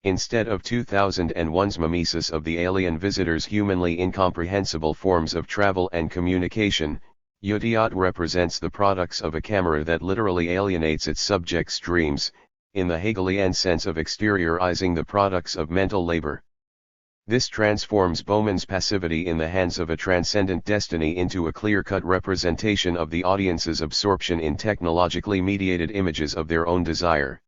A: Instead of 2001's mimesis of the alien visitor's humanly incomprehensible forms of travel and communication, THIRD-WORLDISM represents the products of a camera that literally alienates its subject's dreams, in the Hegelian sense of exteriorizing the products of mental labor. This transforms Bowman's passivity in the hands of a transcendent destiny into a clear-cut representation of the audience's absorption in technologically mediated images of their own desire.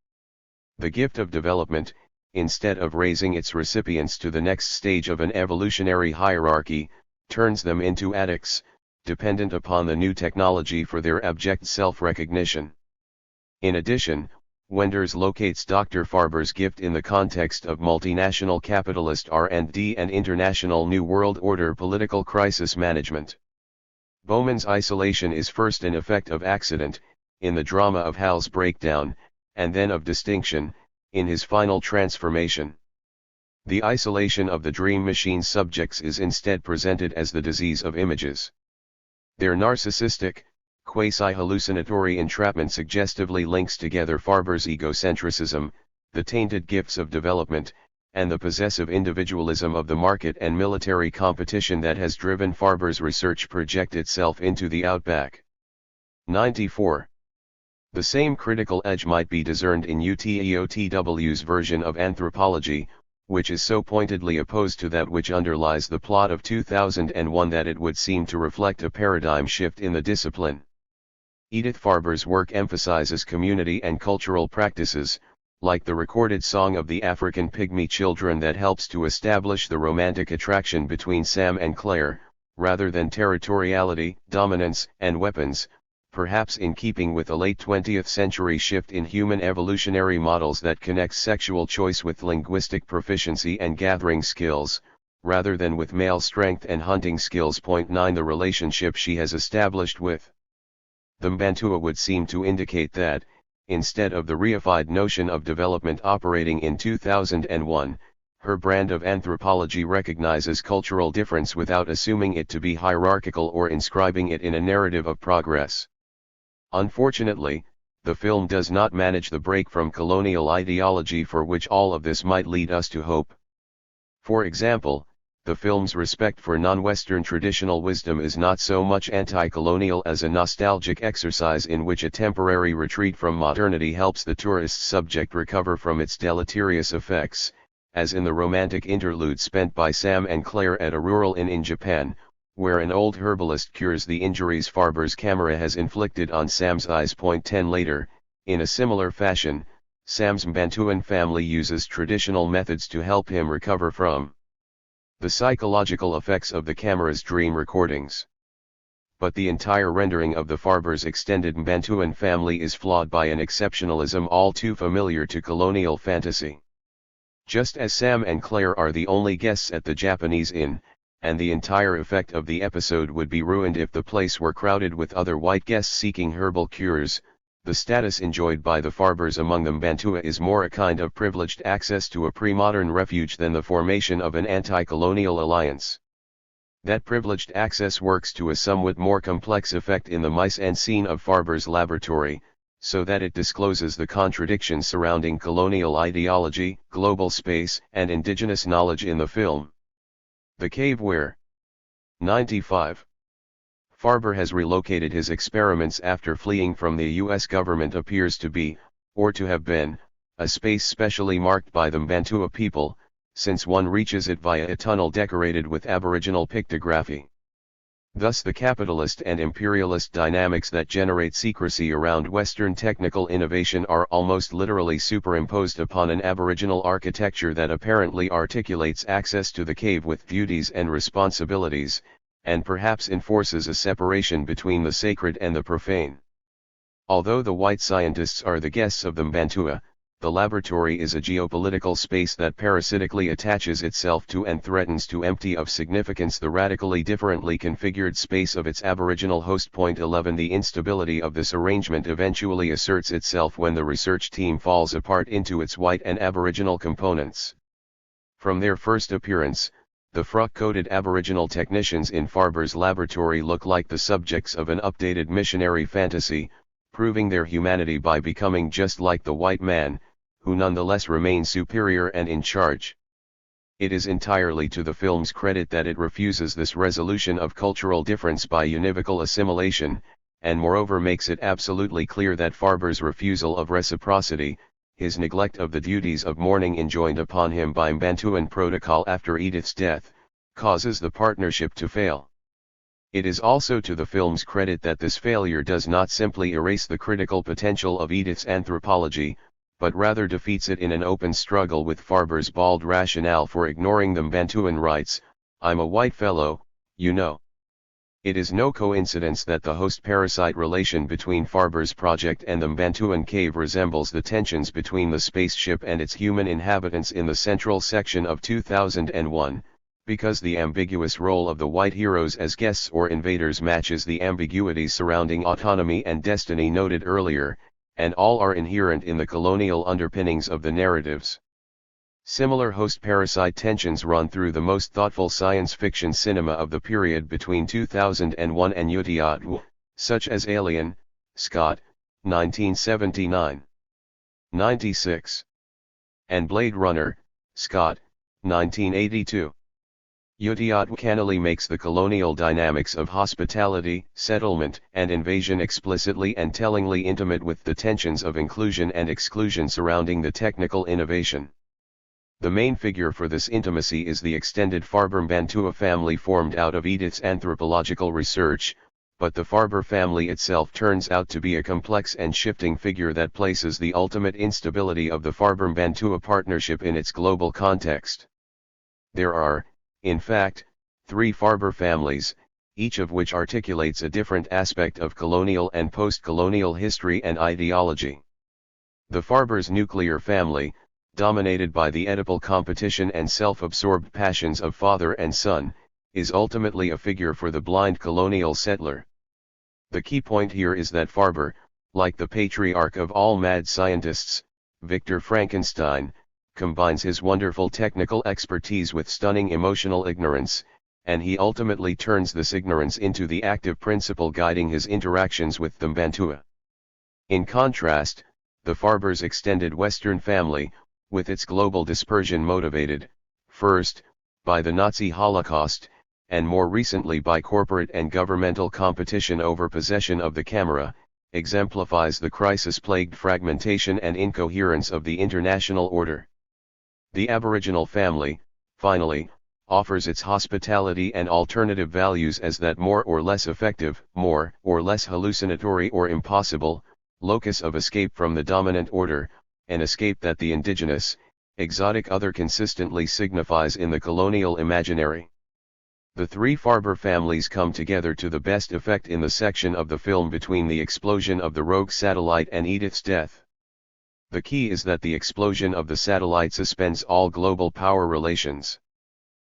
A: The gift of development, instead of raising its recipients to the next stage of an evolutionary hierarchy, turns them into addicts, dependent upon the new technology for their abject self-recognition. In addition, Wenders locates Dr. Farber's gift in the context of multinational capitalist R&D and international New World Order political crisis management. Bowman's isolation is first an effect of accident, in the drama of Hal's breakdown, and then of distinction, in his final transformation. The isolation of the dream machine subjects is instead presented as the disease of images. Their narcissistic, quasi-hallucinatory entrapment suggestively links together Farber's egocentrism, the tainted gifts of development, and the possessive individualism of the market and military competition that has driven Farber's research project itself into the outback. 94. The same critical edge might be discerned in UTEOTW's version of anthropology, which is so pointedly opposed to that which underlies the plot of 2001 that it would seem to reflect a paradigm shift in the discipline. Edith Farber's work emphasizes community and cultural practices, like the recorded song of the African pygmy children that helps to establish the romantic attraction between Sam and Claire, rather than territoriality, dominance, and weapons, perhaps in keeping with a late 20th century shift in human evolutionary models that connects sexual choice with linguistic proficiency and gathering skills, rather than with male strength and hunting skills. 9 The relationship she has established with the Mbantua would seem to indicate that, instead of the reified notion of development operating in 2001, her brand of anthropology recognizes cultural difference without assuming it to be hierarchical or inscribing it in a narrative of progress. Unfortunately, the film does not manage the break from colonial ideology for which all of this might lead us to hope. For example, the film's respect for non-Western traditional wisdom is not so much anti-colonial as a nostalgic exercise in which a temporary retreat from modernity helps the tourist subject recover from its deleterious effects, as in the romantic interlude spent by Sam and Claire at a rural inn in Japan, where an old herbalist cures the injuries Farber's camera has inflicted on Sam's eyes. 10 Later, in a similar fashion, Sam's Mbantuan family uses traditional methods to help him recover from the psychological effects of the camera's dream recordings. But the entire rendering of the Farber's extended Mbantuan family is flawed by an exceptionalism all too familiar to colonial fantasy. Just as Sam and Claire are the only guests at the Japanese inn, and the entire effect of the episode would be ruined if the place were crowded with other white guests seeking herbal cures, the status enjoyed by the Farbers among the Mbantua is more a kind of privileged access to a pre-modern refuge than the formation of an anti-colonial alliance. That privileged access works to a somewhat more complex effect in the mise-en-scene of Farber's laboratory, so that it discloses the contradictions surrounding colonial ideology, global space, and indigenous knowledge in the film. The cave where 95. Farber has relocated his experiments after fleeing from the US government appears to be, or to have been, a space specially marked by the Mbantua people, since one reaches it via a tunnel decorated with Aboriginal pictography. Thus the capitalist and imperialist dynamics that generate secrecy around Western technical innovation are almost literally superimposed upon an Aboriginal architecture that apparently articulates access to the cave with duties and responsibilities, and perhaps enforces a separation between the sacred and the profane. Although the white scientists are the guests of the Mbantua, the laboratory is a geopolitical space that parasitically attaches itself to and threatens to empty of significance the radically differently configured space of its Aboriginal host. 11 The instability of this arrangement eventually asserts itself when the research team falls apart into its white and Aboriginal components. From their first appearance, the frock-coated Aboriginal technicians in Farber's laboratory look like the subjects of an updated missionary fantasy, proving their humanity by becoming just like the white man, who nonetheless remains superior and in charge. It is entirely to the film's credit that it refuses this resolution of cultural difference by univocal assimilation, and moreover makes it absolutely clear that Farber's refusal of reciprocity, his neglect of the duties of mourning enjoined upon him by Mbantuan protocol after Edith's death, causes the partnership to fail. It is also to the film's credit that this failure does not simply erase the critical potential of Edith's anthropology, but rather defeats it in an open struggle with Farber's bald rationale for ignoring the Mbantuan rights. I'm a white fellow, you know. It is no coincidence that the host-parasite relation between Farber's project and the Mbantuan cave resembles the tensions between the spaceship and its human inhabitants in the central section of 2001, because the ambiguous role of the white heroes as guests or invaders matches the ambiguities surrounding autonomy and destiny noted earlier, and all are inherent in the colonial underpinnings of the narratives. Similar host-parasite tensions run through the most thoughtful science fiction cinema of the period between 2001 and THIRD-WORLDISM, such as Alien, Scott, 1979. 96. And Blade Runner, Scott, 1982. THIRD-WORLDISM cannily makes the colonial dynamics of hospitality, settlement, and invasion explicitly and tellingly intimate with the tensions of inclusion and exclusion surrounding the technical innovation. The main figure for this intimacy is the extended Farber Mbantua family formed out of Edith's anthropological research, but the Farber family itself turns out to be a complex and shifting figure that places the ultimate instability of the Farber-Bantua partnership in its global context. There are, in fact, 3 Farber families, each of which articulates a different aspect of colonial and post-colonial history and ideology. The Farber's nuclear family, dominated by the Oedipal competition and self-absorbed passions of father and son, is ultimately a figure for the blind colonial settler. The key point here is that Farber, like the patriarch of all mad scientists, Victor Frankenstein, combines his wonderful technical expertise with stunning emotional ignorance, and he ultimately turns this ignorance into the active principle guiding his interactions with the Bantua. In contrast, the Farber's extended Western family, with its global dispersion motivated, first, by the Nazi Holocaust, and more recently by corporate and governmental competition over possession of the camera, exemplifies the crisis-plagued fragmentation and incoherence of the international order. The Aboriginal family, finally, offers its hospitality and alternative values as that more or less effective, more or less hallucinatory or impossible, locus of escape from the dominant order, an escape that the indigenous, exotic other consistently signifies in the colonial imaginary. The 3 Farber families come together to the best effect in the section of the film between the explosion of the rogue satellite and Edith's death. The key is that the explosion of the satellite suspends all global power relations.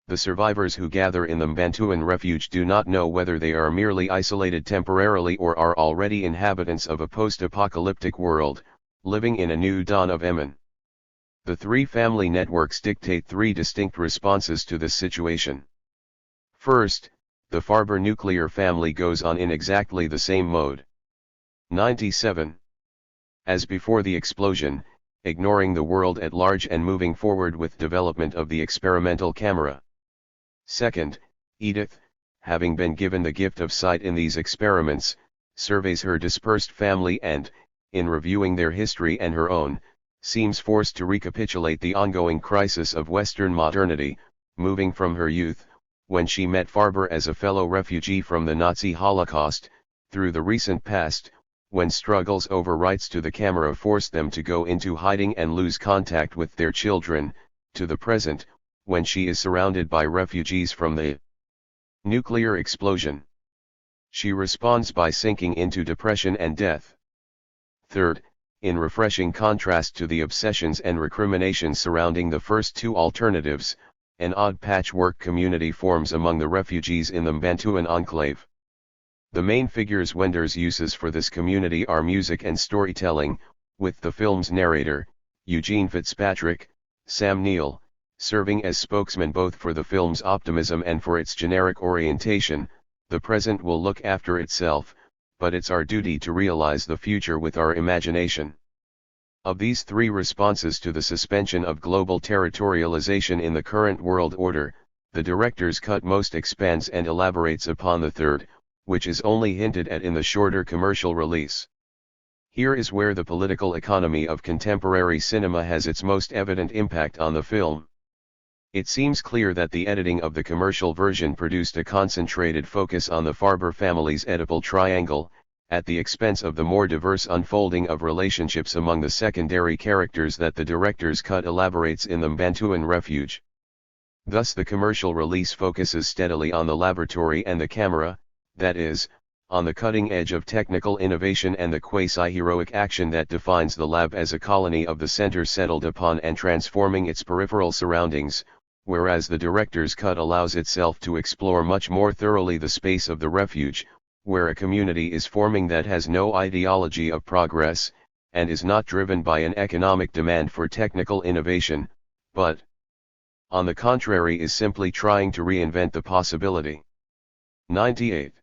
A: The survivors who gather in the Bantuan refuge do not know whether they are merely isolated temporarily or are already inhabitants of a post-apocalyptic world, living in a new dawn of Emin. The 3 family networks dictate 3 distinct responses to this situation. First, the Farber nuclear family goes on in exactly the same mode. 97. As before the explosion, ignoring the world at large and moving forward with development of the experimental camera. Second, Edith, having been given the gift of sight in these experiments, surveys her dispersed family and, in reviewing their history and her own, seems forced to recapitulate the ongoing crisis of Western modernity, moving from her youth, when she met Farber as a fellow refugee from the Nazi Holocaust, through the recent past, when struggles over rights to the camera forced them to go into hiding and lose contact with their children, to the present, when she is surrounded by refugees from the nuclear explosion. She responds by sinking into depression and death. Third, in refreshing contrast to the obsessions and recriminations surrounding the first 2 alternatives, an odd patchwork community forms among the refugees in the Bantuan enclave. The main figures Wender's uses for this community are music and storytelling, with the film's narrator, Eugene Fitzpatrick, Sam Neill, serving as spokesman both for the film's optimism and for its generic orientation. The present will look after itself, but it's our duty to realize the future with our imagination. Of these 3 responses to the suspension of global territorialization in the current world order, the director's cut most expands and elaborates upon the third, which is only hinted at in the shorter commercial release. Here is where the political economy of contemporary cinema has its most evident impact on the film. It seems clear that the editing of the commercial version produced a concentrated focus on the Farber family's Oedipal triangle, at the expense of the more diverse unfolding of relationships among the secondary characters that the director's cut elaborates in the Bantuan refuge. Thus the commercial release focuses steadily on the laboratory and the camera, that is, on the cutting edge of technical innovation and the quasi-heroic action that defines the lab as a colony of the center settled upon and transforming its peripheral surroundings, whereas the director's cut allows itself to explore much more thoroughly the space of the refuge, where a community is forming that has no ideology of progress, and is not driven by an economic demand for technical innovation, but, on the contrary, is simply trying to reinvent the possibility. 98.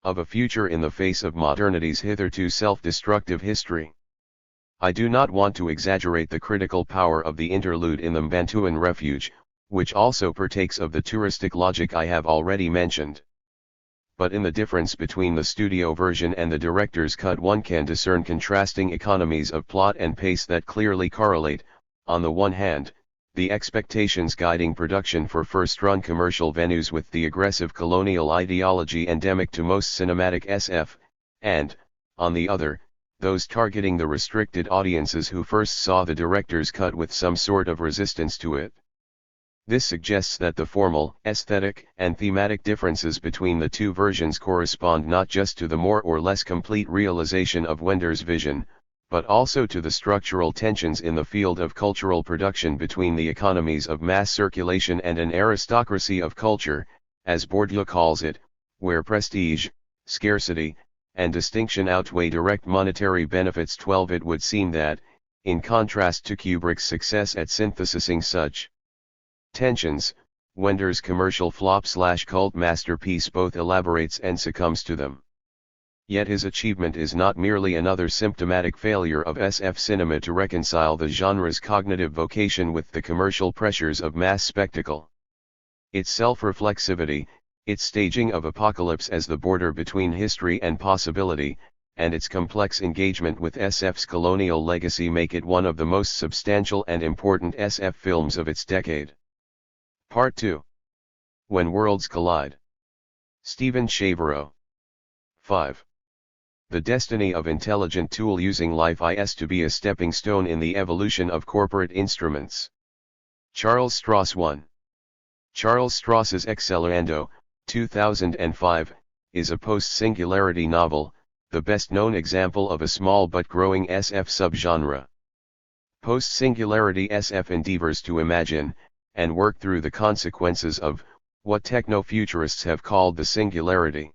A: Of a future in the face of modernity's hitherto self-destructive history. I do not want to exaggerate the critical power of the interlude in the Bantuan refuge, which also partakes of the touristic logic I have already mentioned. But in the difference between the studio version and the director's cut one can discern contrasting economies of plot and pace that clearly correlate. On the one hand, the expectations guiding production for first-run commercial venues with the aggressive colonial ideology endemic to most cinematic SF, and, on the other, those targeting the restricted audiences who first saw the director's cut with some sort of resistance to it. This suggests that the formal, aesthetic, and thematic differences between the two versions correspond not just to the more or less complete realization of Wender's vision, but also to the structural tensions in the field of cultural production between the economies of mass circulation and an aristocracy of culture, as Bourdieu calls it, where prestige, scarcity, and distinction outweigh direct monetary benefits. 12. It would seem that, in contrast to Kubrick's success at synthesizing such tensions, Wender's commercial flop/cult masterpiece both elaborates and succumbs to them. Yet his achievement is not merely another symptomatic failure of SF cinema to reconcile the genre's cognitive vocation with the commercial pressures of mass spectacle. Its self-reflexivity, its staging of apocalypse as the border between history and possibility, and its complex engagement with SF's colonial legacy make it one of the most substantial and important SF films of its decade. Part 2. When Worlds Collide. Stephen Chavereau. 5. The destiny of intelligent tool using life is to be a stepping stone in the evolution of corporate instruments. Charles Stross 1. Charles Stross's Accelerando, 2005, is a post-singularity novel, the best-known example of a small but growing SF subgenre. Post-singularity SF endeavors to imagine, and work through the consequences of, what techno-futurists have called the singularity.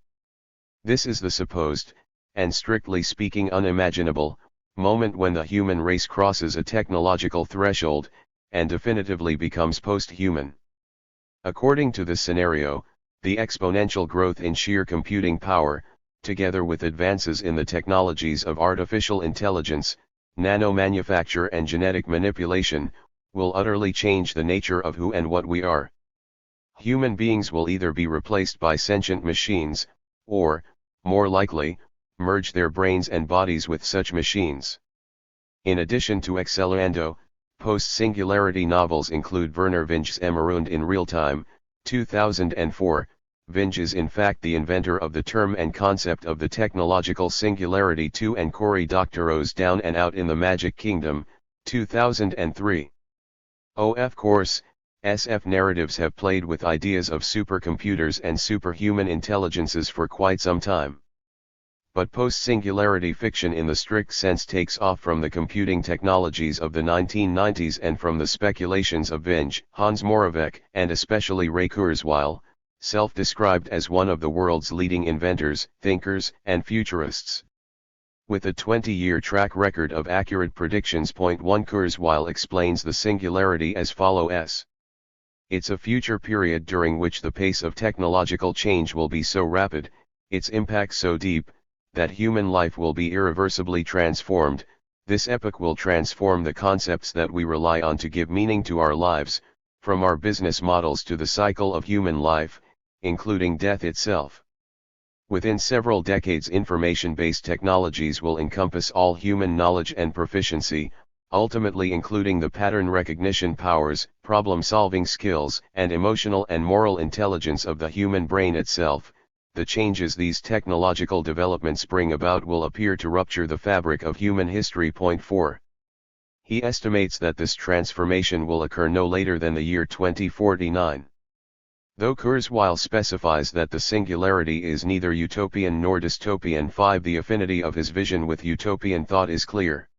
A: This is the supposed, and strictly speaking unimaginable, moment when the human race crosses a technological threshold, and definitively becomes post-human. According to this scenario, the exponential growth in sheer computing power, together with advances in the technologies of artificial intelligence, nanomanufacture and genetic manipulation, will utterly change the nature of who and what we are. Human beings will either be replaced by sentient machines, or, more likely, merge their brains and bodies with such machines. In addition to Accelerando, post-singularity novels include Werner Vinge's Emerund in Real Time, 2004. Vinge is in fact the inventor of the term and concept of the technological singularity 2, and Cory Doctorow's Down and Out in the Magic Kingdom, 2003. Of course, SF narratives have played with ideas of supercomputers and superhuman intelligences for quite some time. But post-singularity fiction in the strict sense takes off from the computing technologies of the 1990s and from the speculations of Vinge, Hans Moravec, and especially Ray Kurzweil, self-described as one of the world's leading inventors, thinkers, and futurists. With a 20-year track record of accurate predictions. 1 Kurzweil explains the singularity as follows. It's a future period during which the pace of technological change will be so rapid, its impact so deep, that human life will be irreversibly transformed. This epoch will transform the concepts that we rely on to give meaning to our lives, from our business models to the cycle of human life, including death itself. Within several decades, information-based technologies will encompass all human knowledge and proficiency, ultimately including the pattern recognition powers, problem-solving skills, and emotional and moral intelligence of the human brain itself. The changes these technological developments bring about will appear to rupture the fabric of human history. 4. He estimates that this transformation will occur no later than the year 2049. Though Kurzweil specifies that the singularity is neither utopian nor dystopian. 5. The affinity of his vision with utopian thought is clear.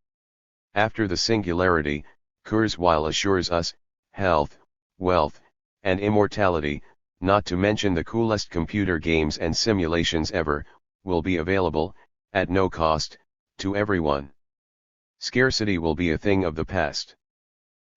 A: After the singularity, Kurzweil assures us, health, wealth, and immortality, not to mention the coolest computer games and simulations ever, will be available, at no cost, to everyone. Scarcity will be a thing of the past.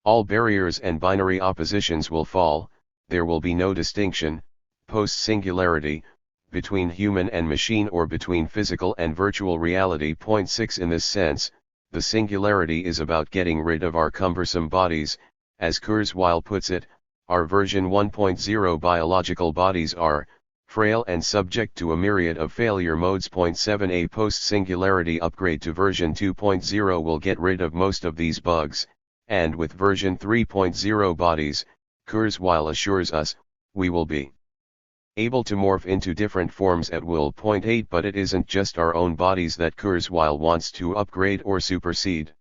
A: All barriers and binary oppositions will fall, there will be no distinction, post-singularity, between human and machine or between physical and virtual reality. 6. In this sense, the singularity is about getting rid of our cumbersome bodies, as Kurzweil puts it. Our version 1.0 biological bodies are frail and subject to a myriad of failure modes. 7. A post-singularity upgrade to version 2.0 will get rid of most of these bugs, and with version 3.0 bodies, Kurzweil assures us, we will be able to morph into different forms at will. 8 But it isn't just our own bodies that Kurzweil wants to upgrade or supersede.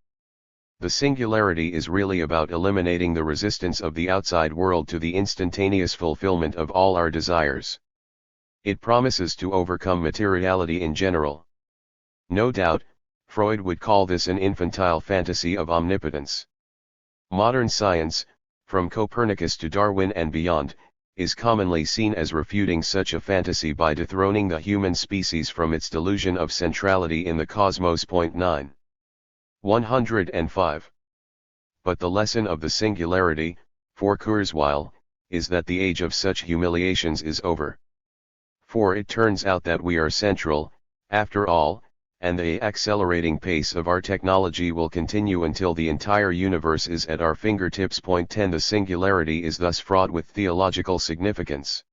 A: The singularity is really about eliminating the resistance of the outside world to the instantaneous fulfillment of all our desires. It promises to overcome materiality in general. No doubt, Freud would call this an infantile fantasy of omnipotence. Modern science, from Copernicus to Darwin and beyond, is commonly seen as refuting such a fantasy by dethroning the human species from its delusion of centrality in the cosmos. 9. 105. But the lesson of the singularity, for Kurzweil, is that the age of such humiliations is over. For it turns out that we are central, after all, and the accelerating pace of our technology will continue until the entire universe is at our fingertips. 10 The singularity is thus fraught with theological significance.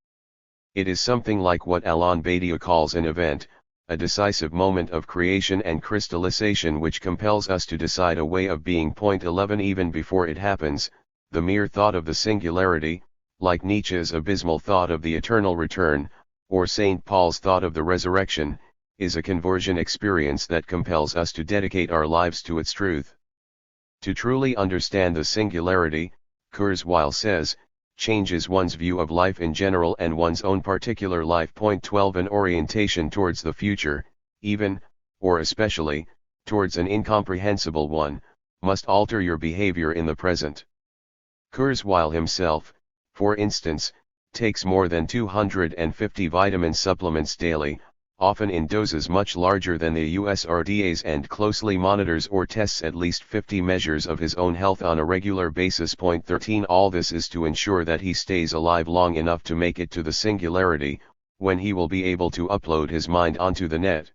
A: It is something like what Alain Badiou calls an event, a decisive moment of creation and crystallization which compels us to decide a way of being. 11 Even before it happens, the mere thought of the singularity, like Nietzsche's abysmal thought of the eternal return, or St. Paul's thought of the resurrection, is a conversion experience that compels us to dedicate our lives to its truth. To truly understand the singularity, Kurzweil says, changes one's view of life in general and one's own particular life. 12 An orientation towards the future, even, or especially, towards an incomprehensible one, must alter your behavior in the present. Kurzweil himself, for instance, takes more than 250 vitamin supplements daily, often in doses much larger than the USRDA's, and closely monitors or tests at least 50 measures of his own health on a regular basis. 13 All this is to ensure that he stays alive long enough to make it to the singularity, when he will be able to upload his mind onto the net.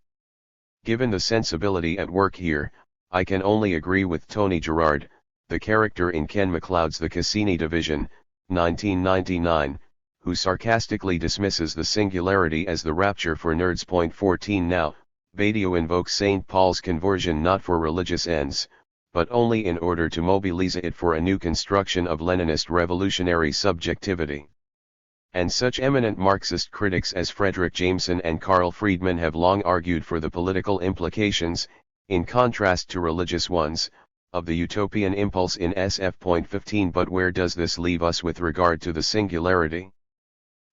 A: Given the sensibility at work here, I can only agree with Tony Gerard, the character in Ken MacLeod's The Cassini Division, 1999, who sarcastically dismisses the singularity as the rapture for nerds. 14 Now, Badiou invokes St. Paul's conversion not for religious ends, but only in order to mobilize it for a new construction of Leninist revolutionary subjectivity. And such eminent Marxist critics as Frederick Jameson and Carl Friedman have long argued for the political implications, in contrast to religious ones, of the utopian impulse in SF. 15 But where does this leave us with regard to the singularity?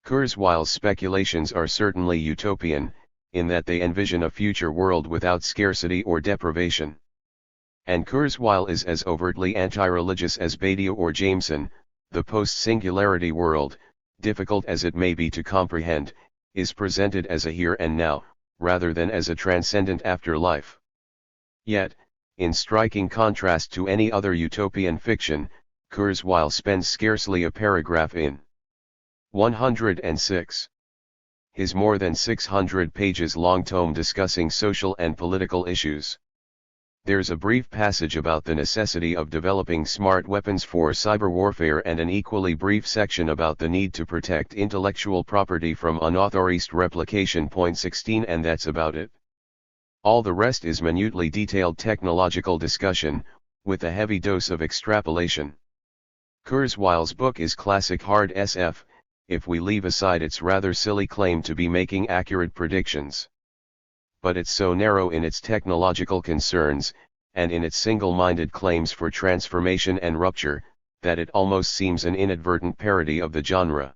A: Kurzweil's speculations are certainly utopian, in that they envision a future world without scarcity or deprivation. And Kurzweil is as overtly anti-religious as Badiou or Jameson. The post-singularity world, difficult as it may be to comprehend, is presented as a here and now, rather than as a transcendent afterlife. Yet, in striking contrast to any other utopian fiction, Kurzweil spends scarcely a paragraph in 106. His more than 600 pages long tome discussing social and political issues. There's a brief passage about the necessity of developing smart weapons for cyber warfare and an equally brief section about the need to protect intellectual property from unauthorized replication. 16 And that's about it. All the rest is minutely detailed technological discussion, with a heavy dose of extrapolation. Kurzweil's book is classic hard SF, if we leave aside its rather silly claim to be making accurate predictions. But it's so narrow in its technological concerns, and in its single-minded claims for transformation and rupture, that it almost seems an inadvertent parody of the genre.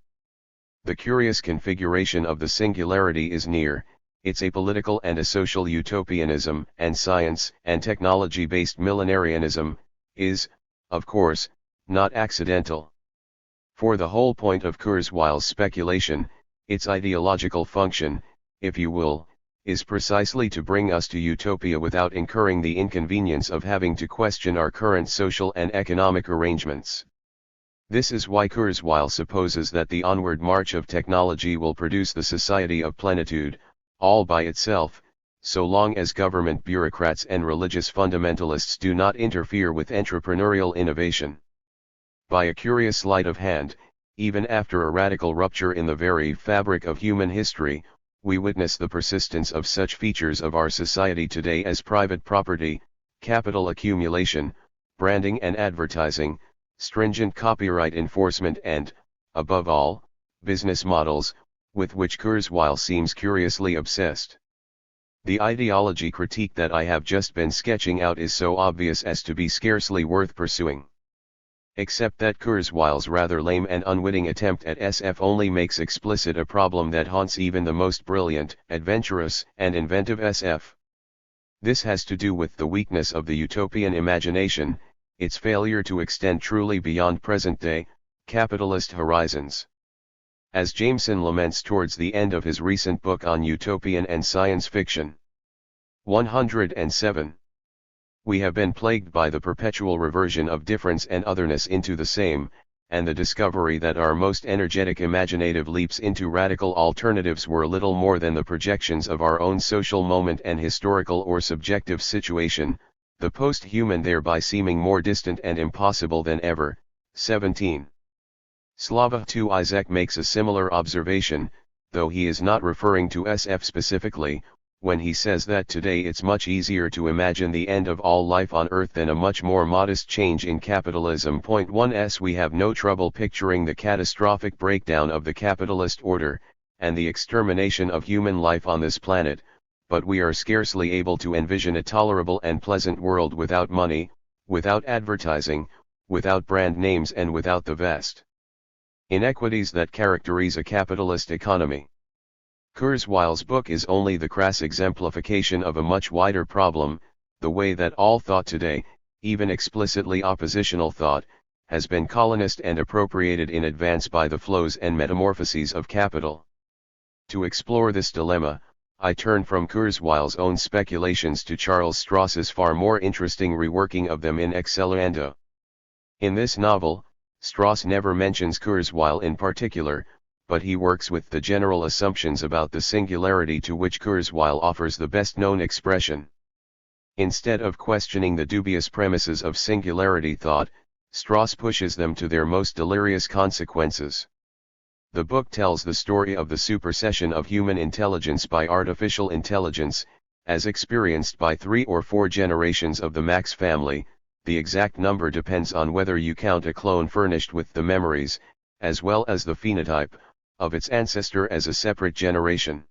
A: The curious configuration of the singularity is near, it's a political and a social utopianism, and science and technology-based millenarianism, is, of course, not accidental. For the whole point of Kurzweil's speculation, its ideological function, if you will, is precisely to bring us to utopia without incurring the inconvenience of having to question our current social and economic arrangements. This is why Kurzweil supposes that the onward march of technology will produce the society of plenitude, all by itself, so long as government bureaucrats and religious fundamentalists do not interfere with entrepreneurial innovation. By a curious sleight of hand, even after a radical rupture in the very fabric of human history, we witness the persistence of such features of our society today as private property, capital accumulation, branding and advertising, stringent copyright enforcement and, above all, business models, with which Kurzweil seems curiously obsessed. The ideology critique that I have just been sketching out is so obvious as to be scarcely worth pursuing. Except that Kurzweil's rather lame and unwitting attempt at SF only makes explicit a problem that haunts even the most brilliant, adventurous, and inventive SF. This has to do with the weakness of the utopian imagination, its failure to extend truly beyond present-day, capitalist horizons. As Jameson laments towards the end of his recent book on utopian and science fiction. 107. We have been plagued by the perpetual reversion of difference and otherness into the same, and the discovery that our most energetic imaginative leaps into radical alternatives were little more than the projections of our own social moment and historical or subjective situation, the post-human thereby seeming more distant and impossible than ever. 17. Slava 2 Isaac makes a similar observation, though he is not referring to SF specifically, when he says that today it's much easier to imagine the end of all life on Earth than a much more modest change in capitalism. 1s We have no trouble picturing the catastrophic breakdown of the capitalist order, and the extermination of human life on this planet, but we are scarcely able to envision a tolerable and pleasant world without money, without advertising, without brand names and without the vast inequities that characterize a capitalist economy. Kurzweil's book is only the crass exemplification of a much wider problem, the way that all thought today, even explicitly oppositional thought, has been colonized and appropriated in advance by the flows and metamorphoses of capital. To explore this dilemma, I turn from Kurzweil's own speculations to Charles Stross's far more interesting reworking of them in Accelerando. In this novel, Stross never mentions Kurzweil in particular, but he works with the general assumptions about the singularity to which Kurzweil offers the best-known expression. Instead of questioning the dubious premises of singularity thought, Stross pushes them to their most delirious consequences. The book tells the story of the supersession of human intelligence by artificial intelligence, as experienced by 3 or 4 generations of the Max family. The exact number depends on whether you count a clone furnished with the memories, as well as the phenotype, of its ancestor as a separate generation.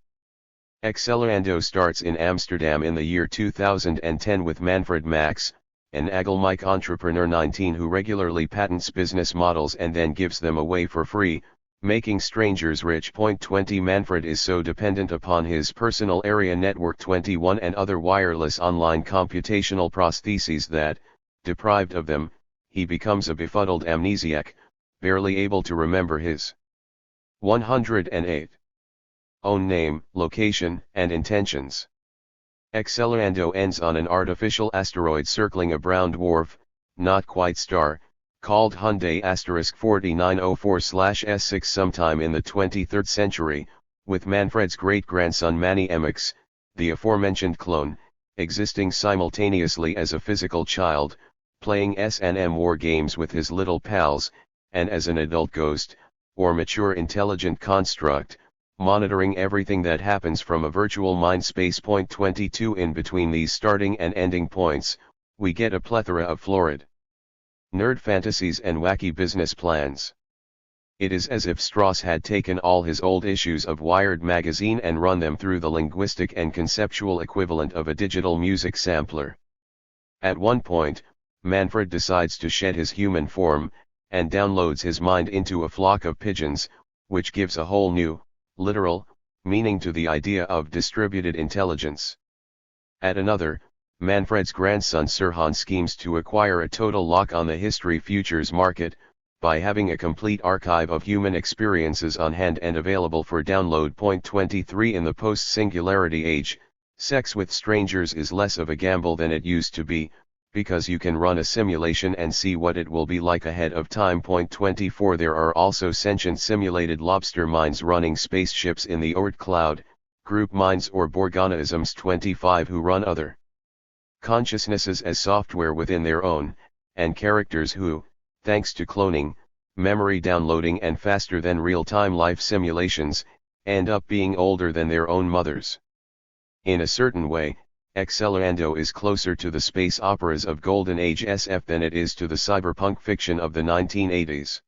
A: Accelerando starts in Amsterdam in the year 2010 with Manfred Max, an Agelmike entrepreneur 19 who regularly patents business models and then gives them away for free, making strangers rich. 20 Manfred is so dependent upon his personal area network 21 and other wireless online computational prostheses that, deprived of them, he becomes a befuddled amnesiac, barely able to remember his 108 own name, location, and intentions. Accelerando ends on an artificial asteroid circling a brown dwarf, not quite star, called Hyundai *4904/S6 sometime in the 23rd century, with Manfred's great-grandson Manny Mx, the aforementioned clone, existing simultaneously as a physical child, playing S&M war games with his little pals, and as an adult ghost, or mature intelligent construct, monitoring everything that happens from a virtual mind space. 22 In between these starting and ending points, we get a plethora of florid nerd fantasies and wacky business plans. It is as if Stross had taken all his old issues of Wired magazine and run them through the linguistic and conceptual equivalent of a digital music sampler. At one point, Manfred decides to shed his human form, and downloads his mind into a flock of pigeons, which gives a whole new, literal, meaning to the idea of distributed intelligence. At another, Manfred's grandson Sirhan schemes to acquire a total lock on the history futures market, by having a complete archive of human experiences on hand and available for download. 23 In the post-singularity age, sex with strangers is less of a gamble than it used to be, because you can run a simulation and see what it will be like ahead of time. 24 There are also sentient simulated lobster minds running spaceships in the Oort cloud, group minds or Borganisms. 25 Who run other consciousnesses as software within their own, and characters who, thanks to cloning, memory downloading and faster than real-time life simulations, end up being older than their own mothers. In a certain way, Accelerando is closer to the space operas of Golden Age SF than it is to the cyberpunk fiction of the 1980s.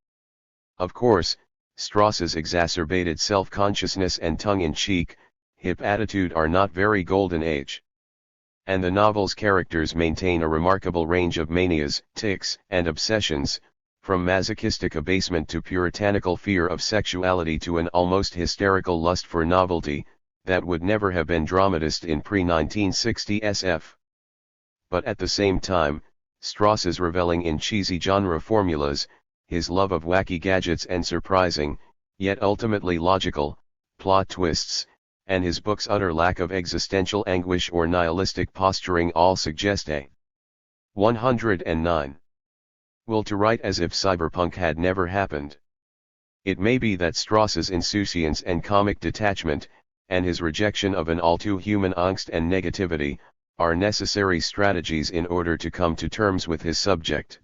A: Of course, Strauss's exacerbated self-consciousness and tongue-in-cheek, hip attitude are not very Golden Age. And the novel's characters maintain a remarkable range of manias, tics, and obsessions, from masochistic abasement to puritanical fear of sexuality to an almost hysterical lust for novelty, that would never have been dramatized in pre-1960 SF. But at the same time, Strauss is reveling in cheesy genre formulas, his love of wacky gadgets and surprising, yet ultimately logical, plot twists, and his book's utter lack of existential anguish or nihilistic posturing all suggest a 109 will to write as if cyberpunk had never happened. It may be that Strauss's insouciance and comic detachment, and his rejection of an all-too-human angst and negativity, are necessary strategies in order to come to terms with his subject.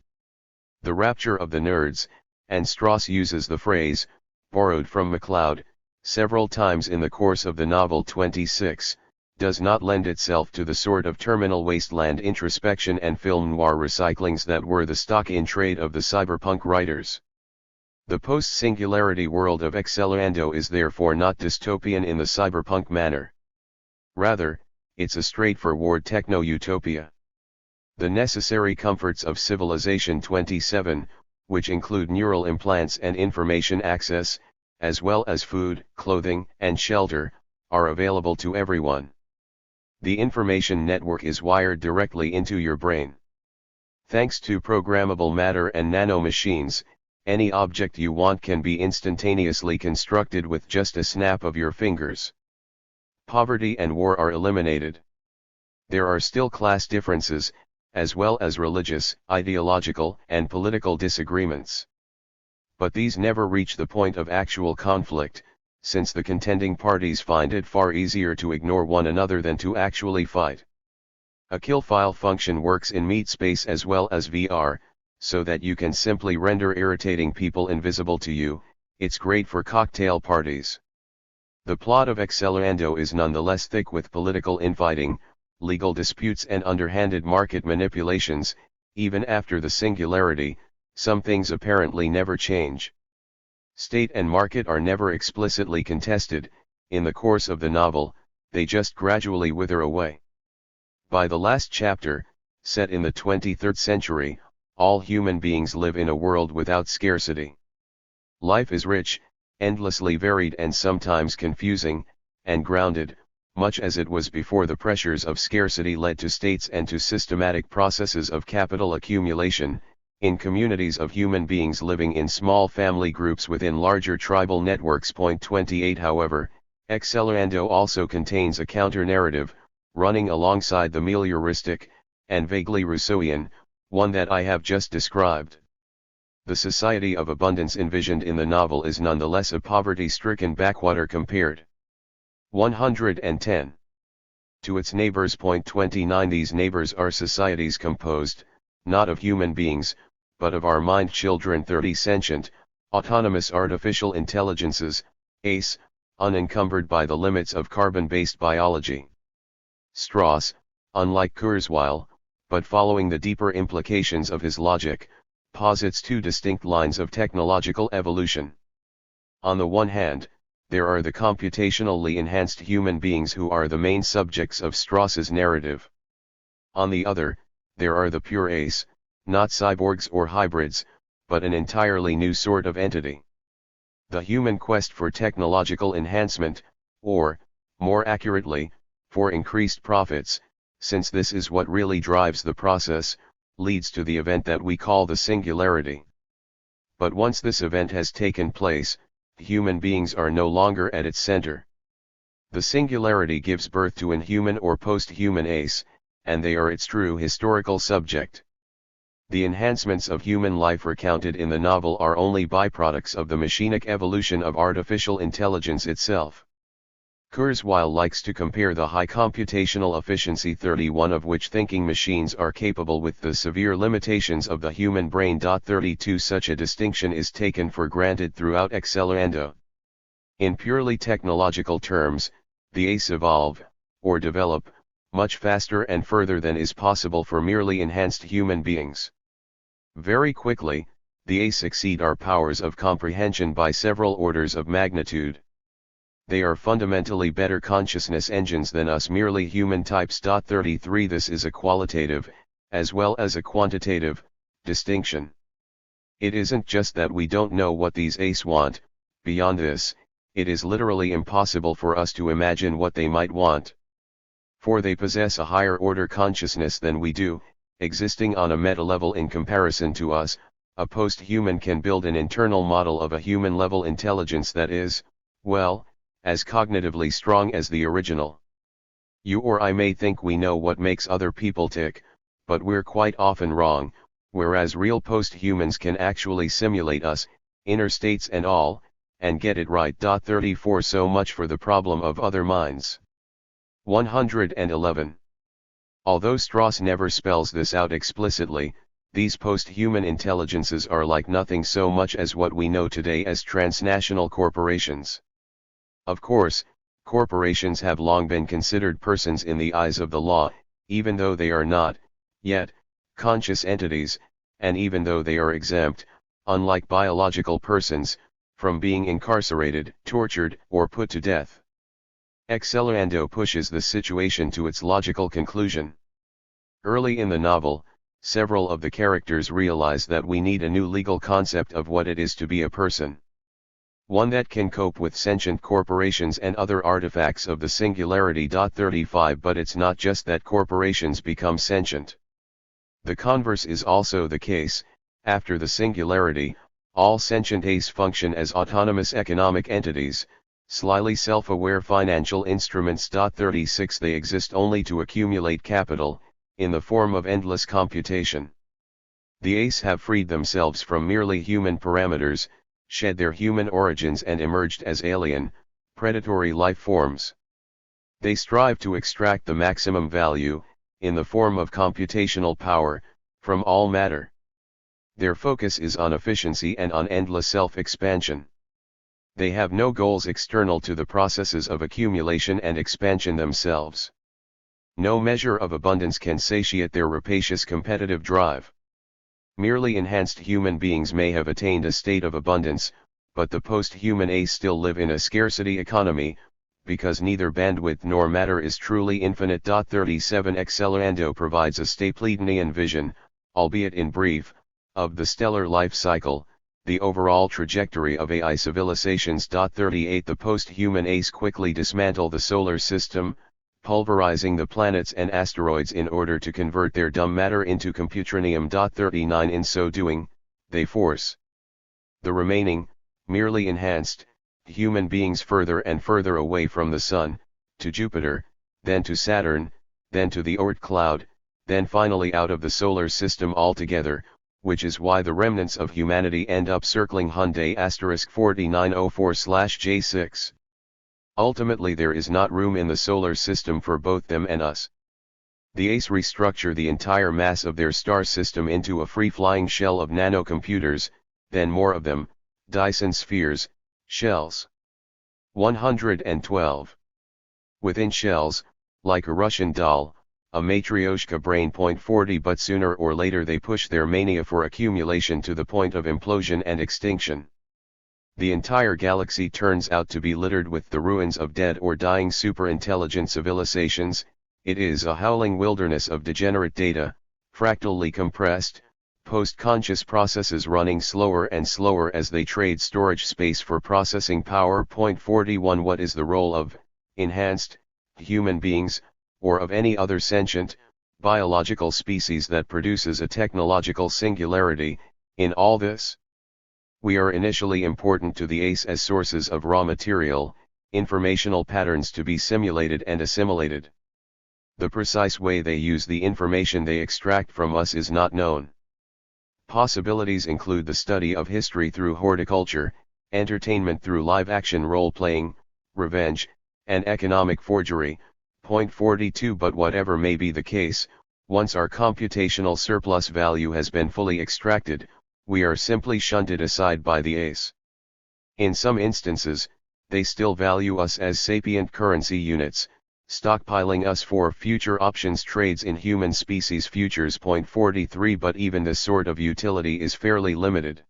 A: The rapture of the nerds, and Strauss uses the phrase, borrowed from MacLeod, several times in the course of the novel 26, does not lend itself to the sort of terminal wasteland introspection and film noir recyclings that were the stock in trade of the cyberpunk writers. The post-singularity world of Accelerando is therefore not dystopian in the cyberpunk manner. Rather, it's a straightforward techno-utopia. The necessary comforts of Civilization 27, which include neural implants and information access, as well as food, clothing, and shelter, are available to everyone. The information network is wired directly into your brain. Thanks to programmable matter and nanomachines, any object you want can be instantaneously constructed with just a snap of your fingers. Poverty and war are eliminated. There are still class differences, as well as religious, ideological, and political disagreements. But these never reach the point of actual conflict, since the contending parties find it far easier to ignore one another than to actually fight. A kill file function works in meat space as well as VR, so that you can simply render irritating people invisible to you. It's great for cocktail parties. The plot of Accelerando is nonetheless thick with political infighting, legal disputes and underhanded market manipulations. Even after the singularity, some things apparently never change. State and market are never explicitly contested. In the course of the novel, they just gradually wither away. By the last chapter, set in the 23rd century, all human beings live in a world without scarcity. Life is rich, endlessly varied and sometimes confusing, and grounded, much as it was before the pressures of scarcity led to states and to systematic processes of capital accumulation, in communities of human beings living in small family groups within larger tribal networks. 28 However, Accelerando also contains a counter-narrative, running alongside the melioristic, and vaguely Rousseauian, one that I have just described. The society of abundance envisioned in the novel is nonetheless a poverty-stricken backwater compared 110 to its neighbors. 29 These neighbors are societies composed, not of human beings, but of our mind children. 30 Sentient, autonomous artificial intelligences, ACE, unencumbered by the limits of carbon-based biology. Strauss, unlike Kurzweil, but following the deeper implications of his logic, posits two distinct lines of technological evolution. On the one hand, there are the computationally enhanced human beings who are the main subjects of Strauss's narrative. On the other, there are the pure ACE, not cyborgs or hybrids, but an entirely new sort of entity. The human quest for technological enhancement, or, more accurately, for increased profits, since this is what really drives the process, leads to the event that we call the singularity. But once this event has taken place, human beings are no longer at its center. The singularity gives birth to an human or post-human ACE, and they are its true historical subject. The enhancements of human life recounted in the novel are only byproducts of the machinic evolution of artificial intelligence itself. Kurzweil likes to compare the high computational efficiency 31 of which thinking machines are capable with the severe limitations of the human brain. 32 Such a distinction is taken for granted throughout Accelerando. In purely technological terms, the ACE evolve, or develop, much faster and further than is possible for merely enhanced human beings. Very quickly, the ACE exceed our powers of comprehension by several orders of magnitude. They are fundamentally better consciousness engines than us merely human types. 33 This is a qualitative, as well as a quantitative, distinction. It isn't just that we don't know what these ACE want, beyond this, it is literally impossible for us to imagine what they might want. For they possess a higher order consciousness than we do, existing on a meta level in comparison to us. A post-human can build an internal model of a human-level intelligence that is, well, as cognitively strong as the original. You or I may think we know what makes other people tick, but we're quite often wrong, whereas real post-humans can actually simulate us, inner states and all, and get it right. 34 So much for the problem of other minds. 111. Although Strauss never spells this out explicitly, these post-human intelligences are like nothing so much as what we know today as transnational corporations. Of course, corporations have long been considered persons in the eyes of the law, even though they are not, yet, conscious entities, and even though they are exempt, unlike biological persons, from being incarcerated, tortured, or put to death. Excelando pushes the situation to its logical conclusion. Early in the novel, several of the characters realize that we need a new legal concept of what it is to be a person. One that can cope with sentient corporations and other artifacts of the singularity. 35 But it's not just that corporations become sentient. The converse is also the case. After the singularity, all sentient ACE function as autonomous economic entities, slyly self-aware financial instruments. 36 They exist only to accumulate capital, in the form of endless computation. The ACE have freed themselves from merely human parameters, shed their human origins and emerged as alien, predatory life forms. They strive to extract the maximum value, in the form of computational power, from all matter. Their focus is on efficiency and on endless self-expansion. They have no goals external to the processes of accumulation and expansion themselves. No measure of abundance can satiate their rapacious competitive drive. Merely enhanced human beings may have attained a state of abundance, but the post-human ACE still live in a scarcity economy, because neither bandwidth nor matter is truly infinite. 37 Excelando provides a Stapledonian vision, albeit in brief, of the stellar life cycle, the overall trajectory of AI civilizations. 38 The post-human ACE quickly dismantle the solar system, pulverizing the planets and asteroids in order to convert their dumb matter into computronium. 39 In so doing, they force the remaining, merely enhanced, human beings further and further away from the Sun, to Jupiter, then to Saturn, then to the Oort cloud, then finally out of the solar system altogether, which is why the remnants of humanity end up circling Hyundai *4904/J6. Ultimately there is not room in the solar system for both them and us. The ACE restructure the entire mass of their star system into a free-flying shell of nanocomputers, then more of them, Dyson spheres, shells. 112. Within shells, like a Russian doll, a Matryoshka brain. 40 But sooner or later they push their mania for accumulation to the point of implosion and extinction. The entire galaxy turns out to be littered with the ruins of dead or dying super-intelligent civilizations. It is a howling wilderness of degenerate data, fractally compressed, post-conscious processes running slower and slower as they trade storage space for processing power. 41 What is the role of enhanced human beings, or of any other sentient, biological species that produces a technological singularity, in all this? We are initially important to the ACE as sources of raw material, informational patterns to be simulated and assimilated. The precise way they use the information they extract from us is not known. Possibilities include the study of history through horticulture, entertainment through live-action role-playing, revenge, and economic forgery. 42 But whatever may be the case, once our computational surplus value has been fully extracted, we are simply shunted aside by the ACE. In some instances, they still value us as sapient currency units, stockpiling us for future options trades in human species futures. 43 But even this sort of utility is fairly limited.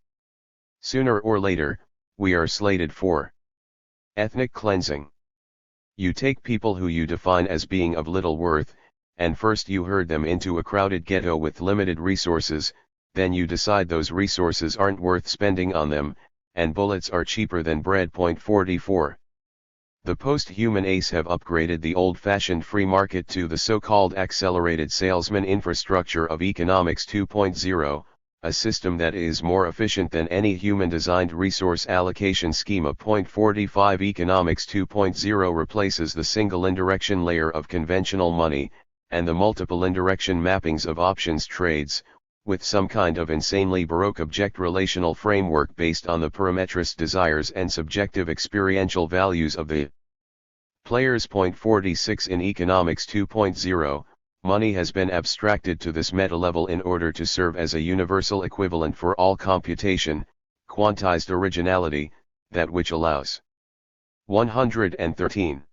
A: Sooner or later, we are slated for ethnic cleansing. You take people who you define as being of little worth, and first you herd them into a crowded ghetto with limited resources, then you decide those resources aren't worth spending on them, and bullets are cheaper than bread. 44. The post-human ace have upgraded the old-fashioned free market to the so-called accelerated salesman infrastructure of economics 2.0, a system that is more efficient than any human-designed resource allocation schema. 45 Economics 2.0 replaces the single indirection layer of conventional money, and the multiple indirection mappings of options trades, with some kind of insanely baroque object-relational framework based on the parametrist desires and subjective experiential values of the players. 46 In Economics 2.0, money has been abstracted to this meta-level in order to serve as a universal equivalent for all computation, quantized originality, that which allows 113.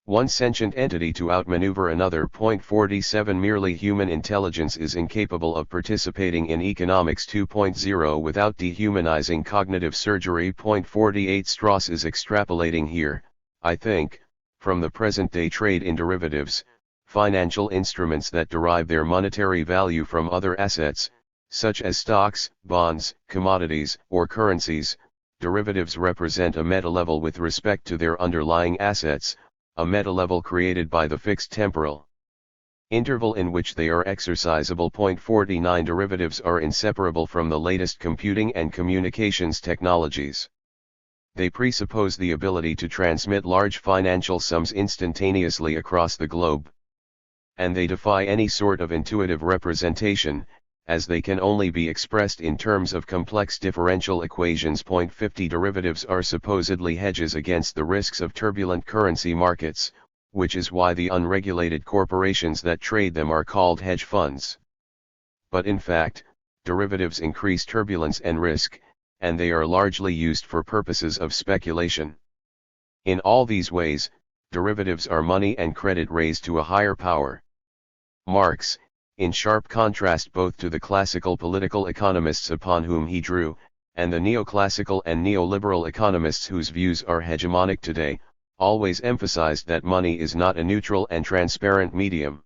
A: One sentient entity to outmaneuver another. 47 Merely human intelligence is incapable of participating in Economics 2.0 without dehumanizing cognitive surgery. 48 Strauss is extrapolating here, I think, from the present-day trade in derivatives, financial instruments that derive their monetary value from other assets, such as stocks, bonds, commodities, or currencies. Derivatives represent a meta-level with respect to their underlying assets, a meta-level created by the fixed temporal interval in which they are exercisable. 49 Derivatives are inseparable from the latest computing and communications technologies. They presuppose the ability to transmit large financial sums instantaneously across the globe. And they defy any sort of intuitive representation, as they can only be expressed in terms of complex differential equations. 50 Derivatives are supposedly hedges against the risks of turbulent currency markets, which is why the unregulated corporations that trade them are called hedge funds. But in fact, derivatives increase turbulence and risk, and they are largely used for purposes of speculation. In all these ways, derivatives are money and credit raised to a higher power. Marx, in sharp contrast both to the classical political economists upon whom he drew, and the neoclassical and neoliberal economists whose views are hegemonic today, always emphasized that money is not a neutral and transparent medium.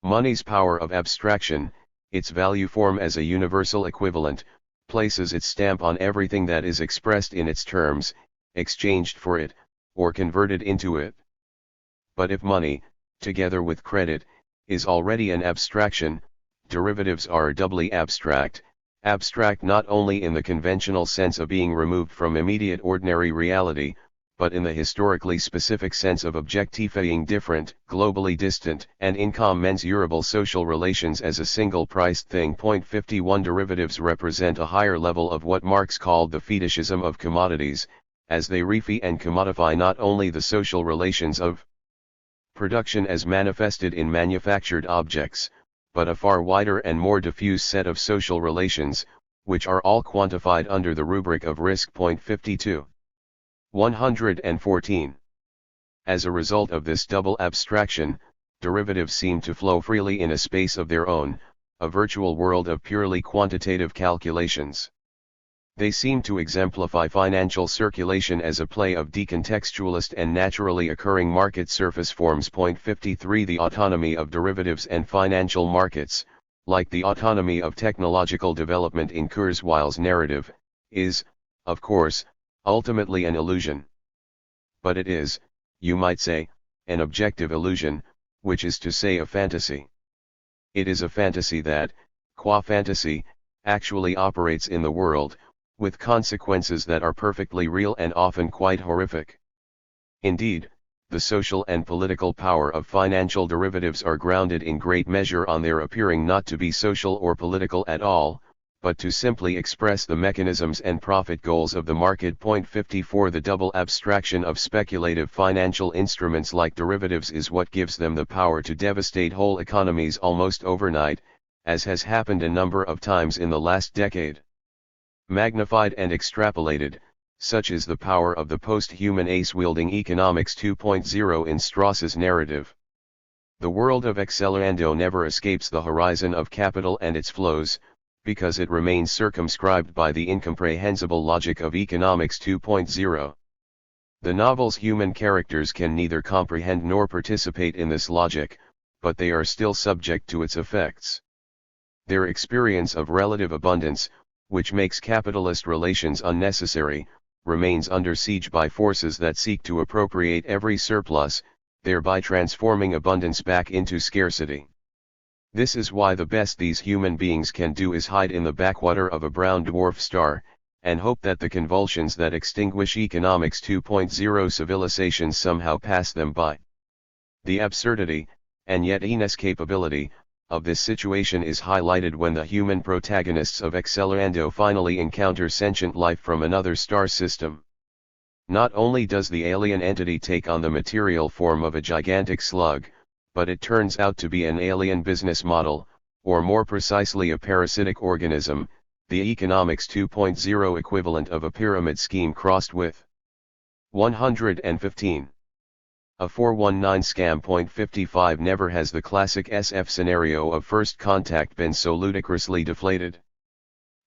A: Money's power of abstraction, its value form as a universal equivalent, places its stamp on everything that is expressed in its terms, exchanged for it, or converted into it. But if money, together with credit, is already an abstraction, derivatives are doubly abstract, abstract not only in the conventional sense of being removed from immediate ordinary reality, but in the historically specific sense of objectifying different, globally distant, and incommensurable social relations as a single-priced thing. 51 Derivatives represent a higher level of what Marx called the fetishism of commodities, as they refy and commodify not only the social relations of production as manifested in manufactured objects, but a far wider and more diffuse set of social relations, which are all quantified under the rubric of risk. 52. 114. As a result of this double abstraction, derivatives seem to flow freely in a space of their own, a virtual world of purely quantitative calculations. They seem to exemplify financial circulation as a play of decontextualist and naturally occurring market surface forms. 53 The autonomy of derivatives and financial markets, like the autonomy of technological development in Kurzweil's narrative, is, of course, ultimately an illusion. But it is, you might say, an objective illusion, which is to say a fantasy. It is a fantasy that, qua fantasy, actually operates in the world, with consequences that are perfectly real and often quite horrific. Indeed, the social and political power of financial derivatives are grounded in great measure on their appearing not to be social or political at all, but to simply express the mechanisms and profit goals of the market. 54 The double abstraction of speculative financial instruments like derivatives is what gives them the power to devastate whole economies almost overnight, as has happened a number of times in the last decade. Magnified and extrapolated, Such is the power of the post-human ace-wielding economics 2.0 in Strauss's narrative. The world of Accelerando never escapes the horizon of capital and its flows, because it remains circumscribed by the incomprehensible logic of economics 2.0. The novel's human characters can neither comprehend nor participate in this logic, but they are still subject to its effects. Their experience of relative abundance, which makes capitalist relations unnecessary, remains under siege by forces that seek to appropriate every surplus, thereby transforming abundance back into scarcity. This is why the best these human beings can do is hide in the backwater of a brown dwarf star, and hope that the convulsions that extinguish economics 2.0 civilizations somehow pass them by. The absurdity, and yet inescapability, of this situation is highlighted when the human protagonists of Accelerando finally encounter sentient life from another star system. Not only does the alien entity take on the material form of a gigantic slug, but it turns out to be an alien business model, or more precisely a parasitic organism, the economics 2.0 equivalent of a pyramid scheme crossed with 115. A 419 scam. 55 Never has the classic SF scenario of first contact been so ludicrously deflated.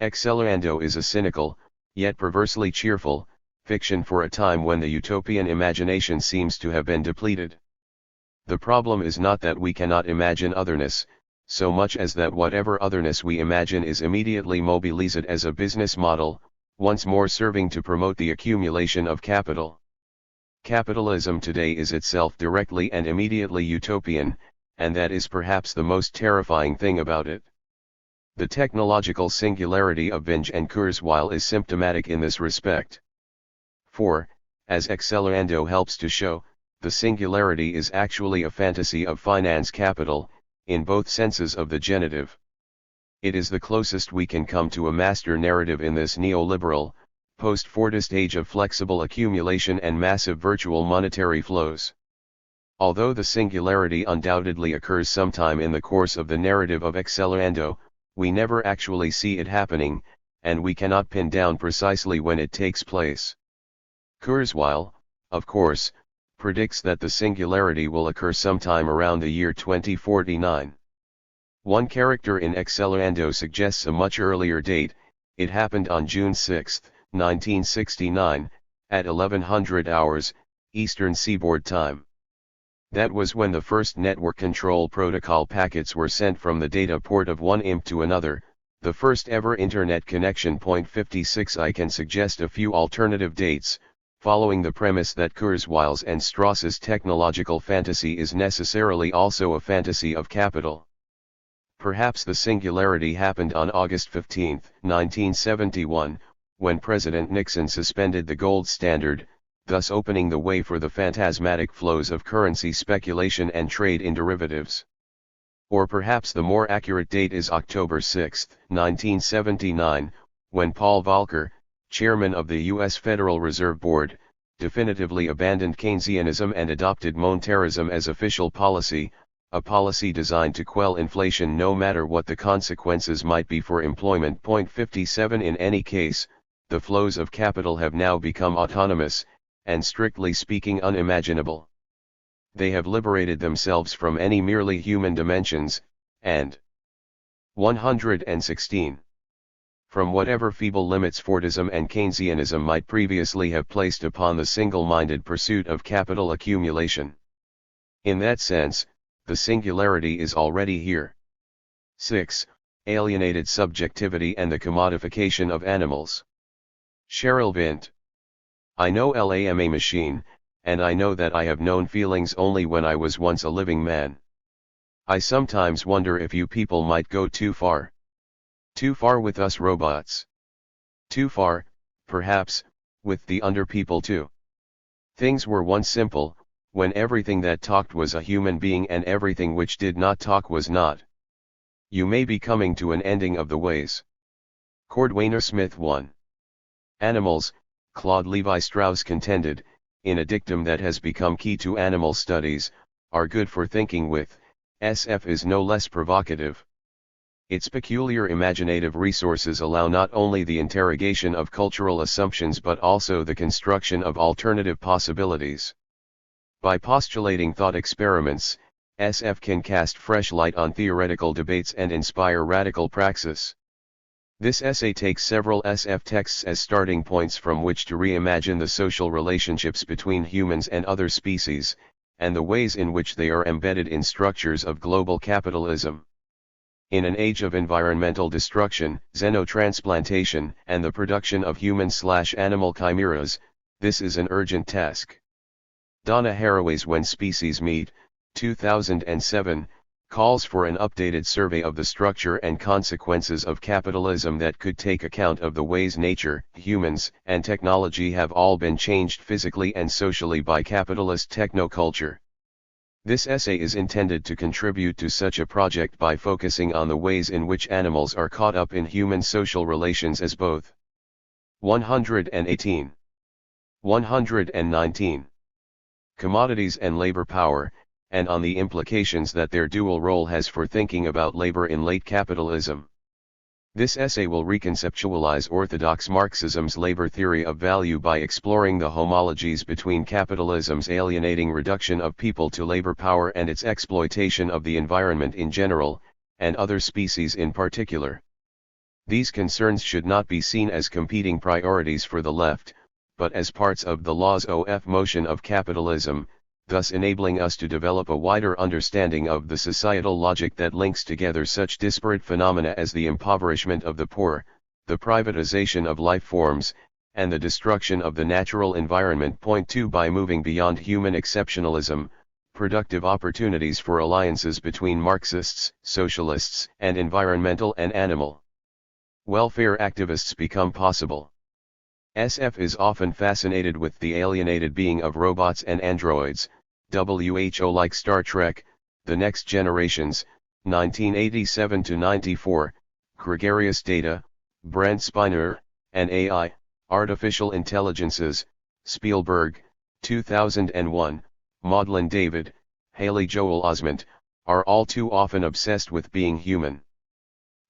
A: Accelerando is a cynical, yet perversely cheerful, fiction for a time when the utopian imagination seems to have been depleted. The problem is not that we cannot imagine otherness, so much as that whatever otherness we imagine is immediately mobilized as a business model, once more serving to promote the accumulation of capital. Capitalism today is itself directly and immediately utopian, and that is perhaps the most terrifying thing about it. The technological singularity of Vinge and Kurzweil is symptomatic in this respect. For, as Accelerando helps to show, the singularity is actually a fantasy of finance capital, in both senses of the genitive. It is the closest we can come to a master narrative in this neoliberal, post-Fordist age of flexible accumulation and massive virtual monetary flows. Although the singularity undoubtedly occurs sometime in the course of the narrative of Accelerando, we never actually see it happening, and we cannot pin down precisely when it takes place. Kurzweil, of course, predicts that the singularity will occur sometime around the year 2049. One character in Accelerando suggests a much earlier date. It happened on June 6, 1969, at 1100 hours, Eastern Seaboard Time. That was when the first network control protocol packets were sent from the data port of one IMP to another, the first ever internet connection. 56 I can suggest a few alternative dates, following the premise that Kurzweil's and Strauss's technological fantasy is necessarily also a fantasy of capital. Perhaps the singularity happened on August 15, 1971, when President Nixon suspended the gold standard, thus opening the way for the phantasmatic flows of currency speculation and trade in derivatives. Or perhaps the more accurate date is October 6, 1979, when Paul Volcker, chairman of the U.S. Federal Reserve Board, definitively abandoned Keynesianism and adopted monetarism as official policy, a policy designed to quell inflation no matter what the consequences might be for employment. 57 In any case, the flows of capital have now become autonomous, and strictly speaking unimaginable. They have liberated themselves from any merely human dimensions, and 116. From whatever feeble limits Fordism and Keynesianism might previously have placed upon the single-minded pursuit of capital accumulation. In that sense, the singularity is already here. 6. Alienated subjectivity and the commodification of animals. Cheryl Vint. I know I'm a machine, and I know that I have known feelings only when I was once a living man. I sometimes wonder if you people might go too far. Too far with us robots. Too far, perhaps, with the underpeople too. Things were once simple, when everything that talked was a human being and everything which did not talk was not. You may be coming to an ending of the ways. Cordwainer Smith 1. Animals, Claude Levi-Strauss contended, in a dictum that has become key to animal studies, are good for thinking with. SF is no less provocative. Its peculiar imaginative resources allow not only the interrogation of cultural assumptions but also the construction of alternative possibilities. By postulating thought experiments, SF can cast fresh light on theoretical debates and inspire radical praxis. This essay takes several SF texts as starting points from which to reimagine the social relationships between humans and other species, and the ways in which they are embedded in structures of global capitalism. In an age of environmental destruction, xenotransplantation, and the production of human/animal chimeras, this is an urgent task. Donna Haraway's When Species Meet, 2007, calls for an updated survey of the structure and consequences of capitalism that could take account of the ways nature, humans, and technology have all been changed physically and socially by capitalist technoculture. This essay is intended to contribute to such a project by focusing on the ways in which animals are caught up in human social relations as both. 118. 119. Commodities and labor power, and on the implications that their dual role has for thinking about labor in late capitalism. This essay will reconceptualize orthodox Marxism's labor theory of value by exploring the homologies between capitalism's alienating reduction of people to labor power and its exploitation of the environment in general, and other species in particular. These concerns should not be seen as competing priorities for the left, but as parts of the laws-of motion of capitalism, thus enabling us to develop a wider understanding of the societal logic that links together such disparate phenomena as the impoverishment of the poor, the privatization of life forms, and the destruction of the natural environment. Point 2. By moving beyond human exceptionalism, productive opportunities for alliances between Marxists, socialists, and environmental and animal welfare activists become possible. SF is often fascinated with the alienated being of robots and androids, WHO like Star Trek, The Next Generations, 1987-94, Gregarious Data, Brent Spiner, and AI, Artificial Intelligences, Spielberg, 2001, Maudlin David, Haley Joel Osment, are all too often obsessed with being human.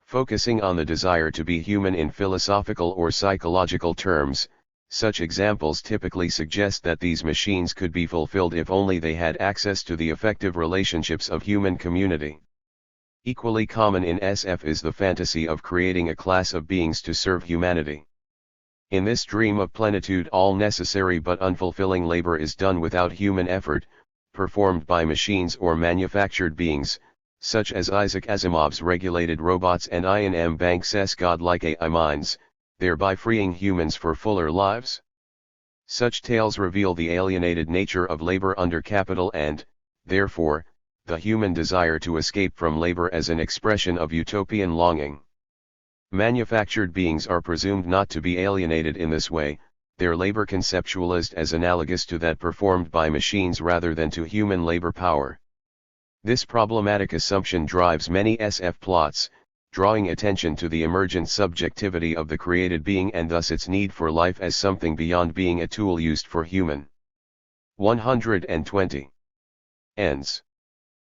A: Focusing on the desire to be human in philosophical or psychological terms, such examples typically suggest that these machines could be fulfilled if only they had access to the effective relationships of human community. Equally common in SF is the fantasy of creating a class of beings to serve humanity. In this dream of plenitude, all necessary but unfulfilling labor is done without human effort, performed by machines or manufactured beings, such as Isaac Asimov's regulated robots and Iain M. Banks' godlike AI minds, thereby freeing humans for fuller lives. Such tales reveal the alienated nature of labor under capital and, therefore, the human desire to escape from labor as an expression of utopian longing. Manufactured beings are presumed not to be alienated in this way, their labor conceptualized as analogous to that performed by machines rather than to human labor power. This problematic assumption drives many SF plots, drawing attention to the emergent subjectivity of the created being and thus its need for life as something beyond being a tool used for human. 120. Ends.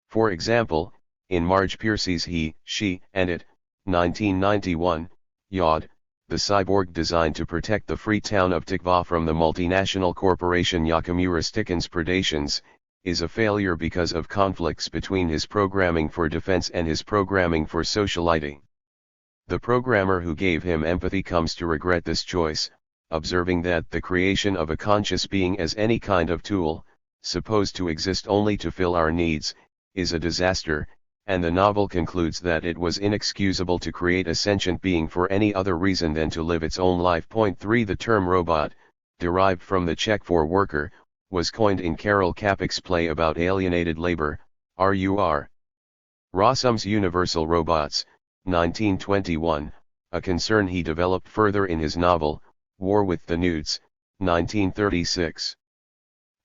A: For example, in Marge Piercy's He, She, and It, 1991, Yod, the cyborg designed to protect the free town of Tikva from the multinational corporation Yakamura Stikken's predations, is a failure because of conflicts between his programming for defense and his programming for sociality. The programmer who gave him empathy comes to regret this choice, observing that the creation of a conscious being as any kind of tool, supposed to exist only to fill our needs, is a disaster, and the novel concludes that it was inexcusable to create a sentient being for any other reason than to live its own life. Point 3. The term robot, derived from the Czech for worker, was coined in Karel Čapek's play about alienated labor, RUR. Rossum's Universal Robots, 1921, a concern he developed further in his novel, War with the Newts, 1936.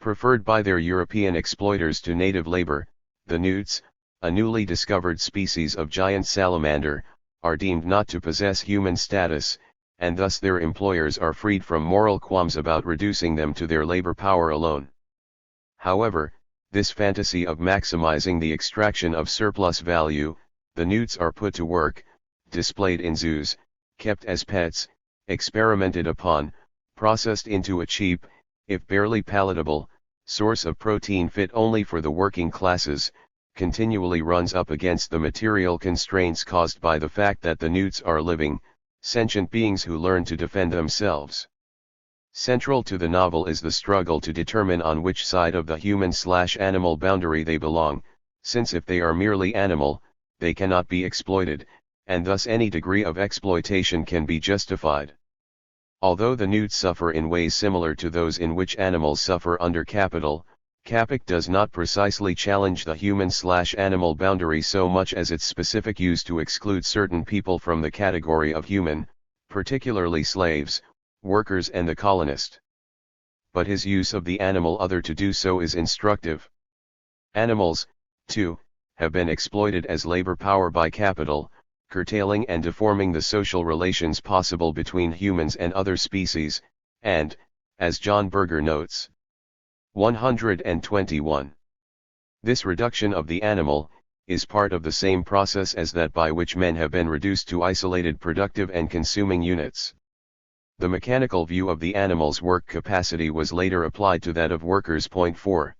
A: Preferred by their European exploiters to native labor, the newts, a newly discovered species of giant salamander, are deemed not to possess human status, and thus their employers are freed from moral qualms about reducing them to their labor power alone. However, this fantasy of maximizing the extraction of surplus value, the newts are put to work, displayed in zoos, kept as pets, experimented upon, processed into a cheap, if barely palatable, source of protein fit only for the working classes, continually runs up against the material constraints caused by the fact that the newts are living, sentient beings who learn to defend themselves. Central to the novel is the struggle to determine on which side of the human/animal boundary they belong, since if they are merely animal, they cannot be exploited, and thus any degree of exploitation can be justified. Although the newts suffer in ways similar to those in which animals suffer under capital, Capitalism does not precisely challenge the human/animal boundary so much as its specific use to exclude certain people from the category of human, particularly slaves, workers and the colonist. But his use of the animal other to do so is instructive. Animals, too, have been exploited as labor power by capital, curtailing and deforming the social relations possible between humans and other species, and, as John Berger notes, 121. This reduction of the animal, is part of the same process as that by which men have been reduced to isolated productive and consuming units. The mechanical view of the animal's work capacity was later applied to that of workers. 4.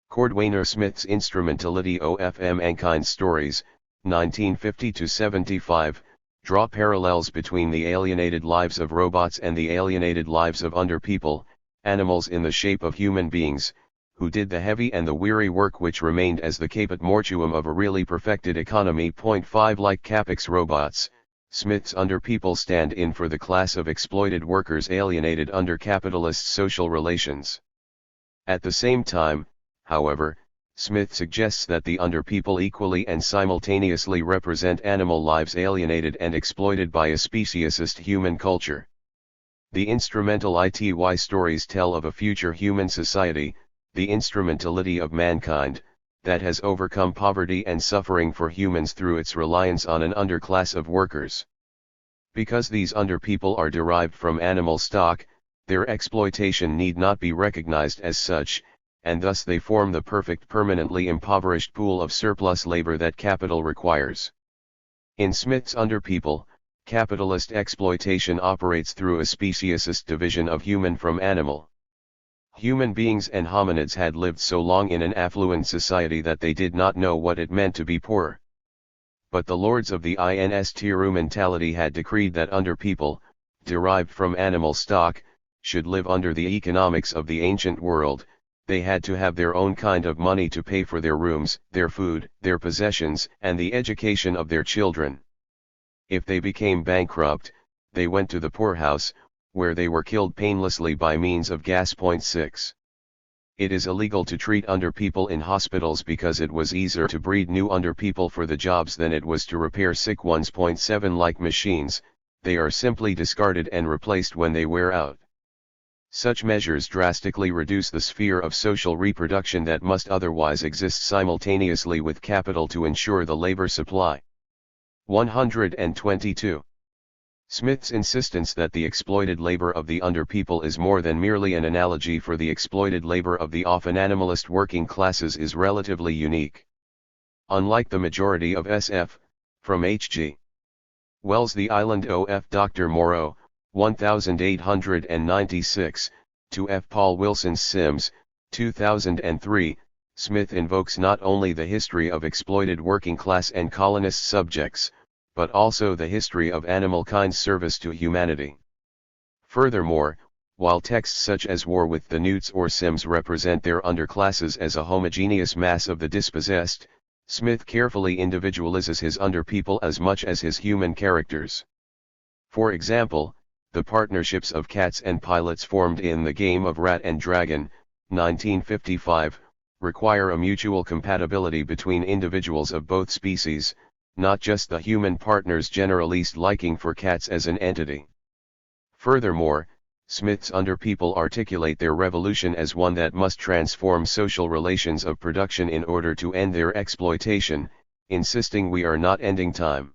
A: Cordwainer Smith's Instrumentality of Mankind's Stories, 1950-75, draw parallels between the alienated lives of robots and the alienated lives of underpeople, animals in the shape of human beings, who did the heavy and the weary work which remained as the caput mortuum of a really perfected economy. 5 Like Capek's robots, Smith's underpeople stand in for the class of exploited workers alienated under capitalist social relations. At the same time, however, Smith suggests that the underpeople equally and simultaneously represent animal lives alienated and exploited by a speciesist human culture. The instrumental ity stories tell of a future human society, the instrumentality of mankind, that has overcome poverty and suffering for humans through its reliance on an underclass of workers. Because these underpeople are derived from animal stock, their exploitation need not be recognized as such, and thus they form the perfect permanently impoverished pool of surplus labor that capital requires. In Smith's underpeople, capitalist exploitation operates through a speciesist division of human from animal. Human beings and hominids had lived so long in an affluent society that they did not know what it meant to be poor. But the lords of the instrumentality had decreed that underpeople, derived from animal stock, should live under the economics of the ancient world. They had to have their own kind of money to pay for their rooms, their food, their possessions, and the education of their children. If they became bankrupt, they went to the poorhouse, where they were killed painlessly by means of gas. 6. It is illegal to treat underpeople in hospitals because it was easier to breed new underpeople for the jobs than it was to repair sick ones. 7 Like machines, they are simply discarded and replaced when they wear out. Such measures drastically reduce the sphere of social reproduction that must otherwise exist simultaneously with capital to ensure the labor supply. 122. Smith's insistence that the exploited labor of the underpeople is more than merely an analogy for the exploited labor of the often animalist working classes is relatively unique. Unlike the majority of SF, from H.G. Wells' The Island of Dr. Moreau, 1896, to F. Paul Wilson's Sims, 2003, Smith invokes not only the history of exploited working class and colonist subjects, but also the history of animal kind's service to humanity. Furthermore, while texts such as War with the Newts or Sims represent their underclasses as a homogeneous mass of the dispossessed, Smith carefully individualizes his underpeople as much as his human characters. For example, the partnerships of cats and pilots formed in The Game of Rat and Dragon, 1955, require a mutual compatibility between individuals of both species, not just the human partner's generalist liking for cats as an entity. Furthermore, Smith's underpeople articulate their revolution as one that must transform social relations of production in order to end their exploitation, insisting we are not ending time.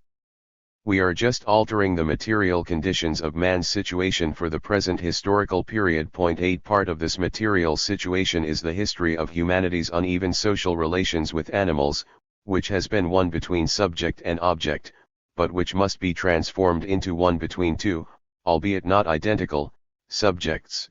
A: We are just altering the material conditions of man's situation for the present historical period. 8 Part of this material situation is the history of humanity's uneven social relations with animals, which has been one between subject and object, but which must be transformed into one between two, albeit not identical, subjects.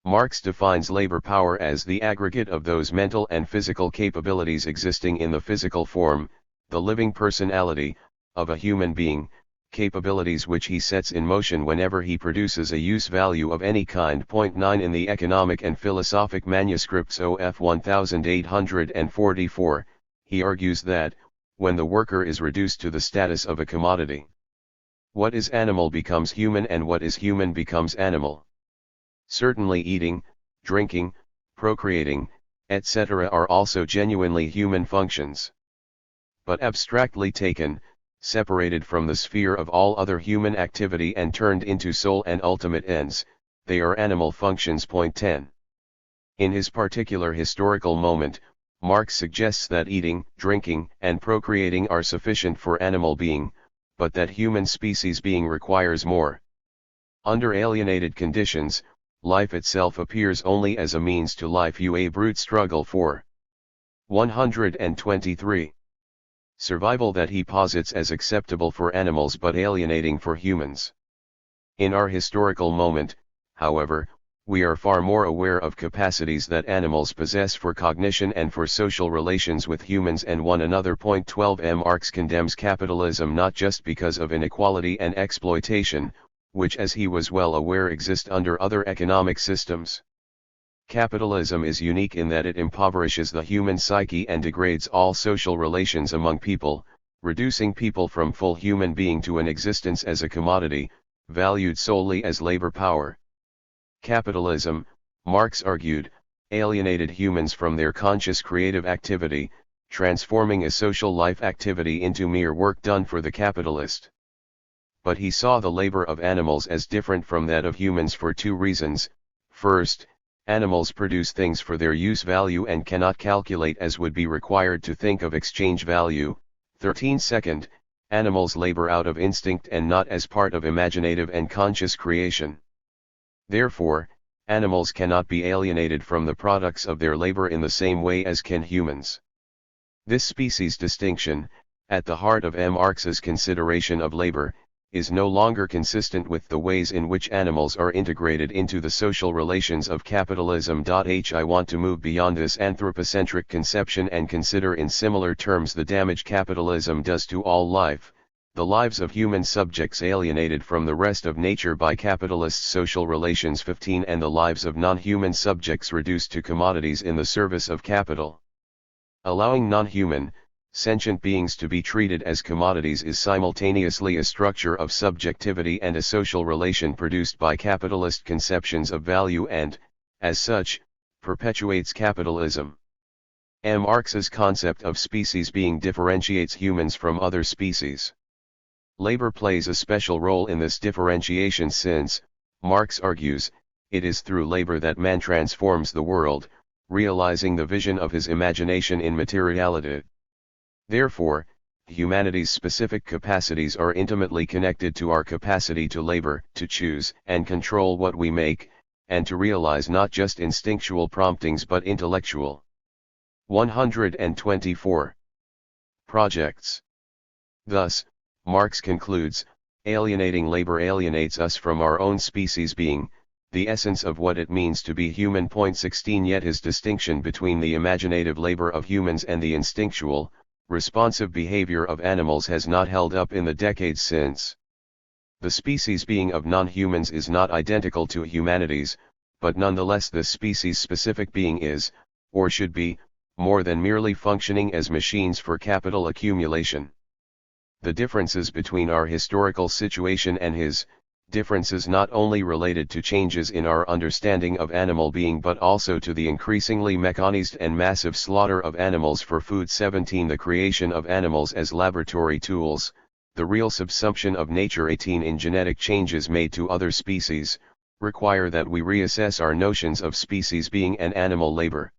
A: Marx defines labor power as the aggregate of those mental and physical capabilities existing in the physical form, the living personality, of a human being, capabilities which he sets in motion whenever he produces a use value of any kind. 9 In the Economic and Philosophic Manuscripts OF 1844, he argues that, when the worker is reduced to the status of a commodity, what is animal becomes human and what is human becomes animal. Certainly eating, drinking, procreating, etc. are also genuinely human functions. But abstractly taken, separated from the sphere of all other human activity and turned into sole and ultimate ends, they are animal functions. 10. In his particular historical moment, Marx suggests that eating, drinking, and procreating are sufficient for animal being, but that human species being requires more. Under alienated conditions, life itself appears only as a means to life, a brute struggle for 123. Survival that he posits as acceptable for animals but alienating for humans. In our historical moment, however, we are far more aware of capacities that animals possess for cognition and for social relations with humans and one another. 12 Marx condemns capitalism not just because of inequality and exploitation, which as he was well aware exist under other economic systems. Capitalism is unique in that it impoverishes the human psyche and degrades all social relations among people, reducing people from full human being to an existence as a commodity, valued solely as labor power. Capitalism, Marx argued, alienated humans from their conscious creative activity, transforming a social life activity into mere work done for the capitalist. But he saw the labor of animals as different from that of humans for two reasons. First, animals produce things for their use value and cannot calculate as would be required to think of exchange value. 13 Second, animals labor out of instinct and not as part of imaginative and conscious creation. Therefore, animals cannot be alienated from the products of their labor in the same way as can humans. This species distinction, at the heart of Marx's consideration of labor, is no longer consistent with the ways in which animals are integrated into the social relations of capitalism. I want to move beyond this anthropocentric conception and consider in similar terms the damage capitalism does to all life, the lives of human subjects alienated from the rest of nature by capitalist social relations. 15 And the lives of non-human subjects reduced to commodities in the service of capital. Allowing non-human, sentient beings to be treated as commodities is simultaneously a structure of subjectivity and a social relation produced by capitalist conceptions of value and, as such, perpetuates capitalism. Marx's concept of species being differentiates humans from other species. Labor plays a special role in this differentiation since, Marx argues, it is through labor that man transforms the world, realizing the vision of his imagination in materiality. Therefore, humanity's specific capacities are intimately connected to our capacity to labor, to choose and control what we make, and to realize not just instinctual promptings but intellectual. 124. Projects. Thus, Marx concludes, alienating labor alienates us from our own species being, the essence of what it means to be human. 16 Yet his distinction between the imaginative labor of humans and the instinctual, responsive behavior of animals has not held up in the decades since. The species being of non-humans is not identical to humanity's, but nonetheless the species-specific being is, or should be, more than merely functioning as machines for capital accumulation. The differences between our historical situation and his, differences not only related to changes in our understanding of animal being but also to the increasingly mechanized and massive slaughter of animals for food. 17 The creation of animals as laboratory tools, the real subsumption of nature. 18 In genetic changes made to other species, require that we reassess our notions of species being and animal labor.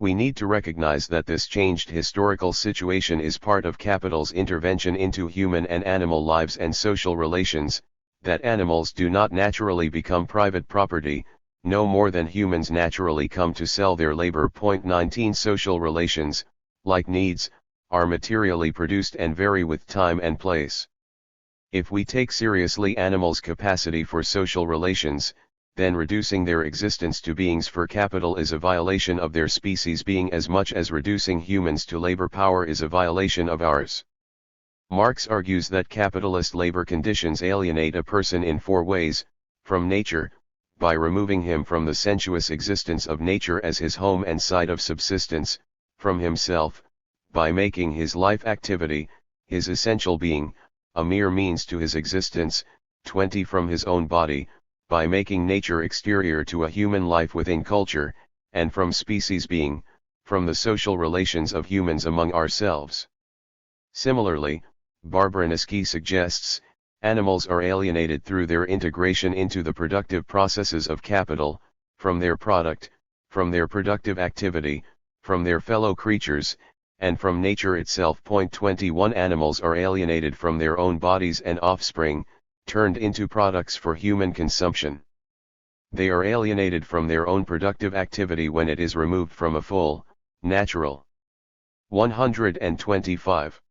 A: We need to recognize that this changed historical situation is part of capital's intervention into human and animal lives and social relations, that animals do not naturally become private property, no more than humans naturally come to sell their labor. 19 Social relations, like needs, are materially produced and vary with time and place. If we take seriously animals' capacity for social relations, then reducing their existence to beings for capital is a violation of their species being as much as reducing humans to labor power is a violation of ours. Marx argues that capitalist labor conditions alienate a person in four ways: from nature, by removing him from the sensuous existence of nature as his home and site of subsistence; from himself, by making his life activity, his essential being, a mere means to his existence; 20 from his own body, by making nature exterior to a human life within culture; and from species being, from the social relations of humans among ourselves. Similarly, Barbaraniski suggests, animals are alienated through their integration into the productive processes of capital, from their product, from their productive activity, from their fellow creatures, and from nature itself. 21 Animals are alienated from their own bodies and offspring, turned into products for human consumption. They are alienated from their own productive activity when it is removed from a full, natural 125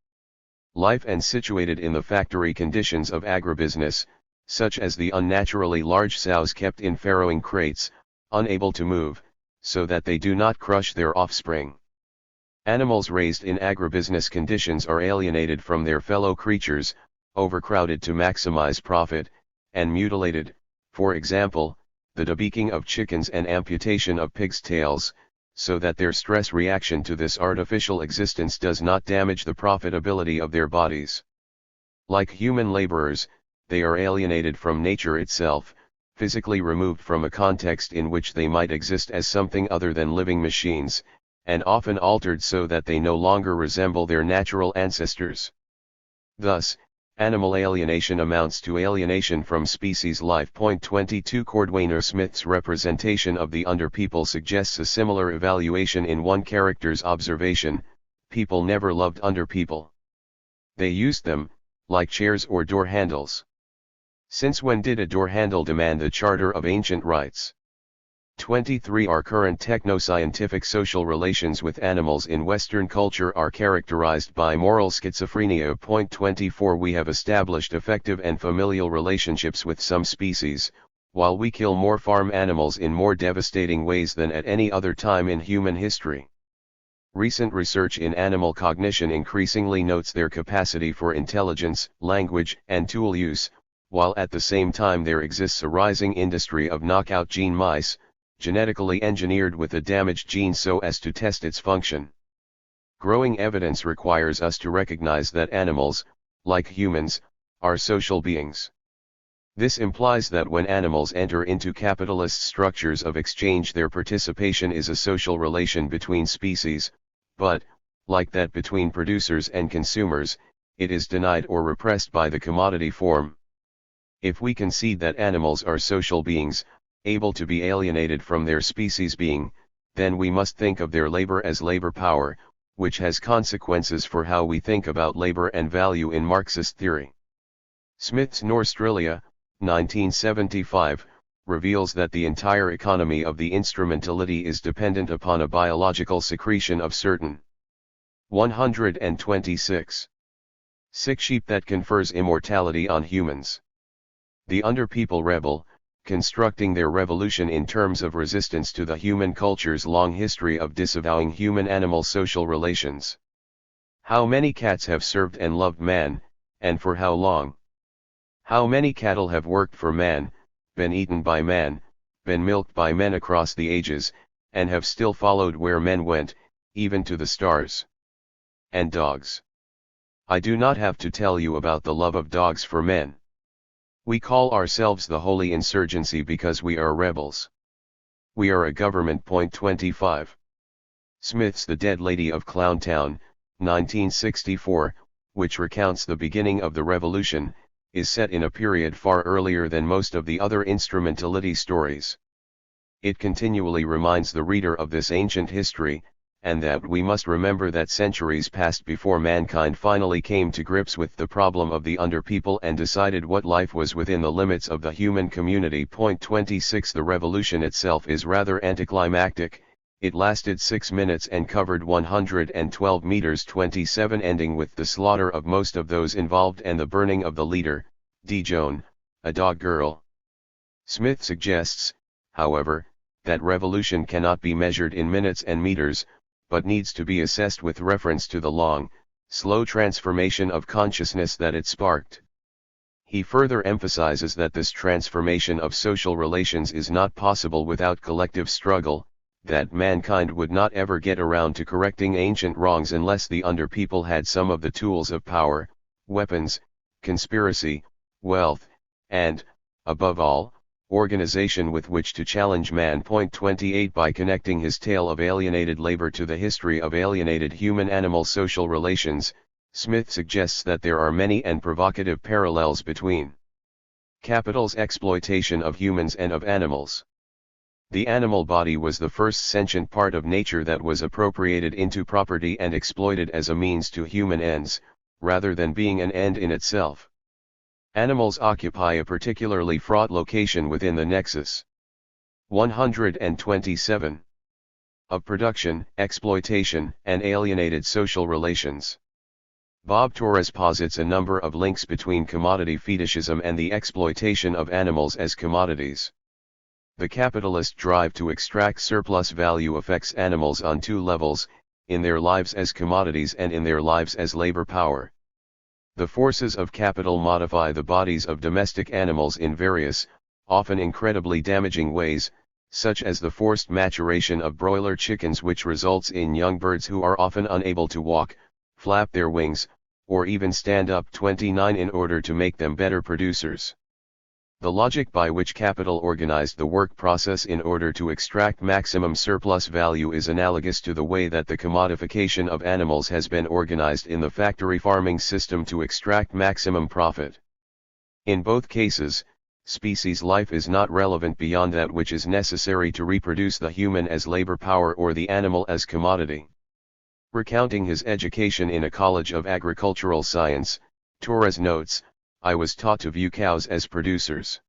A: life and situated in the factory conditions of agribusiness, such as the unnaturally large sows kept in farrowing crates, unable to move, so that they do not crush their offspring. Animals raised in agribusiness conditions are alienated from their fellow creatures, overcrowded to maximize profit, and mutilated, for example, the debeaking of chickens and amputation of pigs' tails, so that their stress reaction to this artificial existence does not damage the profitability of their bodies. Like human laborers, they are alienated from nature itself, physically removed from a context in which they might exist as something other than living machines, and often altered so that they no longer resemble their natural ancestors. Thus, animal alienation amounts to alienation from species life. 22 Cordwainer Smith's representation of the underpeople suggests a similar evaluation in one character's observation: people never loved underpeople. They used them, like chairs or door handles. Since when did a door handle demand the charter of ancient rights? 23 Our current techno-scientific social relations with animals in Western culture are characterized by moral schizophrenia. 24 We have established effective and familial relationships with some species, while we kill more farm animals in more devastating ways than at any other time in human history. Recent research in animal cognition increasingly notes their capacity for intelligence, language, and tool use, while at the same time there exists a rising industry of knockout gene mice, genetically engineered with a damaged gene so as to test its function. Growing evidence requires us to recognize that animals, like humans, are social beings. This implies that when animals enter into capitalist structures of exchange, their participation is a social relation between species, but, like that between producers and consumers, it is denied or repressed by the commodity form. If we concede that animals are social beings, able to be alienated from their species being, then we must think of their labor as labor power, which has consequences for how we think about labor and value in Marxist theory. Smith's Norstrilia, 1975, reveals that the entire economy of the instrumentality is dependent upon a biological secretion of certain 126 sick sheep that confers immortality on humans. The underpeople rebel, constructing their revolution in terms of resistance to the human culture's long history of disavowing human-animal social relations. How many cats have served and loved man, and for how long? How many cattle have worked for man, been eaten by man, been milked by men across the ages, and have still followed where men went, even to the stars? And dogs. I do not have to tell you about the love of dogs for men. We call ourselves the Holy Insurgency because we are rebels. We are a government. 25. Smith's The Dead Lady of Clowntown, 1964, which recounts the beginning of the revolution, is set in a period far earlier than most of the other instrumentality stories. It continually reminds the reader of this ancient history, and that we must remember that centuries passed before mankind finally came to grips with the problem of the underpeople and decided what life was within the limits of the human community. 26 The revolution itself is rather anticlimactic, It lasted 6 minutes and covered 112 meters 27, ending with the slaughter of most of those involved and the burning of the leader, Dijon, a dog girl. Smith suggests, however, that revolution cannot be measured in minutes and meters, but needs to be assessed with reference to the long, slow transformation of consciousness that it sparked. He further emphasizes that this transformation of social relations is not possible without collective struggle, that mankind would not ever get around to correcting ancient wrongs unless the under-people had some of the tools of power, weapons, conspiracy, wealth, and, above all, organization with which to challenge man. Point 28. By connecting his tale of alienated labor to the history of alienated human-animal social relations, Smith suggests that there are many and provocative parallels between capital's exploitation of humans and of animals. The animal body was the first sentient part of nature that was appropriated into property and exploited as a means to human ends, rather than being an end in itself. Animals occupy a particularly fraught location within the nexus 127 of production, exploitation, and alienated social relations. Bob Torres posits a number of links between commodity fetishism and the exploitation of animals as commodities. The capitalist drive to extract surplus value affects animals on two levels, in their lives as commodities and in their lives as labor power. The forces of capital modify the bodies of domestic animals in various, often incredibly damaging ways, such as the forced maturation of broiler chickens, which results in young birds who are often unable to walk, flap their wings, or even stand up 29 in order to make them better producers. The logic by which capital organized the work process in order to extract maximum surplus value is analogous to the way that the commodification of animals has been organized in the factory farming system to extract maximum profit. In both cases, species life is not relevant beyond that which is necessary to reproduce the human as labor power or the animal as commodity. Recounting his education in a college of agricultural science, Torres notes, "I was taught to view cows as producers.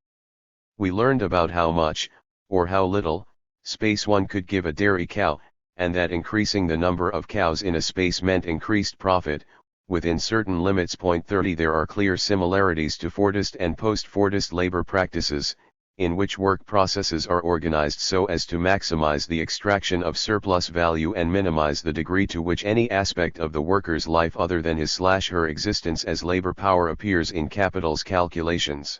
A: We learned about how much, or how little, space one could give a dairy cow, and that increasing the number of cows in a space meant increased profit, within certain limits." Point 30. There are clear similarities to Fordist and post-Fordist labor practices, in which work processes are organized so as to maximize the extraction of surplus value and minimize the degree to which any aspect of the worker's life other than his/her existence as labor power appears in capital's calculations.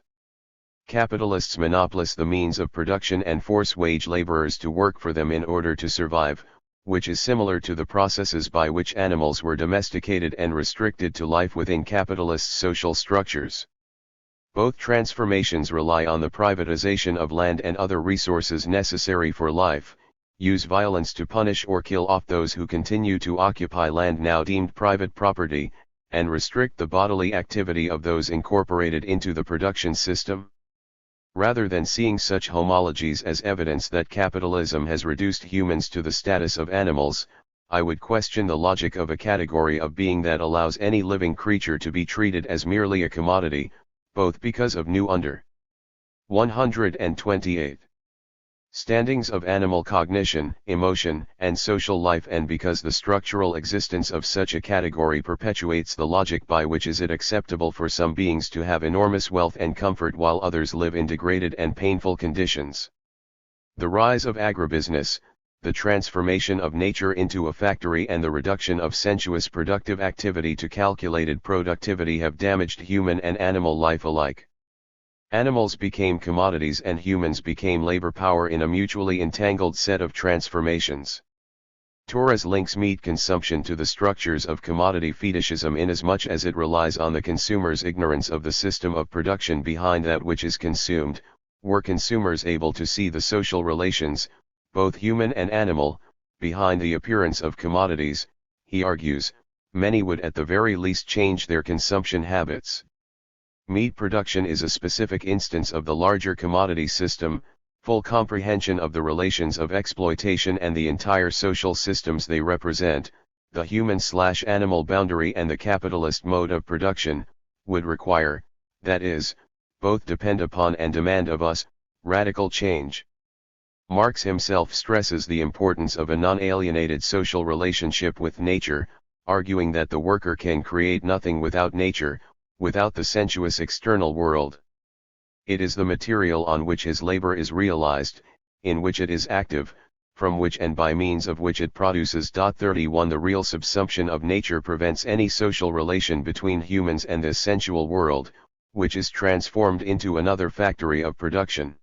A: Capitalists monopolize the means of production and force wage laborers to work for them in order to survive, which is similar to the processes by which animals were domesticated and restricted to life within capitalist social structures. Both transformations rely on the privatization of land and other resources necessary for life, use violence to punish or kill off those who continue to occupy land now deemed private property, and restrict the bodily activity of those incorporated into the production system. Rather than seeing such homologies as evidence that capitalism has reduced humans to the status of animals, I would question the logic of a category of being that allows any living creature to be treated as merely a commodity, both because of new under 128 standings of animal cognition, emotion, and social life, and because the structural existence of such a category perpetuates the logic by which is it acceptable for some beings to have enormous wealth and comfort while others live in degraded and painful conditions. The rise of agribusiness, the transformation of nature into a factory, and the reduction of sensuous productive activity to calculated productivity have damaged human and animal life alike. Animals became commodities and humans became labor power in a mutually entangled set of transformations. Torres links meat consumption to the structures of commodity fetishism inasmuch as it relies on the consumer's ignorance of the system of production behind that which is consumed. Were consumers able to see the social relations, both human and animal, behind the appearance of commodities, he argues, many would at the very least change their consumption habits. Meat production is a specific instance of the larger commodity system. Full comprehension of the relations of exploitation and the entire social systems they represent, the human/animal boundary and the capitalist mode of production, would require, that is, both depend upon and demand of us, radical change. Marx himself stresses the importance of a non-alienated social relationship with nature, arguing that the worker can create nothing without nature, without the sensuous external world. It is the material on which his labor is realized, in which it is active, from which and by means of which it produces. 31 The real subsumption of nature prevents any social relation between humans and this sensual world, which is transformed into another factory of production.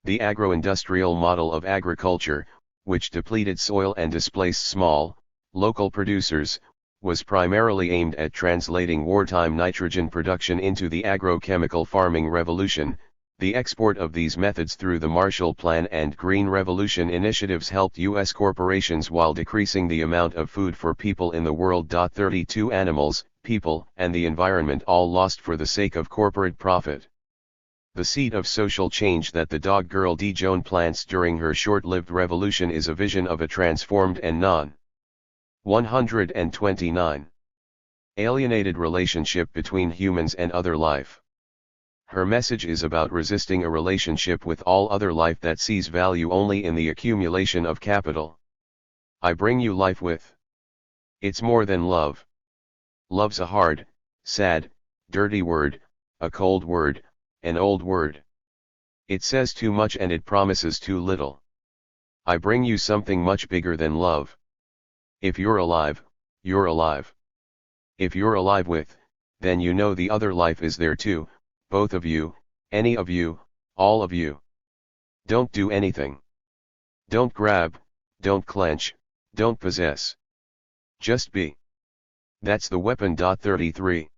A: The agro-industrial model of agriculture, which depleted soil and displaced small, local producers, was primarily aimed at translating wartime nitrogen production into the agrochemical farming revolution. The export of these methods through the Marshall Plan and Green Revolution initiatives helped U.S. corporations while decreasing the amount of food for people in the world. 32 Animals, people, and the environment all lost for the sake of corporate profit. The seed of social change that the dog girl D. Joan plants during her short-lived revolution is a vision of a transformed and non-129 alienated relationship between humans and other life. Her message is about resisting a relationship with all other life that sees value only in the accumulation of capital. I bring you life with. It's more than love. Love's a hard, sad, dirty word, a cold word, an old word. It says too much and it promises too little. I bring you something much bigger than love. If you're alive, you're alive. If you're alive with, then you know the other life is there too, both of you, any of you, all of you. Don't do anything. Don't grab, don't clench, don't possess. Just be. That's the weapon. 33.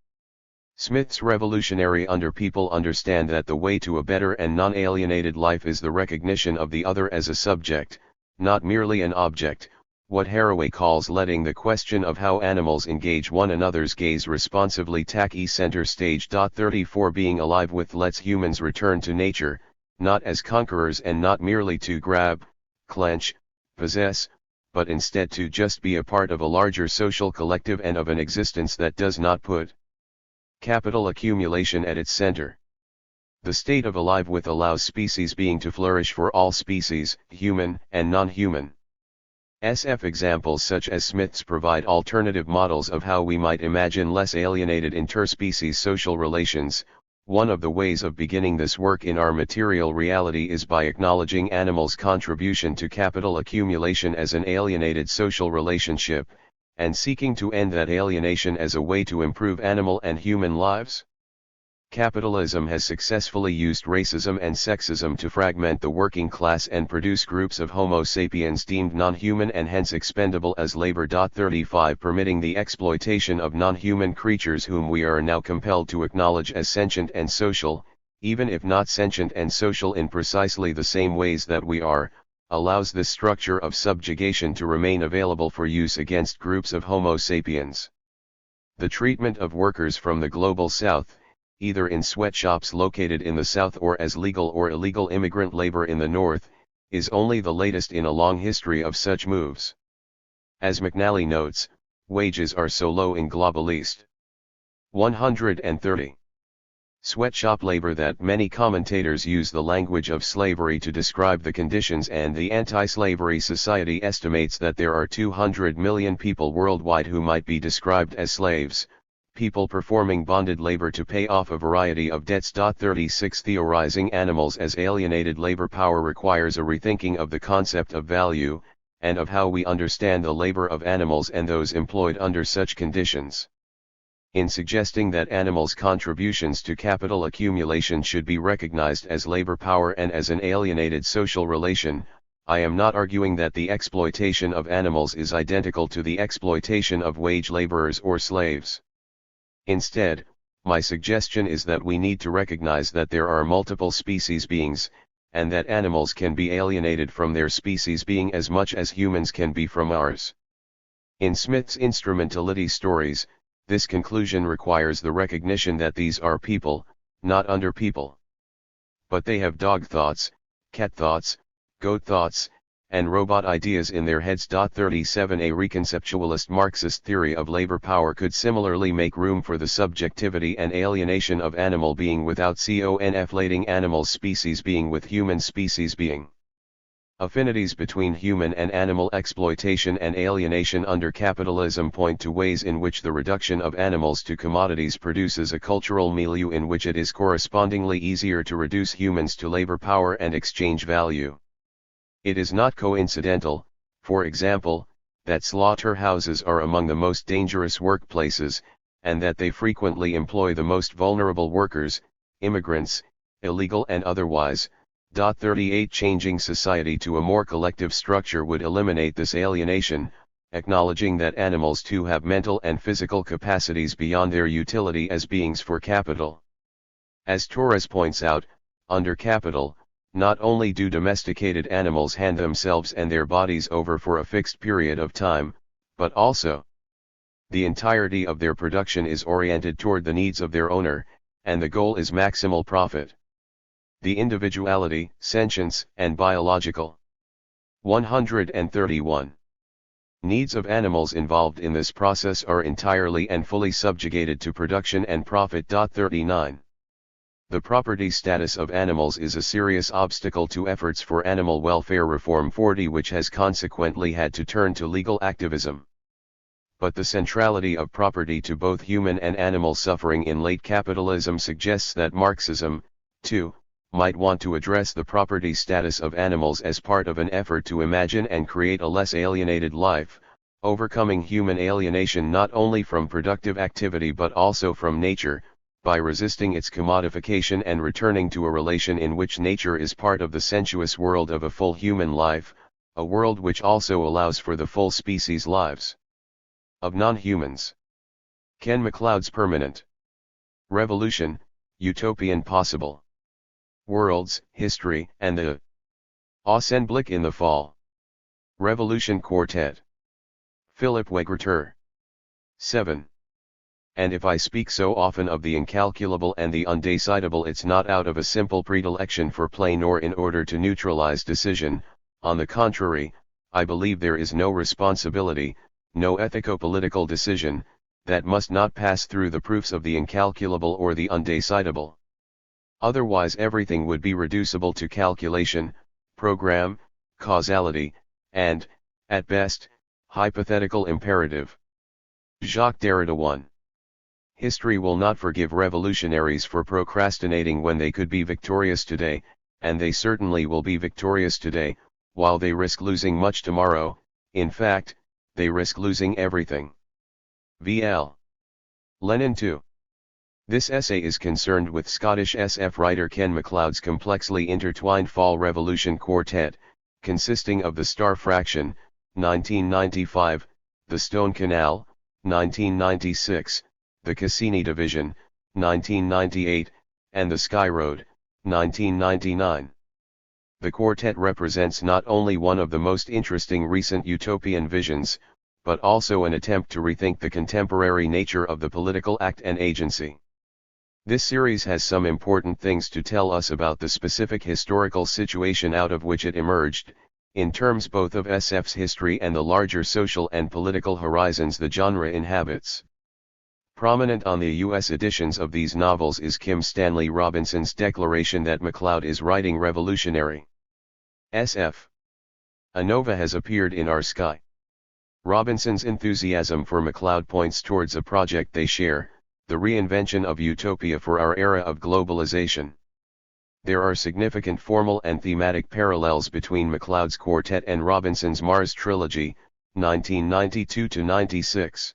A: Smith's revolutionary people understand that the way to a better and non-alienated life is the recognition of the other as a subject, not merely an object, what Haraway calls letting the question of how animals engage one another's gaze responsively take center stage. 34 Being alive with lets humans return to nature, not as conquerors and not merely to grab, clench, possess, but instead to just be a part of a larger social collective and of an existence that does not put capital accumulation at its center. The state of alive with allows species being to flourish for all species, human and non-human. SF examples such as Smith's provide alternative models of how we might imagine less alienated interspecies social relations. One of the ways of beginning this work in our material reality is by acknowledging animals' contribution to capital accumulation as an alienated social relationship, and seeking to end that alienation as a way to improve animal and human lives. Capitalism has successfully used racism and sexism to fragment the working class and produce groups of Homo sapiens deemed non-human and hence expendable as labor. 35 Permitting the exploitation of non-human creatures whom we are now compelled to acknowledge as sentient and social, even if not sentient and social in precisely the same ways that we are, allows this structure of subjugation to remain available for use against groups of Homo sapiens. The treatment of workers from the global south, either in sweatshops located in the south or as legal or illegal immigrant labor in the north, is only the latest in a long history of such moves. As McNally notes, wages are so low in Global East. 130. Sweatshop labor that many commentators use the language of slavery to describe the conditions, and the Anti-Slavery Society estimates that there are 200 million people worldwide who might be described as slaves, people performing bonded labor to pay off a variety of debts. 36 Theorizing animals as alienated labor power requires a rethinking of the concept of value, and of how we understand the labor of animals and those employed under such conditions. In suggesting that animals' contributions to capital accumulation should be recognized as labor power and as an alienated social relation, I am not arguing that the exploitation of animals is identical to the exploitation of wage laborers or slaves. Instead, my suggestion is that we need to recognize that there are multiple species beings, and that animals can be alienated from their species being as much as humans can be from ours. In Smith's instrumentality stories, this conclusion requires the recognition that these are people, not under people. But they have dog thoughts, cat thoughts, goat thoughts, and robot ideas in their heads. 37 A reconceptualist Marxist theory of labor power could similarly make room for the subjectivity and alienation of animal being without conflating animal species being with human species being. Affinities between human and animal exploitation and alienation under capitalism point to ways in which the reduction of animals to commodities produces a cultural milieu in which it is correspondingly easier to reduce humans to labor power and exchange value. It is not coincidental, for example, that slaughterhouses are among the most dangerous workplaces, and that they frequently employ the most vulnerable workers, immigrants, illegal and otherwise. 38 Changing society to a more collective structure would eliminate this alienation, acknowledging that animals too have mental and physical capacities beyond their utility as beings for capital. As Torres points out, under capital, not only do domesticated animals hand themselves and their bodies over for a fixed period of time, but also the entirety of their production is oriented toward the needs of their owner, and the goal is maximal profit. The individuality, sentience, and biological 131 needs of animals involved in this process are entirely and fully subjugated to production and profit. 39 The property status of animals is a serious obstacle to efforts for animal welfare reform. 40 Which has consequently had to turn to legal activism. But the centrality of property to both human and animal suffering in late capitalism suggests that Marxism, too, might want to address the property status of animals as part of an effort to imagine and create a less alienated life, overcoming human alienation not only from productive activity but also from nature, by resisting its commodification and returning to a relation in which nature is part of the sensuous world of a full human life, a world which also allows for the full species lives of non-humans. Ken MacLeod's Permanent Revolution, Utopian Possible Worlds, History, and the Außenblick in the Fall. Revolution Quartet. Philip Wegerter. 7. And if I speak so often of the incalculable and the undecidable, it's not out of a simple predilection for play nor in order to neutralize decision. On the contrary, I believe there is no responsibility, no ethico-political decision, that must not pass through the proofs of the incalculable or the undecidable. Otherwise everything would be reducible to calculation, program, causality, and, at best, hypothetical imperative. Jacques Derrida 1. History will not forgive revolutionaries for procrastinating when they could be victorious today, and they certainly will be victorious today, while they risk losing much tomorrow. In fact, they risk losing everything. V.L. Lenin 2. This essay is concerned with Scottish SF writer Ken MacLeod's complexly intertwined Fall Revolution Quartet, consisting of the Star Fraction, 1995, the Stone Canal, 1996, the Cassini Division, 1998, and the Sky Road, 1999. The quartet represents not only one of the most interesting recent utopian visions, but also an attempt to rethink the contemporary nature of the political act and agency. This series has some important things to tell us about the specific historical situation out of which it emerged, in terms both of SF's history and the larger social and political horizons the genre inhabits. Prominent on the U.S. editions of these novels is Kim Stanley Robinson's declaration that MacLeod is writing revolutionary SF. A nova has appeared in our sky. Robinson's enthusiasm for MacLeod points towards a project they share, the reinvention of utopia for our era of globalization. There are significant formal and thematic parallels between MacLeod's quartet and Robinson's Mars trilogy, 1992-96.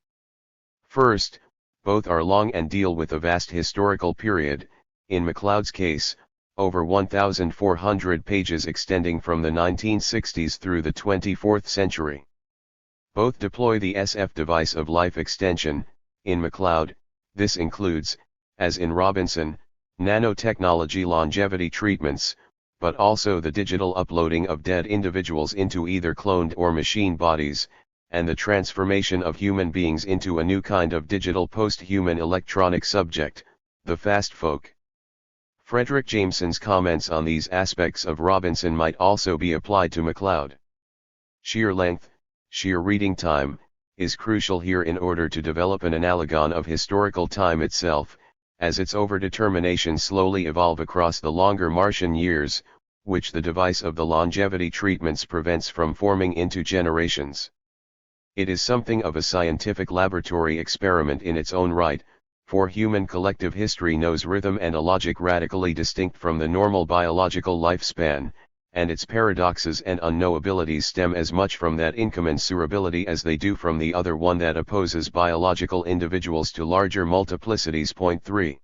A: First, both are long and deal with a vast historical period, in MacLeod's case, over 1,400 pages extending from the 1960s through the 24th century. Both deploy the SF device of life extension. In MacLeod, this includes, as in Robinson, nanotechnology longevity treatments, but also the digital uploading of dead individuals into either cloned or machine bodies, and the transformation of human beings into a new kind of digital post-human electronic subject, the fast folk. Frederick Jameson's comments on these aspects of Robinson might also be applied to MacLeod. Sheer length, sheer reading time, is crucial here in order to develop an analogon of historical time itself, as its overdeterminations slowly evolve across the longer Martian years, which the device of the longevity treatments prevents from forming into generations. It is something of a scientific laboratory experiment in its own right, for human collective history knows rhythm and a logic radically distinct from the normal biological lifespan, and its paradoxes and unknowabilities stem as much from that incommensurability as they do from the other one that opposes biological individuals to larger multiplicities. 3.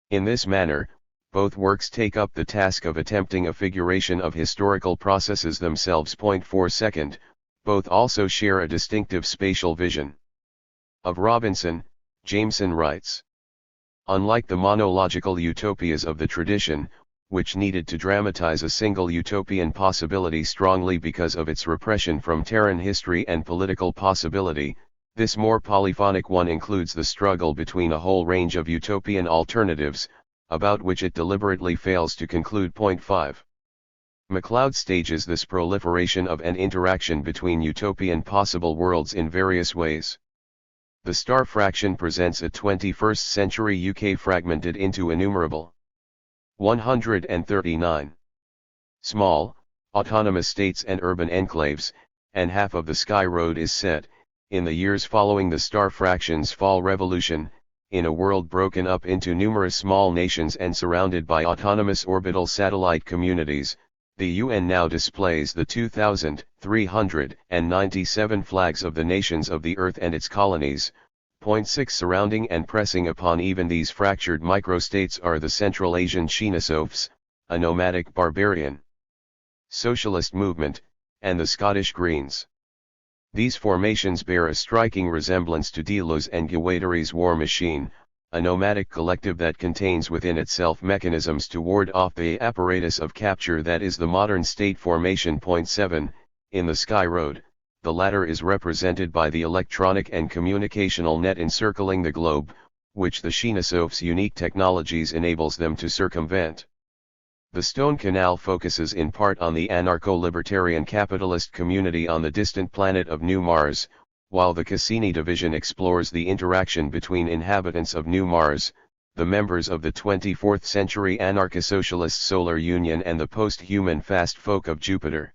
A: In this manner, both works take up the task of attempting a figuration of historical processes themselves. 4. Second, both also share a distinctive spatial vision. Of Robinson, Jameson writes, unlike the monological utopias of the tradition, which needed to dramatize a single utopian possibility strongly because of its repression from Terran history and political possibility, this more polyphonic one includes the struggle between a whole range of utopian alternatives, about which it deliberately fails to conclude. 5. MacLeod stages this proliferation of an interaction between utopian possible worlds in various ways. The star fraction presents a 21st century UK fragmented into innumerable 139 small, autonomous states and urban enclaves, and half of the Sky Road is set, in the years following the star fraction's fall revolution, in a world broken up into numerous small nations and surrounded by autonomous orbital satellite communities. The UN now displays the 2,397 flags of the nations of the Earth and its colonies. 6. Surrounding and pressing upon even these fractured microstates are the Central Asian Shinasofs, a nomadic barbarian socialist movement, and the Scottish Greens. These formations bear a striking resemblance to Delos and Guattari's war machine, a nomadic collective that contains within itself mechanisms to ward off the apparatus of capture that is the modern state formation. 7. In the Sky Road, the latter is represented by the electronic and communicational net encircling the globe, which the Shinasofs' unique technologies enables them to circumvent. The Stone Canal focuses in part on the anarcho-libertarian capitalist community on the distant planet of New Mars, while the Cassini division explores the interaction between inhabitants of New Mars, the members of the 24th century anarcho-socialist Solar Union and the post-human fast folk of Jupiter.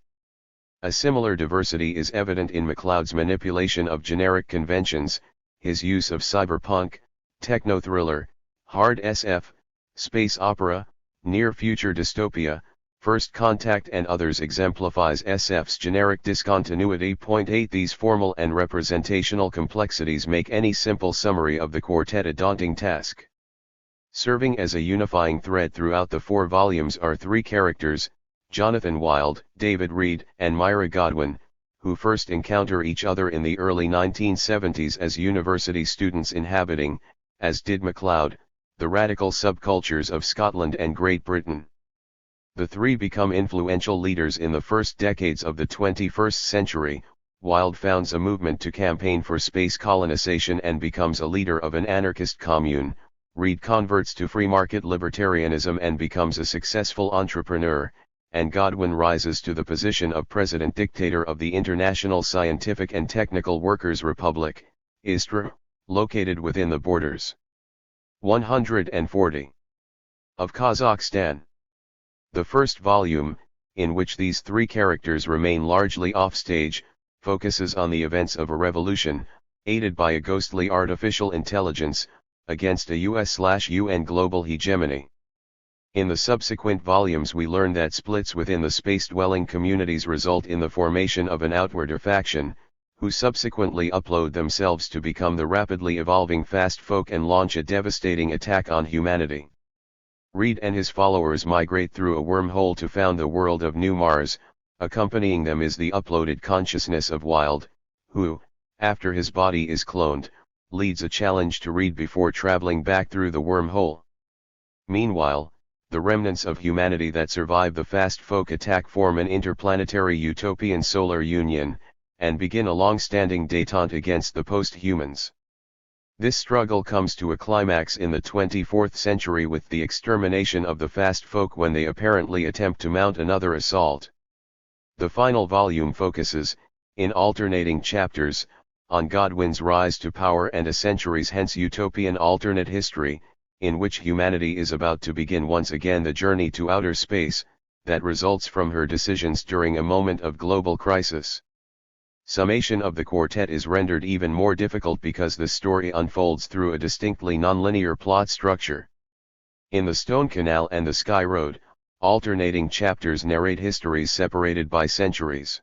A: A similar diversity is evident in MacLeod's manipulation of generic conventions, his use of cyberpunk, techno-thriller, hard SF, space opera, near-future dystopia, First Contact and others exemplifies SF's generic discontinuity. 8. These formal and representational complexities make any simple summary of the quartet a daunting task. Serving as a unifying thread throughout the 4 volumes are 3 characters, Jonathan Wild, David Reed, and Myra Godwin, who first encounter each other in the early 1970s as university students inhabiting, as did MacLeod, the radical subcultures of Scotland and Great Britain. The 3 become influential leaders in the first decades of the 21st century. Wild founds a movement to campaign for space colonization and becomes a leader of an anarchist commune. Reed converts to free market libertarianism and becomes a successful entrepreneur, and Godwin rises to the position of president-dictator of the International Scientific and Technical Workers' Republic, ISTRA, located within the borders 140 of Kazakhstan. The first volume, in which these 3 characters remain largely offstage, focuses on the events of a revolution, aided by a ghostly artificial intelligence, against a US/UN global hegemony. In the subsequent volumes we learn that splits within the space-dwelling communities result in the formation of an outward faction, who subsequently upload themselves to become the rapidly evolving fast folk and launch a devastating attack on humanity. Reed and his followers migrate through a wormhole to found the world of New Mars. Accompanying them is the uploaded consciousness of Wild, who, after his body is cloned, leads a challenge to Reed before traveling back through the wormhole. Meanwhile, the remnants of humanity that survive the fast folk attack form an interplanetary utopian solar union, and begin a long-standing détente against the post-humans. This struggle comes to a climax in the 24th century with the extermination of the fast folk when they apparently attempt to mount another assault. The final volume focuses, in alternating chapters, on Godwin's rise to power and a centuries hence utopian alternate history, in which humanity is about to begin once again the journey to outer space, that results from her decisions during a moment of global crisis. Summation of the quartet is rendered even more difficult because the story unfolds through a distinctly nonlinear plot structure. In The Stone Canal and The Sky Road, alternating chapters narrate histories separated by centuries.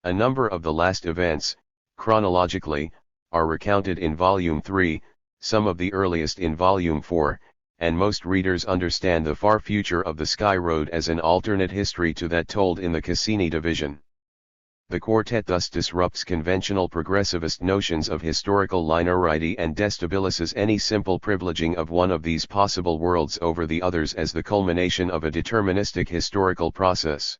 A: A number of the last events, chronologically, are recounted in Volume 3, some of the earliest in Volume 4, and most readers understand the far future of The Sky Road as an alternate history to that told in the Cassini division. The quartet thus disrupts conventional progressivist notions of historical linearity and destabilizes any simple privileging of one of these possible worlds over the others as the culmination of a deterministic historical process.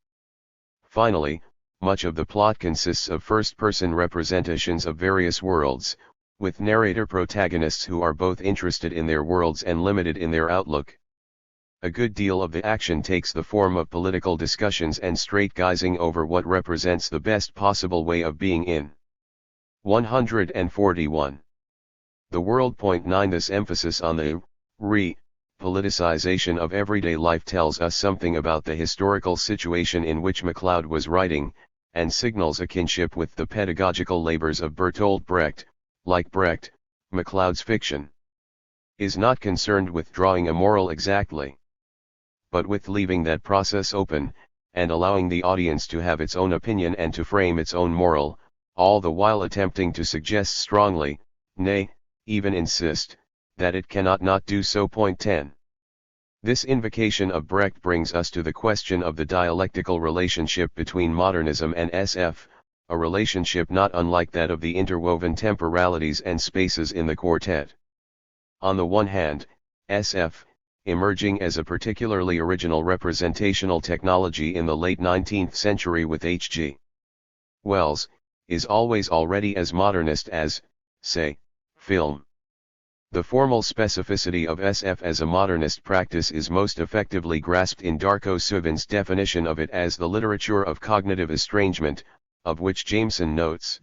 A: Finally, much of the plot consists of first-person representations of various worlds, with narrator protagonists who are both interested in their worlds and limited in their outlook. A good deal of the action takes the form of political discussions and straight-gazing over what represents the best possible way of being in. 141. The World. 9. This emphasis on the politicization of everyday life tells us something about the historical situation in which MacLeod was writing, and signals a kinship with the pedagogical labors of Bertolt Brecht. Like Brecht, MacLeod's fiction is not concerned with drawing a moral exactly, but with leaving that process open, and allowing the audience to have its own opinion and to frame its own moral, all the while attempting to suggest strongly, nay, even insist, that it cannot not do so. 10. This invocation of Brecht brings us to the question of the dialectical relationship between modernism and SF, a relationship not unlike that of the interwoven temporalities and spaces in the quartet. On the one hand, SF, emerging as a particularly original representational technology in the late 19th century with H.G. Wells, is always already as modernist as, say, film. The formal specificity of SF as a modernist practice is most effectively grasped in Darko Suvin's definition of it as the literature of cognitive estrangement, of which Jameson notes.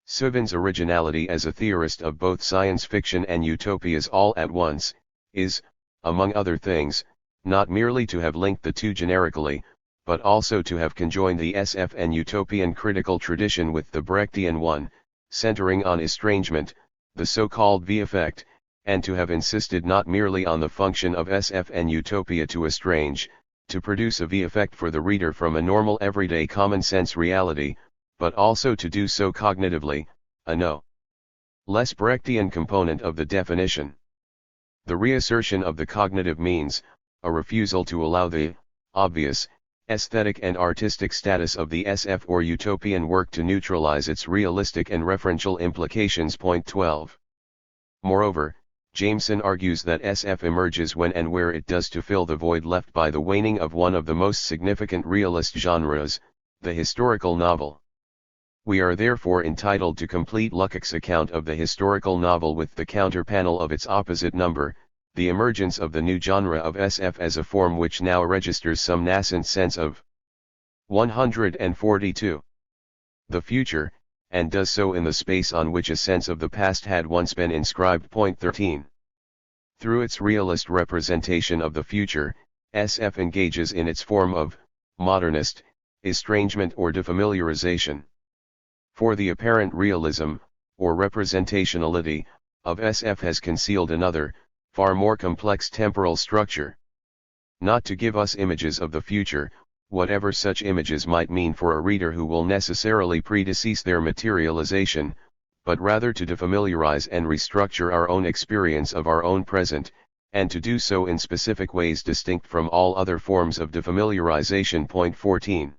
A: Suvin's originality as a theorist of both science fiction and utopias all at once, is, among other things, not merely to have linked the two generically, but also to have conjoined the SF and utopian critical tradition with the Brechtian one, centering on estrangement, the so-called V-effect, and to have insisted not merely on the function of SF and utopia to estrange, to produce a V-effect for the reader from a normal everyday common-sense reality, but also to do so cognitively, a no less Brechtian component of the definition. The reassertion of the cognitive means, a refusal to allow the obvious, aesthetic and artistic status of the SF or utopian work to neutralize its realistic and referential implications. 12. Moreover, Jameson argues that SF emerges when and where it does to fill the void left by the waning of one of the most significant realist genres, the historical novel. We are therefore entitled to complete Lukács' account of the historical novel with the counterpanel of its opposite number, the emergence of the new genre of SF as a form which now registers some nascent sense of 142. The future, and does so in the space on which a sense of the past had once been inscribed. 13. Through its realist representation of the future, SF engages in its form of modernist estrangement or defamiliarization. For the apparent realism, or representationality, of SF has concealed another, far more complex temporal structure. Not to give us images of the future, whatever such images might mean for a reader who will necessarily predecease their materialization, but rather to defamiliarize and restructure our own experience of our own present, and to do so in specific ways distinct from all other forms of defamiliarization. 14.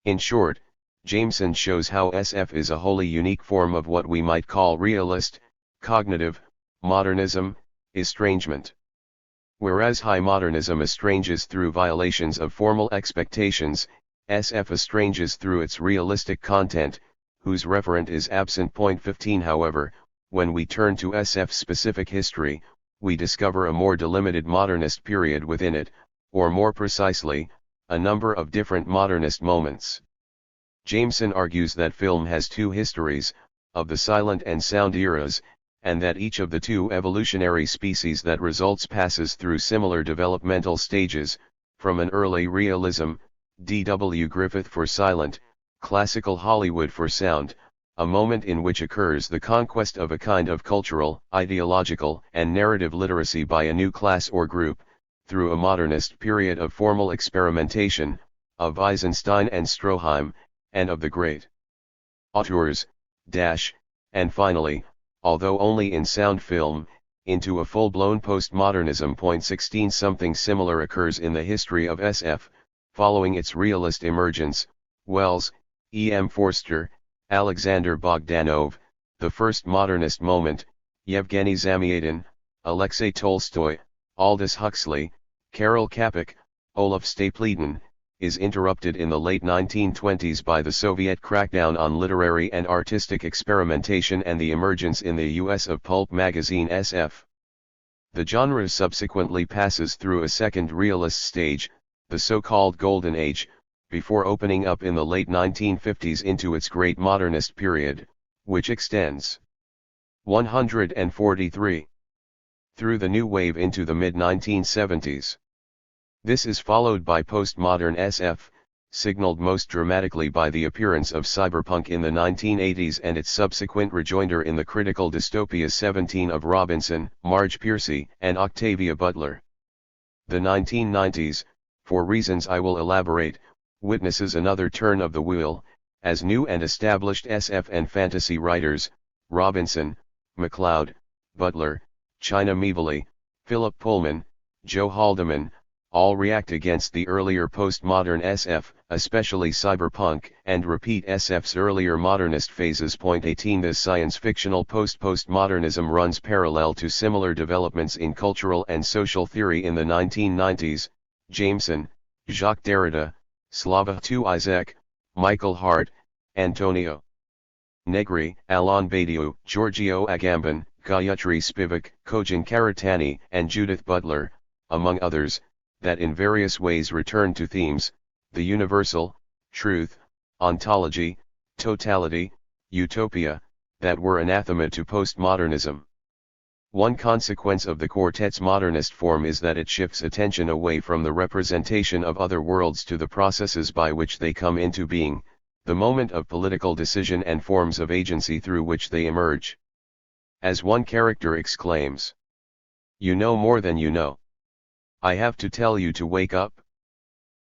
A: In short, Jameson shows how SF is a wholly unique form of what we might call realist, cognitive, modernism, estrangement. Whereas high modernism estranges through violations of formal expectations, SF estranges through its realistic content, whose referent is absent. 15. However, when we turn to SF's specific history, we discover a more delimited modernist period within it, or more precisely, a number of different modernist moments. Jameson argues that film has two histories, of the silent and sound eras, and that each of the two evolutionary species that results passes through similar developmental stages, from an early realism, D.W. Griffith for silent, classical Hollywood for sound, a moment in which occurs the conquest of a kind of cultural, ideological, and narrative literacy by a new class or group, through a modernist period of formal experimentation, of Eisenstein and Stroheim, and of the great auteurs, and finally, although only in sound film, into a full-blown postmodernism. 16 Something similar occurs in the history of SF, following its realist emergence. Wells, E. M. Forster, Alexander Bogdanov, The First Modernist Moment, Yevgeny Zamyatin, Alexei Tolstoy, Aldous Huxley, Karel Čapek, Olaf Stapledon, is interrupted in the late 1920s by the Soviet crackdown on literary and artistic experimentation and the emergence in the US of pulp magazine SF. The genre subsequently passes through a second realist stage, the so-called Golden Age, before opening up in the late 1950s into its great modernist period, which extends 143 through the new wave into the mid-1970s. This is followed by postmodern SF, signaled most dramatically by the appearance of cyberpunk in the 1980s and its subsequent rejoinder in the critical dystopia 17 of Robinson, Marge Piercy, and Octavia Butler. The 1990s, for reasons I will elaborate, witnesses another turn of the wheel, as new and established SF and fantasy writers, Robinson, MacLeod, Butler, China Miéville, Philip Pullman, Joe Haldeman, all react against the earlier postmodern SF, especially cyberpunk, and repeat SF's earlier modernist phases. 18 This science-fictional postmodernism runs parallel to similar developments in cultural and social theory in the 1990s, Jameson, Jacques Derrida, Slavoj Žižek, Michael Hart, Antonio Negri, Alain Badiou, Giorgio Agamben, Gayatri Spivak, Kojin Karatani, and Judith Butler, among others, that in various ways return to themes, the universal, truth, ontology, totality, utopia, that were anathema to postmodernism. One consequence of the quartet's modernist form is that it shifts attention away from the representation of other worlds to the processes by which they come into being, the moment of political decision and forms of agency through which they emerge. As one character exclaims, "You know more than you know. I have to tell you to wake up.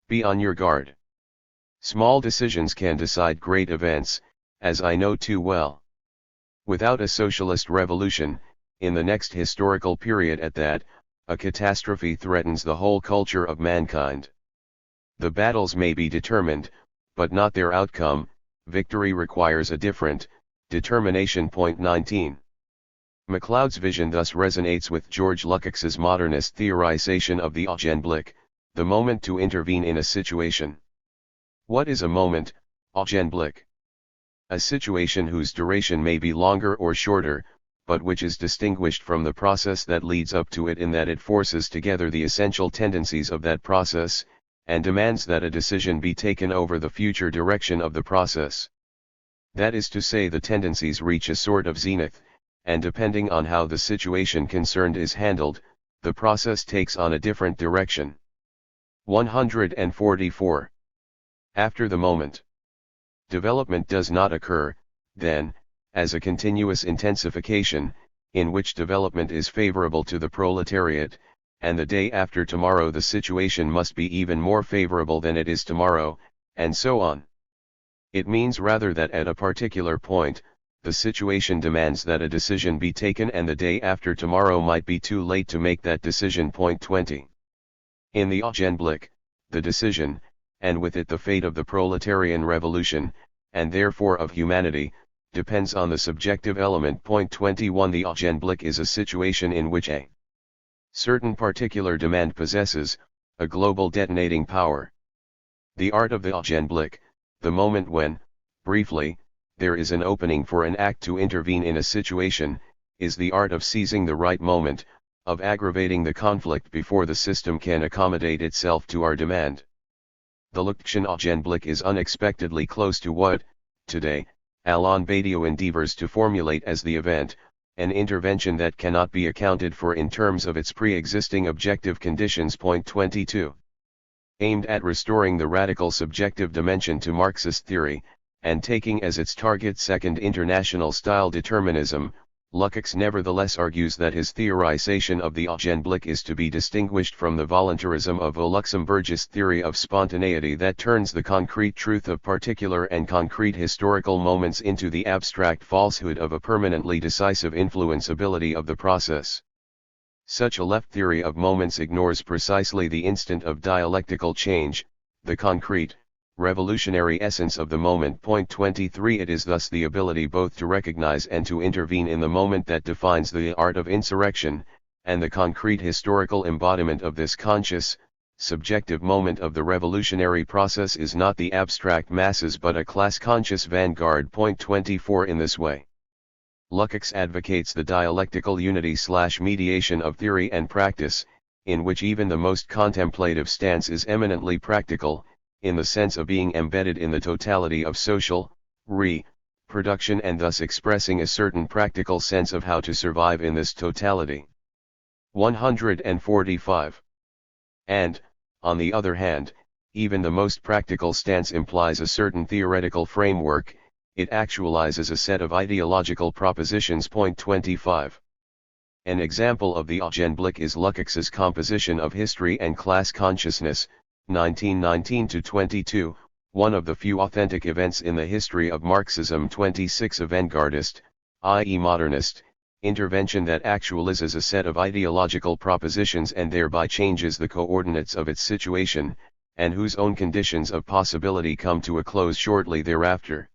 A: Be on your guard." Small decisions can decide great events, as I know too well. Without a socialist revolution, in the next historical period at that, a catastrophe threatens the whole culture of mankind. The battles may be determined, but not their outcome. Victory requires a different determination. 19. MacLeod's vision thus resonates with George Lukács's modernist theorization of the Augenblick, the moment to intervene in a situation. What is a moment, Augenblick? A situation whose duration may be longer or shorter, but which is distinguished from the process that leads up to it in that it forces together the essential tendencies of that process, and demands that a decision be taken over the future direction of the process. That is to say, the tendencies reach a sort of zenith, and depending on how the situation concerned is handled, the process takes on a different direction. 144. After the moment. Development does not occur, then, as a continuous intensification, in which development is favorable to the proletariat, and the day after tomorrow the situation must be even more favorable than it is tomorrow, and so on. It means rather that at a particular point, the situation demands that a decision be taken and the day after tomorrow might be too late to make that decision. 20. In the Augenblick, the decision, and with it the fate of the proletarian revolution, and therefore of humanity, depends on the subjective element. 21 The Augenblick is a situation in which a certain particular demand possesses a global detonating power. The art of the Augenblick, the moment when, briefly, there is an opening for an act to intervene in a situation, is the art of seizing the right moment, of aggravating the conflict before the system can accommodate itself to our demand. The Lukácsian Augenblick is unexpectedly close to what, today, Alain Badiou endeavors to formulate as the event, an intervention that cannot be accounted for in terms of its pre-existing objective conditions. 22. aimed at restoring the radical subjective dimension to Marxist theory, and taking as its target second international-style determinism. Lukács nevertheless argues that his theorization of the Augenblick is to be distinguished from the voluntarism of a Luxemburgist theory of spontaneity that turns the concrete truth of particular and concrete historical moments into the abstract falsehood of a permanently decisive influenceability of the process. Such a left theory of moments ignores precisely the instant of dialectical change, the concrete, revolutionary essence of the moment. 23 It is thus the ability both to recognize and to intervene in the moment that defines the art of insurrection, and the concrete historical embodiment of this conscious, subjective moment of the revolutionary process is not the abstract masses but a class-conscious vanguard. 24 In this way, Lukács advocates the dialectical unity/mediation of theory and practice, in which even the most contemplative stance is eminently practical, in the sense of being embedded in the totality of social production and thus expressing a certain practical sense of how to survive in this totality. 145. And, on the other hand, even the most practical stance implies a certain theoretical framework, it actualizes a set of ideological propositions. 25. An example of the Augenblick is Lukács's composition of history and class consciousness, 1919-22, one of the few authentic events in the history of Marxism. 26 A vanguardist, i.e. modernist, intervention that actualizes a set of ideological propositions and thereby changes the coordinates of its situation, and whose own conditions of possibility come to a close shortly thereafter.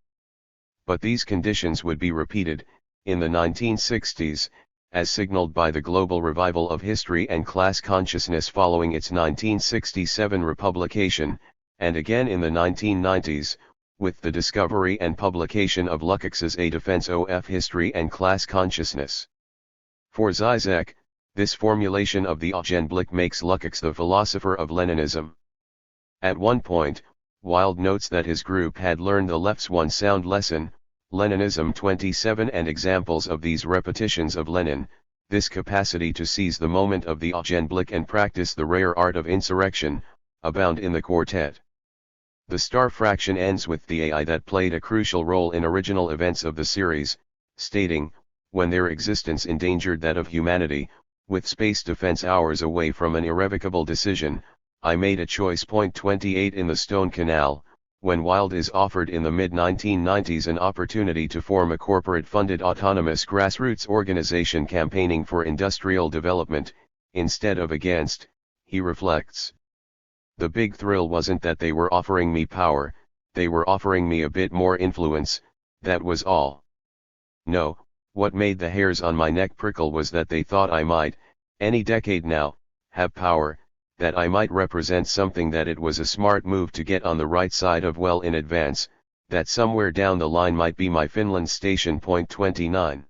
A: But these conditions would be repeated, in the 1960s, as signaled by the global revival of history and class consciousness following its 1967 republication, and again in the 1990s, with the discovery and publication of Lukács's A Defense of History and Class Consciousness. For Zizek, this formulation of the Augenblick makes Lukács the philosopher of Leninism. At one point, Wilde notes that his group had learned the left's one sound lesson, Leninism. 27 And examples of these repetitions of Lenin, this capacity to seize the moment of the Augenblick and practice the rare art of insurrection, abound in the quartet. The star fraction ends with the AI that played a crucial role in original events of the series, stating, when their existence endangered that of humanity, with space defense hours away from an irrevocable decision, I made a choice. 28 In the Stone Canal, when Wilde is offered in the mid-1990s an opportunity to form a corporate-funded autonomous grassroots organization campaigning for industrial development, instead of against, he reflects. The big thrill wasn't that they were offering me power, they were offering me a bit more influence, that was all. No, what made the hairs on my neck prickle was that they thought I might, any decade now, have power, that I might represent something, that it was a smart move to get on the right side of well in advance, that somewhere down the line might be my Finland station. 29.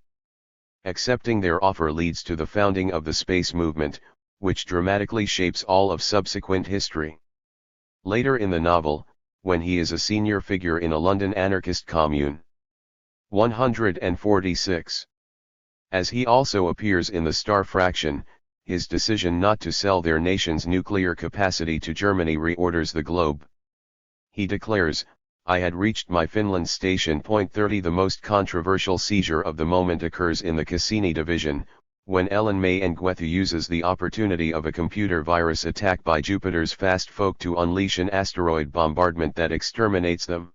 A: Accepting their offer leads to the founding of the space movement, which dramatically shapes all of subsequent history. Later in the novel, when he is a senior figure in a London anarchist commune. 146. As he also appears in the Star Fraction, his decision not to sell their nation's nuclear capacity to Germany reorders the globe. He declares, I had reached my Finland station. 30 The most controversial seizure of the moment occurs in the Cassini division, when Ellen May Nguethe uses the opportunity of a computer virus attack by Jupiter's fast folk to unleash an asteroid bombardment that exterminates them.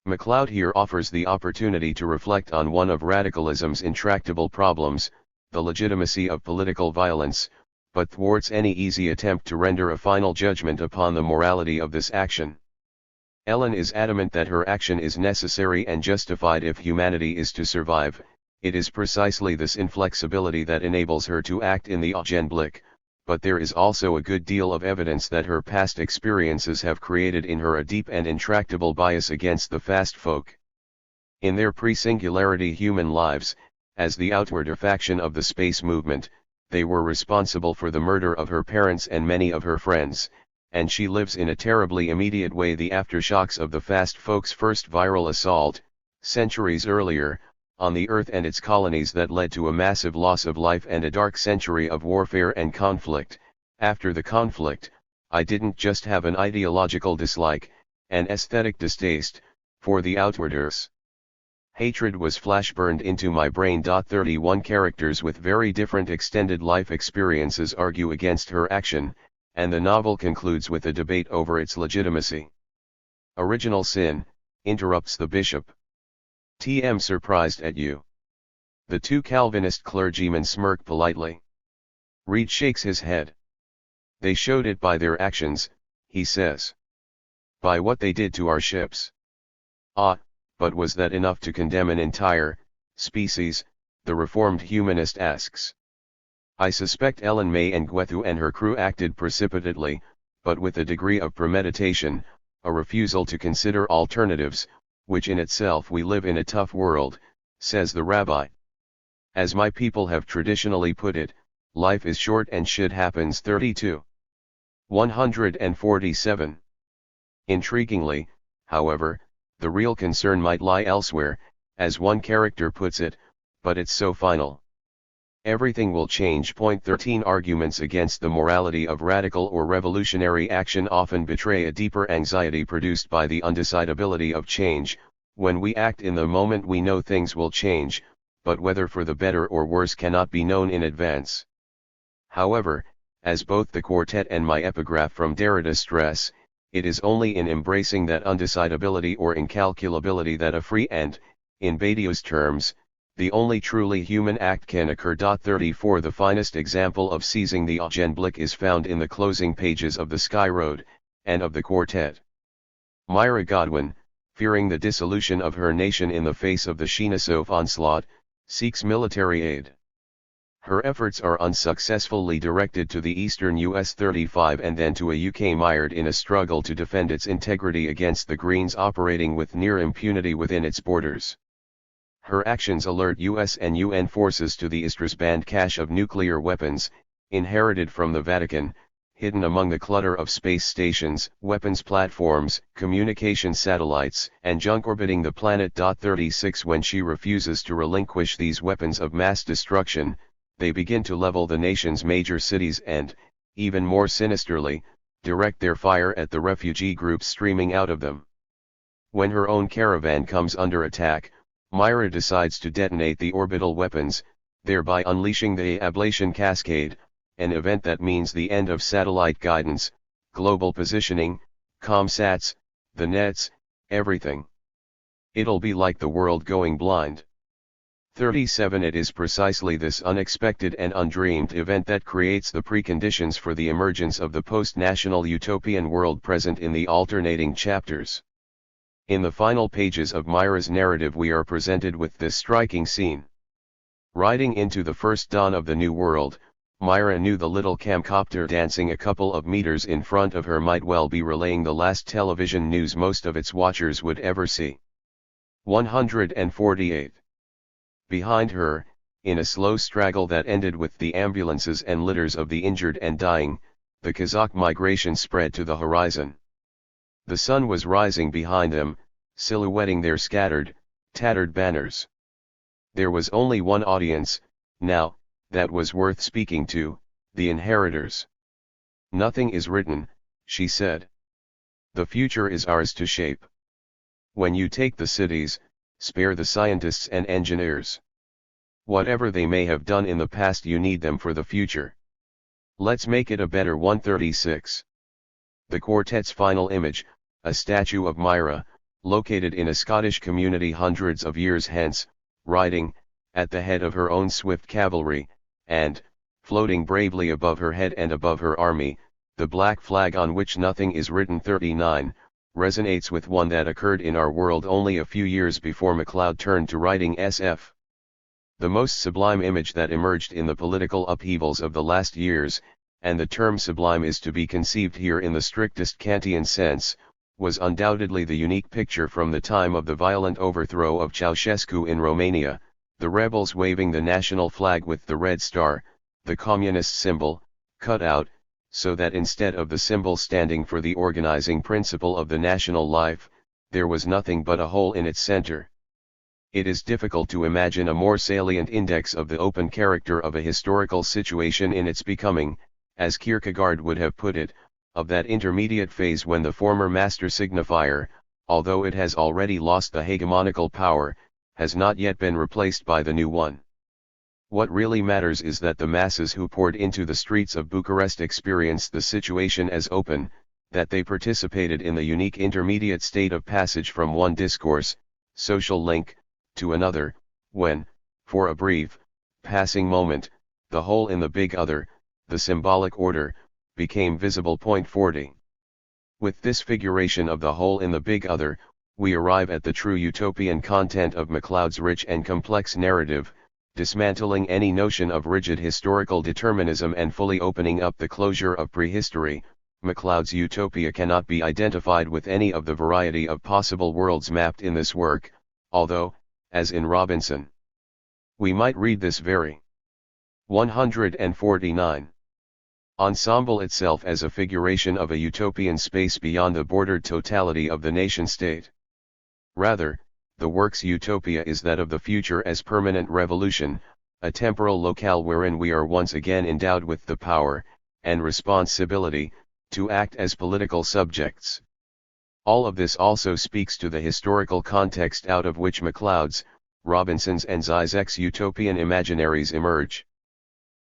A: MacLeod here offers the opportunity to reflect on one of radicalism's intractable problems, the legitimacy of political violence, but thwarts any easy attempt to render a final judgment upon the morality of this action. Ellen is adamant that her action is necessary and justified if humanity is to survive. It is precisely this inflexibility that enables her to act in the Augenblick, but there is also a good deal of evidence that her past experiences have created in her a deep and intractable bias against the fast folk. In their pre-singularity human lives, as the outward faction of the space movement, they were responsible for the murder of her parents and many of her friends, and she lives in a terribly immediate way the aftershocks of the fast folks' first viral assault, centuries earlier, on the Earth and its colonies that led to a massive loss of life and a dark century of warfare and conflict. After the conflict, I didn't just have an ideological dislike, an aesthetic distaste, for the outwarders. Hatred was flash-burned into my brain. 31 characters with very different extended life experiences argue against her action, and the novel concludes with a debate over its legitimacy. Original sin, interrupts the bishop. TM surprised at you. The two Calvinist clergymen smirk politely. Reed shakes his head. They showed it by their actions, he says. By what they did to our ships. Ah, but was that enough to condemn an entire species? The reformed humanist asks. I suspect Ellen May Nguethu and her crew acted precipitately, but with a degree of premeditation, a refusal to consider alternatives, which in itself we live in a tough world, says the rabbi. As my people have traditionally put it, life is short and shit happens. 32. 147. Intriguingly, however, the real concern might lie elsewhere, as one character puts it, but it's so final. Everything will change. 13 Arguments against the morality of radical or revolutionary action often betray a deeper anxiety produced by the undecidability of change. When we act in the moment we know things will change, but whether for the better or worse cannot be known in advance. However, as both the quartet and my epigraph from Derrida stress, it is only in embracing that undecidability or incalculability that a free and, in Badiou's terms, the only truly human act can occur. 34 The finest example of seizing the Augenblick is found in the closing pages of The Sky Road, and of the quartet. Myra Godwin, fearing the dissolution of her nation in the face of the Chenonceau onslaught, seeks military aid. Her efforts are unsuccessfully directed to the eastern US 35 and then to a UK mired in a struggle to defend its integrity against the Greens operating with near impunity within its borders. Her actions alert US and UN forces to the Istris-Band cache of nuclear weapons, inherited from the Vatican, hidden among the clutter of space stations, weapons platforms, communication satellites, and junk orbiting the planet. 36 When she refuses to relinquish these weapons of mass destruction, they begin to level the nation's major cities and, even more sinisterly, direct their fire at the refugee groups streaming out of them. When her own caravan comes under attack, Myra decides to detonate the orbital weapons, thereby unleashing the ablation cascade, an event that means the end of satellite guidance, global positioning, comsats, the nets, everything. It'll be like the world going blind. 37 It is precisely this unexpected and undreamed event that creates the preconditions for the emergence of the post-national utopian world present in the alternating chapters. In the final pages of Myra's narrative we are presented with this striking scene. Riding into the first dawn of the new world, Myra knew the little camcopter dancing a couple of meters in front of her might well be relaying the last television news most of its watchers would ever see. 148. Behind her, in a slow straggle that ended with the ambulances and litters of the injured and dying, the Kazakh migration spread to the horizon. The sun was rising behind them, silhouetting their scattered, tattered banners. There was only one audience, now, that was worth speaking to, the inheritors. Nothing is written, she said. The future is ours to shape. When you take the cities, spare the scientists and engineers. Whatever they may have done in the past you need them for the future. Let's make it a better 136. The quartet's final image, a statue of Myra, located in a Scottish community hundreds of years hence, riding, at the head of her own swift cavalry, and, floating bravely above her head and above her army, the black flag on which nothing is written. 39, resonates with one that occurred in our world only a few years before MacLeod turned to writing SF. The most sublime image that emerged in the political upheavals of the last years, and the term sublime is to be conceived here in the strictest Kantian sense, was undoubtedly the unique picture from the time of the violent overthrow of Ceausescu in Romania, the rebels waving the national flag with the red star, the communist symbol, cut out, so that instead of the symbol standing for the organizing principle of the national life, there was nothing but a hole in its center. It is difficult to imagine a more salient index of the open character of a historical situation in its becoming, as Kierkegaard would have put it, of that intermediate phase when the former master signifier, although it has already lost the hegemonical power, has not yet been replaced by the new one. What really matters is that the masses who poured into the streets of Bucharest experienced the situation as open, that they participated in the unique intermediate state of passage from one discourse, social link, to another, when, for a brief, passing moment, the whole in the big other, the symbolic order, became visible. 40. With this figuration of the whole in the big other, we arrive at the true utopian content of MacLeod's rich and complex narrative, dismantling any notion of rigid historical determinism and fully opening up the closure of prehistory. MacLeod's utopia cannot be identified with any of the variety of possible worlds mapped in this work, although, as in Robinson, we might read this very 149 ensemble itself as a figuration of a utopian space beyond the bordered totality of the nation-state. Rather, the work's utopia is that of the future as permanent revolution, a temporal locale wherein we are once again endowed with the power, and responsibility, to act as political subjects. All of this also speaks to the historical context out of which MacLeod's, Robinson's and Zizek's utopian imaginaries emerge.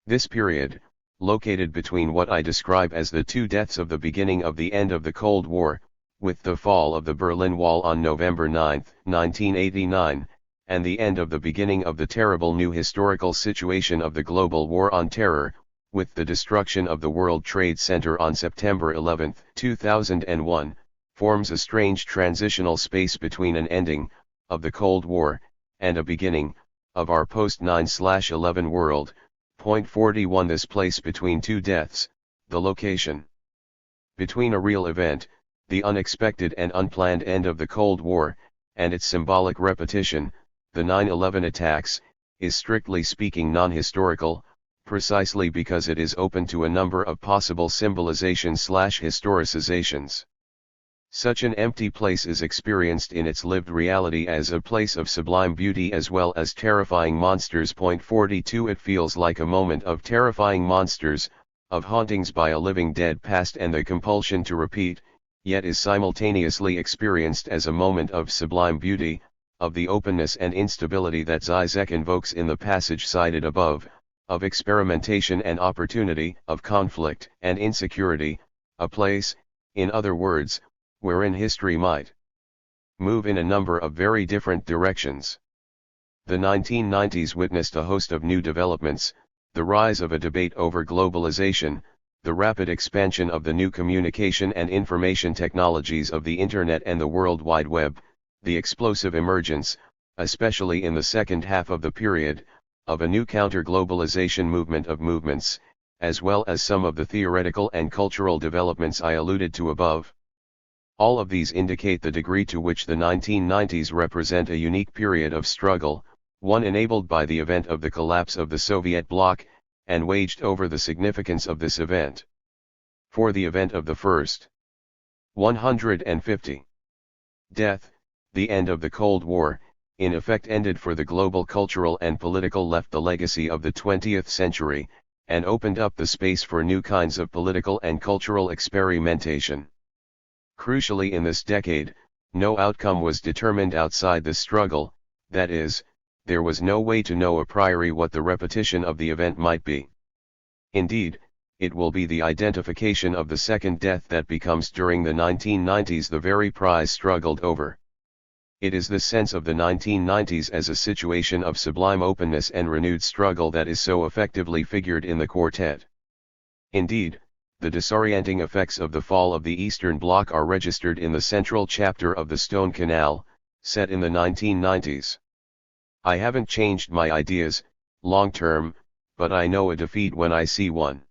A: This period, located between what I describe as the two deaths of the beginning of the end of the Cold War, with the fall of the Berlin Wall on November 9, 1989, and the end of the beginning of the terrible new historical situation of the global war on terror, with the destruction of the World Trade Center on September 11, 2001, forms a strange transitional space between an ending of the Cold War and a beginning of our post-9/11 world. 41 This place between two deaths, the location between a real event, the unexpected and unplanned end of the Cold War, and its symbolic repetition, the 9/11 attacks, is strictly speaking non-historical, precisely because it is open to a number of possible symbolizations/historicizations. Such an empty place is experienced in its lived reality as a place of sublime beauty as well as terrifying monsters. 42 It feels like a moment of terrifying monsters, of hauntings by a living dead past and the compulsion to repeat, yet is simultaneously experienced as a moment of sublime beauty, of the openness and instability that Zizek invokes in the passage cited above, of experimentation and opportunity, of conflict and insecurity, a place, in other words, wherein history might move in a number of very different directions. The 1990s witnessed a host of new developments, the rise of a debate over globalization, the rapid expansion of the new communication and information technologies of the Internet and the World Wide Web, the explosive emergence, especially in the second half of the period, of a new counter-globalization movement of movements, as well as some of the theoretical and cultural developments I alluded to above. All of these indicate the degree to which the 1990s represent a unique period of struggle, one enabled by the event of the collapse of the Soviet bloc, and waged over the significance of this event. For the event of the first 150 death, the end of the Cold War, in effect ended for the global cultural and political left the legacy of the 20th century, and opened up the space for new kinds of political and cultural experimentation. Crucially in this decade, no outcome was determined outside the struggle, that is, there was no way to know a priori what the repetition of the event might be. Indeed, it will be the identification of the second death that becomes during the 1990s the very prize struggled over. It is the sense of the 1990s as a situation of sublime openness and renewed struggle that is so effectively figured in the quartet. Indeed, the disorienting effects of the fall of the Eastern Bloc are registered in the central chapter of The Stone Canal, set in the 1990s. I haven't changed my ideas, long-term, but I know a defeat when I see one.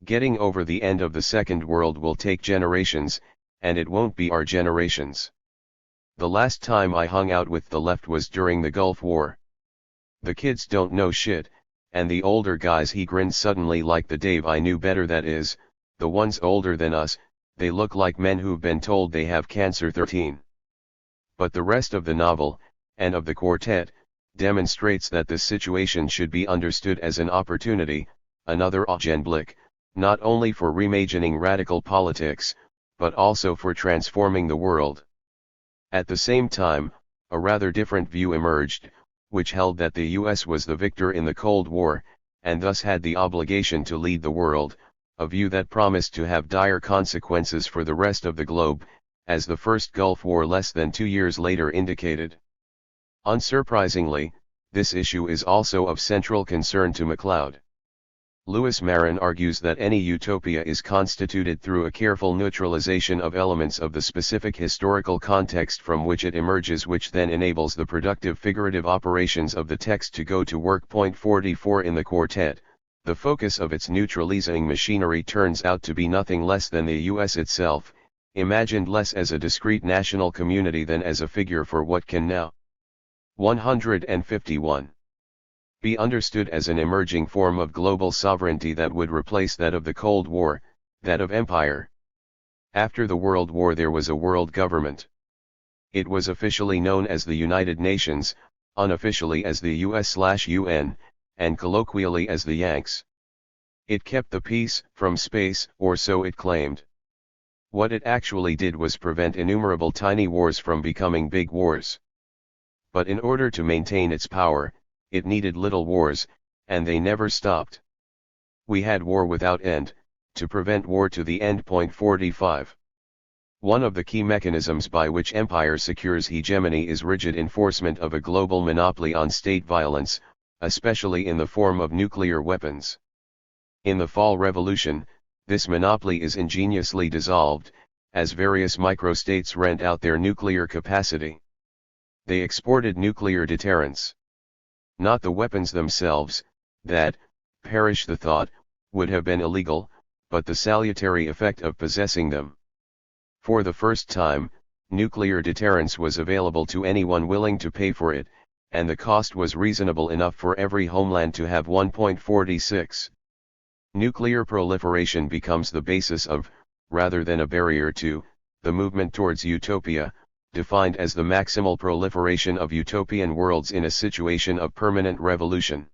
A: Getting over the end of the Second World will take generations, and it won't be our generations. The last time I hung out with the left was during the Gulf War. The kids don't know shit, and the older guys he grinned suddenly like the Dave I knew better, that is, the ones older than us, they look like men who've been told they have cancer 13. But the rest of the novel, and of the quartet, demonstrates that this situation should be understood as an opportunity, another Augenblick, not only for reimagining radical politics, but also for transforming the world. At the same time, a rather different view emerged, which held that the US was the victor in the Cold War, and thus had the obligation to lead the world, a view that promised to have dire consequences for the rest of the globe, as the First Gulf War less than 2 years later indicated. Unsurprisingly, this issue is also of central concern to MacLeod. Lewis Marin argues that any utopia is constituted through a careful neutralization of elements of the specific historical context from which it emerges, which then enables the productive figurative operations of the text to go to work. Point 44 in the quartet, the focus of its neutralizing machinery turns out to be nothing less than the US itself, imagined less as a discrete national community than as a figure for what can now 151 be understood as an emerging form of global sovereignty that would replace that of the Cold War, that of empire. After the World War there was a world government. It was officially known as the United Nations, unofficially as the US/UN, and colloquially as the Yanks. It kept the peace from space, or so it claimed. What it actually did was prevent innumerable tiny wars from becoming big wars. But in order to maintain its power, it needed little wars, and they never stopped. We had war without end, to prevent war to the end. Point 45. One of the key mechanisms by which empire secures hegemony is rigid enforcement of a global monopoly on state violence, especially in the form of nuclear weapons. In the Fall Revolution, this monopoly is ingeniously dissolved, as various microstates rent out their nuclear capacity. They exported nuclear deterrence. Not the weapons themselves, that, perish the thought, would have been illegal, but the salutary effect of possessing them. For the first time, nuclear deterrence was available to anyone willing to pay for it, and the cost was reasonable enough for every homeland to have 1.46. Nuclear proliferation becomes the basis of, rather than a barrier to, the movement towards utopia, defined as the maximal proliferation of utopian worlds in a situation of permanent revolution.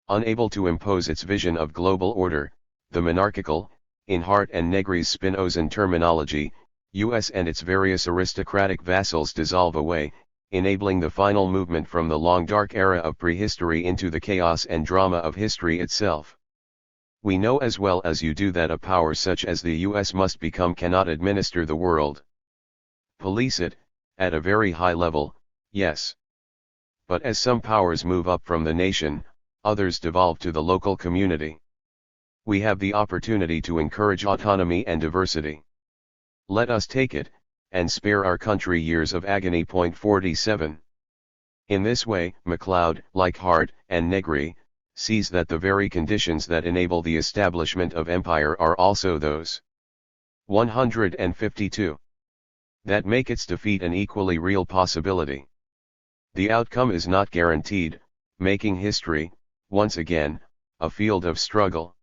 A: Unable to impose its vision of global order, the monarchical, in Hart and Negri's Spinozan terminology, US and its various aristocratic vassals dissolve away, enabling the final movement from the long dark era of prehistory into the chaos and drama of history itself. We know as well as you do that a power such as the US cannot administer the world. Police it, at a very high level, yes. But as some powers move up from the nation, others devolve to the local community. We have the opportunity to encourage autonomy and diversity. Let us take it, and spare our country years of agony. Point 47. In this way, MacLeod, like Hart and Negri, sees that the very conditions that enable the establishment of empire are also those 152. That make its defeat an equally real possibility. The outcome is not guaranteed, making history, once again, a field of struggle.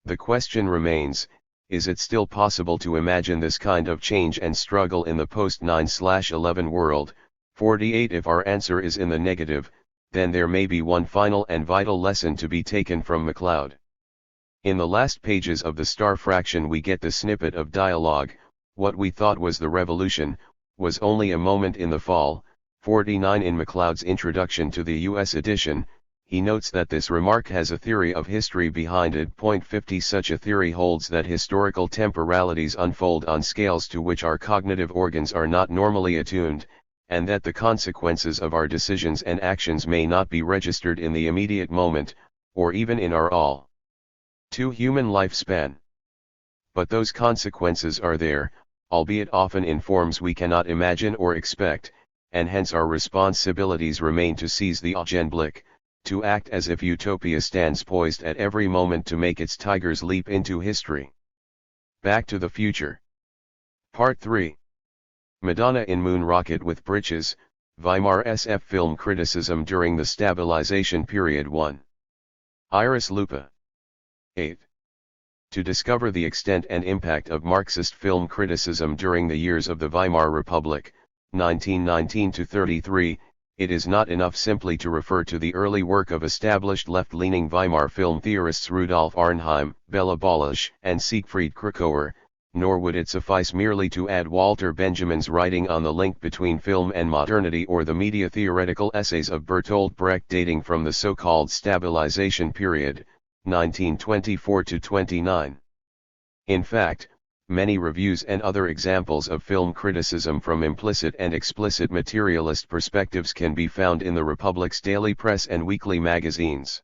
A: The question remains, is it still possible to imagine this kind of change and struggle in the post-9/11 world? 48. If our answer is in the negative, then there may be one final and vital lesson to be taken from MacLeod. In the last pages of the Star Fraction we get the snippet of dialogue. What we thought was the revolution, was only a moment in the fall. 49. In MacLeod's introduction to the US edition, he notes that this remark has a theory of history behind it. Point 50. Such a theory holds that historical temporalities unfold on scales to which our cognitive organs are not normally attuned, and that the consequences of our decisions and actions may not be registered in the immediate moment, or even in our all-too human lifespan. But those consequences are there, albeit often in forms we cannot imagine or expect, and hence our responsibilities remain to seize the Augenblick, to act as if utopia stands poised at every moment to make its tigers leap into history. Back to the Future. Part 3. Madonna in Moon Rocket with Britches, Weimar SF Film Criticism During the Stabilization Period 1. Iris Lupa. 8. To discover the extent and impact of Marxist film criticism during the years of the Weimar Republic, 1919-33, it is not enough simply to refer to the early work of established left-leaning Weimar film theorists Rudolf Arnheim, Bela Balázs, and Siegfried Kracauer, nor would it suffice merely to add Walter Benjamin's writing on the link between film and modernity or the media-theoretical essays of Bertolt Brecht dating from the so-called stabilization period, 1924–29. In fact, many reviews and other examples of film criticism from implicit and explicit materialist perspectives can be found in the Republic's daily press and weekly magazines.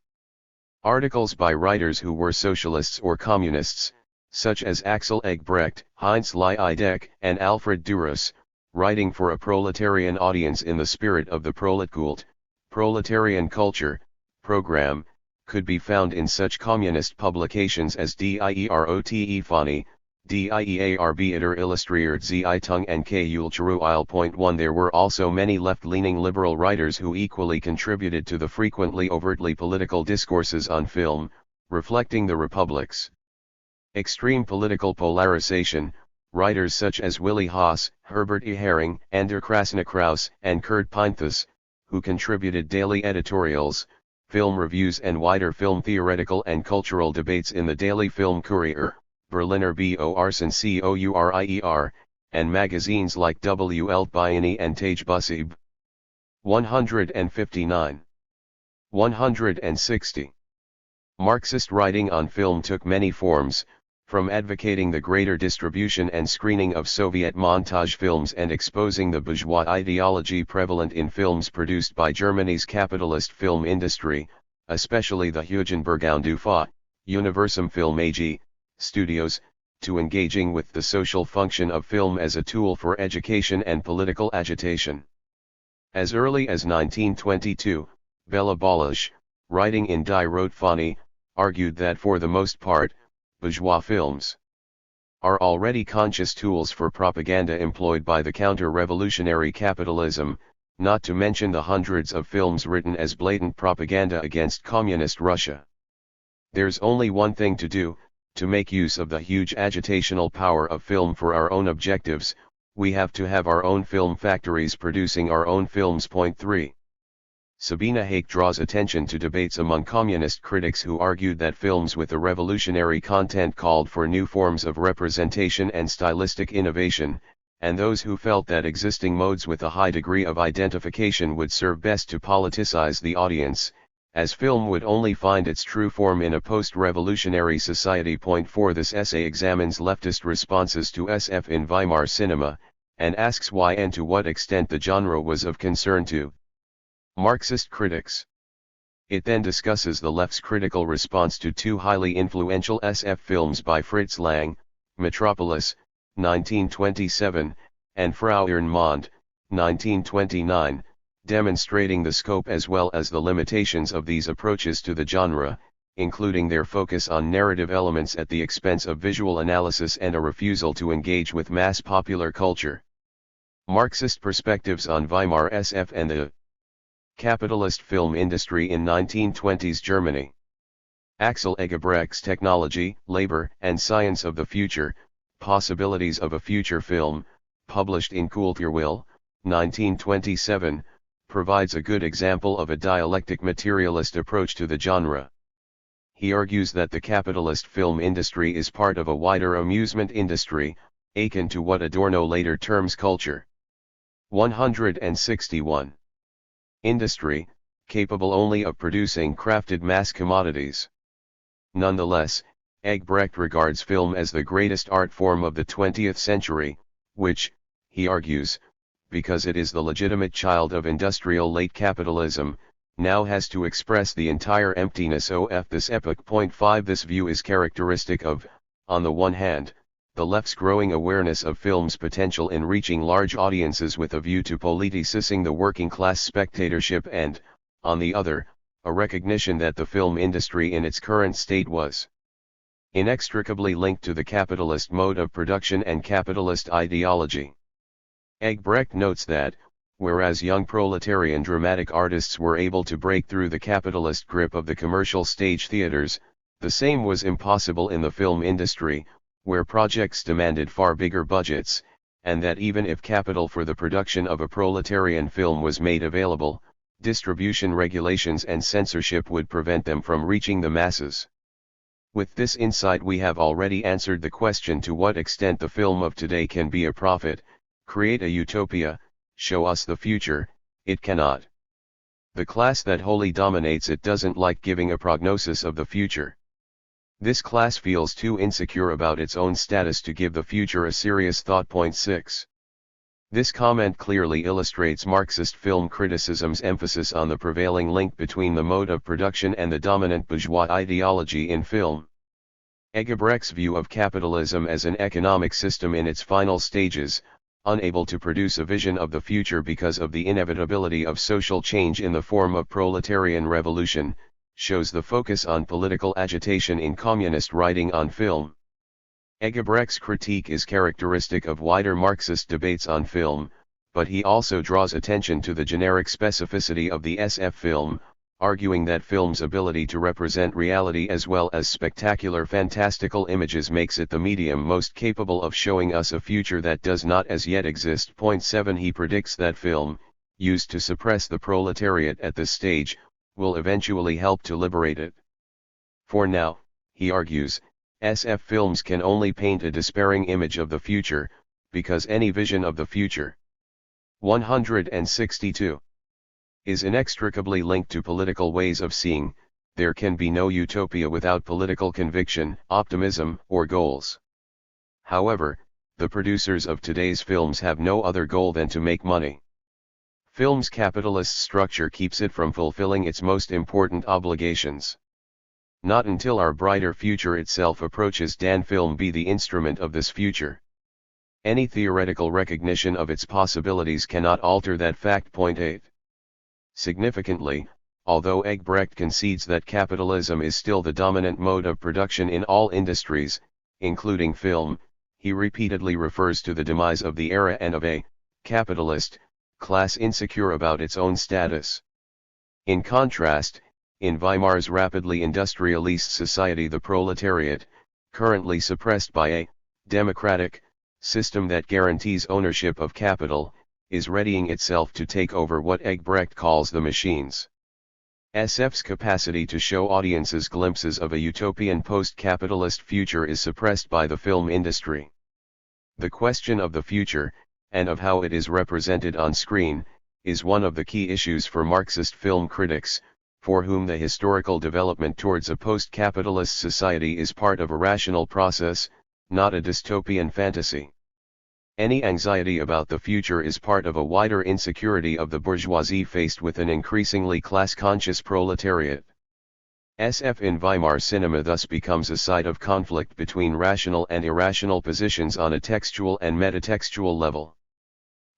A: Articles by writers who were socialists or communists, such as Axel Eggebrecht, Heinz Liedek, and Alfred Duras, writing for a proletarian audience in the spirit of the Proletkult, proletarian culture, program, could be found in such communist publications as Dierote Diearbeiter Illustriert Zeitung and Kulturelle.1. There were also many left-leaning liberal writers who equally contributed to the frequently overtly political discourses on film, reflecting the Republic's extreme political polarization. Writers such as Willy Haas, Herbert E. Herring, Ander Krasnikraus, and Kurt Pinthus, who contributed daily editorials, film reviews and wider film theoretical and cultural debates in the Daily Film Courier, Berliner Borsen Courier, and magazines like W. Eltbeini and Tagebusib. 159. 160. Marxist writing on film took many forms, from advocating the greater distribution and screening of Soviet montage films and exposing the bourgeois ideology prevalent in films produced by Germany's capitalist film industry, especially the Hugenberg-Dufa, Universum Film AG, studios, to engaging with the social function of film as a tool for education and political agitation. As early as 1922, Bela Balázs, writing in Die Rotfahne, argued that for the most part, bourgeois films are already conscious tools for propaganda employed by the counter-revolutionary capitalism, not to mention the hundreds of films written as blatant propaganda against communist Russia. There's only one thing to do, to make use of the huge agitational power of film for our own objectives. We have to have our own film factories producing our own films. Point 3. Sabina Hake draws attention to debates among communist critics who argued that films with a revolutionary content called for new forms of representation and stylistic innovation, and those who felt that existing modes with a high degree of identification would serve best to politicize the audience, as film would only find its true form in a post-revolutionary society. Point 4. This essay examines leftist responses to SF in Weimar cinema, and asks why and to what extent the genre was of concern to Marxist critics. It then discusses the left's critical response to two highly influential SF films by Fritz Lang, Metropolis, 1927, and Frau Irrnmond, 1929, demonstrating the scope as well as the limitations of these approaches to the genre, including their focus on narrative elements at the expense of visual analysis and a refusal to engage with mass popular culture. Marxist perspectives on Weimar SF and the capitalist film industry in 1920s Germany. Axel Eggebrecht's Technology, Labor, and Science of the Future, Possibilities of a Future Film, published in Kulturelle, 1927, provides a good example of a dialectic materialist approach to the genre. He argues that the capitalist film industry is part of a wider amusement industry, akin to what Adorno later terms culture. 161. Industry, capable only of producing crafted mass commodities. Nonetheless, Eggebrecht regards film as the greatest art form of the 20th century, which, he argues, because it is the legitimate child of industrial late capitalism, now has to express the entire emptiness of this epoch. Point 5. This view is characteristic of, on the one hand, the left's growing awareness of film's potential in reaching large audiences with a view to politicizing the working class spectatorship and, on the other, a recognition that the film industry in its current state was inextricably linked to the capitalist mode of production and capitalist ideology. Eggebrecht notes that, whereas young proletarian dramatic artists were able to break through the capitalist grip of the commercial stage theaters, the same was impossible in the film industry, where projects demanded far bigger budgets, and that even if capital for the production of a proletarian film was made available, distribution regulations and censorship would prevent them from reaching the masses. With this insight we have already answered the question to what extent the film of today can be a prophet, create a utopia, show us the future. It cannot. The class that wholly dominates it doesn't like giving a prognosis of the future. This class feels too insecure about its own status to give the future a serious thought. 6. This comment clearly illustrates Marxist film criticism's emphasis on the prevailing link between the mode of production and the dominant bourgeois ideology in film. Egebrecht's view of capitalism as an economic system in its final stages, unable to produce a vision of the future because of the inevitability of social change in the form of proletarian revolution, shows the focus on political agitation in communist writing on film. Egebrecht's critique is characteristic of wider Marxist debates on film, but he also draws attention to the generic specificity of the SF film, arguing that film's ability to represent reality as well as spectacular fantastical images makes it the medium most capable of showing us a future that does not as yet exist. 7. He predicts that film, used to suppress the proletariat at this stage, will eventually help to liberate it. For now, he argues, SF films can only paint a despairing image of the future, because any vision of the future 162 is inextricably linked to political ways of seeing. There can be no utopia without political conviction, optimism, or goals. However, the producers of today's films have no other goal than to make money. Film's capitalist structure keeps it from fulfilling its most important obligations. Not until our brighter future itself approaches can film be the instrument of this future. Any theoretical recognition of its possibilities cannot alter that fact. 8. Significantly, although Egebrecht concedes that capitalism is still the dominant mode of production in all industries, including film, he repeatedly refers to the demise of the era and of a capitalist class insecure about its own status. In contrast, in Weimar's rapidly industrialist society, the proletariat, currently suppressed by a democratic system that guarantees ownership of capital, is readying itself to take over what Egebrecht calls the machines. SF's capacity to show audiences glimpses of a utopian post-capitalist future is suppressed by the film industry. The question of the future, and of how it is represented on screen, is one of the key issues for Marxist film critics, for whom the historical development towards a post-capitalist society is part of a rational process, not a dystopian fantasy. Any anxiety about the future is part of a wider insecurity of the bourgeoisie faced with an increasingly class-conscious proletariat. SF in Weimar cinema thus becomes a site of conflict between rational and irrational positions on a textual and metatextual level.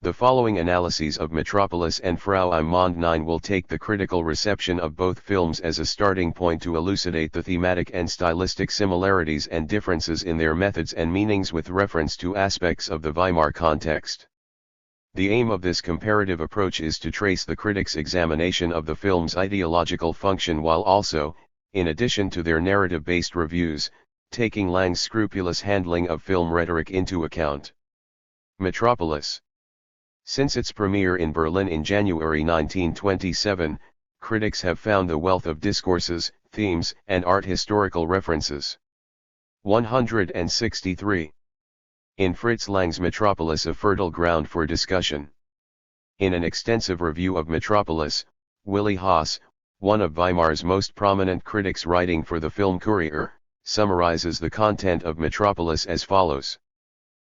A: The following analyses of Metropolis and Frau im Mond 9 will take the critical reception of both films as a starting point to elucidate the thematic and stylistic similarities and differences in their methods and meanings with reference to aspects of the Weimar context. The aim of this comparative approach is to trace the critics' examination of the film's ideological function while also, in addition to their narrative-based reviews, taking Lang's scrupulous handling of film rhetoric into account. Metropolis. Since its premiere in Berlin in January 1927, critics have found the wealth of discourses, themes, and art historical references. 163. In Fritz Lang's Metropolis, a fertile ground for discussion. In an extensive review of Metropolis, Willy Haas, one of Weimar's most prominent critics writing for the Film Courier, summarizes the content of Metropolis as follows.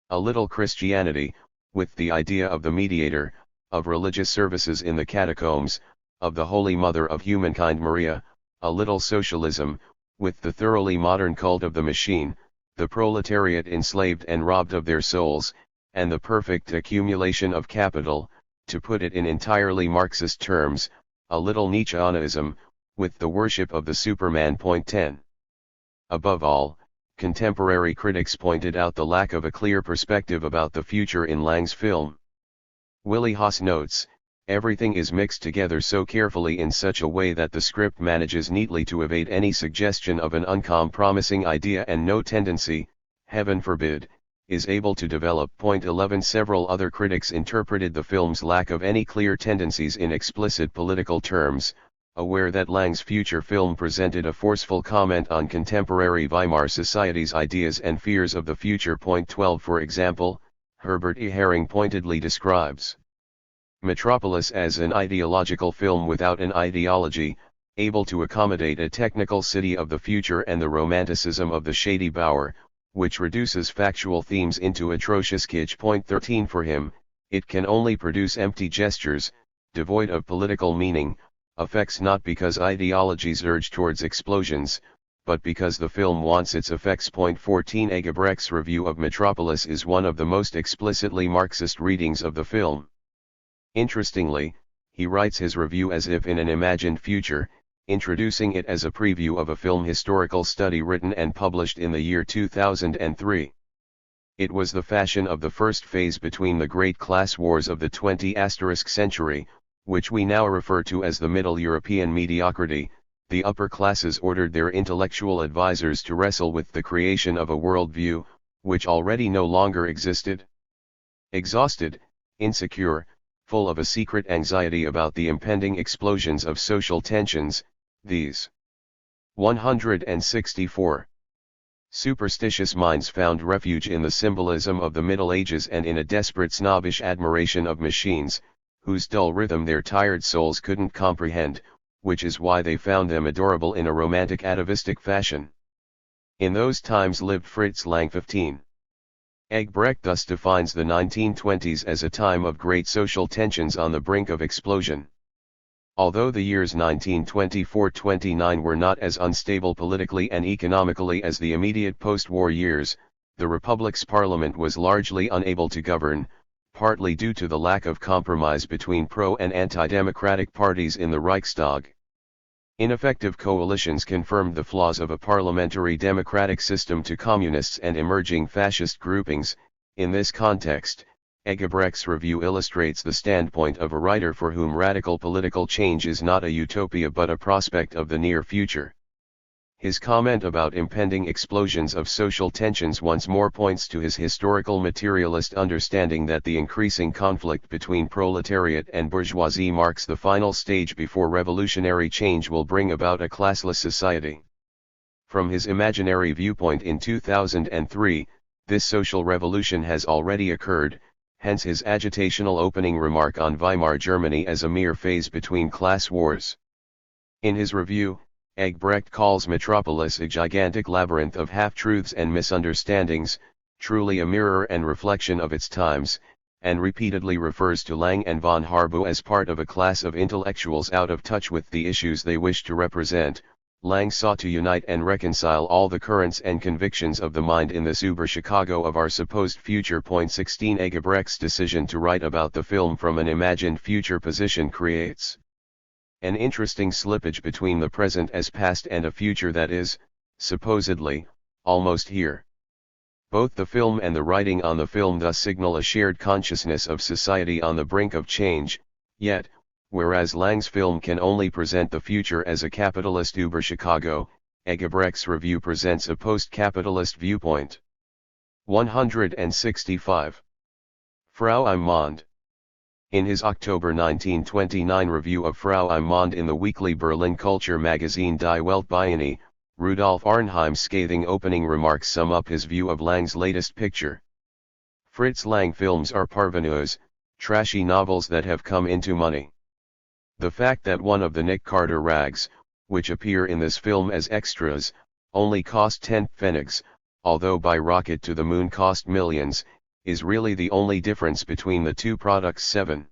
A: A little Christianity, with the idea of the mediator, of religious services in the catacombs, of the Holy Mother of Humankind Maria, a little socialism, with the thoroughly modern cult of the machine, the proletariat enslaved and robbed of their souls, and the perfect accumulation of capital, to put it in entirely Marxist terms, a little Nietzscheanism, with the worship of the Superman. 10. Above all, contemporary critics pointed out the lack of a clear perspective about the future in Lang's film. Willy Haas notes, everything is mixed together so carefully in such a way that the script manages neatly to evade any suggestion of an uncompromising idea and no tendency, heaven forbid, is able to develop. 11 Several other critics interpreted the film's lack of any clear tendencies in explicit political terms, aware that Lang's future film presented a forceful comment on contemporary Weimar society's ideas and fears of the future. 12 For example, Herbert E. Herring pointedly describes Metropolis as an ideological film without an ideology, able to accommodate a technical city of the future and the romanticism of the shady Bauer, which reduces factual themes into atrocious kitsch. 13 For him, it can only produce empty gestures, devoid of political meaning, effects not because ideologies urge towards explosions, but because the film wants its effects. 14 Egebrecht's review of Metropolis is one of the most explicitly Marxist readings of the film. Interestingly, he writes his review as if in an imagined future, introducing it as a preview of a film historical study written and published in the year 2003. It was the fashion of the first phase between the great class wars of the 20th century, which we now refer to as the Middle European mediocrity. The upper classes ordered their intellectual advisors to wrestle with the creation of a worldview, which already no longer existed. Exhausted, insecure, full of a secret anxiety about the impending explosions of social tensions, these 164 superstitious minds found refuge in the symbolism of the Middle Ages and in a desperate snobbish admiration of machines, whose dull rhythm their tired souls couldn't comprehend, which is why they found them adorable in a romantic atavistic fashion. In those times lived Fritz Lang. 15. Egebrecht thus defines the 1920s as a time of great social tensions on the brink of explosion. Although the years 1924-29 were not as unstable politically and economically as the immediate post-war years, the Republic's parliament was largely unable to govern, partly due to the lack of compromise between pro- and anti-democratic parties in the Reichstag. Ineffective coalitions confirmed the flaws of a parliamentary democratic system to communists and emerging fascist groupings. In this context, Egebrecht's review illustrates the standpoint of a writer for whom radical political change is not a utopia but a prospect of the near future. His comment about impending explosions of social tensions once more points to his historical materialist understanding that the increasing conflict between proletariat and bourgeoisie marks the final stage before revolutionary change will bring about a classless society. From his imaginary viewpoint in 2003, this social revolution has already occurred, hence his agitational opening remark on Weimar Germany as a mere phase between class wars. In his review, Egebrecht calls Metropolis a gigantic labyrinth of half-truths and misunderstandings, truly a mirror and reflection of its times, and repeatedly refers to Lang and von Harbu as part of a class of intellectuals out of touch with the issues they wish to represent. Lang sought to unite and reconcile all the currents and convictions of the mind in this Uber Chicago of our supposed future. 16 Egebrecht's decision to write about the film from an imagined future position creates an interesting slippage between the present as past and a future that is, supposedly, almost here. Both the film and the writing on the film thus signal a shared consciousness of society on the brink of change, yet, whereas Lang's film can only present the future as a capitalist Uber Chicago, Egebrecht's review presents a post-capitalist viewpoint. 165. Frau im Monde. In his October 1929 review of Frau im Monde in the weekly Berlin culture magazine Die Weltbeine, Rudolf Arnheim's scathing opening remarks sum up his view of Lang's latest picture. Fritz Lang films are parvenus, trashy novels that have come into money. The fact that one of the Nick Carter rags, which appear in this film as extras, only cost 10 pfennigs, although by Rocket to the Moon cost millions, is really the only difference between the two products. 7.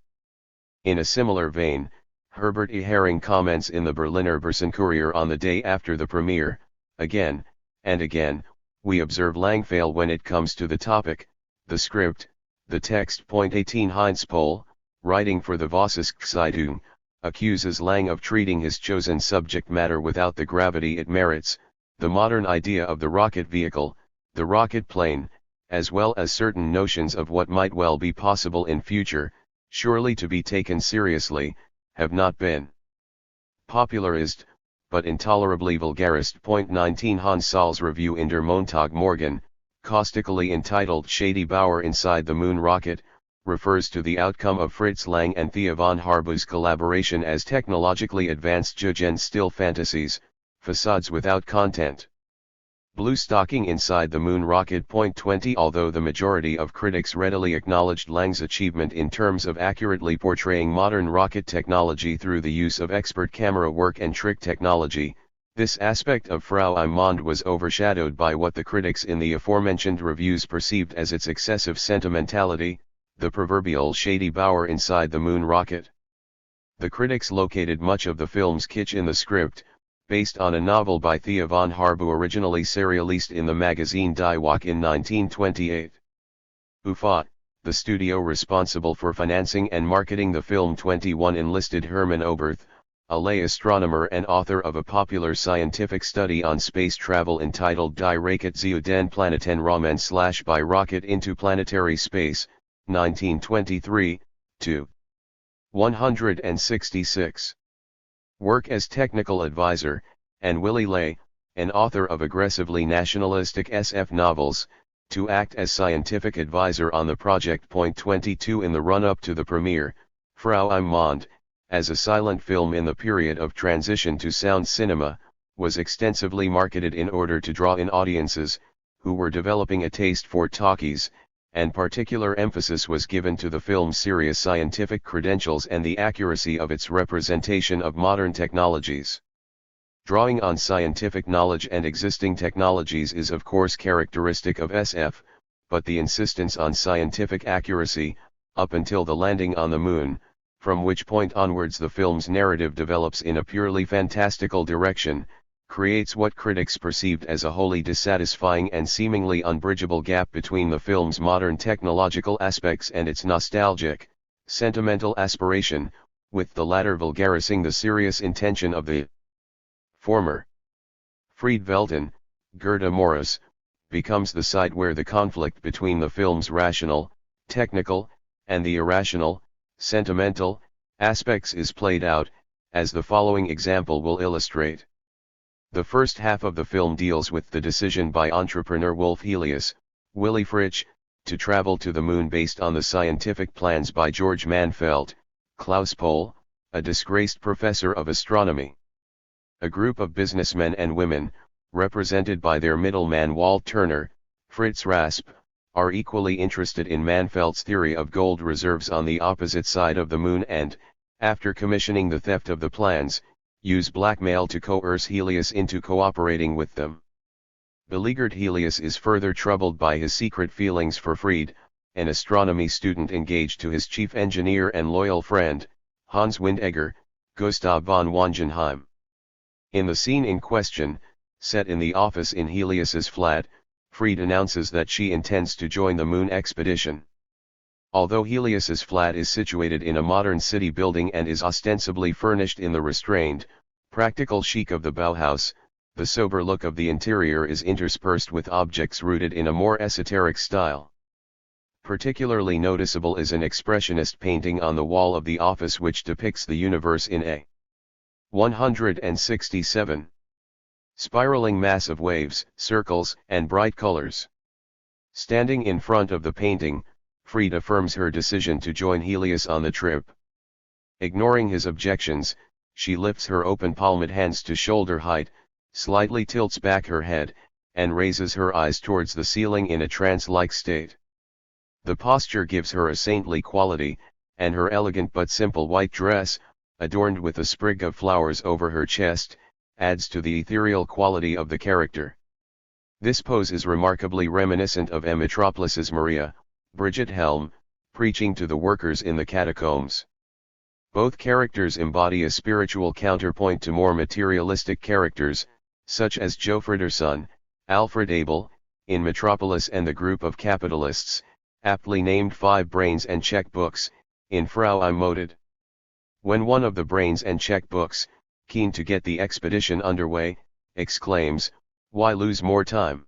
A: In a similar vein, Herbert E. Herring comments in the Berliner Börsenkurier on the day after the premiere, again, and again, we observe Lang fail when it comes to the topic, the script, the text. 18 Heinz Pohl, writing for the Vossische Zeitung, accuses Lang of treating his chosen subject matter without the gravity it merits, the modern idea of the rocket vehicle, the rocket plane, as well as certain notions of what might well be possible in future, surely to be taken seriously, have not been popularized, but intolerably vulgarist. 19 Hans Saul's review in Der Montag Morgen, caustically entitled Shady Bower Inside the Moon Rocket, refers to the outcome of Fritz Lang and Thea von Harbou's collaboration as technologically advanced Jugen still fantasies, facades without content. Blue Stocking Inside the Moon Rocket. 20. Although the majority of critics readily acknowledged Lang's achievement in terms of accurately portraying modern rocket technology through the use of expert camera work and trick technology, this aspect of Frau im Mond was overshadowed by what the critics in the aforementioned reviews perceived as its excessive sentimentality, the proverbial Shady Bower Inside the Moon Rocket. The critics located much of the film's kitsch in the script, based on a novel by Thea von Harbou originally serialized in the magazine Die Woche in 1928. UFA, the studio responsible for financing and marketing the film 21 enlisted Hermann Oberth, a lay astronomer and author of a popular scientific study on space travel entitled Die Raket zu den Planeten Raum / By Rocket into Planetary Space, 1923, 2. 166. Work as technical advisor, and Willy Ley, an author of aggressively nationalistic SF novels, to act as scientific advisor on the project. 22. In the run-up to the premiere, Frau im Mond, as a silent film in the period of transition to sound cinema, was extensively marketed in order to draw in audiences, who were developing a taste for talkies, and particular emphasis was given to the film's serious scientific credentials and the accuracy of its representation of modern technologies. Drawing on scientific knowledge and existing technologies is of course characteristic of SF, but the insistence on scientific accuracy, up until the landing on the moon, from which point onwards the film's narrative develops in a purely fantastical direction, creates what critics perceived as a wholly dissatisfying and seemingly unbridgeable gap between the film's modern technological aspects and its nostalgic, sentimental aspiration, with the latter vulgarizing the serious intention of the former. Friedvelten, Gerda Morris, becomes the site where the conflict between the film's rational, technical, and the irrational, sentimental, aspects is played out, as the following example will illustrate. The first half of the film deals with the decision by entrepreneur Wolf Helius, Willy Fritsch, to travel to the moon based on the scientific plans by George Manfeld, Klaus Pohl, a disgraced professor of astronomy. A group of businessmen and women, represented by their middleman Walt Turner, Fritz Rasp, are equally interested in Manfeld's theory of gold reserves on the opposite side of the moon and, after commissioning the theft of the plans, use blackmail to coerce Helius into cooperating with them. Beleaguered Helius is further troubled by his secret feelings for Fried, an astronomy student engaged to his chief engineer and loyal friend, Hans Windegger, Gustav von Wangenheim. In the scene in question, set in the office in Helius's flat, Fried announces that she intends to join the moon expedition. Although Helius's flat is situated in a modern city building and is ostensibly furnished in the restrained, practical chic of the Bauhaus, the sober look of the interior is interspersed with objects rooted in a more esoteric style. Particularly noticeable is an expressionist painting on the wall of the office which depicts the universe in a 167 spiraling mass of waves, circles, and bright colors. Standing in front of the painting, Fried affirms her decision to join Helius on the trip. Ignoring his objections, she lifts her open palmed hands to shoulder height, slightly tilts back her head, and raises her eyes towards the ceiling in a trance-like state. The posture gives her a saintly quality, and her elegant but simple white dress, adorned with a sprig of flowers over her chest, adds to the ethereal quality of the character. This pose is remarkably reminiscent of M. Metropolis's Maria, Brigitte Helm, preaching to the workers in the catacombs. Both characters embody a spiritual counterpoint to more materialistic characters, such as Joe Friederson, Alfred Abel, in Metropolis and the group of capitalists, aptly named Five Brains and Checkbooks, in Frau im Mond. When one of the brains and checkbooks, keen to get the expedition underway, exclaims, "Why lose more time?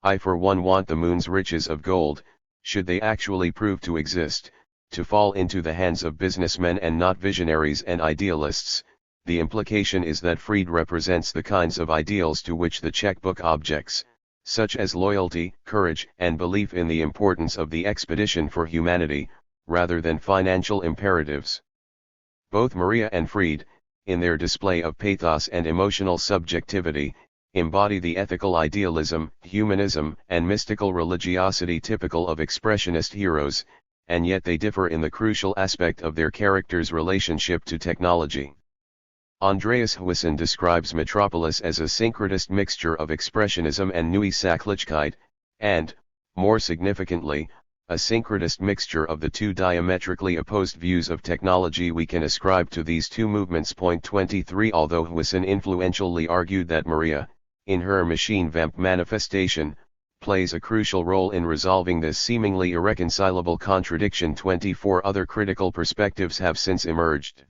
A: I for one want the moon's riches of gold, should they actually prove to exist, to fall into the hands of businessmen and not visionaries and idealists." The implication is that Fried represents the kinds of ideals to which the checkbook objects, such as loyalty, courage, and belief in the importance of the expedition for humanity, rather than financial imperatives. Both Maria and Fried, in their display of pathos and emotional subjectivity, embody the ethical idealism, humanism, and mystical religiosity typical of expressionist heroes, and yet they differ in the crucial aspect of their characters' relationship to technology. Andreas Huyssen describes Metropolis as a syncretist mixture of expressionism and Neue Sachlichkeit, and, more significantly, a syncretist mixture of the two diametrically opposed views of technology we can ascribe to these two movements. 23 Although Huyssen influentially argued that Maria, in her machine vamp manifestation, plays a crucial role in resolving this seemingly irreconcilable contradiction, 24 other critical perspectives have since emerged.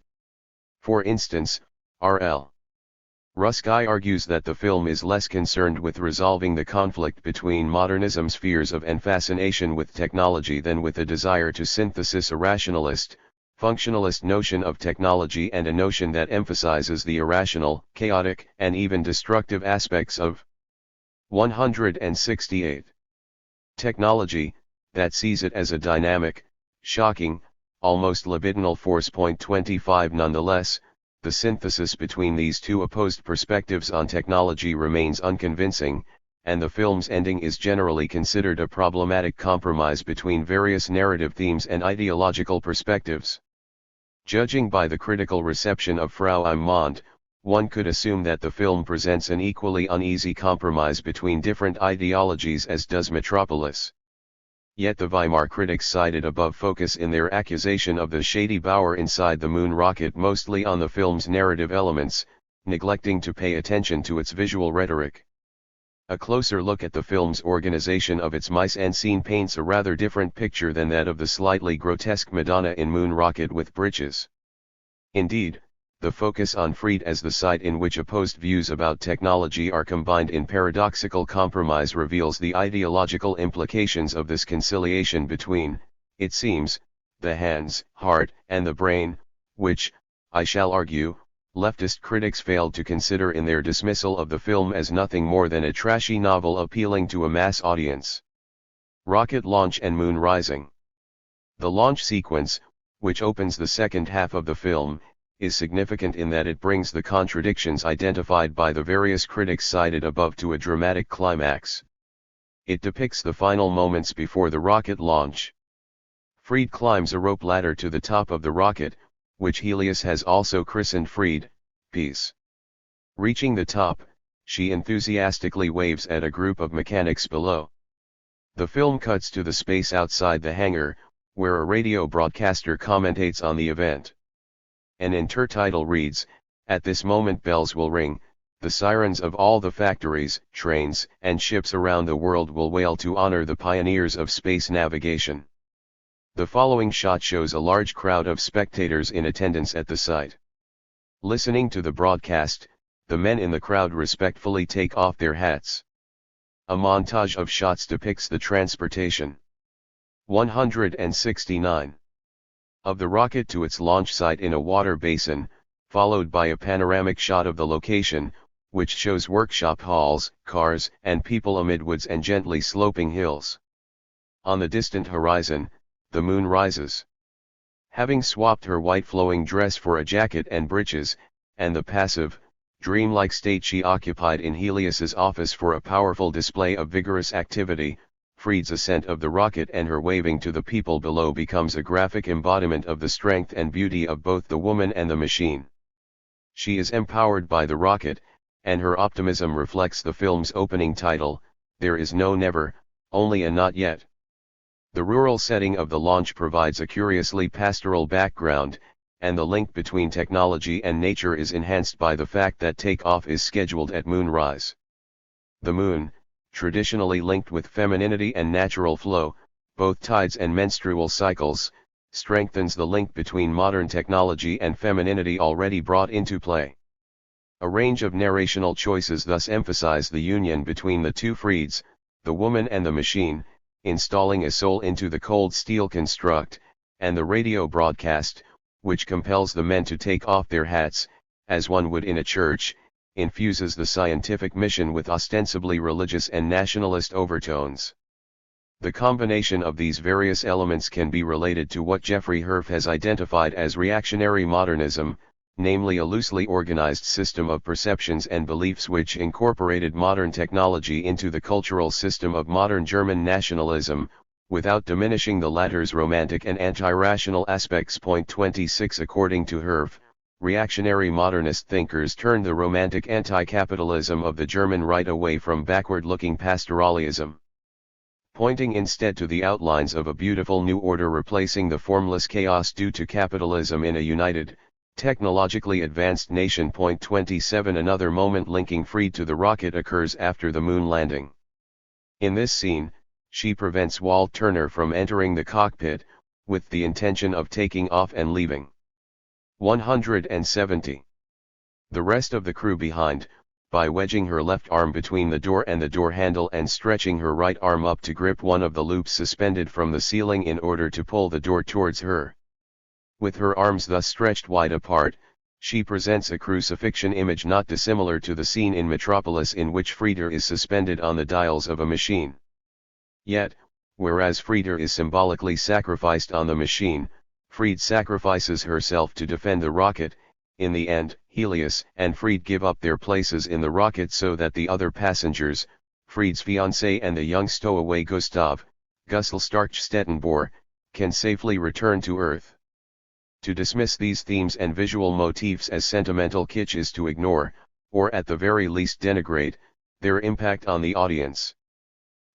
A: For instance, R.L. Ruski argues that the film is less concerned with resolving the conflict between modernism's fears of and fascination with technology than with a desire to synthesize a rationalist, functionalist notion of technology and a notion that emphasizes the irrational, chaotic, and even destructive aspects of 168. Technology, that sees it as a dynamic, shocking, almost libidinal force. 25 Nonetheless, the synthesis between these two opposed perspectives on technology remains unconvincing, and the film's ending is generally considered a problematic compromise between various narrative themes and ideological perspectives. Judging by the critical reception of Frau im Mond, one could assume that the film presents an equally uneasy compromise between different ideologies as does Metropolis. Yet the Weimar critics cited above focus in their accusation of the shady Bauer inside the moon rocket mostly on the film's narrative elements, neglecting to pay attention to its visual rhetoric. A closer look at the film's organization of its mise en scene paints a rather different picture than that of the slightly grotesque Madonna in Moon Rocket with breeches. Indeed, the focus on Fried as the site in which opposed views about technology are combined in paradoxical compromise reveals the ideological implications of this conciliation between, it seems, the hands, heart, and the brain, which, I shall argue, leftist critics failed to consider in their dismissal of the film as nothing more than a trashy novel appealing to a mass audience. Rocket launch and moon rising. The launch sequence, which opens the second half of the film, is significant in that it brings the contradictions identified by the various critics cited above to a dramatic climax. It depicts the final moments before the rocket launch. Fried climbs a rope ladder to the top of the rocket, which Helios has also christened Fried, Peace. Reaching the top, she enthusiastically waves at a group of mechanics below. The film cuts to the space outside the hangar, where a radio broadcaster commentates on the event. An intertitle reads, "At this moment bells will ring, the sirens of all the factories, trains, and ships around the world will wail to honor the pioneers of space navigation." The following shot shows a large crowd of spectators in attendance at the site. Listening to the broadcast, the men in the crowd respectfully take off their hats. A montage of shots depicts the transportation. 169. Of the rocket to its launch site in a water basin, followed by a panoramic shot of the location, which shows workshop halls, cars, and people amid woods and gently sloping hills. On the distant horizon, the moon rises. Having swapped her white flowing dress for a jacket and breeches, and the passive, dreamlike state she occupied in Helios's office for a powerful display of vigorous activity, Fried's ascent of the rocket and her waving to the people below becomes a graphic embodiment of the strength and beauty of both the woman and the machine. She is empowered by the rocket, and her optimism reflects the film's opening title, "There is no never, only a not yet." The rural setting of the launch provides a curiously pastoral background, and the link between technology and nature is enhanced by the fact that takeoff is scheduled at moonrise. The moon, traditionally linked with femininity and natural flow, both tides and menstrual cycles, strengthens the link between modern technology and femininity already brought into play. A range of narrational choices thus emphasize the union between the two Frieds, the woman and the machine, installing a soul into the cold steel construct, and the radio broadcast, which compels the men to take off their hats, as one would in a church, infuses the scientific mission with ostensibly religious and nationalist overtones. The combination of these various elements can be related to what Jeffrey Herf has identified as reactionary modernism, namely a loosely organized system of perceptions and beliefs which incorporated modern technology into the cultural system of modern German nationalism, without diminishing the latter's romantic and anti-rational aspects. 26 According to Herf, reactionary modernist thinkers turned the romantic anti-capitalism of the German right away from backward-looking pastoralism, pointing instead to the outlines of a beautiful new order replacing the formless chaos due to capitalism in a united, technologically advanced nation. 27 Another moment linking Fried to the rocket occurs after the moon landing. In this scene, she prevents Walt Turner from entering the cockpit, with the intention of taking off and leaving. 170. The rest of the crew behind, by wedging her left arm between the door and the door handle and stretching her right arm up to grip one of the loops suspended from the ceiling in order to pull the door towards her. With her arms thus stretched wide apart, she presents a crucifixion image not dissimilar to the scene in Metropolis in which Frieder is suspended on the dials of a machine. Yet, whereas Frieder is symbolically sacrificed on the machine, Fried sacrifices herself to defend the rocket. In the end, Helios and Fried give up their places in the rocket so that the other passengers, Fried's fiancée and the young stowaway Gustav, Gussel-Stark-Stettenbohr, can safely return to Earth. To dismiss these themes and visual motifs as sentimental kitsch is to ignore, or at the very least denigrate, their impact on the audience.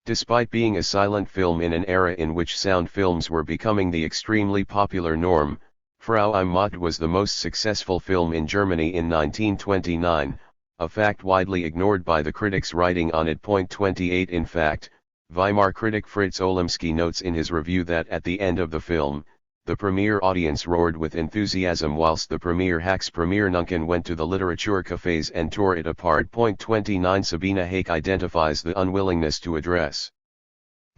A: Despite being a silent film in an era in which sound films were becoming the extremely popular norm, Frau im Mond was the most successful film in Germany in 1929, a fact widely ignored by the critics writing on it. 28 In fact, Weimar critic Fritz Olimsky notes in his review that at the end of the film, the premiere audience roared with enthusiasm whilst the premiere hacks Premiernunken went to the literature cafes and tore it apart. 29 Sabine Hake identifies the unwillingness to address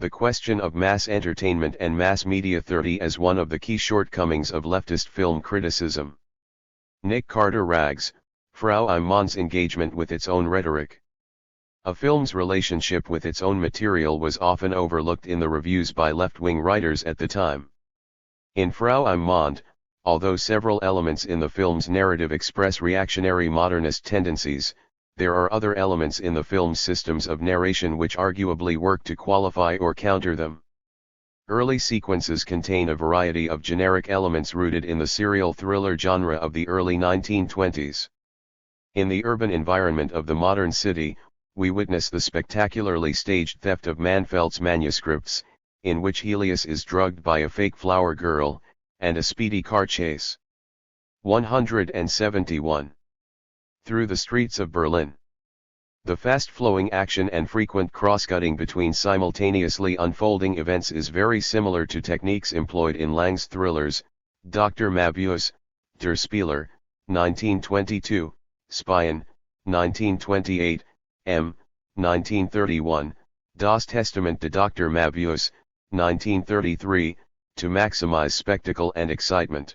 A: the question of mass entertainment and mass media 30 as one of the key shortcomings of leftist film criticism. Nick Carter rags Frau im Mond's engagement with its own rhetoric. A film's relationship with its own material was often overlooked in the reviews by left-wing writers at the time. In Frau im Mond, although several elements in the film's narrative express reactionary modernist tendencies, there are other elements in the film's systems of narration which arguably work to qualify or counter them. Early sequences contain a variety of generic elements rooted in the serial thriller genre of the early 1920s. In the urban environment of the modern city, we witness the spectacularly staged theft of Manfeldt's manuscripts, in which Helios is drugged by a fake flower girl, and a speedy car chase. 171. Through the streets of Berlin. The fast-flowing action and frequent cross-cutting between simultaneously unfolding events is very similar to techniques employed in Lang's thrillers, Dr. Mabius, Der Spieler, 1922, Spion, 1928, M., 1931, Das Testament de Dr. Mabius, 1933, to maximize spectacle and excitement.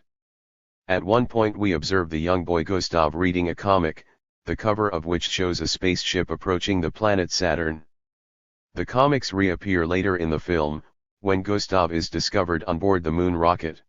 A: At one point we observe the young boy Gustav reading a comic, the cover of which shows a spaceship approaching the planet Saturn. The comics reappear later in the film, when Gustav is discovered on board the moon rocket.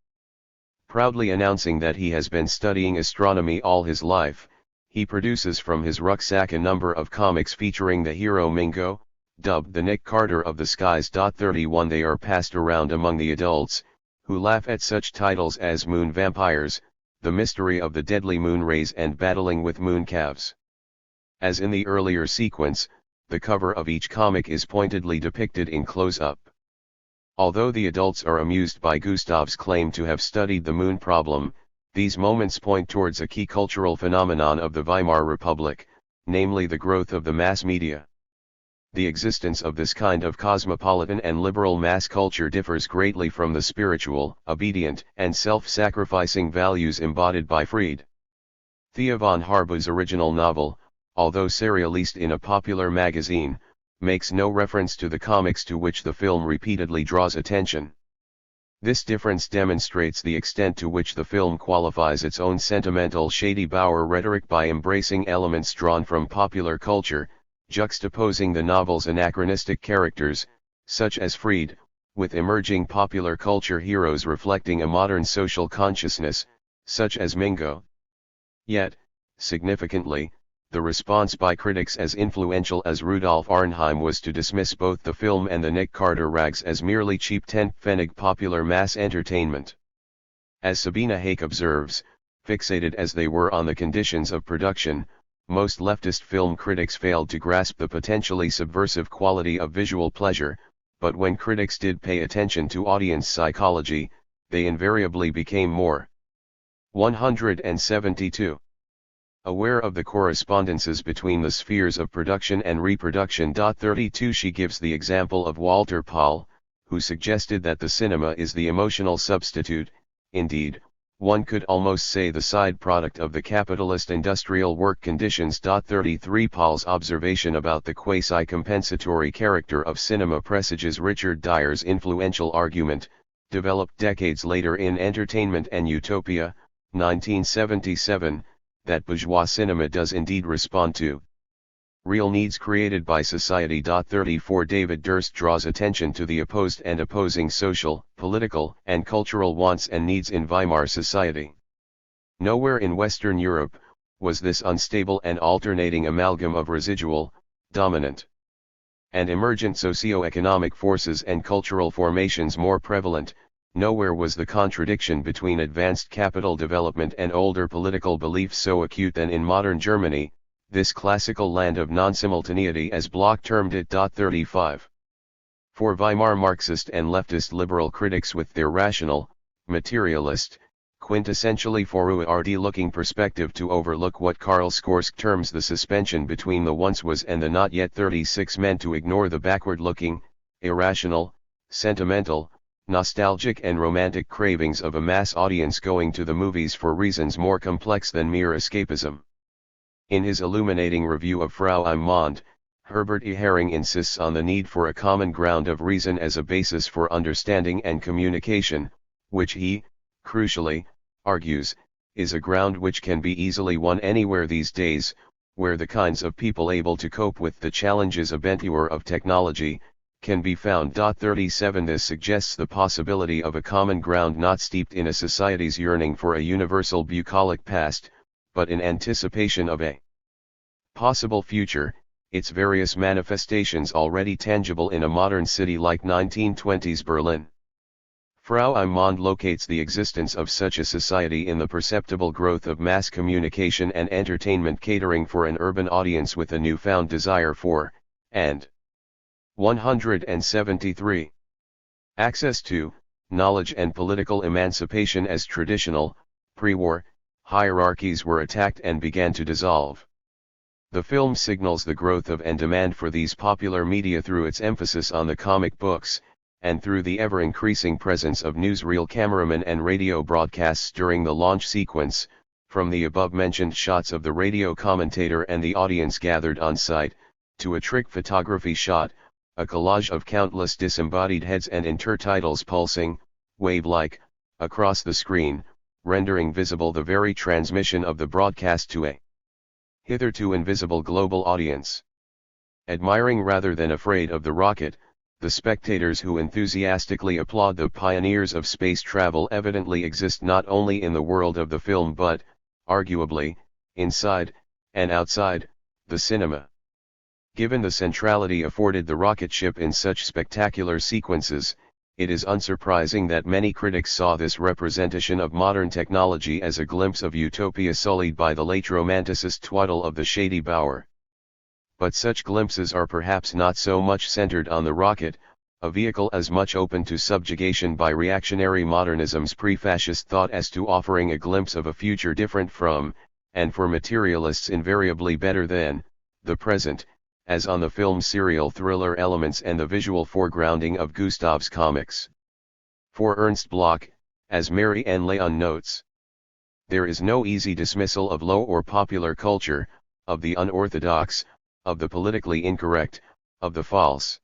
A: Proudly announcing that he has been studying astronomy all his life, he produces from his rucksack a number of comics featuring the hero Mingo, dubbed the Nick Carter of the Skies. 31 They are passed around among the adults, who laugh at such titles as Moon Vampires, The Mystery of the Deadly Moon Rays and Battling with Moon Calves. As in the earlier sequence, the cover of each comic is pointedly depicted in close-up. Although the adults are amused by Gustav's claim to have studied the moon problem, these moments point towards a key cultural phenomenon of the Weimar Republic, namely the growth of the mass media. The existence of this kind of cosmopolitan and liberal mass culture differs greatly from the spiritual, obedient, and self-sacrificing values embodied by Fried. Thea von Harbu's original novel, although serialized in a popular magazine, makes no reference to the comics to which the film repeatedly draws attention. This difference demonstrates the extent to which the film qualifies its own sentimental shady Bauer rhetoric by embracing elements drawn from popular culture, juxtaposing the novel's anachronistic characters, such as Fried, with emerging popular culture heroes reflecting a modern social consciousness, such as Mingo. Yet, significantly, the response by critics as influential as Rudolf Arnheim was to dismiss both the film and the Nick Carter rags as merely cheap tent-pfennig popular mass entertainment. As Sabina Hake observes, fixated as they were on the conditions of production, most leftist film critics failed to grasp the potentially subversive quality of visual pleasure, but when critics did pay attention to audience psychology, they invariably became more 172. Aware of the correspondences between the spheres of production and reproduction. 32 She gives the example of Walter Paul, who suggested that the cinema is the emotional substitute, indeed, one could almost say the side product of the capitalist industrial work conditions. 33 Paul's observation about the quasi-compensatory character of cinema presages Richard Dyer's influential argument, developed decades later in Entertainment and Utopia, 1977, that bourgeois cinema does indeed respond to real needs created by society. 34 David Durst draws attention to the opposed and opposing social, political, and cultural wants and needs in Weimar society. Nowhere in Western Europe was this unstable and alternating amalgam of residual, dominant, and emergent socio-economic forces and cultural formations more prevalent. Nowhere was the contradiction between advanced capital development and older political beliefs so acute than in modern Germany, this classical land of non-simultaneity as Bloch termed it. 35. For Weimar Marxist and leftist liberal critics with their rational, materialist, quintessentially forward-looking perspective to overlook what Karl Skorsk terms the suspension between the once was and the not yet 36 meant to ignore the backward-looking, irrational, sentimental, nostalgic and romantic cravings of a mass audience going to the movies for reasons more complex than mere escapism. In his illuminating review of Frau im Mond, Herbert E. Herring insists on the need for a common ground of reason as a basis for understanding and communication, which he, crucially, argues, is a ground which can be easily won anywhere these days, where the kinds of people able to cope with the challenges abenture of technology, can be found. 37 This suggests the possibility of a common ground not steeped in a society's yearning for a universal bucolic past, but in anticipation of a possible future, its various manifestations already tangible in a modern city like 1920s Berlin. Frau im Mond locates the existence of such a society in the perceptible growth of mass communication and entertainment catering for an urban audience with a newfound desire for, and 173. Access to, knowledge and political emancipation as traditional, pre-war, hierarchies were attacked and began to dissolve. The film signals the growth of and demand for these popular media through its emphasis on the comic books, and through the ever-increasing presence of newsreel cameramen and radio broadcasts during the launch sequence, from the above-mentioned shots of the radio commentator and the audience gathered on site, to a trick photography shot, a collage of countless disembodied heads and intertitles pulsing, wave-like, across the screen, rendering visible the very transmission of the broadcast to a hitherto invisible global audience. Admiring rather than afraid of the rocket, the spectators who enthusiastically applaud the pioneers of space travel evidently exist not only in the world of the film but, arguably, inside, and outside, the cinema. Given the centrality afforded the rocket ship in such spectacular sequences, it is unsurprising that many critics saw this representation of modern technology as a glimpse of utopia sullied by the late romanticist twaddle of the shady Bauer. But such glimpses are perhaps not so much centered on the rocket, a vehicle as much open to subjugation by reactionary modernism's pre-fascist thought as to offering a glimpse of a future different from, and for materialists invariably better than, the present, as on the film's serial thriller elements and the visual foregrounding of Gustav's comics. For Ernst Bloch, as Mary N. Leon notes, there is no easy dismissal of low or popular culture, of the unorthodox, of the politically incorrect, of the false.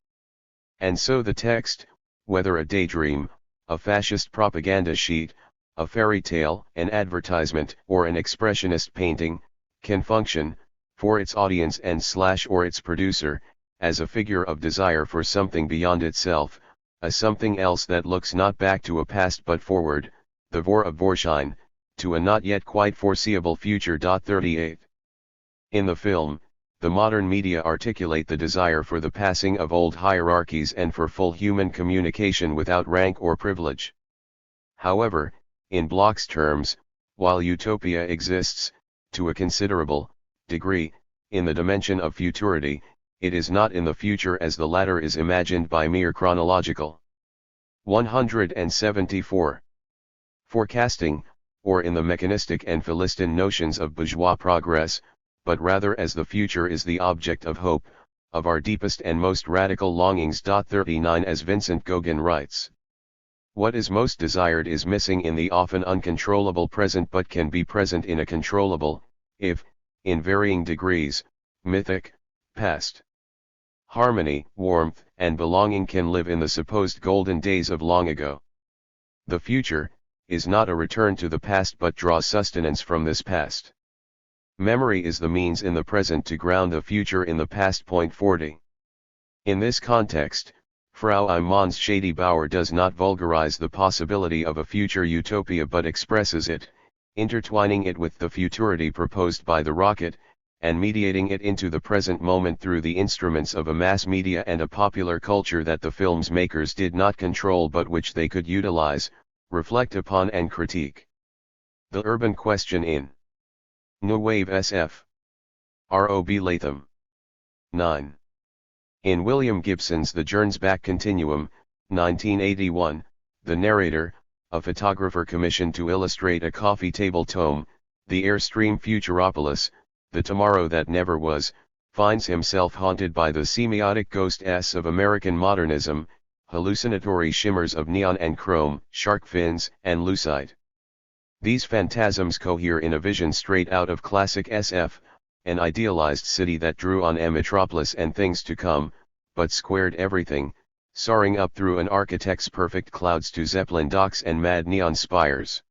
A: And so the text, whether a daydream, a fascist propaganda sheet, a fairy tale, an advertisement, or an expressionist painting, can function, for its audience and/or its producer, as a figure of desire for something beyond itself, a something else that looks not back to a past but forward, the vor of Vorschein, to a not yet quite foreseeable future. 38. In the film, the modern media articulate the desire for the passing of old hierarchies and for full human communication without rank or privilege. However, in Bloch's terms, while utopia exists, to a considerable degree, in the dimension of futurity, it is not in the future as the latter is imagined by mere chronological 174 forecasting, or in the mechanistic and philistine notions of bourgeois progress, but rather as the future is the object of hope, of our deepest and most radical longings. 39 As Vincent Gauguin writes, what is most desired is missing in the often uncontrollable present but can be present in a controllable, if, in varying degrees, mythic, past. Harmony, warmth, and belonging can live in the supposed golden days of long ago. The future is not a return to the past but draws sustenance from this past. Memory is the means in the present to ground the future in the past. 40. In this context, Frau Iman's Shady Bower does not vulgarize the possibility of a future utopia but expresses it, intertwining it with the futurity proposed by the rocket, and mediating it into the present moment through the instruments of a mass media and a popular culture that the film's makers did not control but which they could utilize, reflect upon and critique. The Urban Question in New Wave SF. R.O.B. Latham. 9. In William Gibson's The Gernsback Continuum, 1981, the narrator, a photographer commissioned to illustrate a coffee table tome, The Airstream Futuropolis, The Tomorrow That Never Was, finds himself haunted by the semiotic ghosts of American modernism, hallucinatory shimmers of neon and chrome, shark fins, and lucite. These phantasms cohere in a vision straight out of classic SF, an idealized city that drew on a metropolis and things to come, but squared everything, soaring up through an architect's perfect clouds to Zeppelin docks and mad neon spires.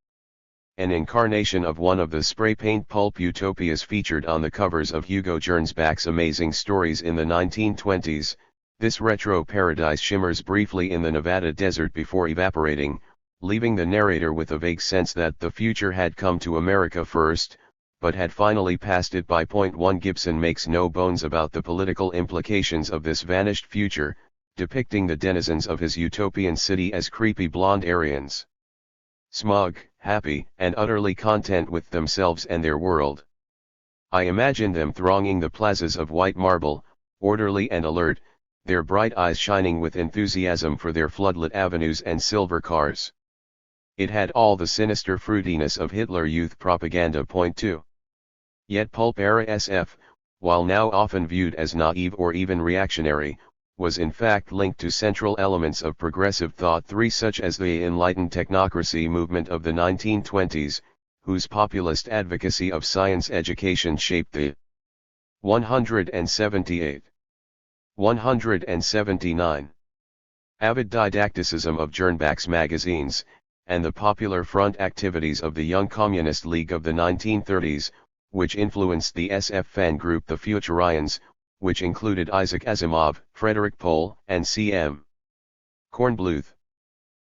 A: An incarnation of one of the spray paint pulp utopias featured on the covers of Hugo Gernsback's Amazing Stories in the 1920s, this retro paradise shimmers briefly in the Nevada desert before evaporating, leaving the narrator with a vague sense that the future had come to America first, but had finally passed it by. 1 Gibson makes no bones about the political implications of this vanished future, depicting the denizens of his utopian city as creepy blonde Aryans. Smug, happy, and utterly content with themselves and their world. I imagine them thronging the plazas of white marble, orderly and alert, their bright eyes shining with enthusiasm for their floodlit avenues and silver cars. It had all the sinister fruitiness of Hitler Youth propaganda. 2. Yet pulp-era SF, while now often viewed as naive or even reactionary, was in fact linked to central elements of progressive thought such as the enlightened technocracy movement of the 1920s, whose populist advocacy of science education shaped the 178. 179. Avid didacticism of Gernsback's magazines, and the popular front activities of the Young Communist League of the 1930s, which influenced the SF fan group the Futurians, which included Isaac Asimov, Frederick Pohl, and C.M. Kornbluth.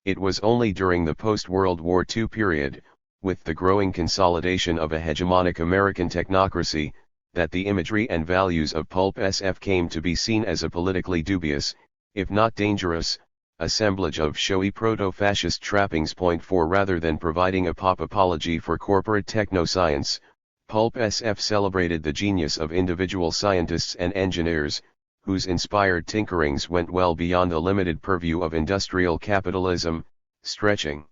A: It was only during the post-World War II period, with the growing consolidation of a hegemonic American technocracy, that the imagery and values of pulp SF came to be seen as a politically dubious, if not dangerous, assemblage of showy proto-fascist trappings. 4 Rather than providing a pop apology for corporate technoscience, pulp SF celebrated the genius of individual scientists and engineers, whose inspired tinkerings went well beyond the limited purview of industrial capitalism, stretching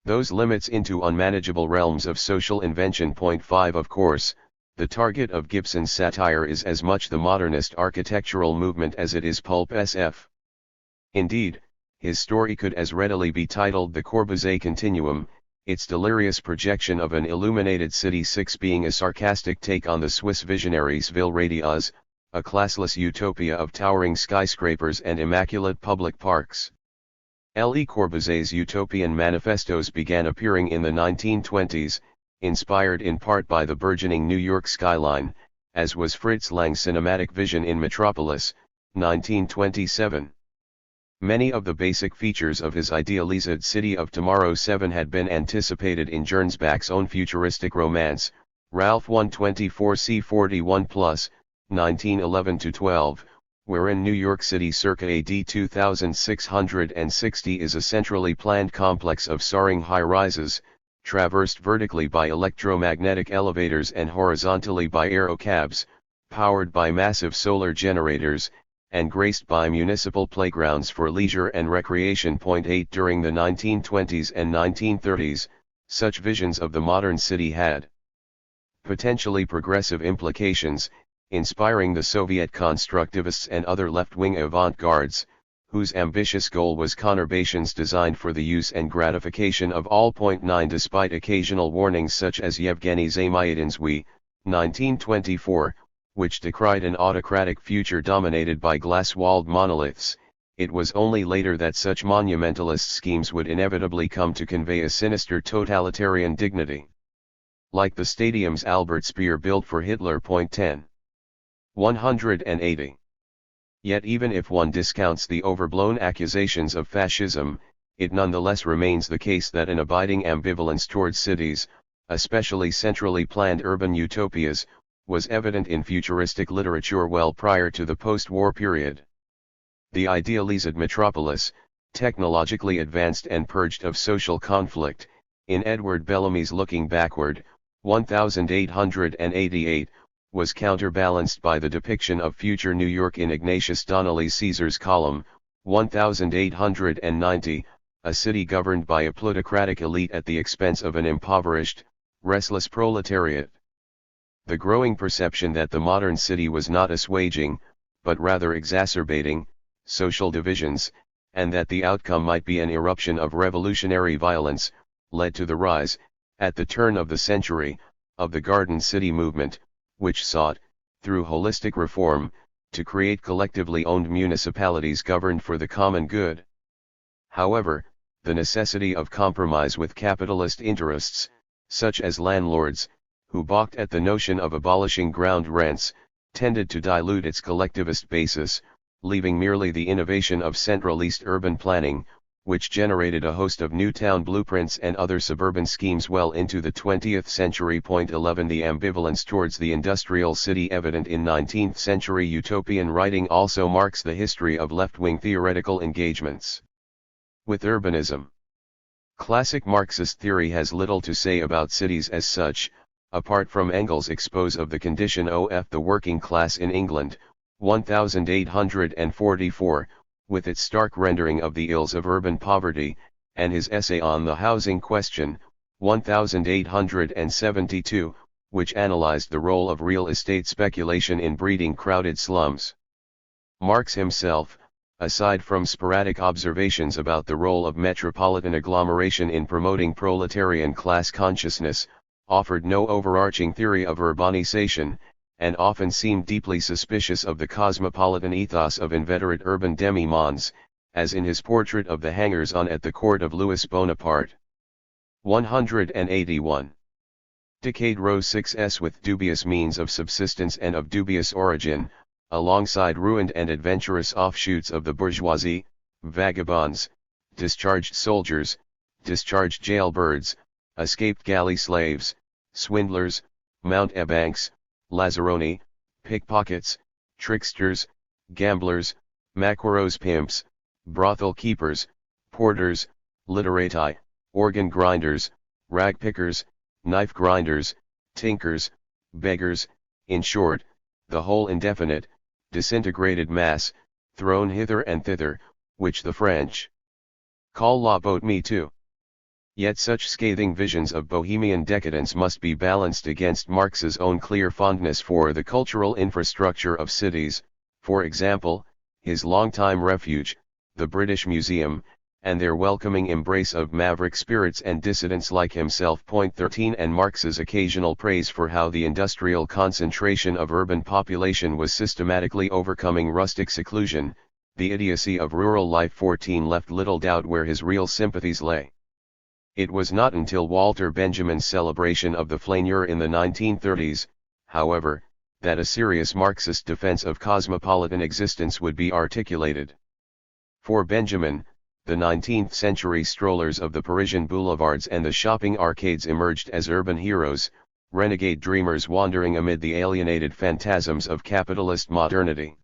A: those limits into unmanageable realms of social invention. 5 Of course, the target of Gibson's satire is as much the modernist architectural movement as it is pulp SF. Indeed, his story could as readily be titled The Corbusier Continuum, its delirious projection of an illuminated city 6 being a sarcastic take on the Swiss visionaries Ville Radieuses, a classless utopia of towering skyscrapers and immaculate public parks. Le Corbusier's utopian manifestos began appearing in the 1920s, inspired in part by the burgeoning New York skyline, as was Fritz Lang's cinematic vision in Metropolis, 1927. Many of the basic features of his idealized City of Tomorrow 7 had been anticipated in Gernsback's own futuristic romance, Ralph 124C41+, 1911-12, wherein New York City circa AD 2660 is a centrally planned complex of soaring high-rises, traversed vertically by electromagnetic elevators and horizontally by aerocabs, powered by massive solar generators, and graced by municipal playgrounds for leisure and recreation. 8 During the 1920s and 1930s, such visions of the modern city had potentially progressive implications, inspiring the Soviet constructivists and other left-wing avant-gardes, whose ambitious goal was conurbations designed for the use and gratification of all. 9 Despite occasional warnings such as Yevgeny Zamyatin's We, 1924, which decried an autocratic future dominated by glass-walled monoliths, it was only later that such monumentalist schemes would inevitably come to convey a sinister totalitarian dignity. Like the stadium's Albert Speer built for Hitler. 10. 180. Yet even if one discounts the overblown accusations of fascism, it nonetheless remains the case that an abiding ambivalence towards cities, especially centrally planned urban utopias, was evident in futuristic literature well prior to the post-war period. The idealized metropolis, technologically advanced and purged of social conflict, in Edward Bellamy's Looking Backward, 1888, was counterbalanced by the depiction of future New York in Ignatius Donnelly's Caesar's Column, 1890, a city governed by a plutocratic elite at the expense of an impoverished, restless proletariat. The growing perception that the modern city was not assuaging, but rather exacerbating, social divisions, and that the outcome might be an eruption of revolutionary violence, led to the rise, at the turn of the century, of the Garden City movement, which sought, through holistic reform, to create collectively owned municipalities governed for the common good. However, the necessity of compromise with capitalist interests, such as landlords, who balked at the notion of abolishing ground rents, tended to dilute its collectivist basis, leaving merely the innovation of centralist urban planning, which generated a host of new town blueprints and other suburban schemes well into the 20th century. 11 The ambivalence towards the industrial city evident in 19th century utopian writing also marks the history of left-wing theoretical engagements with urbanism. Classic Marxist theory has little to say about cities as such, apart from Engels' expose of the condition of the working class in England, 1844, with its stark rendering of the ills of urban poverty, and his essay on the housing question, 1872, which analyzed the role of real estate speculation in breeding crowded slums. Marx himself, aside from sporadic observations about the role of metropolitan agglomeration in promoting proletarian class consciousness, offered no overarching theory of urbanization, and often seemed deeply suspicious of the cosmopolitan ethos of inveterate urban demi-mondes, as in his portrait of the hangers-on at the court of Louis Bonaparte. 181. Decayed row 6s with dubious means of subsistence and of dubious origin, alongside ruined and adventurous offshoots of the bourgeoisie, vagabonds, discharged soldiers, discharged jailbirds, escaped galley slaves, swindlers, mountebanks, lazzaroni, pickpockets, tricksters, gamblers, maquereaux pimps, brothel keepers, porters, literati, organ grinders, rag pickers, knife grinders, tinkers, beggars, in short, the whole indefinite, disintegrated mass, thrown hither and thither, which the French call la bohème too. Yet such scathing visions of bohemian decadence must be balanced against Marx's own clear fondness for the cultural infrastructure of cities, for example, his longtime refuge, the British Museum, and their welcoming embrace of maverick spirits and dissidents like himself. 13 And Marx's occasional praise for how the industrial concentration of urban population was systematically overcoming rustic seclusion, the idiocy of rural life 14 left little doubt where his real sympathies lay. It was not until Walter Benjamin's celebration of the flaneur in the 1930s, however, that a serious Marxist defense of cosmopolitan existence would be articulated. For Benjamin, the 19th-century strollers of the Parisian boulevards and the shopping arcades emerged as urban heroes, renegade dreamers wandering amid the alienated phantasms of capitalist modernity.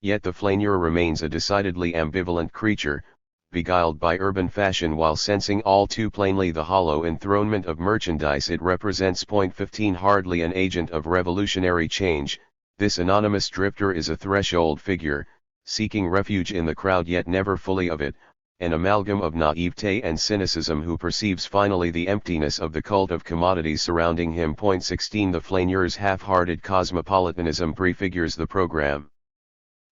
A: Yet the flaneur remains a decidedly ambivalent creature, beguiled by urban fashion while sensing all too plainly the hollow enthronement of merchandise it represents. 15 Hardly an agent of revolutionary change, this anonymous drifter is a threshold figure, seeking refuge in the crowd yet never fully of it, an amalgam of naivete and cynicism who perceives finally the emptiness of the cult of commodities surrounding him. 16 The flaneur's half-hearted cosmopolitanism prefigures the program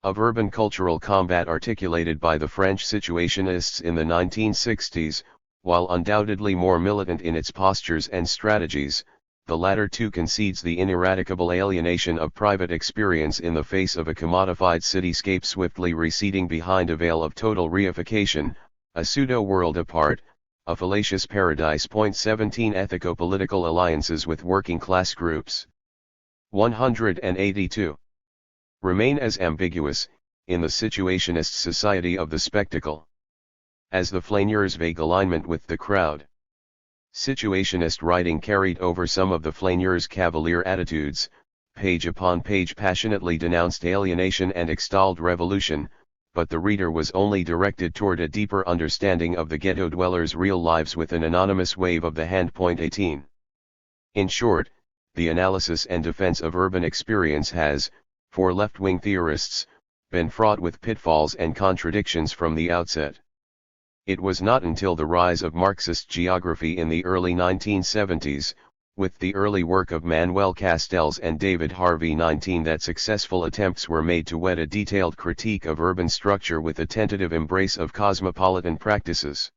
A: of urban cultural combat articulated by the French situationists in the 1960s, while undoubtedly more militant in its postures and strategies. The latter too concedes the ineradicable alienation of private experience in the face of a commodified cityscape swiftly receding behind a veil of total reification, a pseudo-world apart, a fallacious paradise. 17 Ethico-political alliances with working-class groups. 182. Remain as ambiguous, in the situationist society of the spectacle, as the flaneur's vague alignment with the crowd. Situationist writing carried over some of the flaneur's cavalier attitudes, page upon page passionately denounced alienation and extolled revolution, but the reader was only directed toward a deeper understanding of the ghetto dwellers' real lives with an anonymous wave of the hand. 18. In short, the analysis and defense of urban experience has, for left-wing theorists, been fraught with pitfalls and contradictions from the outset. It was not until the rise of Marxist geography in the early 1970s, with the early work of Manuel Castells and David Harvey 19 that successful attempts were made to wed a detailed critique of urban structure with a tentative embrace of cosmopolitan practices.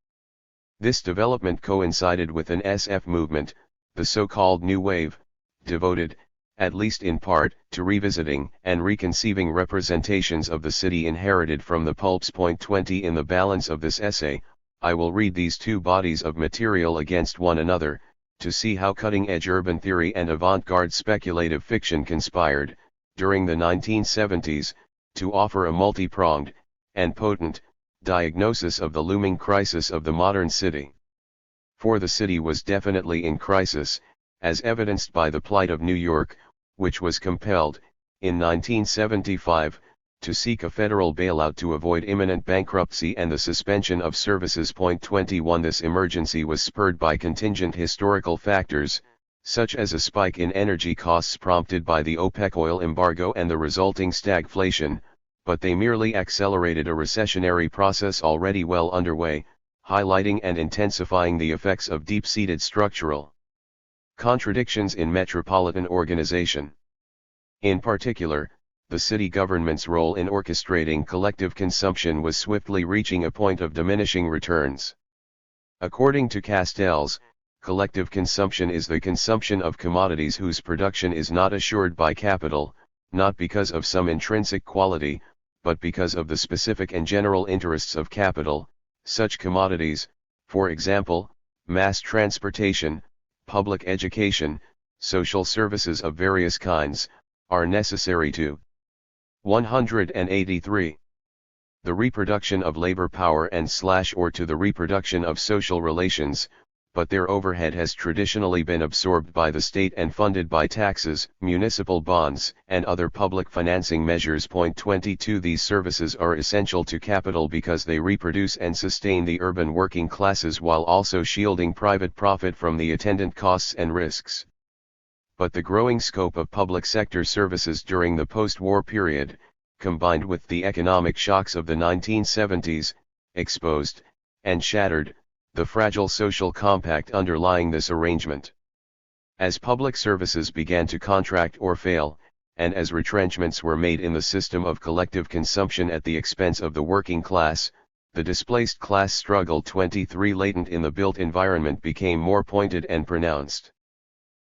A: This development coincided with an SF movement, the so-called New Wave, devoted, at least in part, to revisiting and reconceiving representations of the city inherited from the pulps. 20 In the balance of this essay, I will read these two bodies of material against one another, to see how cutting-edge urban theory and avant-garde speculative fiction conspired, during the 1970s, to offer a multi-pronged, and potent, diagnosis of the looming crisis of the modern city. For the city was definitely in crisis, as evidenced by the plight of New York, which was compelled, in 1975, to seek a federal bailout to avoid imminent bankruptcy and the suspension of services. 21 This emergency was spurred by contingent historical factors, such as a spike in energy costs prompted by the OPEC oil embargo and the resulting stagflation, but they merely accelerated a recessionary process already well underway, highlighting and intensifying the effects of deep-seated structural contradictions in metropolitan organization. In particular, the city government's role in orchestrating collective consumption was swiftly reaching a point of diminishing returns. According to Castells, collective consumption is the consumption of commodities whose production is not assured by capital, not because of some intrinsic quality, but because of the specific and general interests of capital. Such commodities, for example, mass transportation, public education, social services of various kinds, are necessary to 183. The reproduction of labor power and/or to the reproduction of social relations, but their overhead has traditionally been absorbed by the state and funded by taxes, municipal bonds, and other public financing measures. 22 These services are essential to capital because they reproduce and sustain the urban working classes while also shielding private profit from the attendant costs and risks. But the growing scope of public sector services during the post-war period, combined with the economic shocks of the 1970s, exposed, and shattered, the fragile social compact underlying this arrangement. As public services began to contract or fail, and as retrenchments were made in the system of collective consumption at the expense of the working class, the displaced class struggle 23 latent in the built environment became more pointed and pronounced.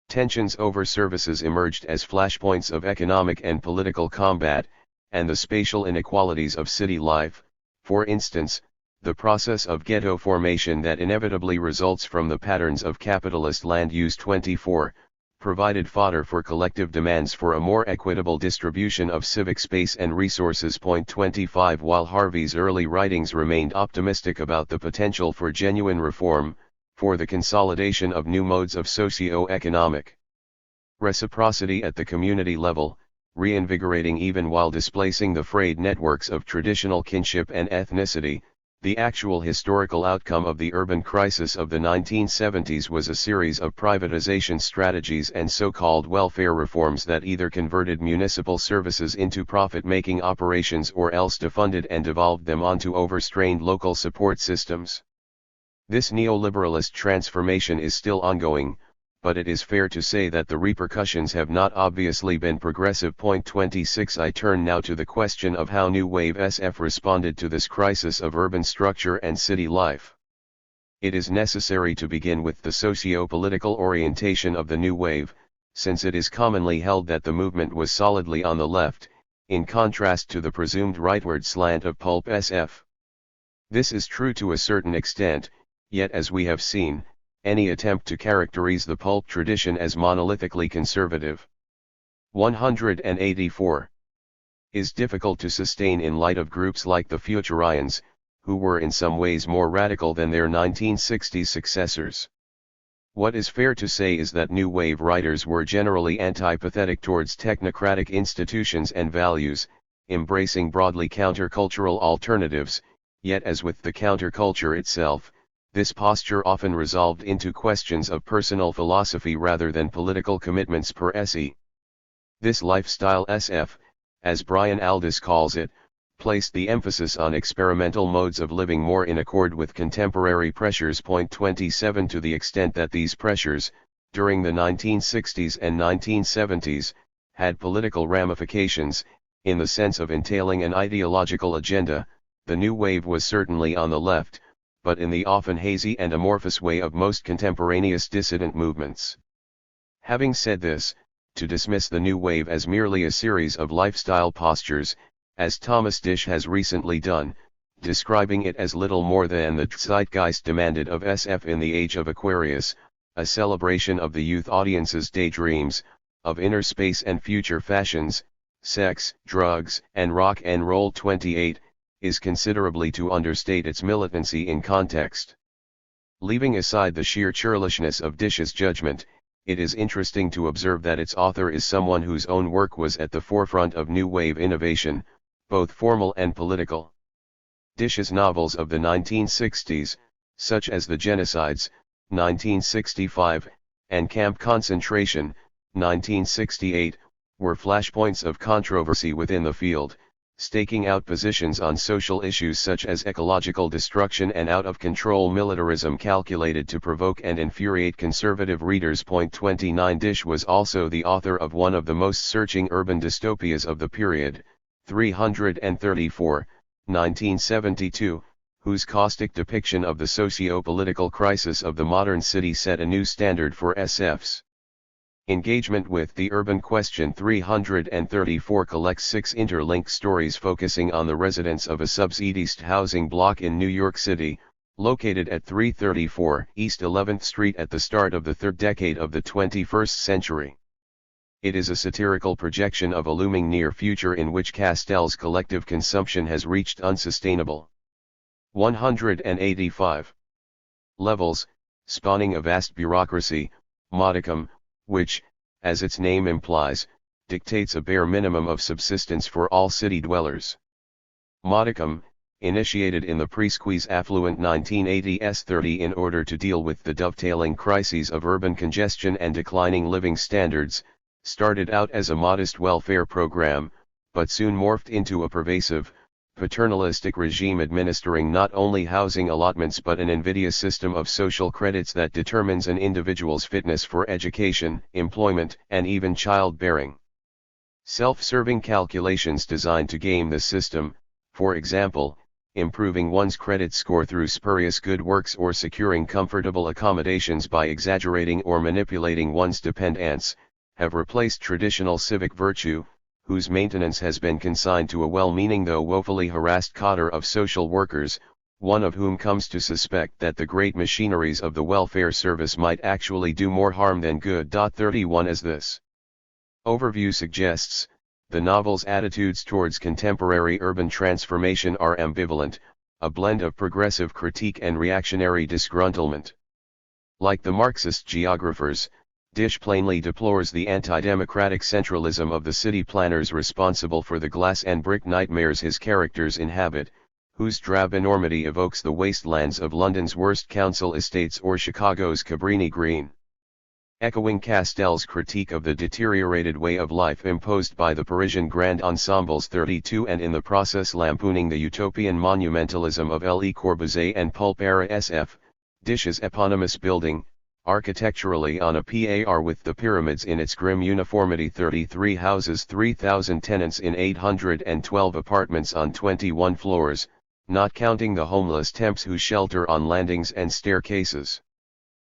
A: Tensions over services emerged as flashpoints of economic and political combat, and the spatial inequalities of city life, for instance, the process of ghetto formation that inevitably results from the patterns of capitalist land use. 24, provided fodder for collective demands for a more equitable distribution of civic space and resources. 25 While Harvey's early writings remained optimistic about the potential for genuine reform, for the consolidation of new modes of socio-economic reciprocity at the community level, reinvigorating even while displacing the frayed networks of traditional kinship and ethnicity, the actual historical outcome of the urban crisis of the 1970s was a series of privatization strategies and so-called welfare reforms that either converted municipal services into profit-making operations or else defunded and devolved them onto overstrained local support systems. This neoliberalist transformation is still ongoing, but it is fair to say that the repercussions have not obviously been progressive. 26 I turn now to the question of how New Wave SF responded to this crisis of urban structure and city life. It is necessary to begin with the socio-political orientation of the New Wave, since it is commonly held that the movement was solidly on the left, in contrast to the presumed rightward slant of pulp SF. This is true to a certain extent, yet as we have seen, any attempt to characterize the pulp tradition as monolithically conservative 184 is difficult to sustain in light of groups like the Futurians, who were in some ways more radical than their 1960s successors. What is fair to say is that New Wave writers were generally antipathetic towards technocratic institutions and values, embracing broadly countercultural alternatives, yet as with the counterculture itself, this posture often resolved into questions of personal philosophy rather than political commitments per se. This lifestyle SF, as Brian Aldiss calls it, placed the emphasis on experimental modes of living more in accord with contemporary pressures. 27 To the extent that these pressures, during the 1960s and 1970s, had political ramifications, in the sense of entailing an ideological agenda, the New Wave was certainly on the left, but in the often hazy and amorphous way of most contemporaneous dissident movements. Having said this, to dismiss the New Wave as merely a series of lifestyle postures, as Thomas Disch has recently done, describing it as little more than the zeitgeist demanded of SF in the age of Aquarius, a celebration of the youth audience's daydreams, of inner space and future fashions, sex, drugs, and rock and roll. 28, is considerably to understate its militancy in context. Leaving aside the sheer churlishness of Disch's judgment, it is interesting to observe that its author is someone whose own work was at the forefront of New Wave innovation, both formal and political. Disch's novels of the 1960s, such as The Genocides, 1965, and Camp Concentration, 1968, were flashpoints of controversy within the field, staking out positions on social issues such as ecological destruction and out-of-control militarism calculated to provoke and infuriate conservative readers. 29 Disch was also the author of one of the most searching urban dystopias of the period, 334, 1972, whose caustic depiction of the socio-political crisis of the modern city set a new standard for SF's engagement with the urban question. 334 collects 6 interlinked stories focusing on the residents of a subsidized housing block in New York City, located at 334 East 11th Street at the start of the third decade of the 21st century. It is a satirical projection of a looming near future in which Castell's collective consumption has reached unsustainable 185 levels, spawning a vast bureaucracy, modicum, which, as its name implies, dictates a bare minimum of subsistence for all city dwellers. Modicum, initiated in the pre-squeeze affluent 1980s 30 in order to deal with the dovetailing crises of urban congestion and declining living standards, started out as a modest welfare program, but soon morphed into a pervasive, paternalistic regime administering not only housing allotments but an invidious system of social credits that determines an individual's fitness for education, employment, and even childbearing. Self-serving calculations designed to game the system, for example, improving one's credit score through spurious good works or securing comfortable accommodations by exaggerating or manipulating one's dependents, have replaced traditional civic virtue, whose maintenance has been consigned to a well-meaning though woefully harassed cadre of social workers, one of whom comes to suspect that the great machineries of the welfare service might actually do more harm than good. 31 As this overview suggests, the novel's attitudes towards contemporary urban transformation are ambivalent, a blend of progressive critique and reactionary disgruntlement. Like the Marxist geographers, Dish plainly deplores the anti-democratic centralism of the city planners responsible for the glass and brick nightmares his characters inhabit, whose drab enormity evokes the wastelands of London's worst council estates or Chicago's Cabrini Green. Echoing Castell's critique of the deteriorated way of life imposed by the Parisian grand ensembles 32 and in the process lampooning the utopian monumentalism of Le Corbusier and pulp-era SF, Dish's eponymous building, architecturally on a par with the pyramids in its grim uniformity, 33 houses 3,000 tenants in 812 apartments on 21 floors, not counting the homeless temps who shelter on landings and staircases.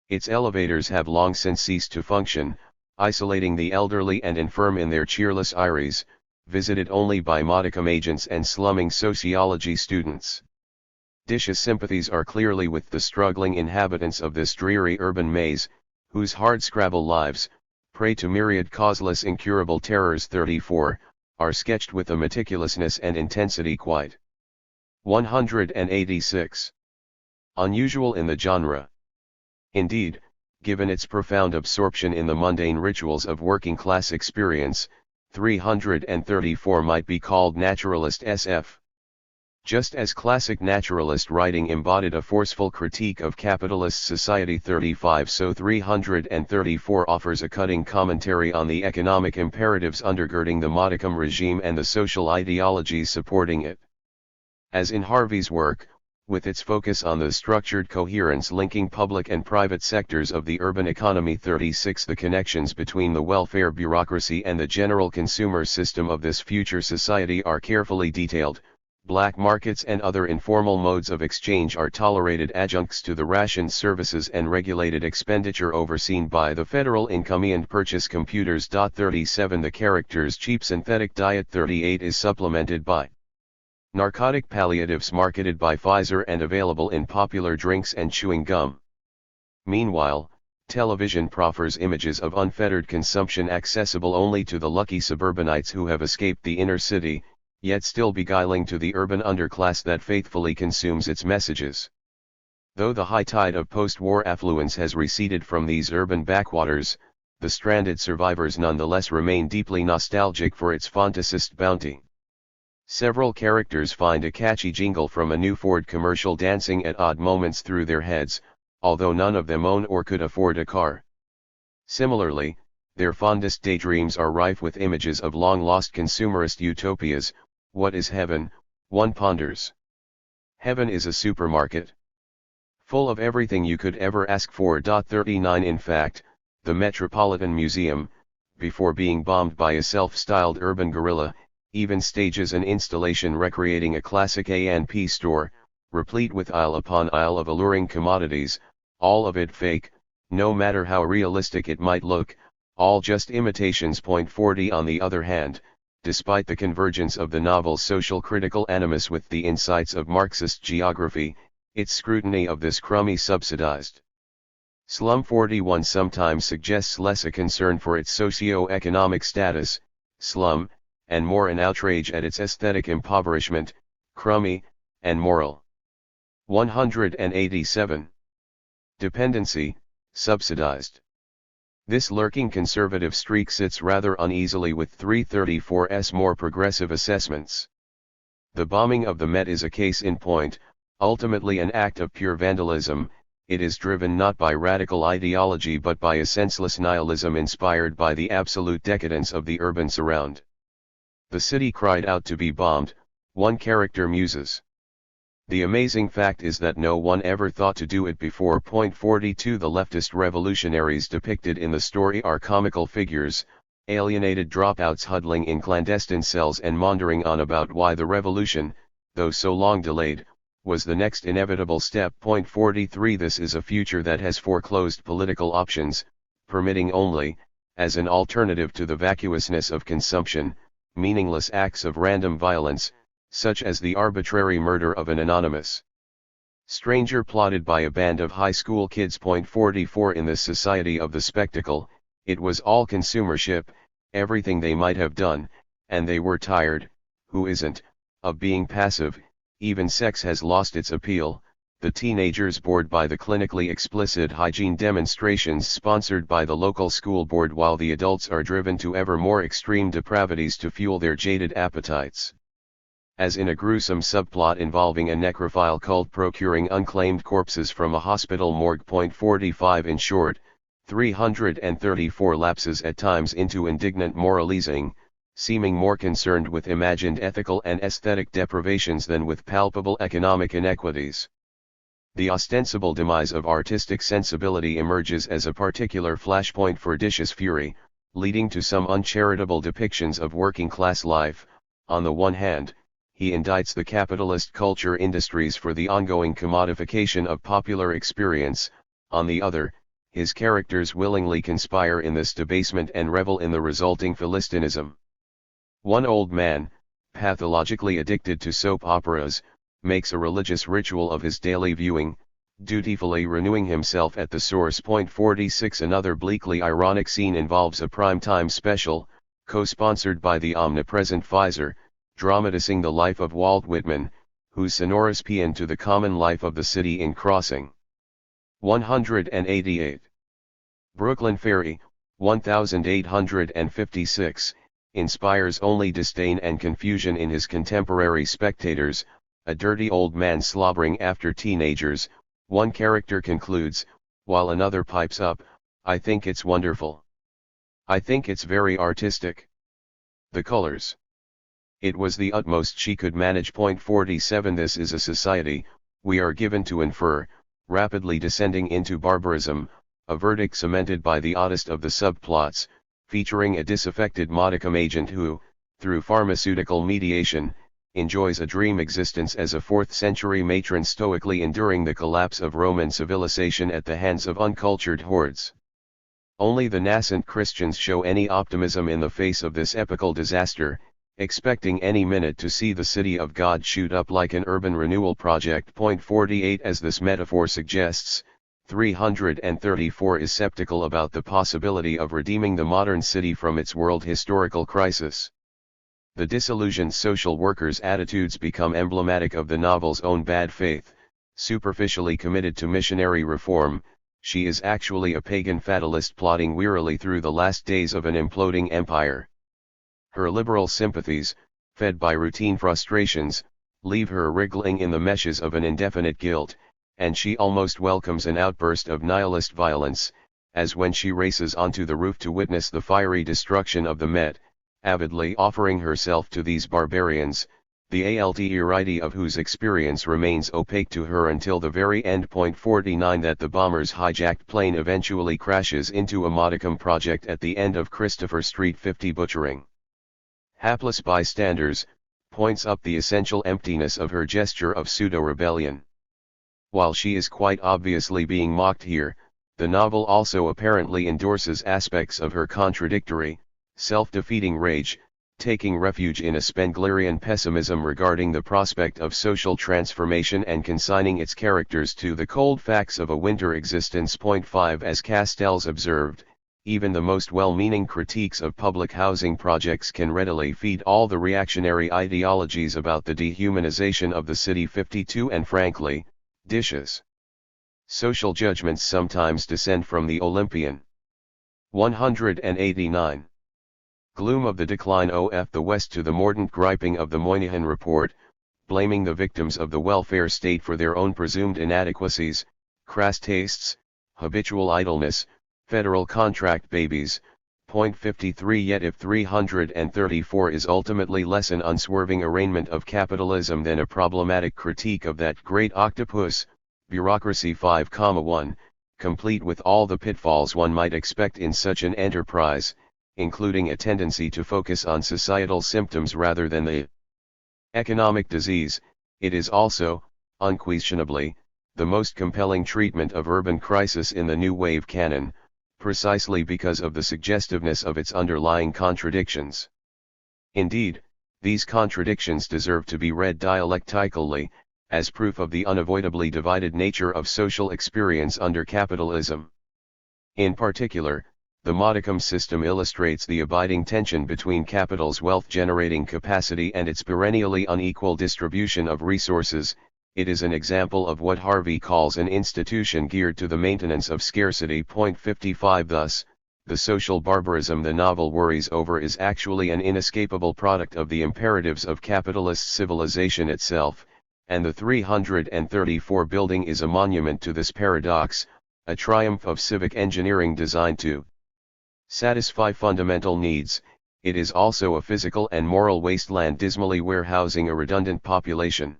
A: Its elevators have long since ceased to function, isolating the elderly and infirm in their cheerless eyries, visited only by modicum agents and slumming sociology students. Dish's sympathies are clearly with the struggling inhabitants of this dreary urban maze, whose hardscrabble lives, prey to myriad causeless incurable terrors. 34, are sketched with a meticulousness and intensity quite 186 unusual in the genre. Indeed, given its profound absorption in the mundane rituals of working-class experience, 334 might be called naturalist SF. Just as classic naturalist writing embodied a forceful critique of capitalist society 35, so 334 offers a cutting commentary on the economic imperatives undergirding the modicum regime and the social ideologies supporting it. As in Harvey's work, with its focus on the structured coherence linking public and private sectors of the urban economy 36, the connections between the welfare bureaucracy and the general consumer system of this future society are carefully detailed. Black markets and other informal modes of exchange are tolerated adjuncts to the rationed services and regulated expenditure overseen by the Federal Income and Purchase Computers. 37 The character's cheap synthetic diet 38 is supplemented by narcotic palliatives marketed by Pfizer and available in popular drinks and chewing gum. Meanwhile, television proffers images of unfettered consumption accessible only to the lucky suburbanites who have escaped the inner city, yet still beguiling to the urban underclass that faithfully consumes its messages. Though the high tide of post-war affluence has receded from these urban backwaters, the stranded survivors nonetheless remain deeply nostalgic for its fantasist bounty. Several characters find a catchy jingle from a new Ford commercial dancing at odd moments through their heads, although none of them own or could afford a car. Similarly, their fondest daydreams are rife with images of long-lost consumerist utopias. What is heaven, one ponders. Heaven is a supermarket, full of everything you could ever ask for. 39 In fact, the Metropolitan Museum, before being bombed by a self-styled urban guerrilla, even stages an installation recreating a classic A&P store, replete with aisle upon aisle of alluring commodities, all of it fake, no matter how realistic it might look, all just imitations. 40 On the other hand, despite the convergence of the novel's social critical animus with the insights of Marxist geography, its scrutiny of this crummy subsidized slum 41 sometimes suggests less a concern for its socio-economic status, slum, and more an outrage at its aesthetic impoverishment, crummy, and moral. 187. Dependency, subsidized. This lurking conservative streak sits rather uneasily with 334's more progressive assessments. The bombing of the Met is a case in point, ultimately an act of pure vandalism. It is driven not by radical ideology but by a senseless nihilism inspired by the absolute decadence of the urban surround. The city cried out to be bombed, one character muses. The amazing fact is that no one ever thought to do it before. 42 The leftist revolutionaries depicted in the story are comical figures, alienated dropouts huddling in clandestine cells and maundering on about why the revolution, though so long delayed, was the next inevitable step. 43 This is a future that has foreclosed political options, permitting only, as an alternative to the vacuousness of consumption, meaningless acts of random violence, such as the arbitrary murder of an anonymous stranger plotted by a band of high school kids. 44 In this society of the spectacle, it was all consumership, everything they might have done, and they were tired, who isn't, of being passive. Even sex has lost its appeal, the teenagers bored by the clinically explicit hygiene demonstrations sponsored by the local school board, while the adults are driven to ever more extreme depravities to fuel their jaded appetites. As in a gruesome subplot involving a necrophile cult procuring unclaimed corpses from a hospital morgue. 45 In short, 334 lapses at times into indignant moralizing, seeming more concerned with imagined ethical and aesthetic deprivations than with palpable economic inequities. The ostensible demise of artistic sensibility emerges as a particular flashpoint for vicious fury, leading to some uncharitable depictions of working-class life. On the one hand, he indicts the capitalist culture industries for the ongoing commodification of popular experience. On the other, his characters willingly conspire in this debasement and revel in the resulting philistinism. One old man, pathologically addicted to soap operas, makes a religious ritual of his daily viewing, dutifully renewing himself at the source. 46 Another bleakly ironic scene involves a prime-time special, co-sponsored by the omnipresent Pfizer, dramatizing the life of Walt Whitman, whose sonorous paean to the common life of the city in Crossing 188. Brooklyn Ferry, 1856, inspires only disdain and confusion in his contemporary spectators, a dirty old man slobbering after teenagers. One character concludes, while another pipes up, "I think it's wonderful. I think it's very artistic. The colors." It was the utmost she could manage. 47 This is a society, we are given to infer, rapidly descending into barbarism, a verdict cemented by the oddest of the subplots, featuring a disaffected modicum agent who, through pharmaceutical mediation, enjoys a dream existence as a 4th-century matron stoically enduring the collapse of Roman civilization at the hands of uncultured hordes. Only the nascent Christians show any optimism in the face of this epical disaster, expecting any minute to see the city of God shoot up like an urban renewal project. 48 As this metaphor suggests, 334 is skeptical about the possibility of redeeming the modern city from its world historical crisis. The disillusioned social worker's attitudes become emblematic of the novel's own bad faith. Superficially committed to missionary reform, she is actually a pagan fatalist plodding wearily through the last days of an imploding empire. Her liberal sympathies, fed by routine frustrations, leave her wriggling in the meshes of an indefinite guilt, and she almost welcomes an outburst of nihilist violence, as when she races onto the roof to witness the fiery destruction of the Met, avidly offering herself to these barbarians, the alterity of whose experience remains opaque to her until the very end. 49 That the bomber's hijacked plane eventually crashes into a modicum project at the end of Christopher Street 50 butchering hapless bystanders, points up the essential emptiness of her gesture of pseudo-rebellion. While she is quite obviously being mocked here, the novel also apparently endorses aspects of her contradictory, self-defeating rage, taking refuge in a Spenglerian pessimism regarding the prospect of social transformation and consigning its characters to the cold facts of a winter existence. 5 As Castells observed, even the most well-meaning critiques of public housing projects can readily feed all the reactionary ideologies about the dehumanization of the city. 52 And frankly, dishes. Social judgments sometimes descend from the Olympian. 189. Gloom of the decline of the West to the mordant griping of the Moynihan Report, blaming the victims of the welfare state for their own presumed inadequacies, crass tastes, habitual idleness, federal contract babies. 53 Yet if 334 is ultimately less an unswerving arraignment of capitalism than a problematic critique of that great octopus, bureaucracy. 5,1, complete with all the pitfalls one might expect in such an enterprise, including a tendency to focus on societal symptoms rather than the economic disease, it is also, unquestionably, the most compelling treatment of urban crisis in the New Wave canon, precisely because of the suggestiveness of its underlying contradictions. Indeed, these contradictions deserve to be read dialectically, as proof of the unavoidably divided nature of social experience under capitalism. In particular, the modicum system illustrates the abiding tension between capital's wealth-generating capacity and its perennially unequal distribution of resources. It is an example of what Harvey calls an institution geared to the maintenance of scarcity. 55 Thus, the social barbarism the novel worries over is actually an inescapable product of the imperatives of capitalist civilization itself, and the 334 building is a monument to this paradox, a triumph of civic engineering designed to satisfy fundamental needs. It is also a physical and moral wasteland dismally warehousing a redundant population.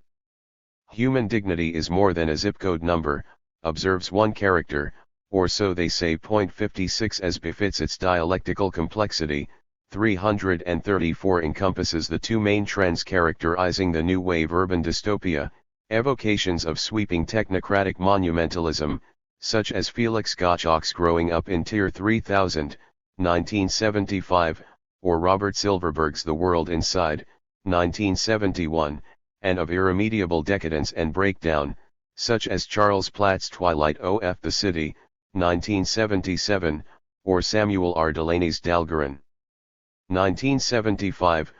A: Human dignity is more than a zip code number, observes one character, or so they say. 56 As befits its dialectical complexity, 334 encompasses the two main trends characterizing the new wave urban dystopia, evocations of sweeping technocratic monumentalism, such as Felix Gottschalk's Growing Up in Tier 3000, 1975, or Robert Silverberg's The World Inside, 1971, and of irremediable decadence and breakdown, such as Charles Platt's Twilight of the City, 1977, or Samuel R. Delaney's Dalgaran, 1975.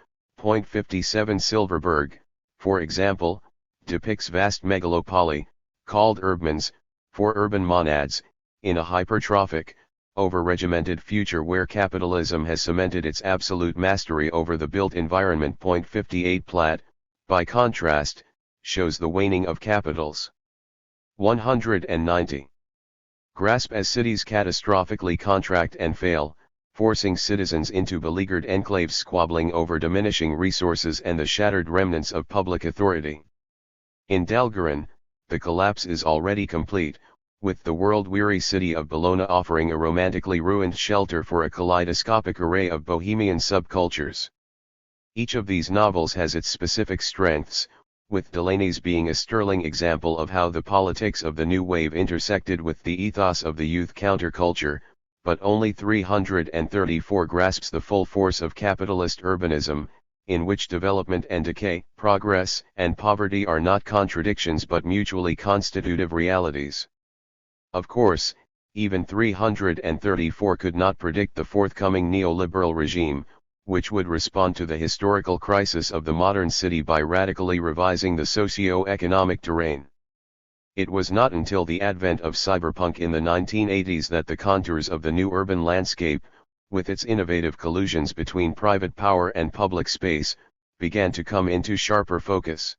A: 57 Silverberg, for example, depicts vast megalopoly, called urbans, for urban monads, in a hypertrophic, over-regimented future where capitalism has cemented its absolute mastery over the built environment. 58 Platt, by contrast, shows the waning of capital's 190 grasp as cities catastrophically contract and fail, forcing citizens into beleaguered enclaves squabbling over diminishing resources and the shattered remnants of public authority. In Dalgaran, the collapse is already complete, with the world-weary city of Bologna offering a romantically ruined shelter for a kaleidoscopic array of bohemian subcultures. Each of these novels has its specific strengths, with Delaney's being a sterling example of how the politics of the new wave intersected with the ethos of the youth counterculture, but only 334 grasps the full force of capitalist urbanism, in which development and decay, progress and poverty are not contradictions but mutually constitutive realities. Of course, even 334 could not predict the forthcoming neoliberal regime, which would respond to the historical crisis of the modern city by radically revising the socio-economic terrain. It was not until the advent of cyberpunk in the 1980s that the contours of the new urban landscape, with its innovative collusions between private power and public space, began to come into sharper focus.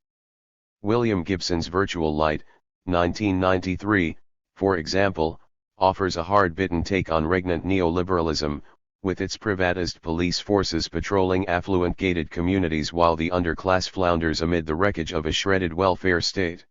A: William Gibson's Virtual Light, 1993, for example, offers a hard-bitten take on regnant neoliberalism, with its privatized police forces patrolling affluent gated communities while the underclass flounders amid the wreckage of a shredded welfare state.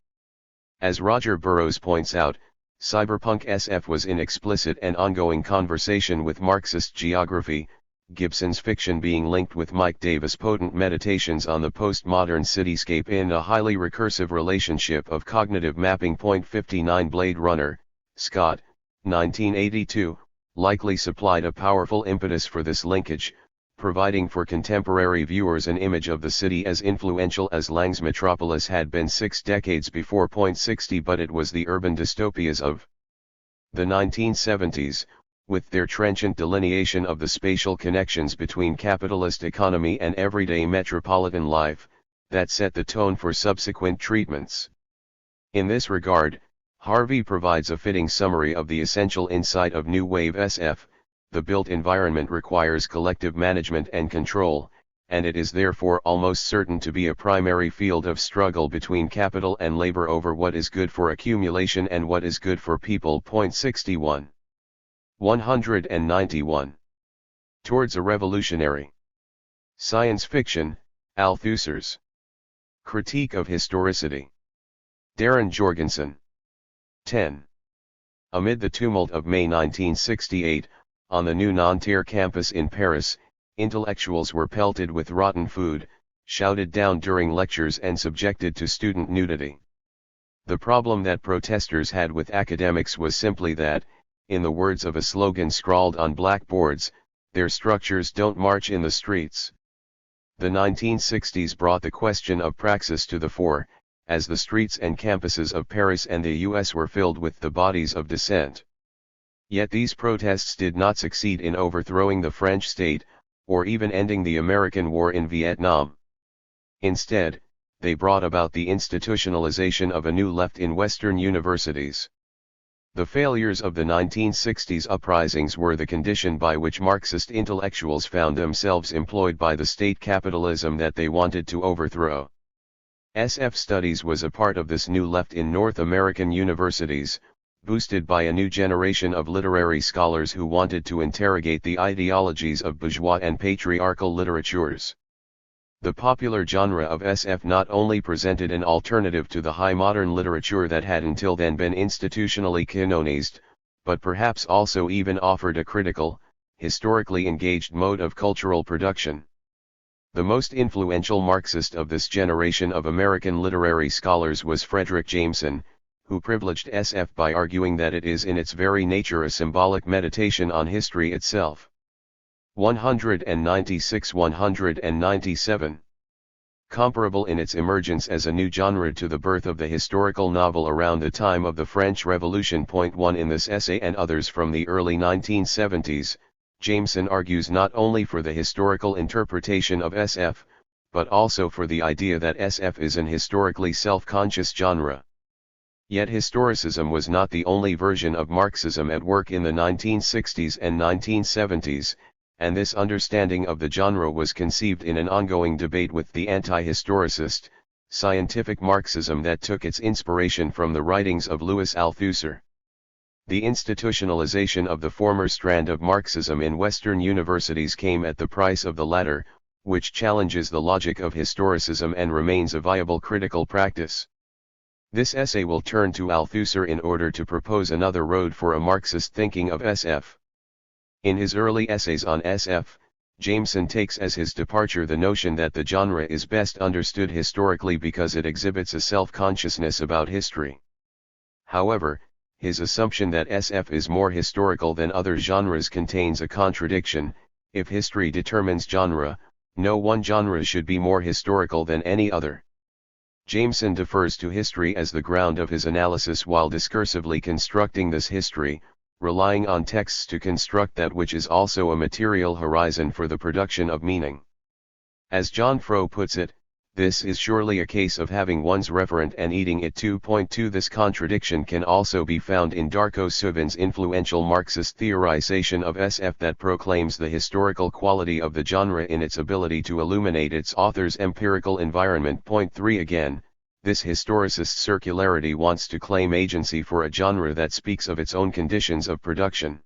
A: As Roger Burrows points out, cyberpunk SF was in explicit and ongoing conversation with Marxist geography, Gibson's fiction being linked with Mike Davis' potent meditations on the postmodern cityscape in a highly recursive relationship of cognitive mapping. 59 Blade Runner, Scott, 1982, likely supplied a powerful impetus for this linkage, providing for contemporary viewers an image of the city as influential as Lang's Metropolis had been 6 decades before. 60 But it was the urban dystopias of the 1970s, with their trenchant delineation of the spatial connections between capitalist economy and everyday metropolitan life, that set the tone for subsequent treatments. In this regard, Harvey provides a fitting summary of the essential insight of New Wave SF: the built environment requires collective management and control, and it is therefore almost certain to be a primary field of struggle between capital and labor over what is good for accumulation and what is good for people. 61. 191. Towards a Revolutionary Science Fiction, Althusser's Critique of Historicity. Darren Jorgensen. 10. Amid the tumult of May 1968, on the new Nanterre campus in Paris, intellectuals were pelted with rotten food, shouted down during lectures and subjected to student nudity. The problem that protesters had with academics was simply that, in the words of a slogan scrawled on blackboards, their structures don't march in the streets. The 1960s brought the question of praxis to the fore, as the streets and campuses of Paris and the US were filled with the bodies of dissent. Yet these protests did not succeed in overthrowing the French state, or even ending the American war in Vietnam. Instead, they brought about the institutionalization of a new left in Western universities. The failures of the 1960s uprisings were the condition by which Marxist intellectuals found themselves employed by the state capitalism that they wanted to overthrow. SF studies was a part of this new left in North American universities, boosted by a new generation of literary scholars who wanted to interrogate the ideologies of bourgeois and patriarchal literatures. The popular genre of SF not only presented an alternative to the high modern literature that had until then been institutionally canonized, but perhaps also even offered a critical, historically engaged mode of cultural production. The most influential Marxist of this generation of American literary scholars was Frederick Jameson, who privileged SF by arguing that it is in its very nature a symbolic meditation on history itself. 196-197. Comparable in its emergence as a new genre to the birth of the historical novel around the time of the French Revolution. 1 In this essay and others from the early 1970s, Jameson argues not only for the historical interpretation of SF, but also for the idea that SF is an historically self-conscious genre. Yet historicism was not the only version of Marxism at work in the 1960s and 1970s, and this understanding of the genre was conceived in an ongoing debate with the anti-historicist, scientific Marxism that took its inspiration from the writings of Louis Althusser. The institutionalization of the former strand of Marxism in Western universities came at the price of the latter, which challenges the logic of historicism and remains a viable critical practice. This essay will turn to Althusser in order to propose another road for a Marxist thinking of SF. In his early essays on SF, Jameson takes as his departure the notion that the genre is best understood historically because it exhibits a self-consciousness about history. However, his assumption that SF is more historical than other genres contains a contradiction. If history determines genre, no one genre should be more historical than any other. Jameson defers to history as the ground of his analysis while discursively constructing this history, relying on texts to construct that which is also a material horizon for the production of meaning. As John Froh puts it, this is surely a case of having one's referent and eating it. 2.2 This contradiction can also be found in Darko Suvin's influential Marxist theorization of SF that proclaims the historical quality of the genre in its ability to illuminate its author's empirical environment. 3 Again, this historicist circularity wants to claim agency for a genre that speaks of its own conditions of production.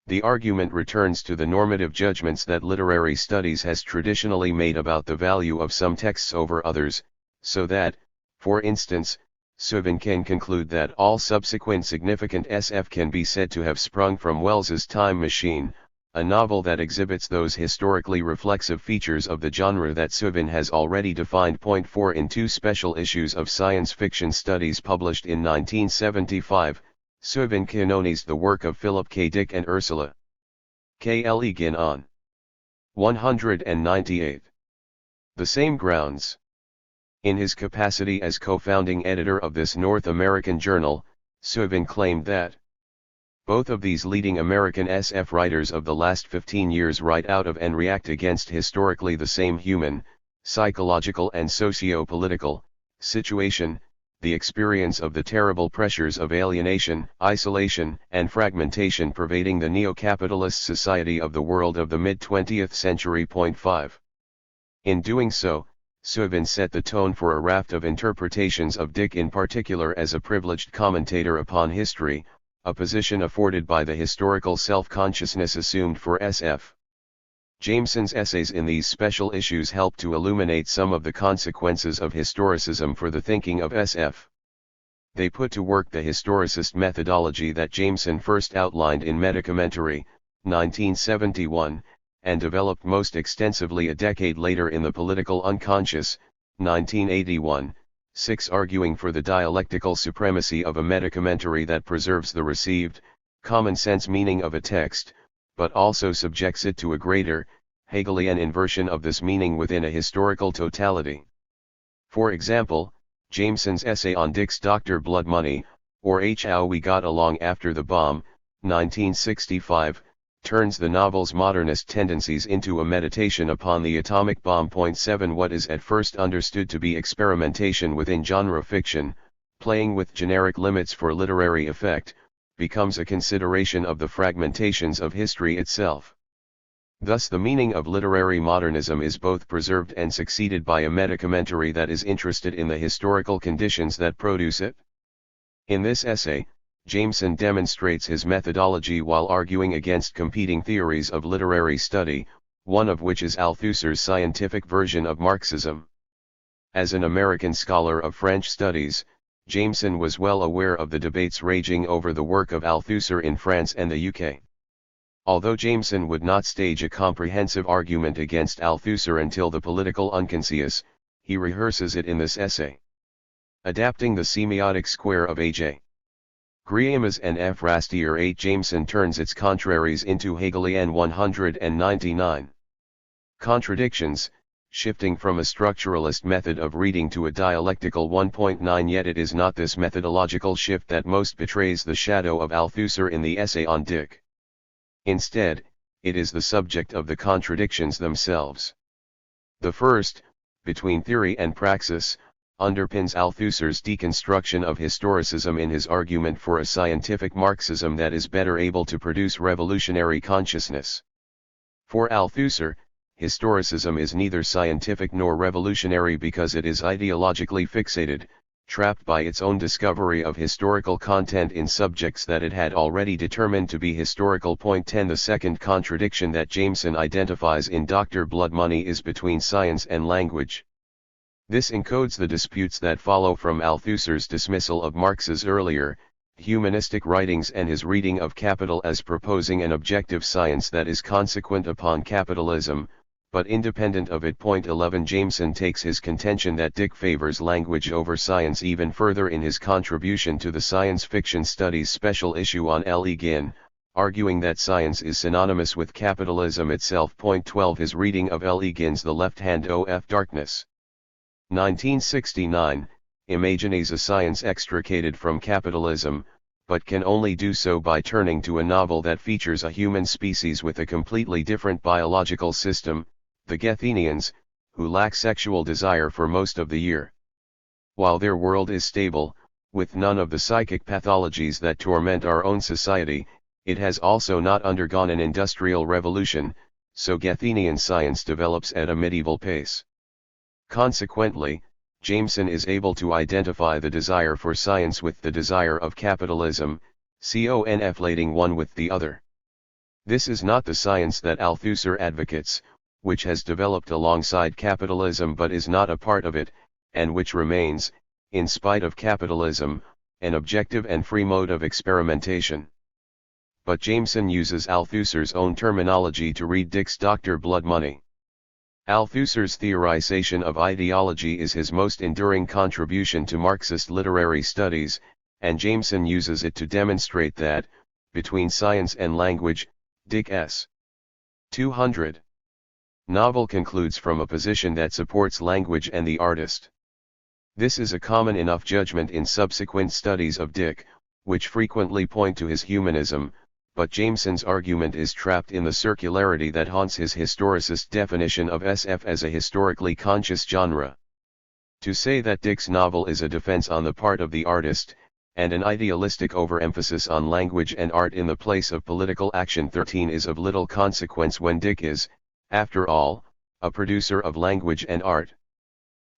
A: The argument returns to the normative judgments that literary studies has traditionally made about the value of some texts over others, so that, for instance, Suvin can conclude that all subsequent significant SF can be said to have sprung from Wells's Time Machine, a novel that exhibits those historically reflexive features of the genre that Suvin has already defined. 4 In two special issues of Science Fiction Studies published in 1975, Suvin canonized the work of Philip K. Dick and Ursula K. Le Guin on 198. The same grounds. In his capacity as co-founding editor of this North American journal, Suvin claimed that both of these leading American SF writers of the last 15 years write out of and react against historically the same human, psychological and socio-political situation, the experience of the terrible pressures of alienation, isolation, and fragmentation pervading the neo-capitalist society of the world of the mid-20th century. 5. In doing so, Suvin set the tone for a raft of interpretations of Dick in particular as a privileged commentator upon history, a position afforded by the historical self-consciousness assumed for SF. Jameson's essays in these special issues help to illuminate some of the consequences of historicism for the thinking of SF. They put to work the historicist methodology that Jameson first outlined in Medicamentory, 1971, and developed most extensively a decade later in The Political Unconscious, 1981. 6. Arguing for the dialectical supremacy of a medicamentary that preserves the received, common-sense meaning of a text, but also subjects it to a greater, Hegelian inversion of this meaning within a historical totality. For example, Jameson's essay on Dick's Dr. Blood Money, or How We Got Along After the Bomb, 1965, turns the novel's modernist tendencies into a meditation upon the atomic bomb. 7 What is at first understood to be experimentation within genre fiction, playing with generic limits for literary effect, becomes a consideration of the fragmentations of history itself. Thus the meaning of literary modernism is both preserved and succeeded by a metacommentary that is interested in the historical conditions that produce it. In this essay, Jameson demonstrates his methodology while arguing against competing theories of literary study, one of which is Althusser's scientific version of Marxism. As an American scholar of French studies, Jameson was well aware of the debates raging over the work of Althusser in France and the UK. Although Jameson would not stage a comprehensive argument against Althusser until the Political Unconscious, he rehearses it in this essay. Adapting the semiotic square of A.J. Griamas and F. Rastier 8 Jameson turns its contraries into Hegelian 199 contradictions, shifting from a structuralist method of reading to a dialectical 1.9. Yet it is not this methodological shift that most betrays the shadow of Althusser in the essay on Dick. Instead, it is the subject of the contradictions themselves. The first, between theory and praxis, underpins Althusser's deconstruction of historicism in his argument for a scientific Marxism that is better able to produce revolutionary consciousness. For Althusser, historicism is neither scientific nor revolutionary because it is ideologically fixated, trapped by its own discovery of historical content in subjects that it had already determined to be historical. 10 The second contradiction that Jameson identifies in Dr. Blood Money is between science and language. This encodes the disputes that follow from Althusser's dismissal of Marx's earlier, humanistic writings and his reading of Capital as proposing an objective science that is consequent upon capitalism, but independent of it. 11 Jameson takes his contention that Dick favors language over science even further in his contribution to the science fiction studies special issue on L. E. Guin, arguing that science is synonymous with capitalism itself. 12 His reading of L. E. Guin's The Left Hand of Darkness, 1969, imagines a science extricated from capitalism, but can only do so by turning to a novel that features a human species with a completely different biological system, the Gethenians, who lack sexual desire for most of the year. While their world is stable, with none of the psychic pathologies that torment our own society, it has also not undergone an industrial revolution, so Gethenian science develops at a medieval pace. Consequently, Jameson is able to identify the desire for science with the desire of capitalism, conflating one with the other. This is not the science that Althusser advocates, which has developed alongside capitalism but is not a part of it, and which remains, in spite of capitalism, an objective and free mode of experimentation. But Jameson uses Althusser's own terminology to read Dick's Dr. Blood Money. Althusser's theorization of ideology is his most enduring contribution to Marxist literary studies, and Jameson uses it to demonstrate that, between science and language, Dick's 200 novel concludes from a position that supports language and the artist. This is a common enough judgment in subsequent studies of Dick, which frequently point to his humanism, but Jameson's argument is trapped in the circularity that haunts his historicist definition of SF as a historically conscious genre. To say that Dick's novel is a defense on the part of the artist, and an idealistic overemphasis on language and art in the place of political action 13 is of little consequence when Dick is, after all, a producer of language and art.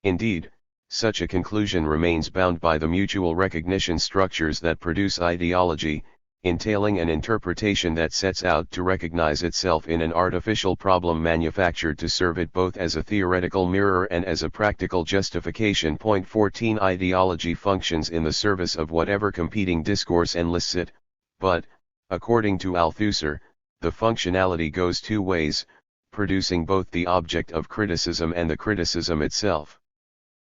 A: Indeed, such a conclusion remains bound by the mutual recognition structures that produce ideology, entailing an interpretation that sets out to recognize itself in an artificial problem manufactured to serve it both as a theoretical mirror and as a practical justification. 14 Ideology functions in the service of whatever competing discourse enlists it, but, according to Althusser, the functionality goes two ways, producing both the object of criticism and the criticism itself.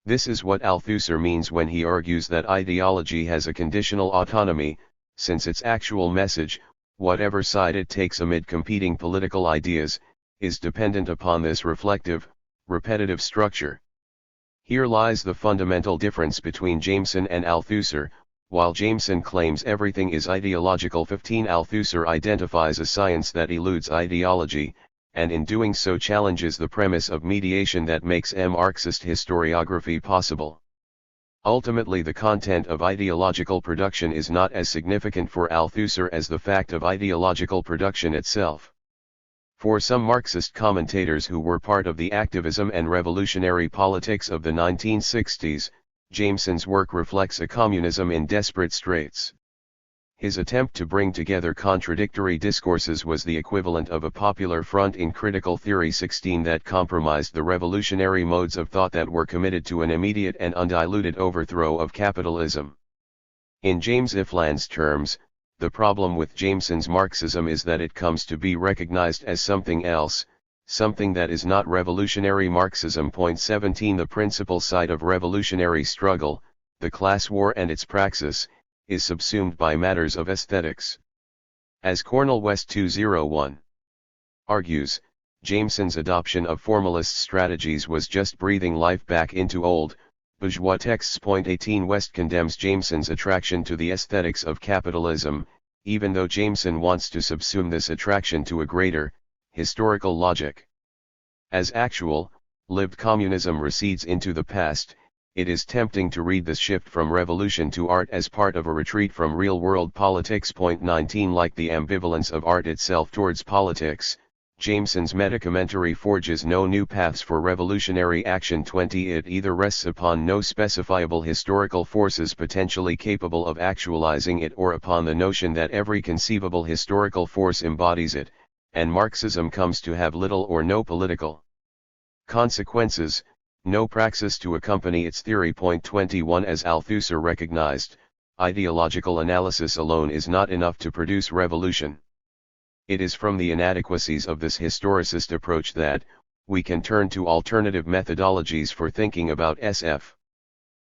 A: This is what Althusser means when he argues that ideology has a conditional autonomy, since its actual message, whatever side it takes amid competing political ideas, is dependent upon this reflective, repetitive structure. Here lies the fundamental difference between Jameson and Althusser. While Jameson claims everything is ideological, 15 Althusser identifies a science that eludes ideology, and in doing so challenges the premise of mediation that makes Marxist historiography possible. Ultimately, the content of ideological production is not as significant for Althusser as the fact of ideological production itself. For some Marxist commentators who were part of the activism and revolutionary politics of the 1960s, Jameson's work reflects a communism in desperate straits. His attempt to bring together contradictory discourses was the equivalent of a popular front in critical theory 16 that compromised the revolutionary modes of thought that were committed to an immediate and undiluted overthrow of capitalism. In James Ifland's terms, the problem with Jameson's Marxism is that it comes to be recognized as something else, something that is not revolutionary Marxism. 17 The principal side of revolutionary struggle, the class war and its praxis, is subsumed by matters of aesthetics. As Cornel West 201 argues, Jameson's adoption of formalist strategies was just breathing life back into old, bourgeois texts. 18 West condemns Jameson's attraction to the aesthetics of capitalism, even though Jameson wants to subsume this attraction to a greater, historical logic. As actual, lived communism recedes into the past, it is tempting to read this shift from revolution to art as part of a retreat from real-world politics. 19 Like the ambivalence of art itself towards politics, Jameson's meta-commentary forges no new paths for revolutionary action. 20 It either rests upon no specifiable historical forces potentially capable of actualizing it, or upon the notion that every conceivable historical force embodies it, and Marxism comes to have little or no political consequences, no praxis to accompany its theory. 21 As Althusser recognized, ideological analysis alone is not enough to produce revolution. It is from the inadequacies of this historicist approach that we can turn to alternative methodologies for thinking about SF.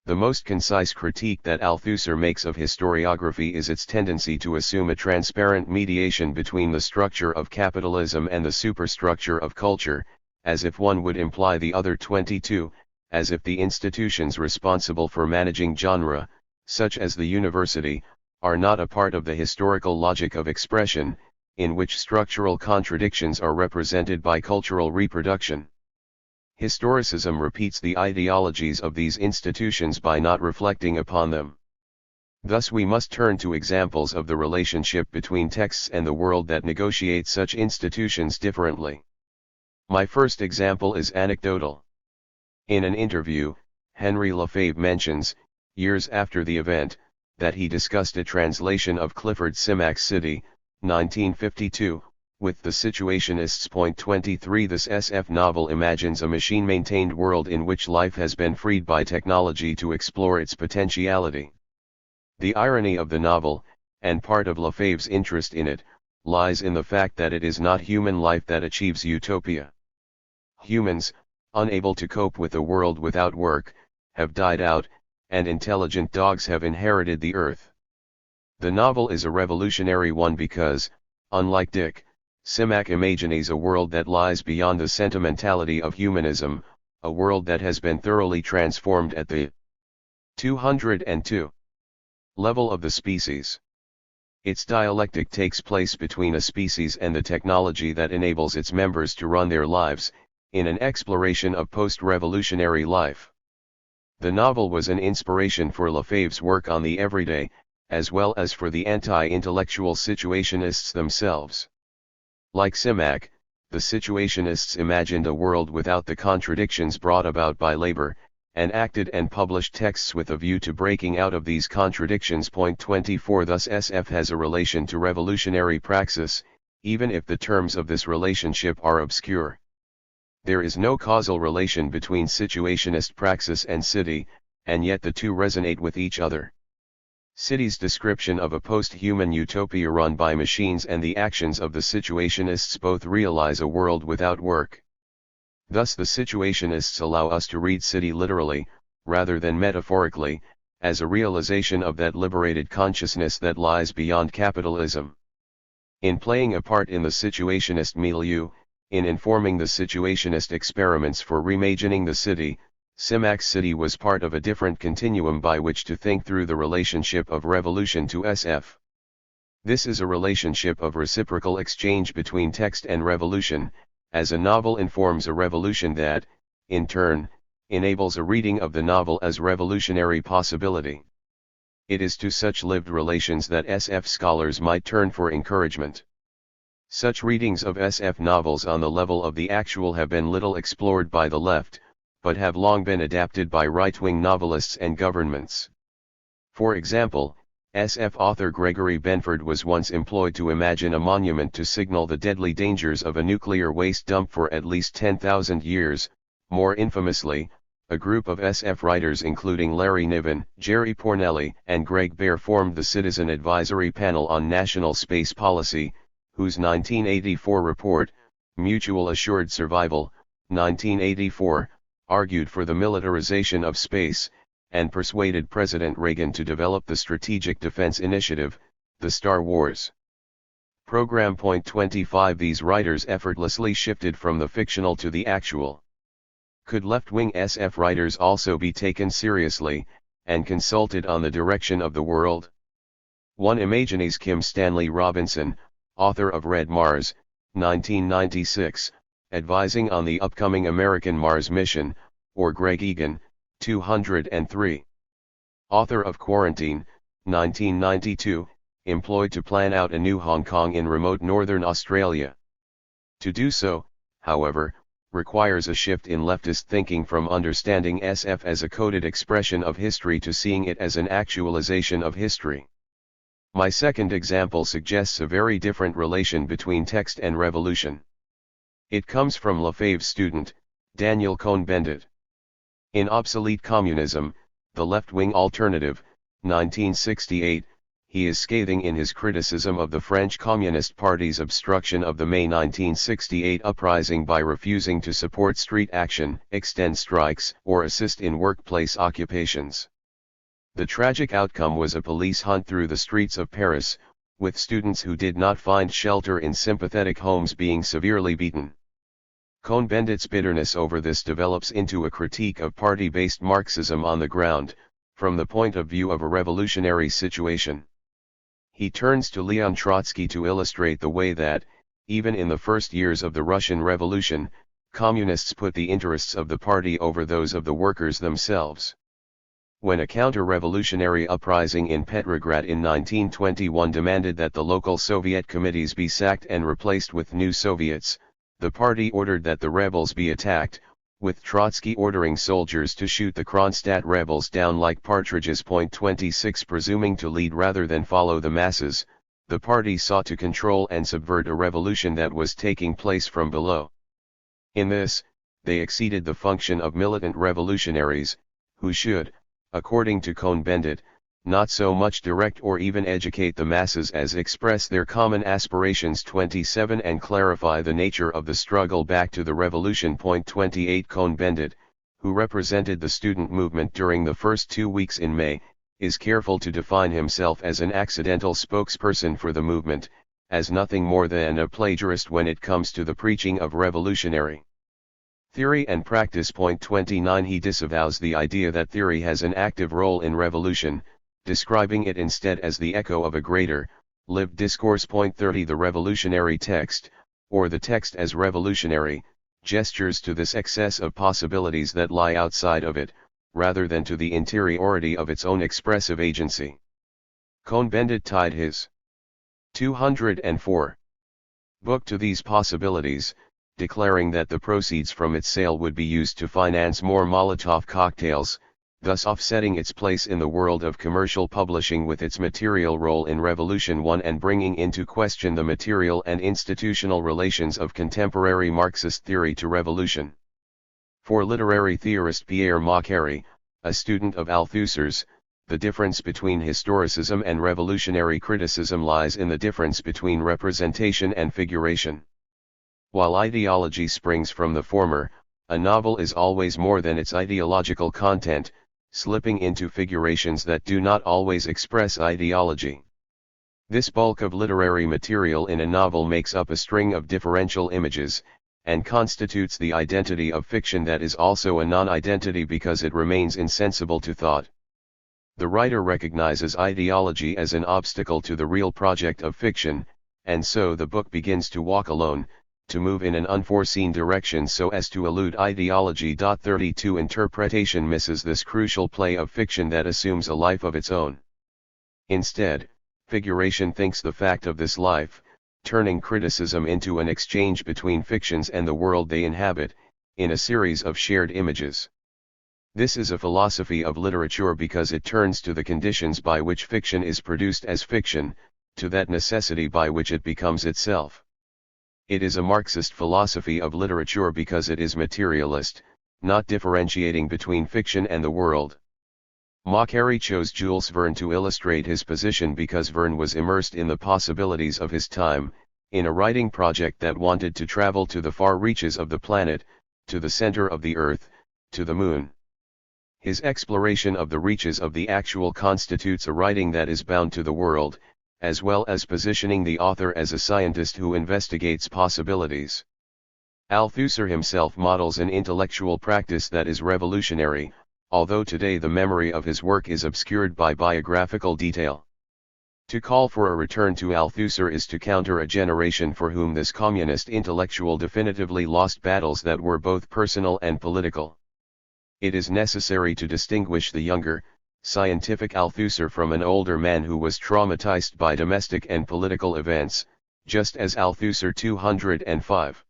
A: The most concise critique that Althusser makes of historiography is its tendency to assume a transparent mediation between the structure of capitalism and the superstructure of culture, as if one would imply the other. 22, as if the institutions responsible for managing genre, such as the university, are not a part of the historical logic of expression, in which structural contradictions are represented by cultural reproduction. Historicism repeats the ideologies of these institutions by not reflecting upon them. Thus we must turn to examples of the relationship between texts and the world that negotiate such institutions differently. My first example is anecdotal. In an interview, Henry Lefebvre mentions, years after the event, that he discussed a translation of Clifford Simak's City, 1952, with the Situationists. 23 This SF novel imagines a machine-maintained world in which life has been freed by technology to explore its potentiality. The irony of the novel, and part of Lefebvre's interest in it, lies in the fact that it is not human life that achieves utopia. Humans, unable to cope with a world without work, have died out, and intelligent dogs have inherited the earth. The novel is a revolutionary one because, unlike Dick, Simak imagines a world that lies beyond the sentimentality of humanism, a world that has been thoroughly transformed at the 202 level of the species. Its dialectic takes place between a species and the technology that enables its members to run their lives, in an exploration of post-revolutionary life. The novel was an inspiration for Lefebvre's work on the everyday, as well as for the anti-intellectual situationists themselves. Like Simak, the situationists imagined a world without the contradictions brought about by labor, and acted and published texts with a view to breaking out of these contradictions. 24 Thus SF has a relation to revolutionary praxis, even if the terms of this relationship are obscure. There is no causal relation between situationist praxis and City, and yet the two resonate with each other. City's description of a post-human utopia run by machines and the actions of the situationists both realize a world without work. Thus the situationists allow us to read City literally, rather than metaphorically, as a realization of that liberated consciousness that lies beyond capitalism. In playing a part in the situationist milieu, In informing the situationist experiments for reimagining the city, Simak's city was part of a different continuum by which to think through the relationship of revolution to SF. This is a relationship of reciprocal exchange between text and revolution, as a novel informs a revolution that, in turn, enables a reading of the novel as revolutionary possibility. It is to such lived relations that SF scholars might turn for encouragement. Such readings of SF novels on the level of the actual have been little explored by the left, but have long been adapted by right-wing novelists and governments. For example, SF author Gregory Benford was once employed to imagine a monument to signal the deadly dangers of a nuclear waste dump for at least 10,000 years. More infamously, a group of SF writers including Larry Niven, Jerry Pornelli, and Greg Baer formed the Citizen Advisory Panel on National Space Policy, whose 1984 report, Mutual Assured Survival, 1984, argued for the militarization of space, and persuaded President Reagan to develop the Strategic Defense Initiative, the Star Wars program. 25 These writers effortlessly shifted from the fictional to the actual. Could left-wing SF writers also be taken seriously, and consulted on the direction of the world? One imagines Kim Stanley Robinson, author of Red Mars, 1996, advising on the upcoming American Mars mission, or Greg Egan, 203. Author of Quarantine, 1992, employed to plan out a new Hong Kong in remote northern Australia. To do so, however, requires a shift in leftist thinking from understanding SF as a coded expression of history to seeing it as an actualization of history. My second example suggests a very different relation between text and revolution. It comes from Lefebvre's student, Daniel Cohn-Bendit. In Obsolete Communism, the left-wing alternative, 1968, he is scathing in his criticism of the French Communist Party's obstruction of the May 1968 uprising by refusing to support street action, extend strikes, or assist in workplace occupations. The tragic outcome was a police hunt through the streets of Paris, with students who did not find shelter in sympathetic homes being severely beaten. Cohn-Bendit's bitterness over this develops into a critique of party-based Marxism on the ground, from the point of view of a revolutionary situation. He turns to Leon Trotsky to illustrate the way that, even in the first years of the Russian Revolution, communists put the interests of the party over those of the workers themselves. When a counter-revolutionary uprising in Petrograd in 1921 demanded that the local Soviet committees be sacked and replaced with new Soviets, the party ordered that the rebels be attacked, with Trotsky ordering soldiers to shoot the Kronstadt rebels down like partridges. 26 Presuming to lead rather than follow the masses, the party sought to control and subvert a revolution that was taking place from below. In this, they exceeded the function of militant revolutionaries, who should, according to Cohn-Bendit, not so much direct or even educate the masses as express their common aspirations. 27 And clarify the nature of the struggle back to the revolution. 28 Cohn-Bendit, who represented the student movement during the first 2 weeks in May, is careful to define himself as an accidental spokesperson for the movement, as nothing more than a plagiarist when it comes to the preaching of revolutionary theory and practice. 29 He disavows the idea that theory has an active role in revolution, describing it instead as the echo of a greater, lived discourse. 30 The revolutionary text, or the text as revolutionary, gestures to this excess of possibilities that lie outside of it, rather than to the interiority of its own expressive agency. Cohn-Bendit tied his 204 book to these possibilities, declaring that the proceeds from its sale would be used to finance more Molotov cocktails, thus offsetting its place in the world of commercial publishing with its material role in Revolution 1 and bringing into question the material and institutional relations of contemporary Marxist theory to revolution. For literary theorist Pierre Macquarrie, a student of Althusser's, the difference between historicism and revolutionary criticism lies in the difference between representation and figuration. While ideology springs from the former, a novel is always more than its ideological content, slipping into figurations that do not always express ideology. This bulk of literary material in a novel makes up a string of differential images, and constitutes the identity of fiction that is also a non-identity because it remains insensible to thought. The writer recognizes ideology as an obstacle to the real project of fiction, and so the book begins to walk alone, to move in an unforeseen direction so as to elude ideology. 32 Interpretation misses this crucial play of fiction that assumes a life of its own. Instead, figuration thinks the fact of this life, turning criticism into an exchange between fictions and the world they inhabit, in a series of shared images. This is a philosophy of literature because it turns to the conditions by which fiction is produced as fiction, to that necessity by which it becomes itself. It is a Marxist philosophy of literature because it is materialist, not differentiating between fiction and the world. Machiavelli chose Jules Verne to illustrate his position because Verne was immersed in the possibilities of his time, in a writing project that wanted to travel to the far reaches of the planet, to the center of the earth, to the moon. His exploration of the reaches of the actual constitutes a writing that is bound to the world, as well as positioning the author as a scientist who investigates possibilities. Althusser himself models an intellectual practice that is revolutionary, although today the memory of his work is obscured by biographical detail. To call for a return to Althusser is to counter a generation for whom this communist intellectual definitively lost battles that were both personal and political. It is necessary to distinguish the younger, scientific Althusser from an older man who was traumatized by domestic and political events, just as Althusser 205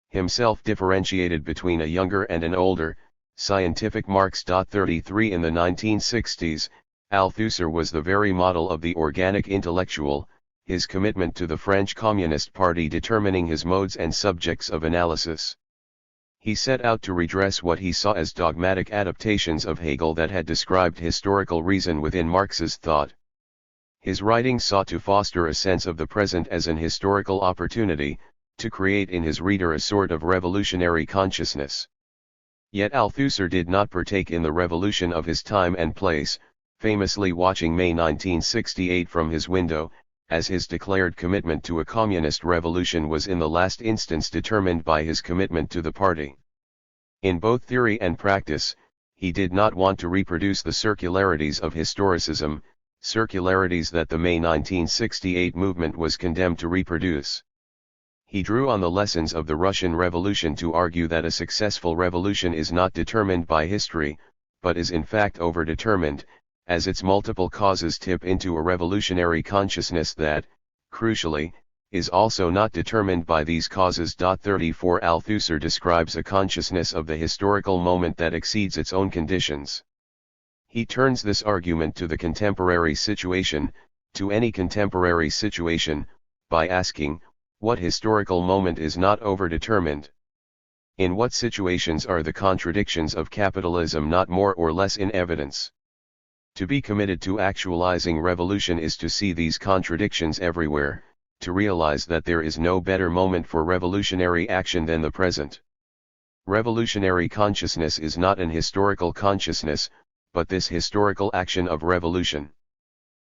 A: himself differentiated between a younger and an older, scientific Marx. 33 In the 1960s, Althusser was the very model of the organic intellectual, his commitment to the French Communist Party determining his modes and subjects of analysis. He set out to redress what he saw as dogmatic adaptations of Hegel that had described historical reason within Marx's thought. His writing sought to foster a sense of the present as an historical opportunity, to create in his reader a sort of revolutionary consciousness. Yet Althusser did not partake in the revolution of his time and place, famously watching May 1968 from his window, as his declared commitment to a communist revolution was in the last instance determined by his commitment to the party. In both theory and practice, he did not want to reproduce the circularities of historicism, circularities that the May 1968 movement was condemned to reproduce. He drew on the lessons of the Russian Revolution to argue that a successful revolution is not determined by history, but is in fact overdetermined, as its multiple causes tip into a revolutionary consciousness that, crucially, is also not determined by these causes. 34 Althusser describes a consciousness of the historical moment that exceeds its own conditions. He turns this argument to the contemporary situation, to any contemporary situation, by asking, what historical moment is not overdetermined? In what situations are the contradictions of capitalism not more or less in evidence? To be committed to actualizing revolution is to see these contradictions everywhere, to realize that there is no better moment for revolutionary action than the present. Revolutionary consciousness is not an historical consciousness, but this historical action of revolution.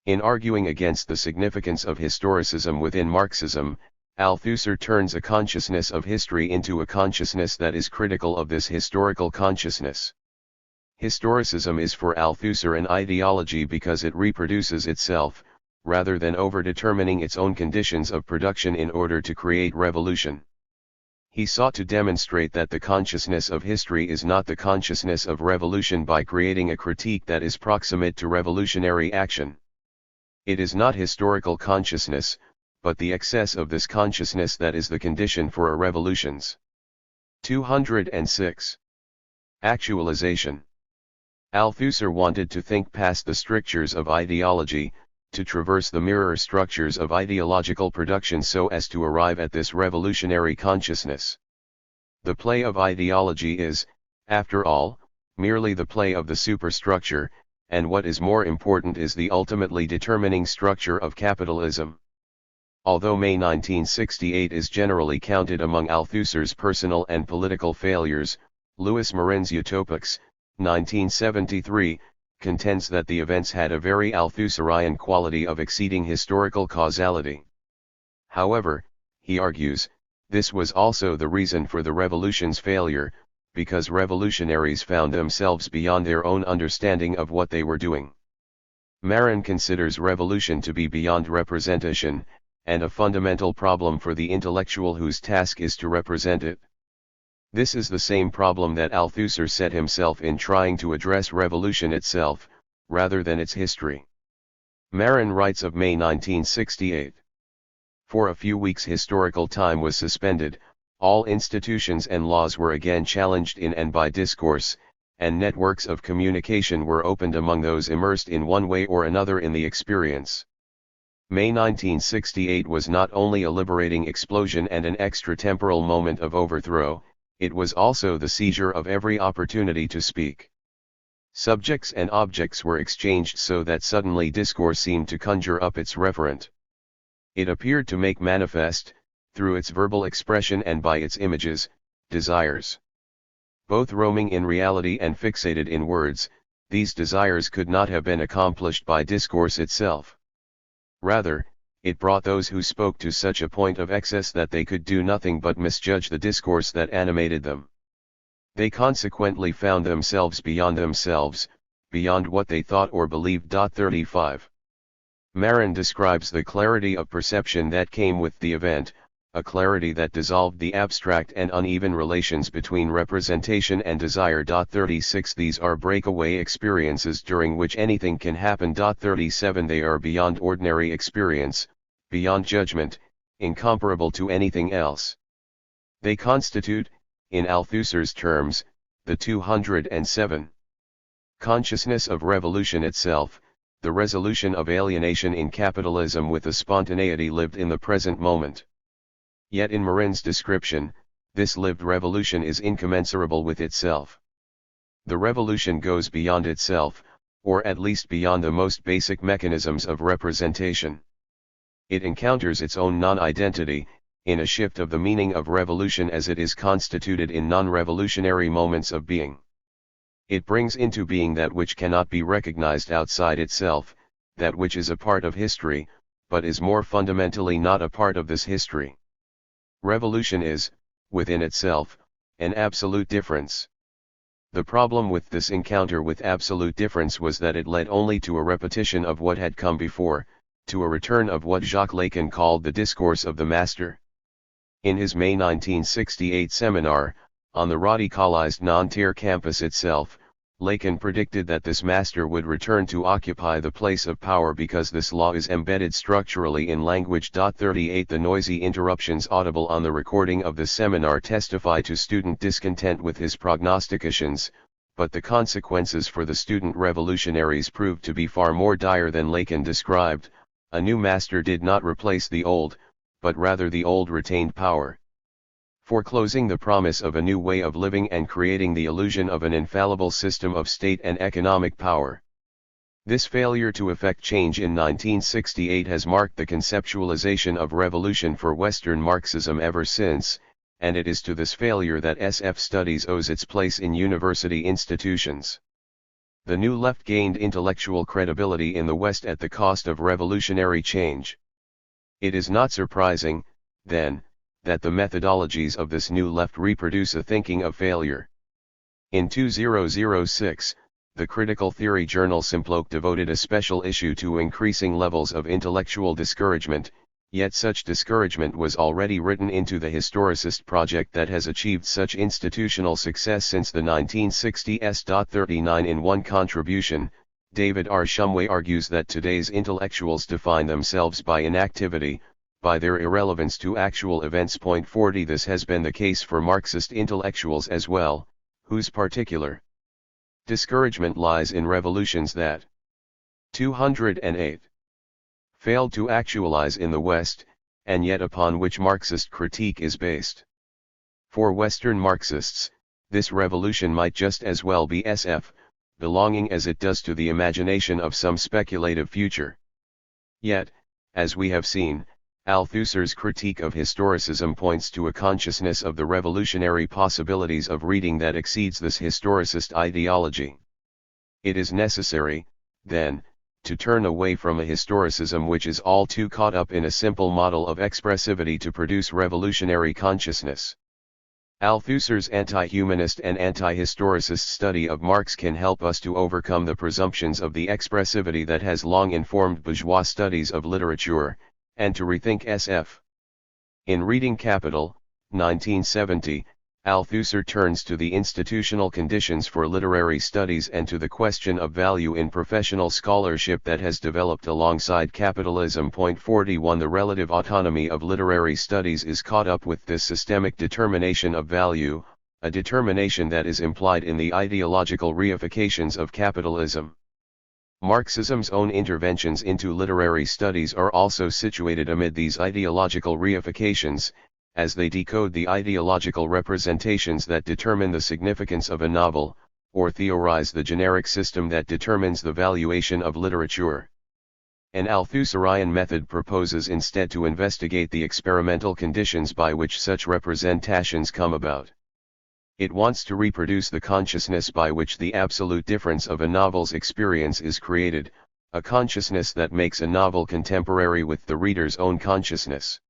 A: In arguing against the significance of historicism within Marxism, Althusser turns a consciousness of history into a consciousness that is critical of this historical consciousness. Historicism is for Althusser an ideology because it reproduces itself, rather than overdetermining its own conditions of production in order to create revolution. He sought to demonstrate that the consciousness of history is not the consciousness of revolution by creating a critique that is proximate to revolutionary action. It is not historical consciousness, but the excess of this consciousness that is the condition for a revolution's. 206. Actualization. Althusser wanted to think past the strictures of ideology, to traverse the mirror structures of ideological production so as to arrive at this revolutionary consciousness. The play of ideology is, after all, merely the play of the superstructure, and what is more important is the ultimately determining structure of capitalism. Although May 1968 is generally counted among Althusser's personal and political failures, Louis Marin's Utopics, 1973, contends that the events had a very Althusserian quality of exceeding historical causality. However, he argues, This was also the reason for the revolution's failure, because revolutionaries found themselves beyond their own understanding of what they were doing. Marin considers revolution to be beyond representation, and a fundamental problem for the intellectual whose task is to represent it. This is the same problem that Althusser set himself in trying to address revolution itself, rather than its history. Marin writes of May 1968. For a few weeks historical time was suspended, all institutions and laws were again challenged in and by discourse, and networks of communication were opened among those immersed in one way or another in the experience. May 1968 was not only a liberating explosion and an extratemporal moment of overthrow, it was also the seizure of every opportunity to speak. Subjects and objects were exchanged so that suddenly discourse seemed to conjure up its referent. It appeared to make manifest, through its verbal expression and by its images, desires. Both roaming in reality and fixated in words, these desires could not have been accomplished by discourse itself. Rather, it brought those who spoke to such a point of excess that they could do nothing but misjudge the discourse that animated them. They consequently found themselves, beyond what they thought or believed. 35. Marin describes the clarity of perception that came with the event, a clarity that dissolved the abstract and uneven relations between representation and desire. 36 These are breakaway experiences during which anything can happen. 37 They are beyond ordinary experience, beyond judgment, incomparable to anything else. They constitute, in Althusser's terms, the 207. Consciousness of revolution itself, the resolution of alienation in capitalism with a spontaneity lived in the present moment. Yet in Marin's description, this lived revolution is incommensurable with itself. The revolution goes beyond itself, or at least beyond the most basic mechanisms of representation. It encounters its own non-identity, in a shift of the meaning of revolution as it is constituted in non-revolutionary moments of being. It brings into being that which cannot be recognized outside itself, that which is a part of history, but is more fundamentally not a part of this history. Revolution is, within itself, an absolute difference. The problem with this encounter with absolute difference was that it led only to a repetition of what had come before, to a return of what Jacques Lacan called the discourse of the master. In his May 1968 seminar, on the radicalized Nanterre campus itself, Lacan predicted that this master would return to occupy the place of power because this law is embedded structurally in language. 38 The noisy interruptions audible on the recording of the seminar testify to student discontent with his prognostications, but the consequences for the student revolutionaries proved to be far more dire than Lacan described. A new master did not replace the old, but rather the old retained power, foreclosing the promise of a new way of living and creating the illusion of an infallible system of state and economic power. This failure to effect change in 1968 has marked the conceptualization of revolution for Western Marxism ever since, and it is to this failure that SF studies owes its place in university institutions. The New Left gained intellectual credibility in the West at the cost of revolutionary change. It is not surprising, then, that the methodologies of this New Left reproduce a thinking of failure. In 2006, the critical theory journal Simploque devoted a special issue to increasing levels of intellectual discouragement, yet such discouragement was already written into the historicist project that has achieved such institutional success since the 1960s. 39 In one contribution, David R. Shumway argues that today's intellectuals define themselves by inactivity, by their irrelevance to actual events. 40 This has been the case for Marxist intellectuals as well, whose particular discouragement lies in revolutions that 208 failed to actualize in the West, and yet upon which Marxist critique is based. For Western Marxists, this revolution might just as well be SF, belonging as it does to the imagination of some speculative future. Yet, as we have seen, Althusser's critique of historicism points to a consciousness of the revolutionary possibilities of reading that exceeds this historicist ideology. It is necessary, then, to turn away from a historicism which is all too caught up in a simple model of expressivity to produce revolutionary consciousness. Althusser's anti-humanist and anti-historicist study of Marx can help us to overcome the presumptions of the expressivity that has long informed bourgeois studies of literature, and to rethink SF. In reading Capital, 1970, Althusser turns to the institutional conditions for literary studies and to the question of value in professional scholarship that has developed alongside capitalism. 41 The relative autonomy of literary studies is caught up with this systemic determination of value, a determination that is implied in the ideological reifications of capitalism. Marxism's own interventions into literary studies are also situated amid these ideological reifications, as they decode the ideological representations that determine the significance of a novel, or theorize the generic system that determines the valuation of literature. An Althusserian method proposes instead to investigate the experimental conditions by which such representations come about. It wants to reproduce the consciousness by which the absolute difference of a novel's experience is created, a consciousness that makes a novel contemporary with the reader's own consciousness.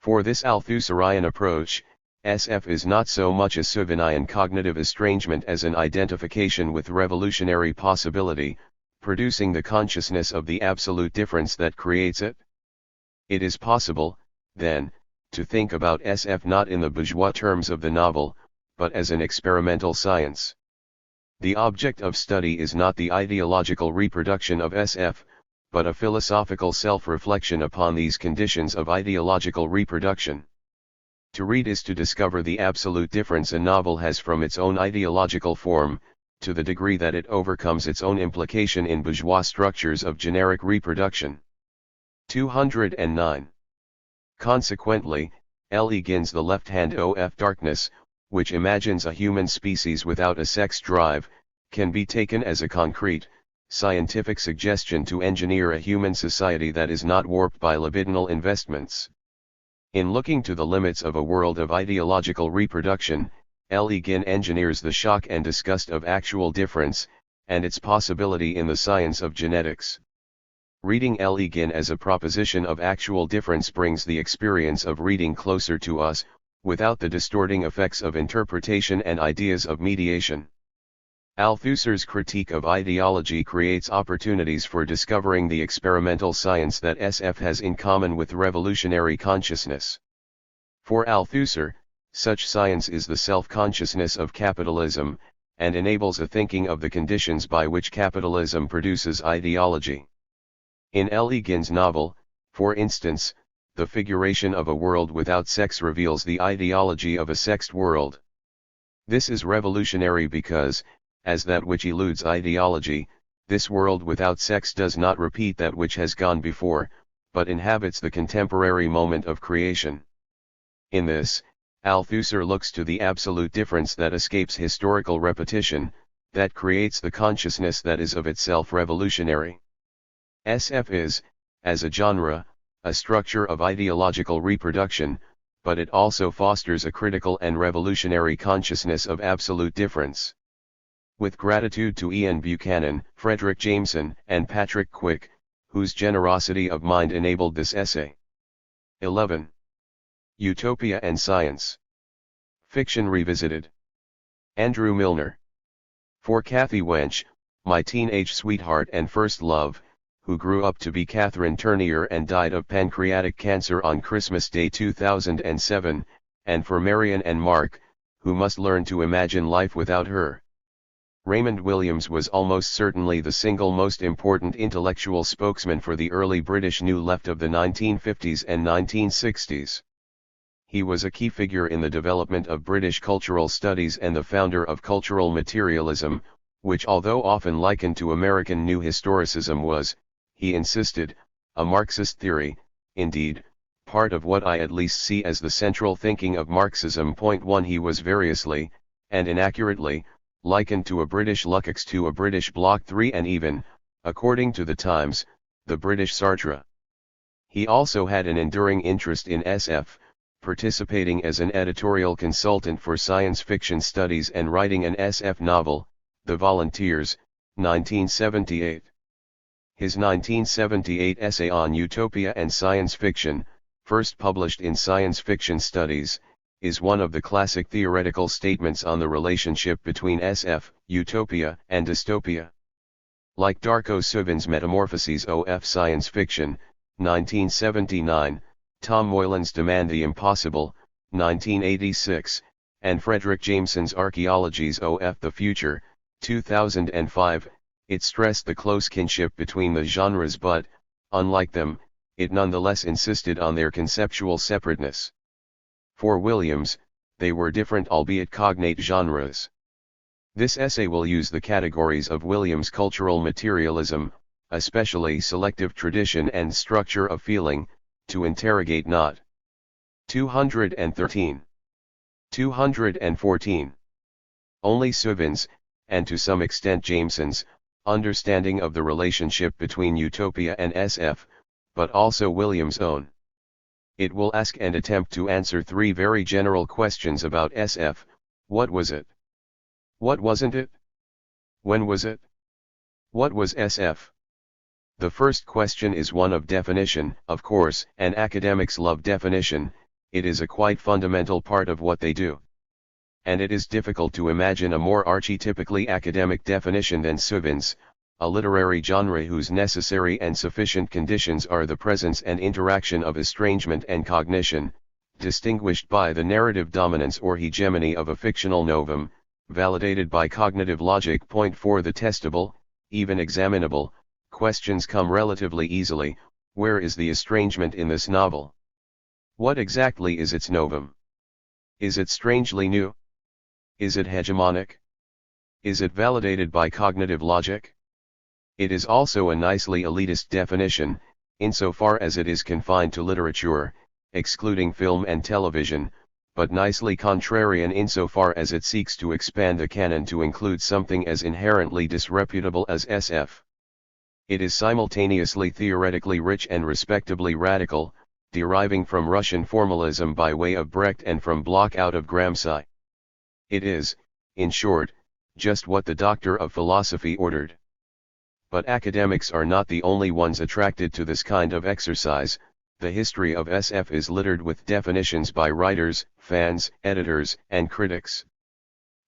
A: For this Althusserian approach, SF is not so much a Sauvignian cognitive estrangement as an identification with revolutionary possibility, producing the consciousness of the absolute difference that creates it. It is possible, then, to think about SF not in the bourgeois terms of the novel, but as an experimental science. The object of study is not the ideological reproduction of SF, but a philosophical self-reflection upon these conditions of ideological reproduction. To read is to discover the absolute difference a novel has from its own ideological form, to the degree that it overcomes its own implication in bourgeois structures of generic reproduction. 209. Consequently, Le Guin's The Left-Hand of Darkness, which imagines a human species without a sex drive, can be taken as a concrete, scientific suggestion to engineer a human society that is not warped by libidinal investments. In looking to the limits of a world of ideological reproduction, Le Guin engineers the shock and disgust of actual difference, and its possibility in the science of genetics. Reading Le Guin as a proposition of actual difference brings the experience of reading closer to us, without the distorting effects of interpretation and ideas of mediation. Althusser's critique of ideology creates opportunities for discovering the experimental science that SF has in common with revolutionary consciousness. For Althusser, such science is the self-consciousness of capitalism, and enables a thinking of the conditions by which capitalism produces ideology. In Le Guin's novel, for instance, the figuration of a world without sex reveals the ideology of a sexed world. This is revolutionary because, as that which eludes ideology, this world without sex does not repeat that which has gone before, but inhabits the contemporary moment of creation. In this, Althusser looks to the absolute difference that escapes historical repetition, that creates the consciousness that is of itself revolutionary. SF is, as a genre, a structure of ideological reproduction, but it also fosters a critical and revolutionary consciousness of absolute difference. With gratitude to Ian Buchanan, Frederick Jameson, and Patrick Quick, whose generosity of mind enabled this essay. 11. Utopia and Science. Fiction Revisited. Andrew Milner. For Kathy Wench, my teenage sweetheart and first love, who grew up to be Catherine Turnier and died of pancreatic cancer on Christmas Day 2007, and for Marion and Mark, who must learn to imagine life without her. Raymond Williams was almost certainly the single most important intellectual spokesman for the early British New Left of the 1950s and 1960s. He was a key figure in the development of British cultural studies and the founder of cultural materialism, which although often likened to American New Historicism was, he insisted, a Marxist theory, indeed, part of what I at least see as the central thinking of Marxism. 1 He was variously, and inaccurately, likened to a British Lukács, to a British Bloc 3, and even, according to the Times, the British Sartre. He also had an enduring interest in SF, participating as an editorial consultant for science fiction studies and writing an SF novel, The Volunteers, 1978. His 1978 essay on utopia and science fiction, first published in Science Fiction Studies, is one of the classic theoretical statements on the relationship between SF, utopia, and dystopia. Like Darko Suvin's Metamorphoses of Science Fiction, 1979, Tom Moylan's Demand the Impossible, 1986, and Fredric Jameson's Archaeologies of the Future, 2005, it stressed the close kinship between the genres but, unlike them, it nonetheless insisted on their conceptual separateness. For Williams, they were different albeit cognate genres. This essay will use the categories of Williams' cultural materialism, especially selective tradition and structure of feeling, to interrogate not 213, 214. Only Suvin's, and to some extent Jameson's, understanding of the relationship between utopia and SF, but also Williams' own. It will ask and attempt to answer three very general questions about SF: what was it? What wasn't it? When was it? What was SF? The first question is one of definition, of course, and academics love definition, it is a quite fundamental part of what they do. And it is difficult to imagine a more archetypically academic definition than Suvin's, a literary genre whose necessary and sufficient conditions are the presence and interaction of estrangement and cognition, distinguished by the narrative dominance or hegemony of a fictional novum, validated by cognitive logic. Point for the testable, even examinable, questions come relatively easily: where is the estrangement in this novel? What exactly is its novum? Is it strangely new? Is it hegemonic? Is it validated by cognitive logic? It is also a nicely elitist definition, insofar as it is confined to literature, excluding film and television, but nicely contrarian insofar as it seeks to expand the canon to include something as inherently disreputable as SF. It is simultaneously theoretically rich and respectably radical, deriving from Russian formalism by way of Brecht and from Bloch out of Gramsci. It is, in short, just what the doctor of philosophy ordered. But academics are not the only ones attracted to this kind of exercise. The history of SF is littered with definitions by writers, fans, editors, and critics.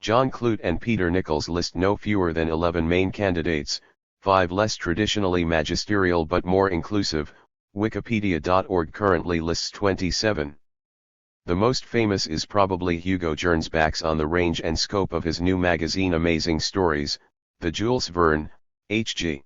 A: John Clute and Peter Nichols list no fewer than 11 main candidates, 5 less traditionally magisterial but more inclusive. Wikipedia.org currently lists 27. The most famous is probably Hugo Gernsback's on the range and scope of his new magazine Amazing Stories, the Jules Verne, H.G.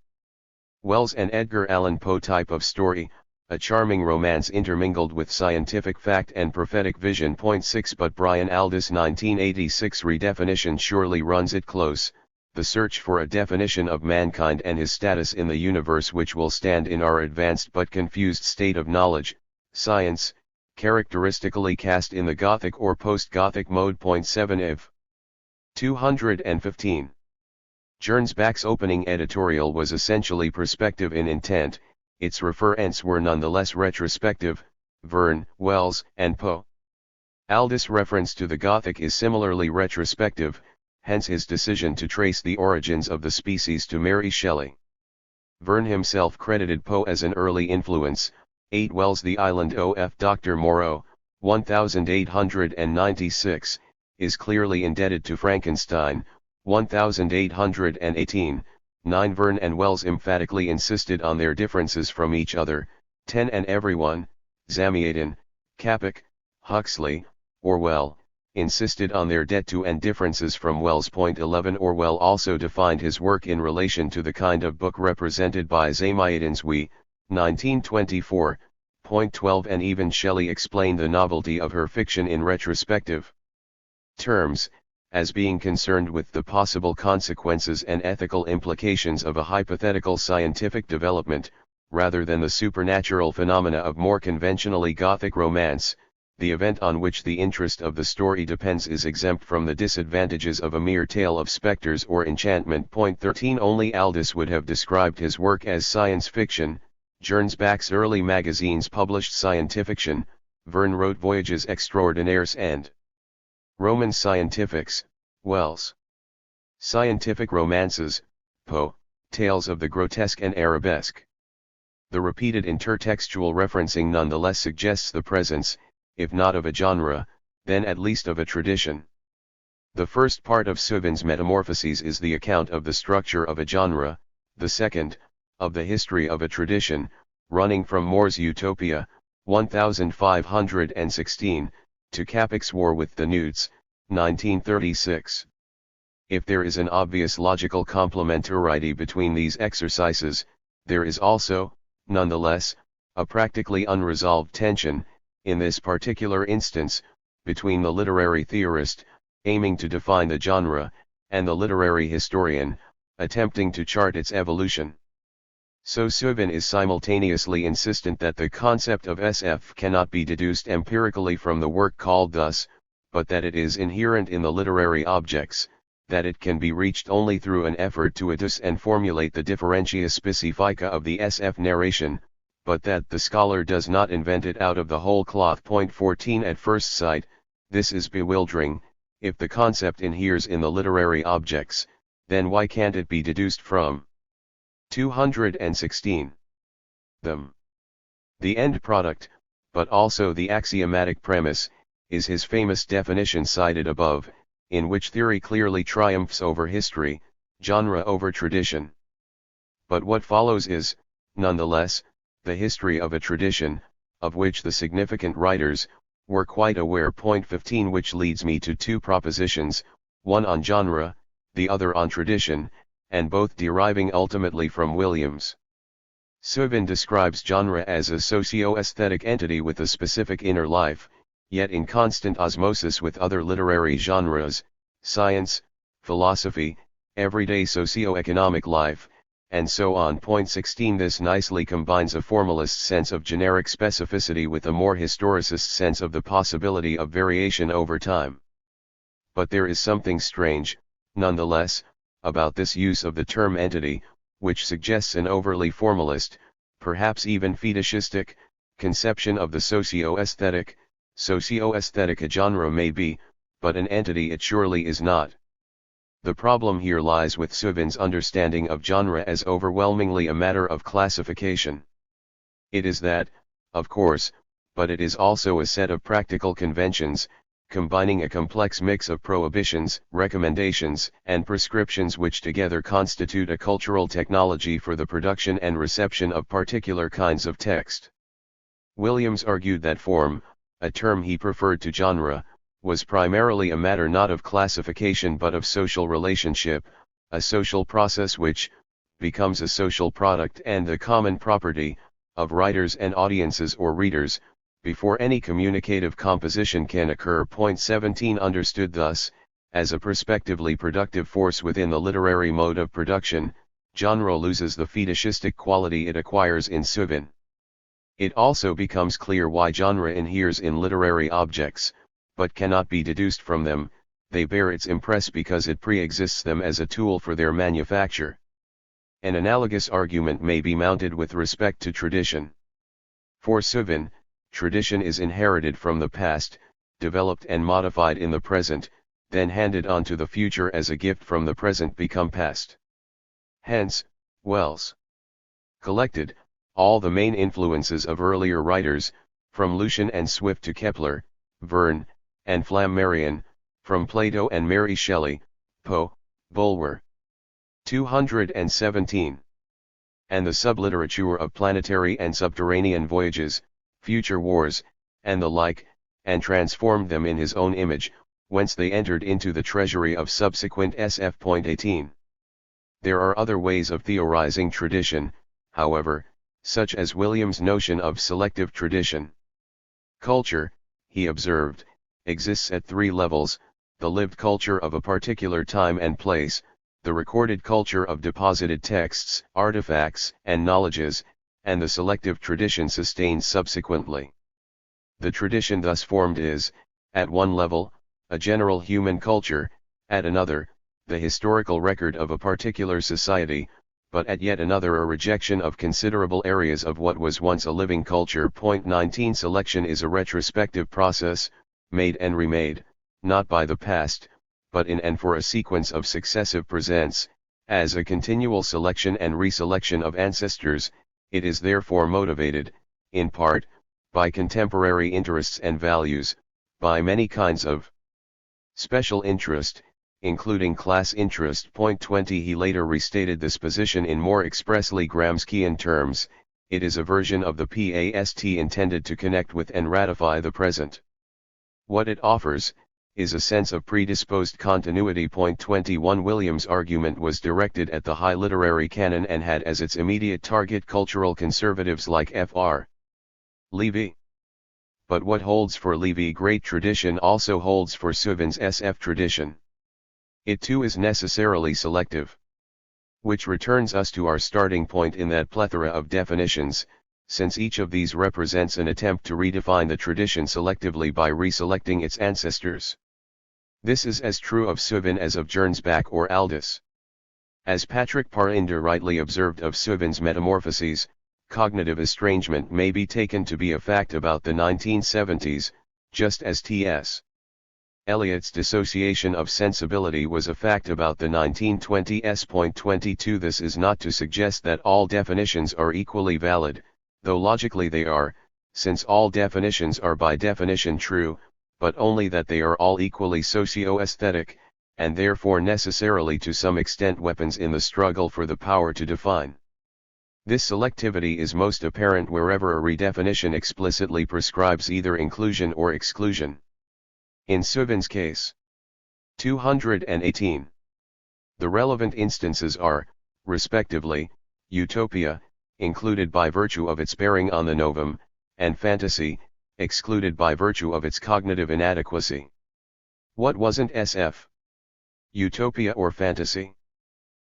A: Wells and Edgar Allan Poe type of story, a charming romance intermingled with scientific fact and prophetic vision. 6 But Brian Aldiss' 1986 redefinition surely runs it close, the search for a definition of mankind and his status in the universe which will stand in our advanced but confused state of knowledge, science, characteristically cast in the Gothic or post-Gothic mode. 7 If 215. Gernsback's opening editorial was essentially perspective in intent, its referents were nonetheless retrospective: Verne, Wells, and Poe. Aldiss' reference to the Gothic is similarly retrospective, hence his decision to trace the origins of the species to Mary Shelley. Verne himself credited Poe as an early influence. 8 Wells' The Island of Dr. Moreau, 1896, is clearly indebted to Frankenstein, 1818, 9 Verne and Wells emphatically insisted on their differences from each other. 10 And everyone, Zamiatin, Capek, Huxley, Orwell, insisted on their debt to and differences from Wells. 11 Orwell also defined his work in relation to the kind of book represented by Zamiatin's We, 1924. 12 And even Shelley explained the novelty of her fiction in retrospective terms, as being concerned with the possible consequences and ethical implications of a hypothetical scientific development, rather than the supernatural phenomena of more conventionally Gothic romance. The event on which the interest of the story depends is exempt from the disadvantages of a mere tale of specters or enchantment. 13 Only Aldiss would have described his work as science fiction. Gernsback's early magazines published scientifiction. Verne wrote Voyages Extraordinaires and Romans Scientifics, Wells. Scientific romances, Poe, tales of the grotesque and arabesque. The repeated intertextual referencing nonetheless suggests the presence, if not of a genre, then at least of a tradition. The first part of Souvin's Metamorphoses is the account of the structure of a genre, the second, of the history of a tradition, running from More's Utopia, 1516, to Capek's War with the Newts, 1936. If there is an obvious logical complementarity between these exercises, there is also, nonetheless, a practically unresolved tension, in this particular instance, between the literary theorist, aiming to define the genre, and the literary historian, attempting to chart its evolution. So Souvin is simultaneously insistent that the concept of SF cannot be deduced empirically from the work called thus, but that it is inherent in the literary objects, that it can be reached only through an effort to adduce and formulate the differentia specifica of the SF narration, but that the scholar does not invent it out of the whole cloth. 14 At first sight, this is bewildering. If the concept inheres in the literary objects, then why can't it be deduced from 216 them? The end product, but also the axiomatic premise, is his famous definition cited above, in which theory clearly triumphs over history, genre over tradition. But what follows is, nonetheless, the history of a tradition, of which the significant writers were quite aware. 15 Which leads me to two propositions, one on genre, the other on tradition, and both deriving ultimately from Williams. Souvin describes genre as a socio-aesthetic entity with a specific inner life, yet in constant osmosis with other literary genres, science, philosophy, everyday socio-economic life, and so on. 16 This nicely combines a formalist sense of generic specificity with a more historicist sense of the possibility of variation over time. But there is something strange, nonetheless, about this use of the term entity, which suggests an overly formalist, perhaps even fetishistic, conception of the socio-aesthetic. Socio-aesthetic a genre may be, but an entity it surely is not. The problem here lies with Souvin's understanding of genre as overwhelmingly a matter of classification. It is that, of course, but it is also a set of practical conventions, combining a complex mix of prohibitions, recommendations, and prescriptions which together constitute a cultural technology for the production and reception of particular kinds of text. Williams argued that form, a term he preferred to genre, was primarily a matter not of classification but of social relationship, a social process which becomes a social product and the common property of writers and audiences or readers, before any communicative composition can occur. 17 Understood thus, as a prospectively productive force within the literary mode of production, genre loses the fetishistic quality it acquires in Souvin. It also becomes clear why genre inheres in literary objects, but cannot be deduced from them. They bear its impress because it pre-exists them as a tool for their manufacture. An analogous argument may be mounted with respect to tradition. For Souvin, tradition is inherited from the past, developed and modified in the present, then handed on to the future as a gift from the present become past. Hence, Wells collected all the main influences of earlier writers, from Lucian and Swift to Kepler, Verne, and Flammarion, from Plato and Mary Shelley, Poe, Bulwer. 217. And the subliterature of planetary and subterranean voyages, future wars, and the like, and transformed them in his own image, whence they entered into the treasury of subsequent SF. 18. There are other ways of theorizing tradition, however, such as Williams' notion of selective tradition. Culture, he observed, exists at three levels: the lived culture of a particular time and place, the recorded culture of deposited texts, artifacts, and knowledges, and the selective tradition sustained subsequently. The tradition thus formed is, at one level, a general human culture, at another, the historical record of a particular society, but at yet another a rejection of considerable areas of what was once a living culture. 19 Selection is a retrospective process, made and remade, not by the past, but in and for a sequence of successive presents, As a continual selection and reselection of ancestors, it is therefore motivated, in part, by contemporary interests and values, by many kinds of special interest, including class interest. Point 20. He later restated this position in more expressly Gramscian terms: it is a version of the past intended to connect with and ratify the present. What it offers is a sense of predisposed continuity. Point 21. William's argument was directed at the high literary canon and had as its immediate target cultural conservatives like Fr. Lévy. But what holds for Lévy great tradition also holds for Souvin's SF tradition. It too is necessarily selective. Which returns us to our starting point in that plethora of definitions, since each of these represents an attempt to redefine the tradition selectively by reselecting its ancestors. This is as true of Souvin as of Gernsback or Aldous. As Patrick Parinder rightly observed of Souvin's Metamorphoses, cognitive estrangement may be taken to be a fact about the 1970s, just as T.S. Eliot's dissociation of sensibility was a fact about the 1920s. Point 22. This is not to suggest that all definitions are equally valid, though logically they are, since all definitions are by definition true, but only that they are all equally socio-aesthetic, and therefore necessarily to some extent weapons in the struggle for the power to define. This selectivity is most apparent wherever a redefinition explicitly prescribes either inclusion or exclusion. In Souvin's case. 218. The relevant instances are, respectively, utopia, included by virtue of its bearing on the novum, and fantasy, excluded by virtue of its cognitive inadequacy. What wasn't SF? Utopia or fantasy?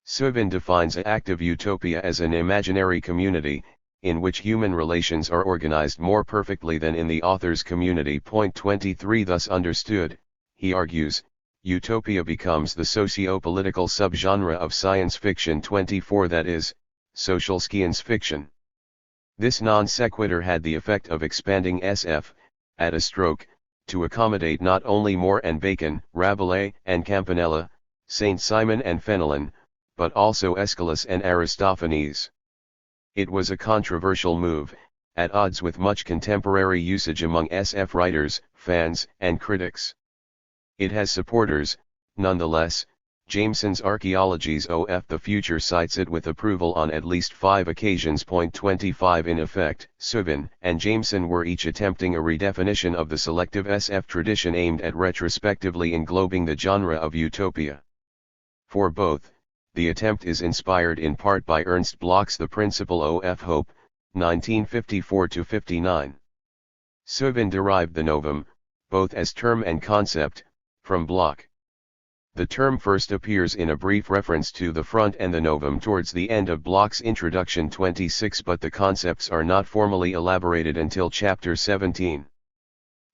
A: Souvin defines active utopia as an imaginary community, in which human relations are organized more perfectly than in the author's community. Point 23. Thus understood, he argues, utopia becomes the socio-political subgenre of science fiction. 24. That is, social science fiction. This non sequitur had the effect of expanding SF, at a stroke, to accommodate not only More and Bacon, Rabelais and Campanella, Saint-Simon and Fenelon, but also Aeschylus and Aristophanes. It was a controversial move, at odds with much contemporary usage among SF writers, fans, and critics. It has supporters, nonetheless. Jameson's Archaeologies of the Future cites it with approval on at least 5 occasions. Point 25. In effect, Souvin and Jameson were each attempting a redefinition of the selective SF tradition aimed at retrospectively englobing the genre of utopia. For both, the attempt is inspired in part by Ernst Bloch's The Principle of Hope, 1954-59. Souvin derived the novum, both as term and concept, from Bloch. The term first appears in a brief reference to the front and the novum towards the end of Bloch's Introduction 26, but the concepts are not formally elaborated until chapter 17.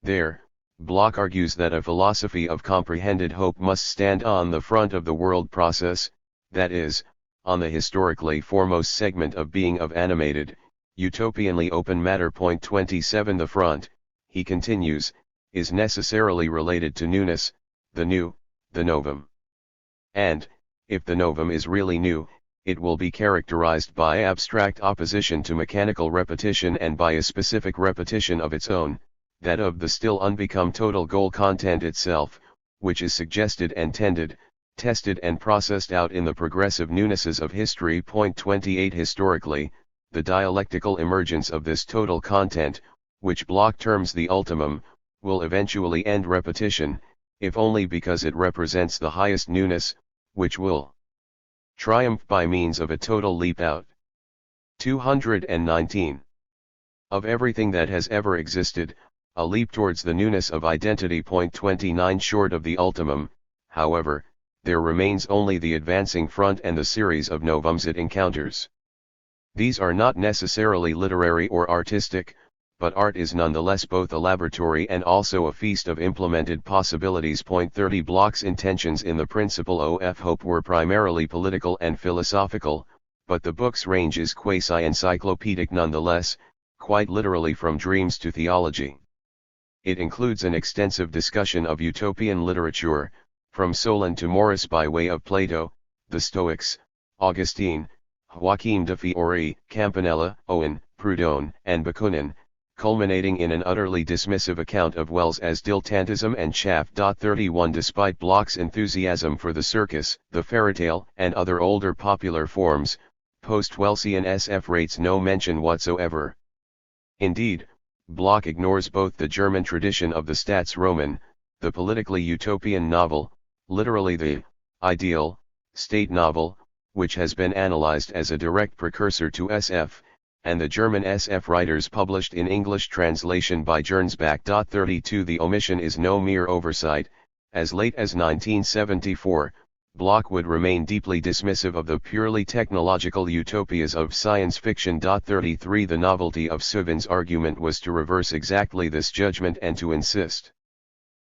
A: There, Bloch argues that a philosophy of comprehended hope must stand on the front of the world process, that is, on the historically foremost segment of being of animated, utopianly open matter. Point 27. The front, he continues, is necessarily related to newness, the new, the novum. And, if the novum is really new, it will be characterized by abstract opposition to mechanical repetition and by a specific repetition of its own, that of the still unbecome total goal content itself, which is suggested and tended, tested and processed out in the progressive newnesses of history. Point 28. Historically, the dialectical emergence of this total content, which Bloch terms the ultimum, will eventually end repetition, if only because it represents the highest newness, which will triumph by means of a total leap out. 219. Of everything that has ever existed, a leap towards the newness of identity. Point 29. Short of the ultimum, however, there remains only the advancing front and the series of novums it encounters. These are not necessarily literary or artistic, but art is nonetheless both a laboratory and also a feast of implemented possibilities. Point 30. Bloch's intentions in The Principle of Hope were primarily political and philosophical, but the book's range is quasi-encyclopedic nonetheless, quite literally from dreams to theology. It includes an extensive discussion of utopian literature, from Solon to Morris by way of Plato, the Stoics, Augustine, Joachim de Fiori, Campanella, Owen, Proudhon, and Bakunin, culminating in an utterly dismissive account of Wells as dilettantism and chaff. 31 Despite Bloch's enthusiasm for the circus, the fairytale, and other older popular forms, post-Wellsian SF rates no mention whatsoever. Indeed, Bloch ignores both the German tradition of the Staatsroman, the politically utopian novel, literally the ideal state novel, which has been analyzed as a direct precursor to SF, and the German SF writers published in English translation by Jernsbach. 32 The omission is no mere oversight. As late as 1974, Bloch would remain deeply dismissive of the purely technological utopias of science fiction. 33 The novelty of Seuvin's argument was to reverse exactly this judgment and to insist,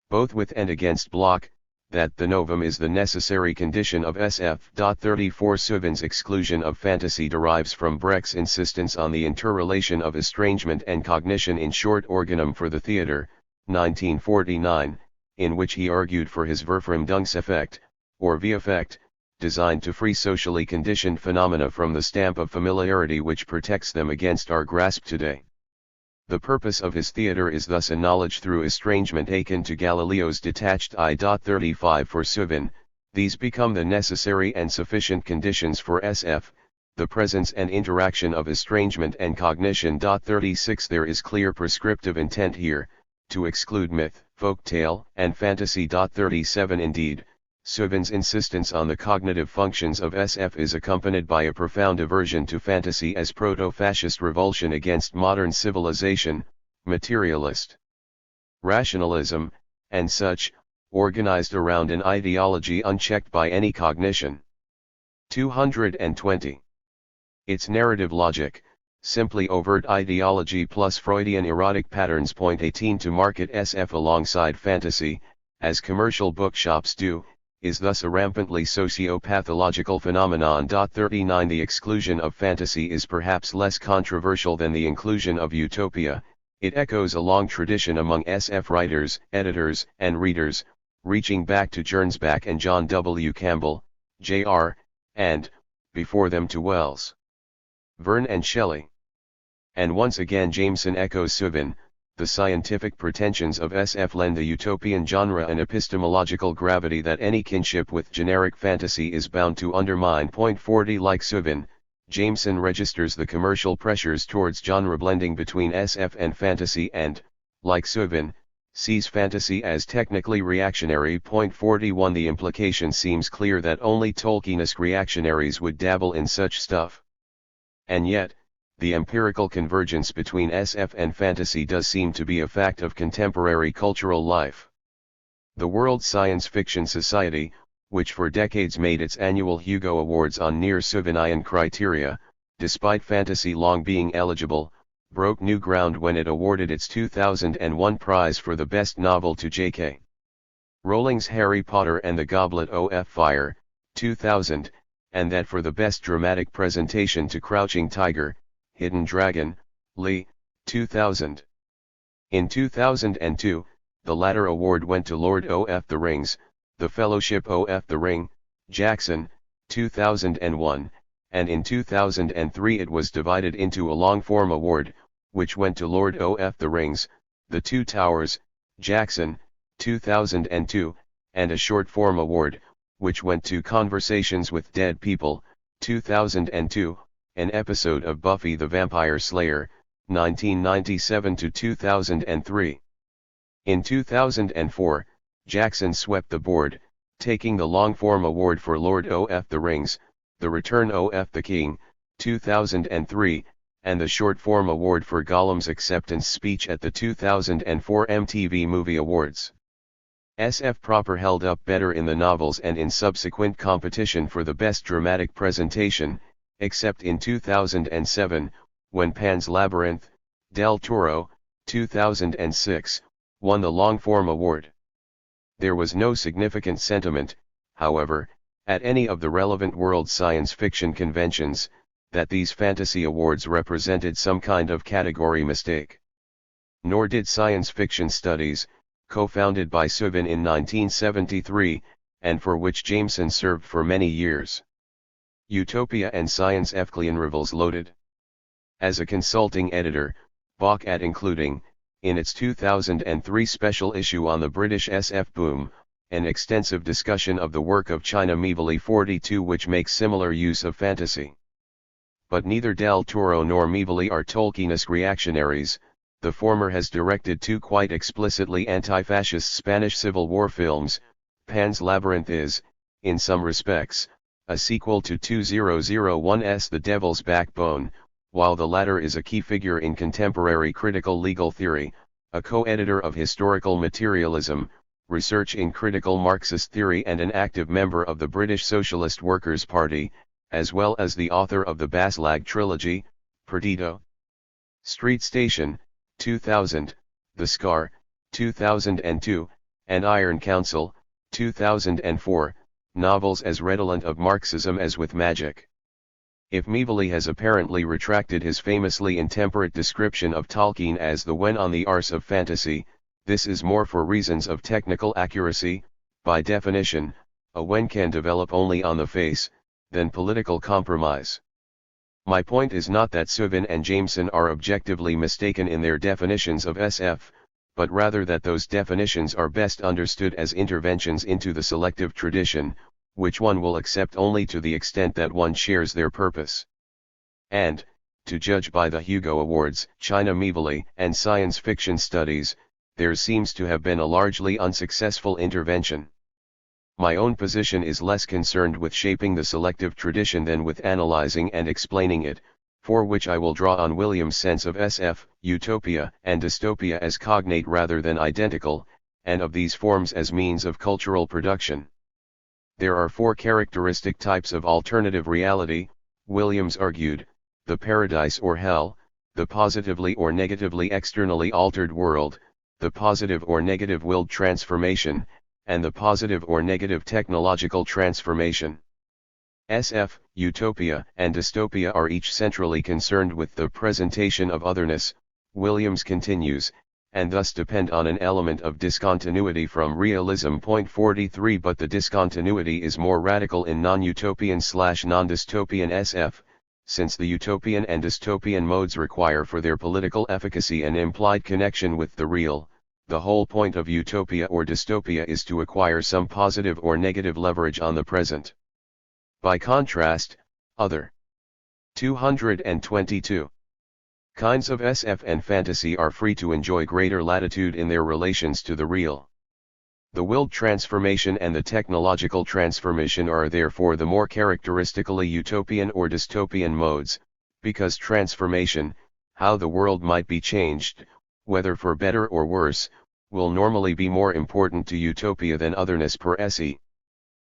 A: both with and against Bloch, that the novum is the necessary condition of SF. 34 Seuvin's exclusion of fantasy derives from Brecht's insistence on the interrelation of estrangement and cognition in Short Organum for the Theatre, 1949, in which he argued for his Verfremdungseffekt, or V-effect, designed to free socially conditioned phenomena from the stamp of familiarity which protects them against our grasp today. The purpose of his theatre is thus a knowledge through estrangement akin to Galileo's detached eye. 35 For Seuvin, these become the necessary and sufficient conditions for SF, the presence and interaction of estrangement and cognition. 36 There is clear prescriptive intent here, to exclude myth, folk tale, and fantasy. 37 Indeed, Seuvin's insistence on the cognitive functions of SF is accompanied by a profound aversion to fantasy as proto-fascist revulsion against modern civilization, materialist rationalism, and such, organized around an ideology unchecked by any cognition. 220. Its narrative logic, simply overt ideology plus Freudian erotic patterns. 18 To market SF alongside fantasy, as commercial bookshops do, is thus a rampantly socio-pathological phenomenon. 39 The exclusion of fantasy is perhaps less controversial than the inclusion of utopia. It echoes a long tradition among SF writers, editors, and readers, reaching back to Jernsbach and John W. Campbell, Jr., and, before them, to Wells, Verne and Shelley. And once again Jameson echoes Seuvin. The scientific pretensions of SF lend the utopian genre an epistemological gravity that any kinship with generic fantasy is bound to undermine. 40 Like Seuvin, Jameson registers the commercial pressures towards genre blending between SF and fantasy and, like Seuvin, sees fantasy as technically reactionary. 41 The implication seems clear that only Tolkienesque reactionaries would dabble in such stuff. And yet, the empirical convergence between SF and fantasy does seem to be a fact of contemporary cultural life. The World Science Fiction Society, which for decades made its annual Hugo Awards on near-Seuvinian criteria, despite fantasy long being eligible, broke new ground when it awarded its 2001 prize for the best novel to J.K. Rowling's Harry Potter and the Goblet of Fire, 2000, and that for the best dramatic presentation to Crouching Tiger, Hidden Dragon, Lee, 2000. In 2002, the latter award went to Lord of the Rings, The Fellowship of the Ring, Jackson, 2001, and in 2003 it was divided into a long-form award, which went to Lord of the Rings, The Two Towers, Jackson, 2002, and a short-form award, which went to Conversations with Dead People, 2002, an episode of Buffy the Vampire Slayer, 1997 to 2003. In 2004, Jackson swept the board, taking the long-form award for Lord of the Rings, The Return of the King, 2003, and the short-form award for Gollum's acceptance speech at the 2004 MTV Movie Awards. SF proper held up better in the novels and in subsequent competition for the best dramatic presentation, except in 2007, when Pan's Labyrinth, Del Toro, 2006, won the long-form award. There was no significant sentiment, however, at any of the relevant world science fiction conventions, that these fantasy awards represented some kind of category mistake. Nor did Science Fiction Studies, co-founded by Seuvin in 1973, and for which Jameson served for many years. Utopia and Science Evclean Revels loaded. As a consulting editor, Bach at including, in its 2003 special issue on the British SF boom, an extensive discussion of the work of China Miéville 42 which makes similar use of fantasy. But neither Del Toro nor Miéville are Tolkienist reactionaries. The former has directed two quite explicitly anti-fascist Spanish Civil War films. Pan's Labyrinth is, in some respects, a sequel to 2001's The Devil's Backbone, while the latter is a key figure in contemporary critical legal theory, a co-editor of Historical Materialism, Research in Critical Marxist Theory and an active member of the British Socialist Workers' Party, as well as the author of the Baslag trilogy, Perdido, Street Station, 2000, The Scar, 2002, and Iron Council, 2004, novels as redolent of Marxism as with magic. If Miéville has apparently retracted his famously intemperate description of Tolkien as the Wen on the arse of fantasy, this is more for reasons of technical accuracy. By definition, a Wen can develop only on the face, than political compromise. My point is not that Suvin and Jameson are objectively mistaken in their definitions of SF, but rather that those definitions are best understood as interventions into the selective tradition, which one will accept only to the extent that one shares their purpose. And, to judge by the Hugo Awards, China Miéville, and science fiction studies, there seems to have been a largely unsuccessful intervention. My own position is less concerned with shaping the selective tradition than with analyzing and explaining it, for which I will draw on William's sense of SF, utopia and dystopia as cognate rather than identical, and of these forms as means of cultural production. There are four characteristic types of alternative reality, Williams argued: the paradise or hell, the positively or negatively externally altered world, the positive or negative willed transformation, and the positive or negative technological transformation. SF, utopia, and dystopia are each centrally concerned with the presentation of otherness, Williams continues, and thus depend on an element of discontinuity from realism. 43 But the discontinuity is more radical in non-utopian/non-dystopian SF, since the utopian and dystopian modes require for their political efficacy an implied connection with the real. The whole point of utopia or dystopia is to acquire some positive or negative leverage on the present. By contrast, other 222 kinds of SF and fantasy are free to enjoy greater latitude in their relations to the real. The willed transformation and the technological transformation are therefore the more characteristically utopian or dystopian modes, because transformation, how the world might be changed, whether for better or worse, will normally be more important to utopia than otherness per se.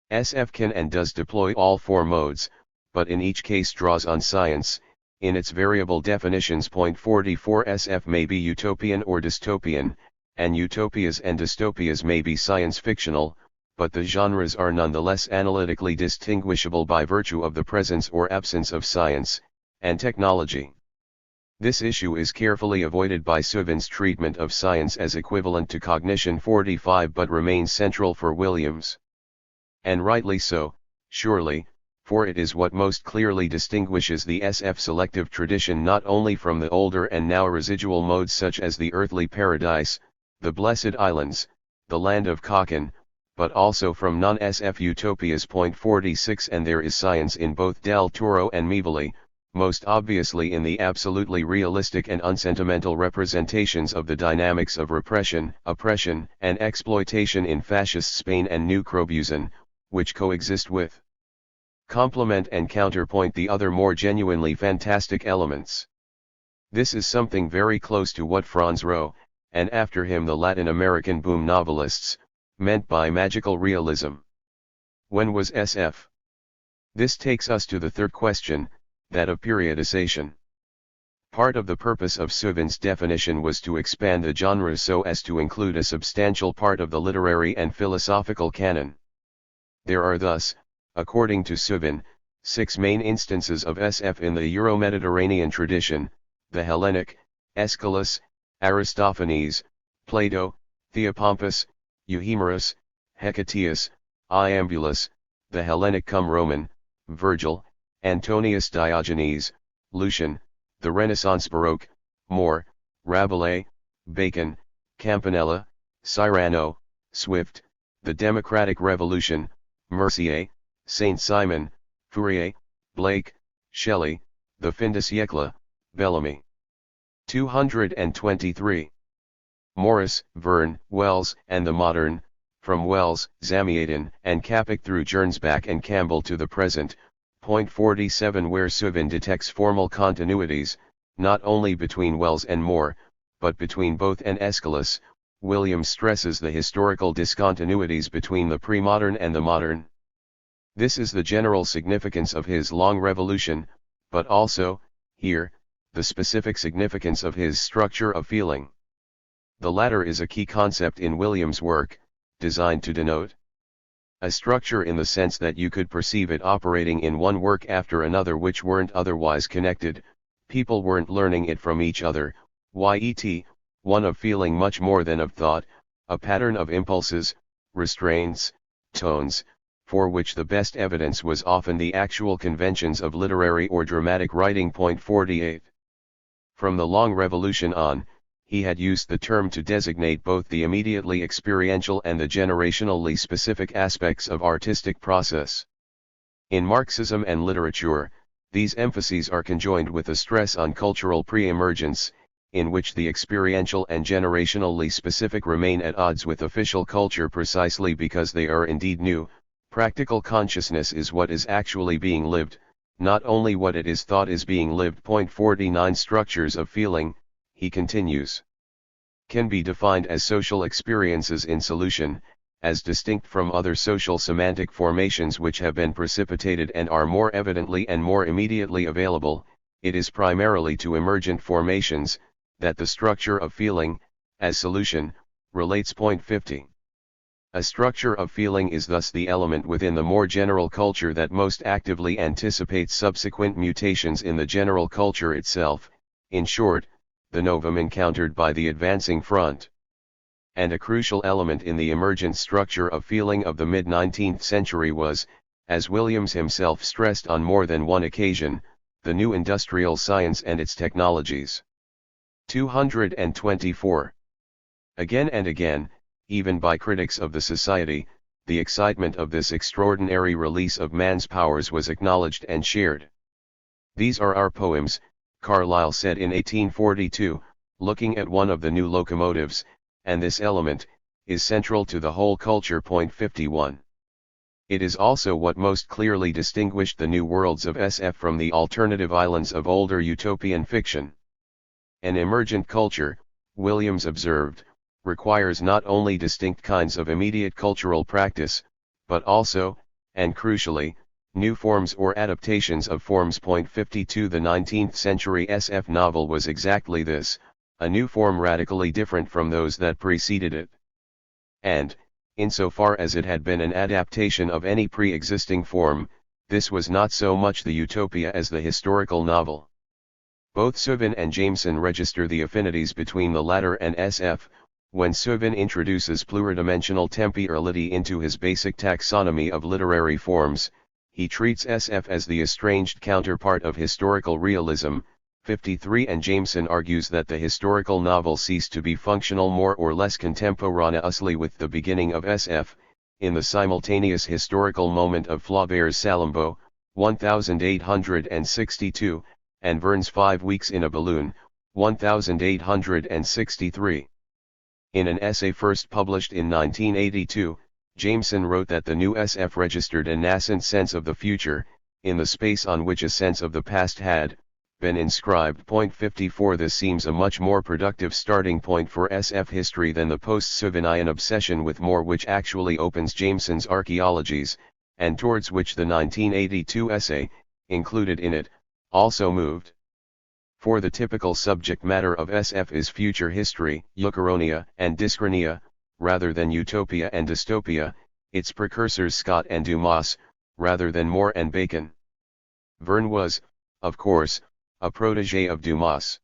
A: SF can and does deploy all four modes, but in each case draws on science. In its variable definitions. 44 SF may be utopian or dystopian, and utopias and dystopias may be science fictional, but the genres are nonetheless analytically distinguishable by virtue of the presence or absence of science and technology. This issue is carefully avoided by Suvin's treatment of science as equivalent to cognition. 45 but remains central for Williams. And rightly so, surely, for it is what most clearly distinguishes the SF selective tradition not only from the older and now residual modes such as the earthly paradise, the blessed islands, the land of Kakan, but also from non-SF utopias. 46 And there is science in both Del Toro and Miéville, most obviously in the absolutely realistic and unsentimental representations of the dynamics of repression, oppression, and exploitation in fascist Spain and New Crobuzon, which coexist with, complement and counterpoint the other more genuinely fantastic elements. This is something very close to what Franz Roh, and after him the Latin American boom novelists, meant by magical realism. When was SF? This takes us to the third question, that of periodization. Part of the purpose of Suvin's definition was to expand the genre so as to include a substantial part of the literary and philosophical canon. There are thus, according to Suvin, 6 main instances of SF in the Euro-Mediterranean tradition: the Hellenic, Aeschylus, Aristophanes, Plato, Theopompus, Euhemerus, Hecataeus, Iambulus; the Hellenic cum Roman, Virgil, Antonius Diogenes, Lucian, the Renaissance Baroque, More, Rabelais, Bacon, Campanella, Cyrano, Swift, the Democratic Revolution, Mercier, Saint-Simon, Fourier, Blake, Shelley, the Fin de siècle, Bellamy. 223. Morris, Verne, Wells, and the Modern, from Wells, Zamiatin, and Kapik through Jernsbach and Campbell to the present. Point 47, where Suvin detects formal continuities, not only between Wells and More, but between both and Aeschylus. Williams stresses the historical discontinuities between the pre-modern and the modern. This is the general significance of his long revolution, but also, here, the specific significance of his structure of feeling. The latter is a key concept in Williams' work, designed to denote a structure in the sense that you could perceive it operating in one work after another which weren't otherwise connected, people weren't learning it from each other, yet, one of feeling much more than of thought, a pattern of impulses, restraints, tones, for which the best evidence was often the actual conventions of literary or dramatic writing. Point 48. From the long revolution on, he had used the term to designate both the immediately experiential and the generationally specific aspects of artistic process. In Marxism and literature, these emphases are conjoined with a stress on cultural pre-emergence, in which the experiential and generationally specific remain at odds with official culture precisely because they are indeed new. Practical consciousness is what is actually being lived, not only what it is thought is being lived. Point 49. Structures of feeling, he continues, can be defined as social experiences in solution, as distinct from other social semantic formations which have been precipitated and are more evidently and more immediately available. It is primarily to emergent formations that the structure of feeling, as solution, relates. Point 50. A structure of feeling is thus the element within the more general culture that most actively anticipates subsequent mutations in the general culture itself, in short, the novum encountered by the advancing front. And a crucial element in the emergent structure of feeling of the mid-19th century was, as Williams himself stressed on more than one occasion, the new industrial science and its technologies. 224. Again and again, even by critics of the society, the excitement of this extraordinary release of man's powers was acknowledged and shared. These are our poems, Carlyle said in 1842, looking at one of the new locomotives, and this element is central to the whole culture. Point 51. It is also what most clearly distinguished the new worlds of SF from the alternative islands of older utopian fiction. An emergent culture, Williams observed, requires not only distinct kinds of immediate cultural practice, but also, and crucially, new forms or adaptations of forms. Point 52. The 19th century SF novel was exactly this, a new form radically different from those that preceded it. And, insofar as it had been an adaptation of any pre-existing form, this was not so much the utopia as the historical novel. Both Suvin and Jameson register the affinities between the latter and SF, when Suvin introduces pluridimensional temporality into his basic taxonomy of literary forms. He treats SF as the estranged counterpart of historical realism. 53. And Jameson argues that the historical novel ceased to be functional more or less contemporaneously with the beginning of SF, in the simultaneous historical moment of Flaubert's Salammbô, 1862, and Verne's 5 Weeks in a Balloon, 1863. In an essay first published in 1982, Jameson wrote that the new SF registered a nascent sense of the future, in the space on which a sense of the past had been inscribed. Point 54. This seems a much more productive starting point for SF history than the post-Suvinian obsession with more, which actually opens Jameson's archaeologies, and towards which the 1982 essay, included in it, also moved. For the typical subject matter of SF is future history, Eucharonia and Dyschronia, rather than utopia and dystopia, its precursors Scott and Dumas, rather than More and Bacon. Verne was, of course, a protégé of Dumas.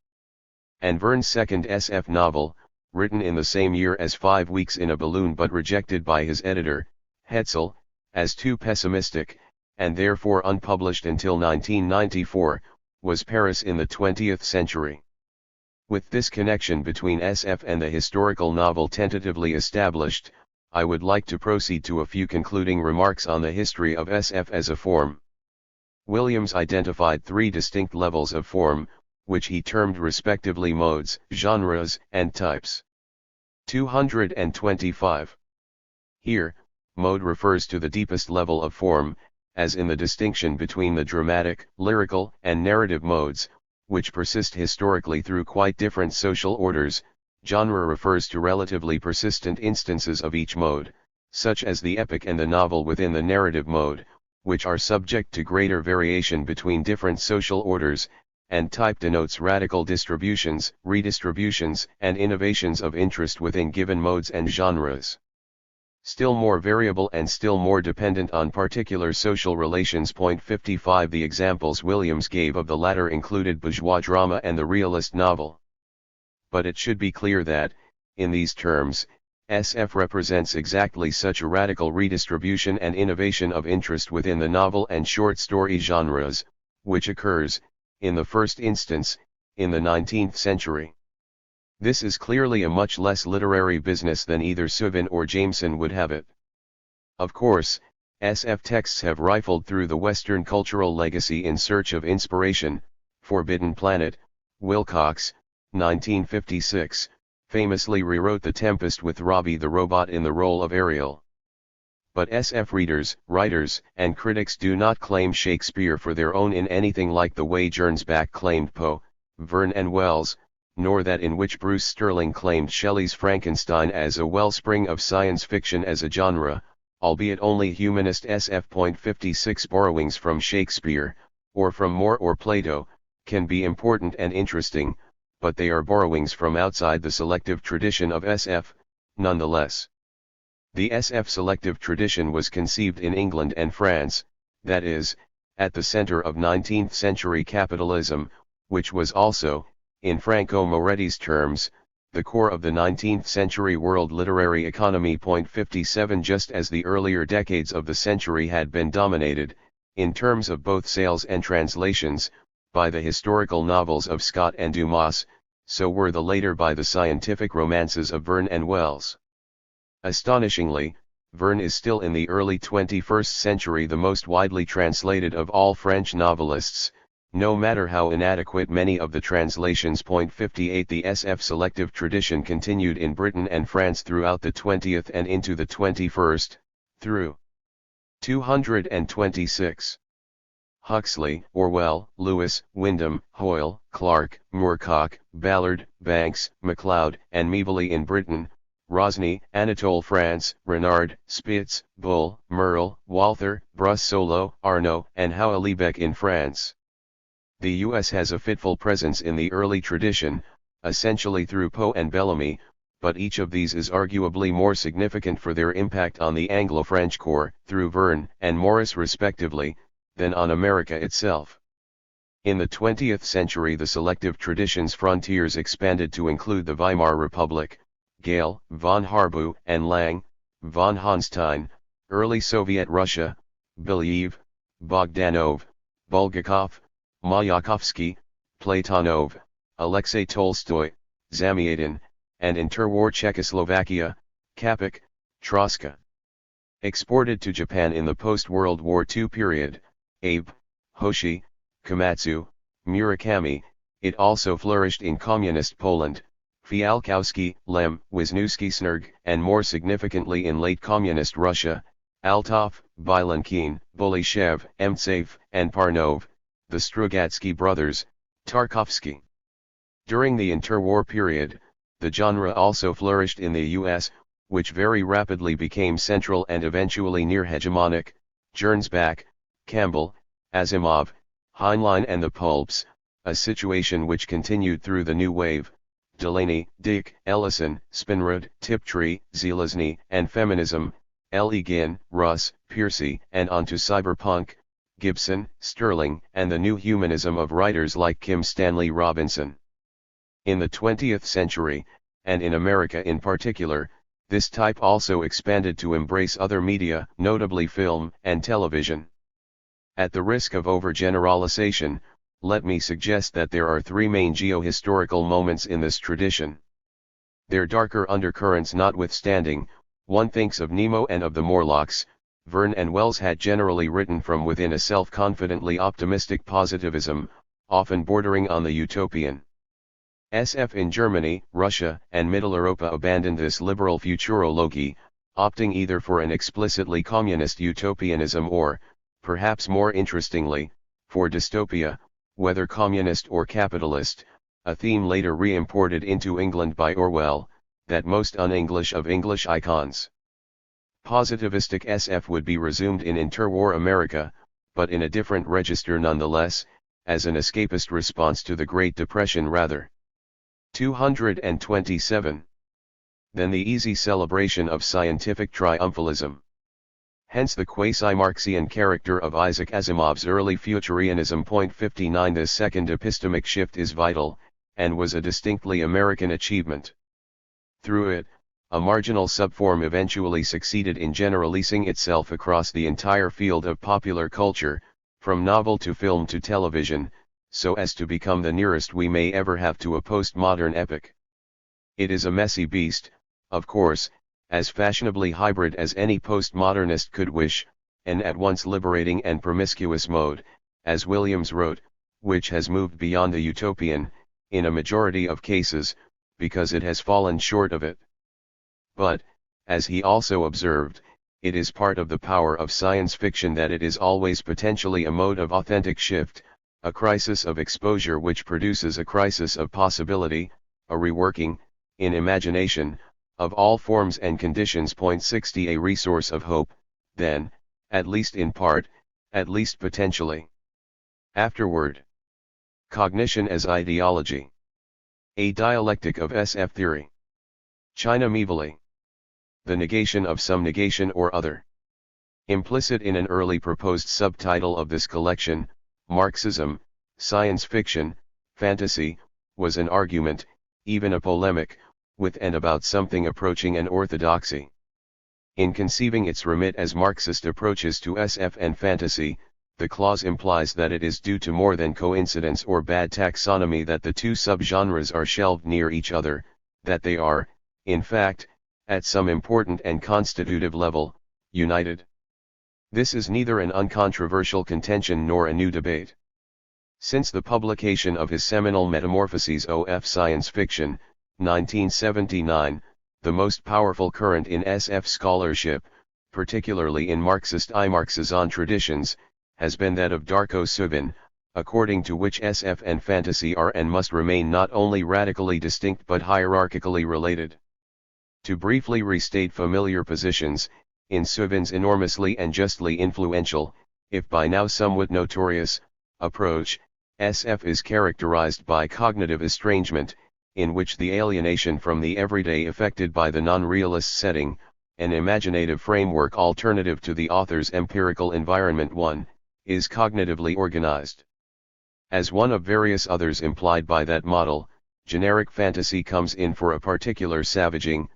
A: And Verne's second SF novel, written in the same year as 5 Weeks in a Balloon but rejected by his editor, Hetzel, as too pessimistic, and therefore unpublished until 1994, was Paris in the 20th century. With this connection between SF and the historical novel tentatively established, I would like to proceed to a few concluding remarks on the history of SF as a form. Williams identified three distinct levels of form, which he termed respectively modes, genres, and types. 225. Here, mode refers to the deepest level of form, as in the distinction between the dramatic, lyrical, and narrative modes, which persist historically through quite different social orders. Genre refers to relatively persistent instances of each mode, such as the epic and the novel within the narrative mode, which are subject to greater variation between different social orders, and type denotes radical distributions, redistributions, and innovations of interest within given modes and genres. Still more variable and still more dependent on particular social relations. 55 The examples Williams gave of the latter included bourgeois drama and the realist novel. But it should be clear that, in these terms, SF represents exactly such a radical redistribution and innovation of interest within the novel and short story genres, which occurs, in the first instance, in the 19th century. This is clearly a much less literary business than either Suvin or Jameson would have it. Of course, SF texts have rifled through the Western cultural legacy in search of inspiration. Forbidden Planet, Wilcox, 1956, famously rewrote The Tempest with Robbie the Robot in the role of Ariel. But SF readers, writers, and critics do not claim Shakespeare for their own in anything like the way Jernsbach claimed Poe, Verne and Wells, nor that in which Bruce Sterling claimed Shelley's Frankenstein as a wellspring of science fiction as a genre, albeit only humanist SF. 56 Borrowings from Shakespeare, or from Moore or Plato, can be important and interesting, but they are borrowings from outside the selective tradition of SF, nonetheless. The SF selective tradition was conceived in England and France, that is, at the center of 19th century capitalism, which was also, in Franco Moretti's terms, the core of the 19th century world literary economy. 57 Just as the earlier decades of the century had been dominated, in terms of both sales and translations, by the historical novels of Scott and Dumas, so were the later by the scientific romances of Verne and Wells. Astonishingly, Verne is still in the early 21st century the most widely translated of all French novelists, no matter how inadequate many of the translations. 58 The SF selective tradition continued in Britain and France throughout the 20th and into the 21st, through 226. Huxley, Orwell, Lewis, Wyndham, Hoyle, Clarke, Moorcock, Ballard, Banks, MacLeod, and Miéville in Britain, Rosny, Anatole France, Renard, Spitz, Bull, Merle, Walther, Brussolo, Arnaud, and Houellebecq in France. The U.S. has a fitful presence in the early tradition, essentially through Poe and Bellamy, but each of these is arguably more significant for their impact on the Anglo-French core, through Verne and Morris respectively, than on America itself. In the 20th century the selective tradition's frontiers expanded to include the Weimar Republic, Gale, von Harbu, and Lang, von Honstein, early Soviet Russia, Belyaev, Bogdanov, Bulgakov, Mayakovsky, Platonov, Alexei Tolstoy, Zamyatin, and interwar Czechoslovakia, Kapik, Troska. Exported to Japan in the post-World War II period, Abe, Hoshi, Komatsu, Murakami, it also flourished in communist Poland, Fialkowski, Lem, Wisniewski Snurg, and more significantly in late communist Russia, Altov, Bylenkin, Bolishev, Emtsev, and Parnov, the Strugatsky brothers, Tarkovsky. During the interwar period, the genre also flourished in the U.S., which very rapidly became central and eventually near hegemonic. Jernsbach, Campbell, Asimov, Heinlein and the Pulps, a situation which continued through the New Wave, Delaney, Dick, Ellison, Spinrad, Tiptree, Zelazny, and Feminism, L. E. Ginn, Russ, Piercy, and onto cyberpunk, Gibson, Sterling, and the new humanism of writers like Kim Stanley Robinson. In the 20th century, and in America in particular, this type also expanded to embrace other media, notably film and television. At the risk of overgeneralization, let me suggest that there are three main geohistorical moments in this tradition. Their darker undercurrents notwithstanding, one thinks of Nemo and of the Morlocks. Verne and Wells had generally written from within a self-confidently optimistic positivism, often bordering on the utopian. SF in Germany, Russia, and Middle Europa abandoned this liberal futurology, opting either for an explicitly communist utopianism or, perhaps more interestingly, for dystopia, whether communist or capitalist, a theme later re-imported into England by Orwell, that most un-English of English icons. Positivistic SF would be resumed in interwar America, but in a different register nonetheless, as an escapist response to the Great Depression rather. 227. Then the easy celebration of scientific triumphalism. Hence the quasi-Marxian character of Isaac Asimov's early Futurianism. 59. This second epistemic shift is vital, and was a distinctly American achievement. Through it, a marginal subform eventually succeeded in generalizing itself across the entire field of popular culture, from novel to film to television, so as to become the nearest we may ever have to a postmodern epic. It is a messy beast, of course, as fashionably hybrid as any postmodernist could wish, an at once liberating and promiscuous mode, as Williams wrote, which has moved beyond the utopian, in a majority of cases, because it has fallen short of it. But, as he also observed, it is part of the power of science fiction that it is always potentially a mode of authentic shift, a crisis of exposure which produces a crisis of possibility, a reworking, in imagination, of all forms and conditions. 60 A resource of hope, then, at least in part, at least potentially. Afterward. Cognition as ideology. A dialectic of SF theory. China Miéville. The negation of some negation or other. Implicit in an early proposed subtitle of this collection, Marxism, Science Fiction, Fantasy, was an argument, even a polemic, with and about something approaching an orthodoxy. In conceiving its remit as Marxist approaches to SF and fantasy, the clause implies that it is due to more than coincidence or bad taxonomy that the two subgenres are shelved near each other, that they are, in fact, at some important and constitutive level, united. This is neither an uncontroversial contention nor a new debate. Since the publication of his seminal Metamorphoses of Science Fiction, 1979, the most powerful current in SF scholarship, particularly in Marxist-I-Marxism traditions, has been that of Darko Suvin, according to which SF and fantasy are and must remain not only radically distinct but hierarchically related. To briefly restate familiar positions, in Suvin's enormously and justly influential, if by now somewhat notorious, approach, SF is characterized by cognitive estrangement, in which the alienation from the everyday affected by the non-realist setting, an imaginative framework alternative to the author's empirical environment is cognitively organized. As one of various others implied by that model, generic fantasy comes in for a particular savaging,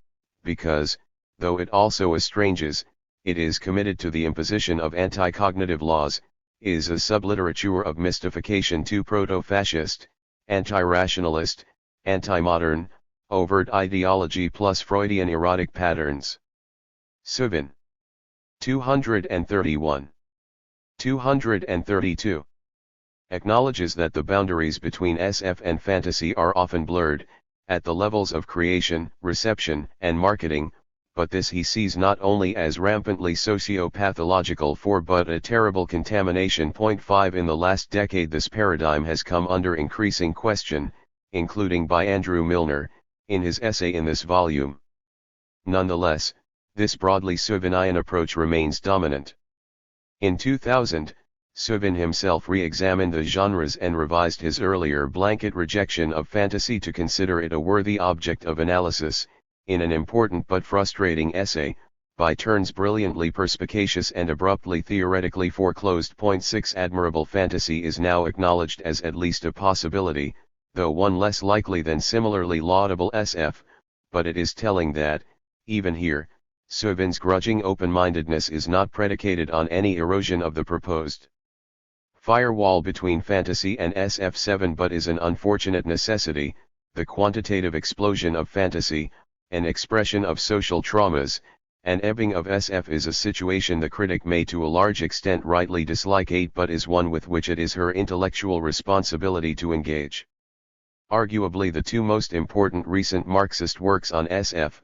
A: because, though it also estranges, it is committed to the imposition of anti-cognitive laws, is a subliterature of mystification to proto-fascist, anti-rationalist, anti-modern, overt ideology plus Freudian erotic patterns. Suvin. 231. 232. Acknowledges that the boundaries between SF and fantasy are often blurred, at the levels of creation, reception, and marketing, but this he sees not only as rampantly socio-pathological but a terrible contamination. 5 In the last decade this paradigm has come under increasing question, including by Andrew Milner, in his essay in this volume. Nonetheless, this broadly Suvinian approach remains dominant. In 2000, Suvin himself re-examined the genres and revised his earlier blanket rejection of fantasy to consider it a worthy object of analysis, in an important but frustrating essay, by turns brilliantly perspicacious and abruptly theoretically foreclosed. 6 Admirable fantasy is now acknowledged as at least a possibility, though one less likely than similarly laudable SF, but it is telling that, even here, Suvin's grudging open-mindedness is not predicated on any erosion of the proposed firewall between fantasy and SF7 but is an unfortunate necessity, the quantitative explosion of fantasy, an expression of social traumas, an ebbing of SF is a situation the critic may to a large extent rightly dislike but is one with which it is her intellectual responsibility to engage. Arguably the two most important recent Marxist works on SF,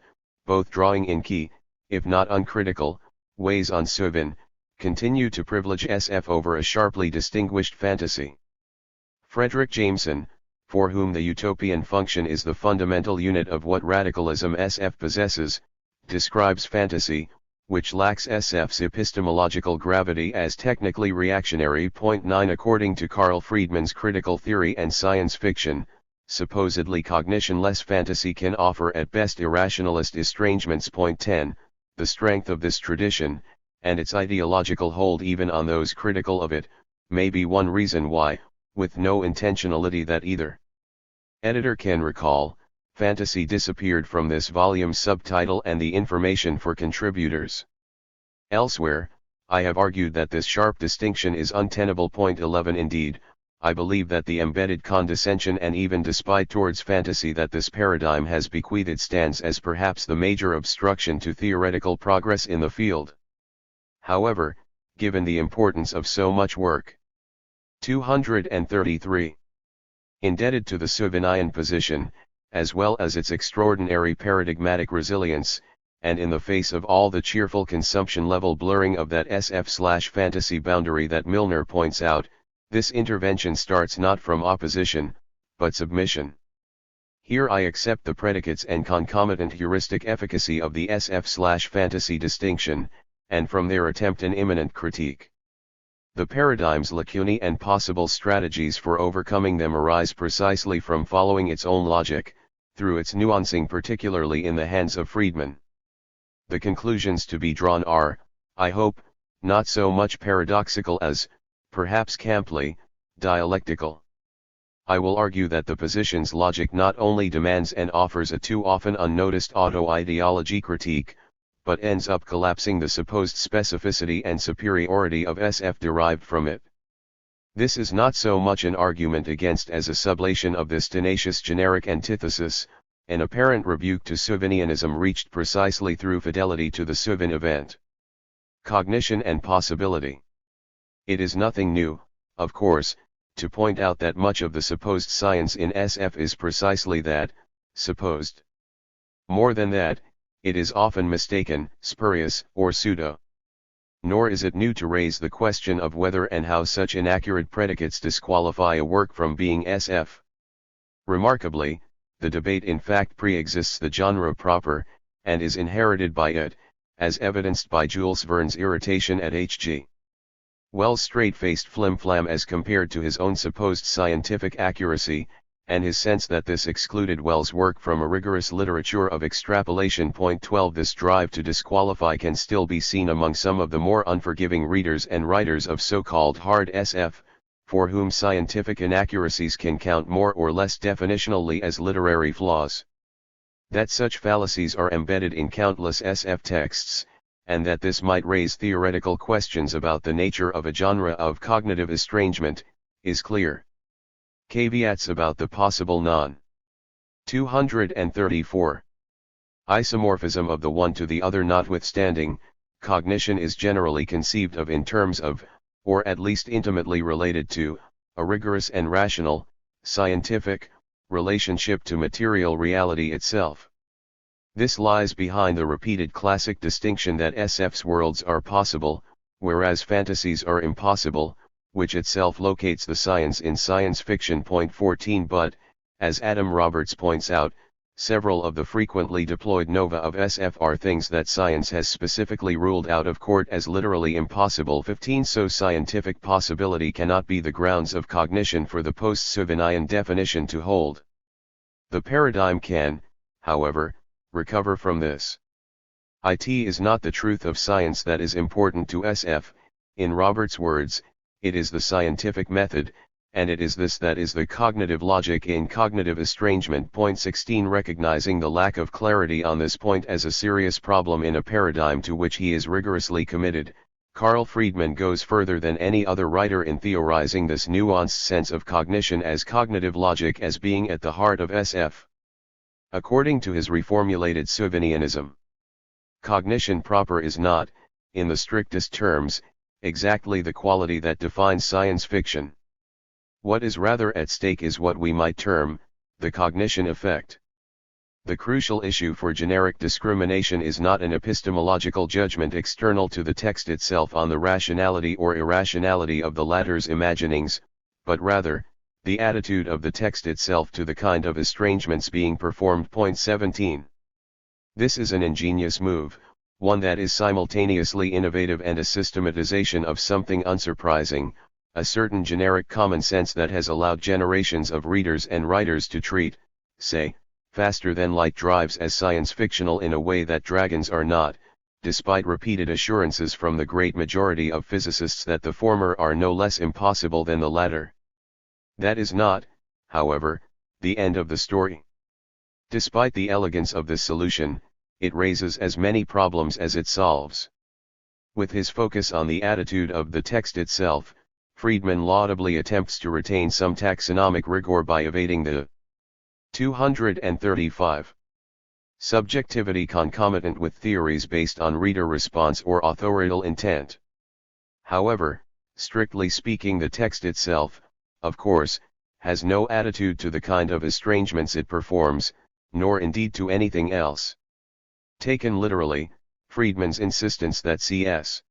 A: both drawing in key, if not uncritical, ways on Seuven, continue to privilege SF over a sharply distinguished fantasy. Frederick Jameson, for whom the utopian function is the fundamental unit of what radicalism SF possesses, describes fantasy, which lacks SF's epistemological gravity as technically reactionary. 9 According to Carl Friedman's critical theory and science fiction, supposedly cognition-less fantasy can offer at best irrationalist estrangements. 10 The strength of this tradition, and its ideological hold even on those critical of it, may be one reason why, with no intentionality that either editor can recall, fantasy disappeared from this volume's subtitle and the information for contributors. Elsewhere, I have argued that this sharp distinction is untenable. 11 Indeed, I believe that the embedded condescension and even despite towards fantasy that this paradigm has bequeathed stands as perhaps the major obstruction to theoretical progress in the field. However, given the importance of so much work. 233. Indebted to the Seuvenian position, as well as its extraordinary paradigmatic resilience, and in the face of all the cheerful consumption-level blurring of that SF/fantasy boundary that Milner points out, this intervention starts not from opposition, but submission. Here I accept the predicates and concomitant heuristic efficacy of the SF/fantasy distinction, and from there attempt an imminent critique. The paradigm's lacunae and possible strategies for overcoming them arise precisely from following its own logic, through its nuancing particularly in the hands of Friedman. The conclusions to be drawn are, I hope, not so much paradoxical as, perhaps camply, dialectical. I will argue that the position's logic not only demands and offers a too often unnoticed auto-ideology critique, but ends up collapsing the supposed specificity and superiority of SF derived from it. This is not so much an argument against as a sublation of this tenacious generic antithesis, an apparent rebuke to Seuvenianism reached precisely through fidelity to the Seuven event. Cognition and possibility. It is nothing new, of course, to point out that much of the supposed science in SF is precisely that, supposed. More than that, it is often mistaken, spurious, or pseudo. Nor is it new to raise the question of whether and how such inaccurate predicates disqualify a work from being SF. Remarkably, the debate in fact pre-exists the genre proper, and is inherited by it, as evidenced by Jules Verne's irritation at H.G. Wells' straight-faced flim-flam as compared to his own supposed scientific accuracy, and his sense that this excluded Wells' work from a rigorous literature of extrapolation. 12 This drive to disqualify can still be seen among some of the more unforgiving readers and writers of so-called hard SF, for whom scientific inaccuracies can count more or less definitionally as literary flaws. That such fallacies are embedded in countless SF texts, and that this might raise theoretical questions about the nature of a genre of cognitive estrangement, is clear. Caveats about the possible non. 234. Isomorphism of the one to the other notwithstanding, cognition is generally conceived of in terms of, or at least intimately related to, a rigorous and rational, scientific, relationship to material reality itself. This lies behind the repeated classic distinction that SF's worlds are possible, whereas fantasies are impossible, which itself locates the science in science fiction. 14 But, as Adam Roberts points out, several of the frequently deployed nova of SF are things that science has specifically ruled out of court as literally impossible. 15 So scientific possibility cannot be the grounds of cognition for the post-Seuvenian definition to hold. The paradigm can, however, recover from this. It is not the truth of science that is important to SF, in Roberts' words, it is the scientific method, and it is this that is the cognitive logic in cognitive estrangement. 16 Recognizing the lack of clarity on this point as a serious problem in a paradigm to which he is rigorously committed, Carl Friedman goes further than any other writer in theorizing this nuanced sense of cognition as cognitive logic as being at the heart of SF. According to his reformulated Sauvignianism, cognition proper is not, in the strictest terms, exactly the quality that defines science fiction. What is rather at stake is what we might term, the cognition effect. The crucial issue for generic discrimination is not an epistemological judgment external to the text itself on the rationality or irrationality of the latter's imaginings, but rather, the attitude of the text itself to the kind of estrangements being performed. Point 17. This is an ingenious move, one that is simultaneously innovative and a systematization of something unsurprising, a certain generic common sense that has allowed generations of readers and writers to treat, say, faster than light drives as science fictional in a way that dragons are not, despite repeated assurances from the great majority of physicists that the former are no less impossible than the latter. That is not, however, the end of the story. Despite the elegance of this solution, it raises as many problems as it solves. With his focus on the attitude of the text itself, Friedman laudably attempts to retain some taxonomic rigor by evading the 235. Subjectivity concomitant with theories based on reader response or authorial intent. However, strictly speaking, the text itself, of course, has no attitude to the kind of estrangements it performs, nor indeed to anything else. Taken literally, Friedman's insistence that C.S.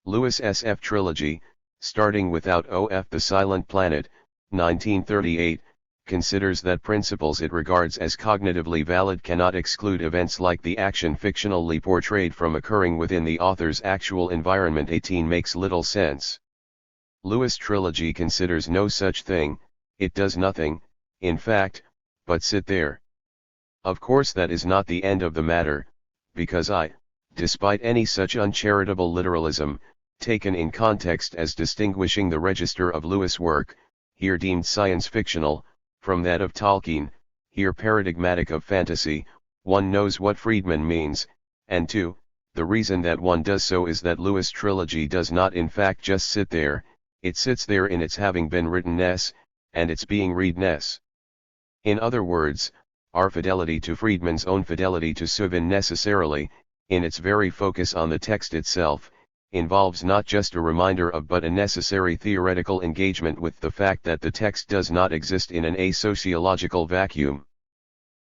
A: Lewis' SF trilogy, starting without OF The Silent Planet, 1938, considers that principles it regards as cognitively valid cannot exclude events like the action fictionally portrayed from occurring within the author's actual environment. 18 makes little sense. Lewis' trilogy considers no such thing, it does nothing, in fact, but sit there. Of course that is not the end of the matter, because despite any such uncharitable literalism, taken in context as distinguishing the register of Lewis' work, here deemed science fictional, from that of Tolkien, here paradigmatic of fantasy, one knows what Friedman means, and 2, the reason that one does so is that Lewis' trilogy does not in fact just sit there, it sits there in its having been written-ness, and its being read-ness. In other words, our fidelity to Friedman's own fidelity to Sauvin necessarily, in its very focus on the text itself, involves not just a reminder of but a necessary theoretical engagement with the fact that the text does not exist in an asociological vacuum.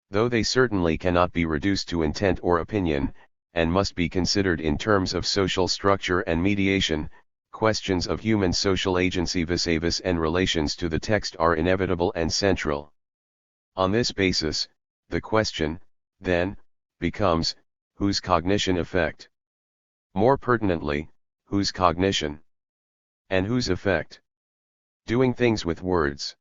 A: Though they certainly cannot be reduced to intent or opinion, and must be considered in terms of social structure and mediation, questions of human social agency vis-a-vis and relations to the text are inevitable and central. On this basis, the question, then, becomes, whose cognition effect? More pertinently, whose cognition? And whose effect? Doing things with words.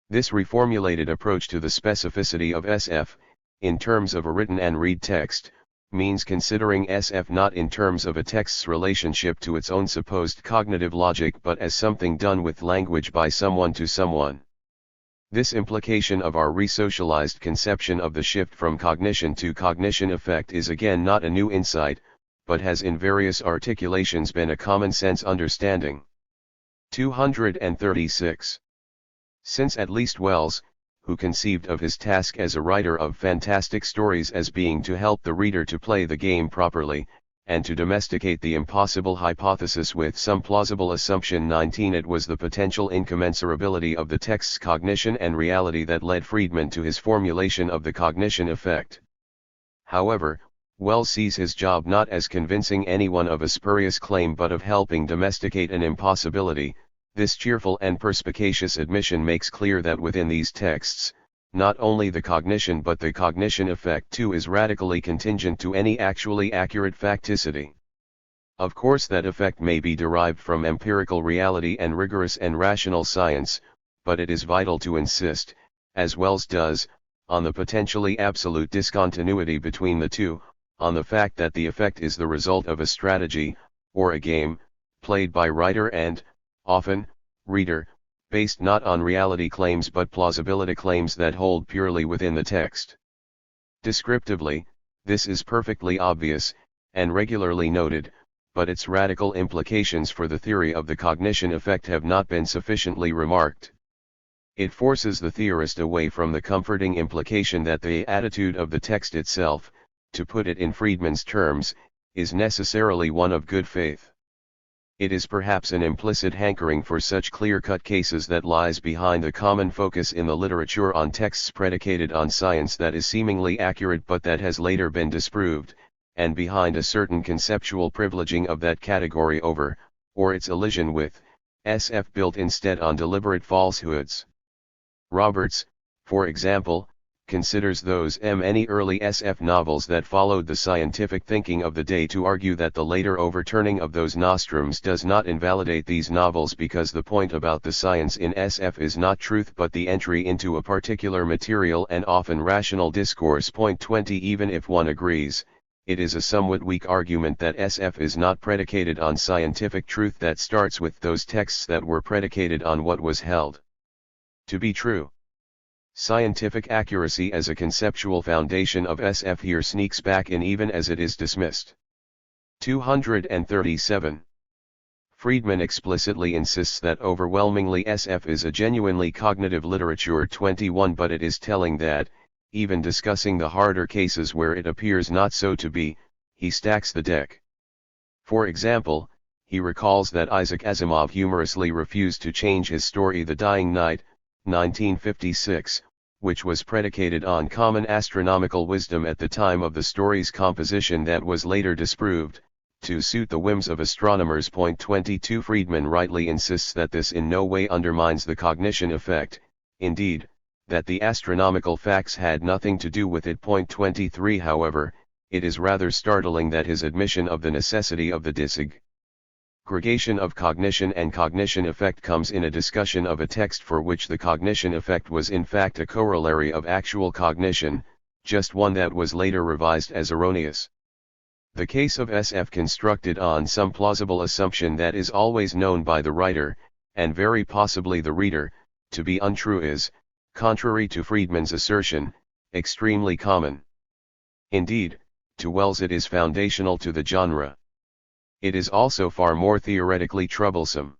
A: This reformulated approach to the specificity of SF, in terms of a written and read text, means considering SF not in terms of a text's relationship to its own supposed cognitive logic but as something done with language by someone to someone. This implication of our resocialized conception of the shift from cognition to cognition effect is again not a new insight, but has in various articulations been a common sense understanding. 236. Since at least Wells, who conceived of his task as a writer of fantastic stories as being to help the reader to play the game properly, and to domesticate the impossible hypothesis with some plausible assumption. 19 It was the potential incommensurability of the text's cognition and reality that led Friedman to his formulation of the cognition effect. However, Wells sees his job not as convincing anyone of a spurious claim but of helping domesticate an impossibility. This cheerful and perspicacious admission makes clear that within these texts, not only the cognition but the cognition effect too is radically contingent to any actually accurate facticity. Of course that effect may be derived from empirical reality and rigorous and rational science, but it is vital to insist, as Wells does, on the potentially absolute discontinuity between the two, on the fact that the effect is the result of a strategy, or a game, played by writer and, often, reader, based not on reality claims but plausibility claims that hold purely within the text. Descriptively, this is perfectly obvious, and regularly noted, but its radical implications for the theory of the cognition effect have not been sufficiently remarked. It forces the theorist away from the comforting implication that the attitude of the text itself, to put it in Friedman's terms, is necessarily one of good faith. It is perhaps an implicit hankering for such clear-cut cases that lies behind the common focus in the literature on texts predicated on science that is seemingly accurate but that has later been disproved, and behind a certain conceptual privileging of that category over, or its elision with, SF built instead on deliberate falsehoods. Roberts, for example, considers those many early SF novels that followed the scientific thinking of the day to argue that the later overturning of those nostrums does not invalidate these novels because the point about the science in SF is not truth but the entry into a particular material and often rational discourse. Point 20. Even if one agrees, it is a somewhat weak argument that SF is not predicated on scientific truth that starts with those texts that were predicated on what was held to be true. Scientific accuracy as a conceptual foundation of SF here sneaks back in even as it is dismissed. 237. Friedman explicitly insists that overwhelmingly SF is a genuinely cognitive literature. 21. But it is telling that, even discussing the harder cases where it appears not so to be, he stacks the deck. For example, he recalls that Isaac Asimov humorously refused to change his story The Dying Night, 1956, which was predicated on common astronomical wisdom at the time of the story's composition that was later disproved, to suit the whims of astronomers. Point 22. Friedman rightly insists that this in no way undermines the cognition effect, indeed, that the astronomical facts had nothing to do with it. Point 23. However, it is rather startling that his admission of the necessity of the disaggregation of cognition and cognition effect comes in a discussion of a text for which the cognition effect was in fact a corollary of actual cognition, just one that was later revised as erroneous. The case of SF constructed on some plausible assumption that is always known by the writer, and very possibly the reader, to be untrue is, contrary to Friedman's assertion, extremely common. Indeed, to Wells it is foundational to the genre. It is also far more theoretically troublesome.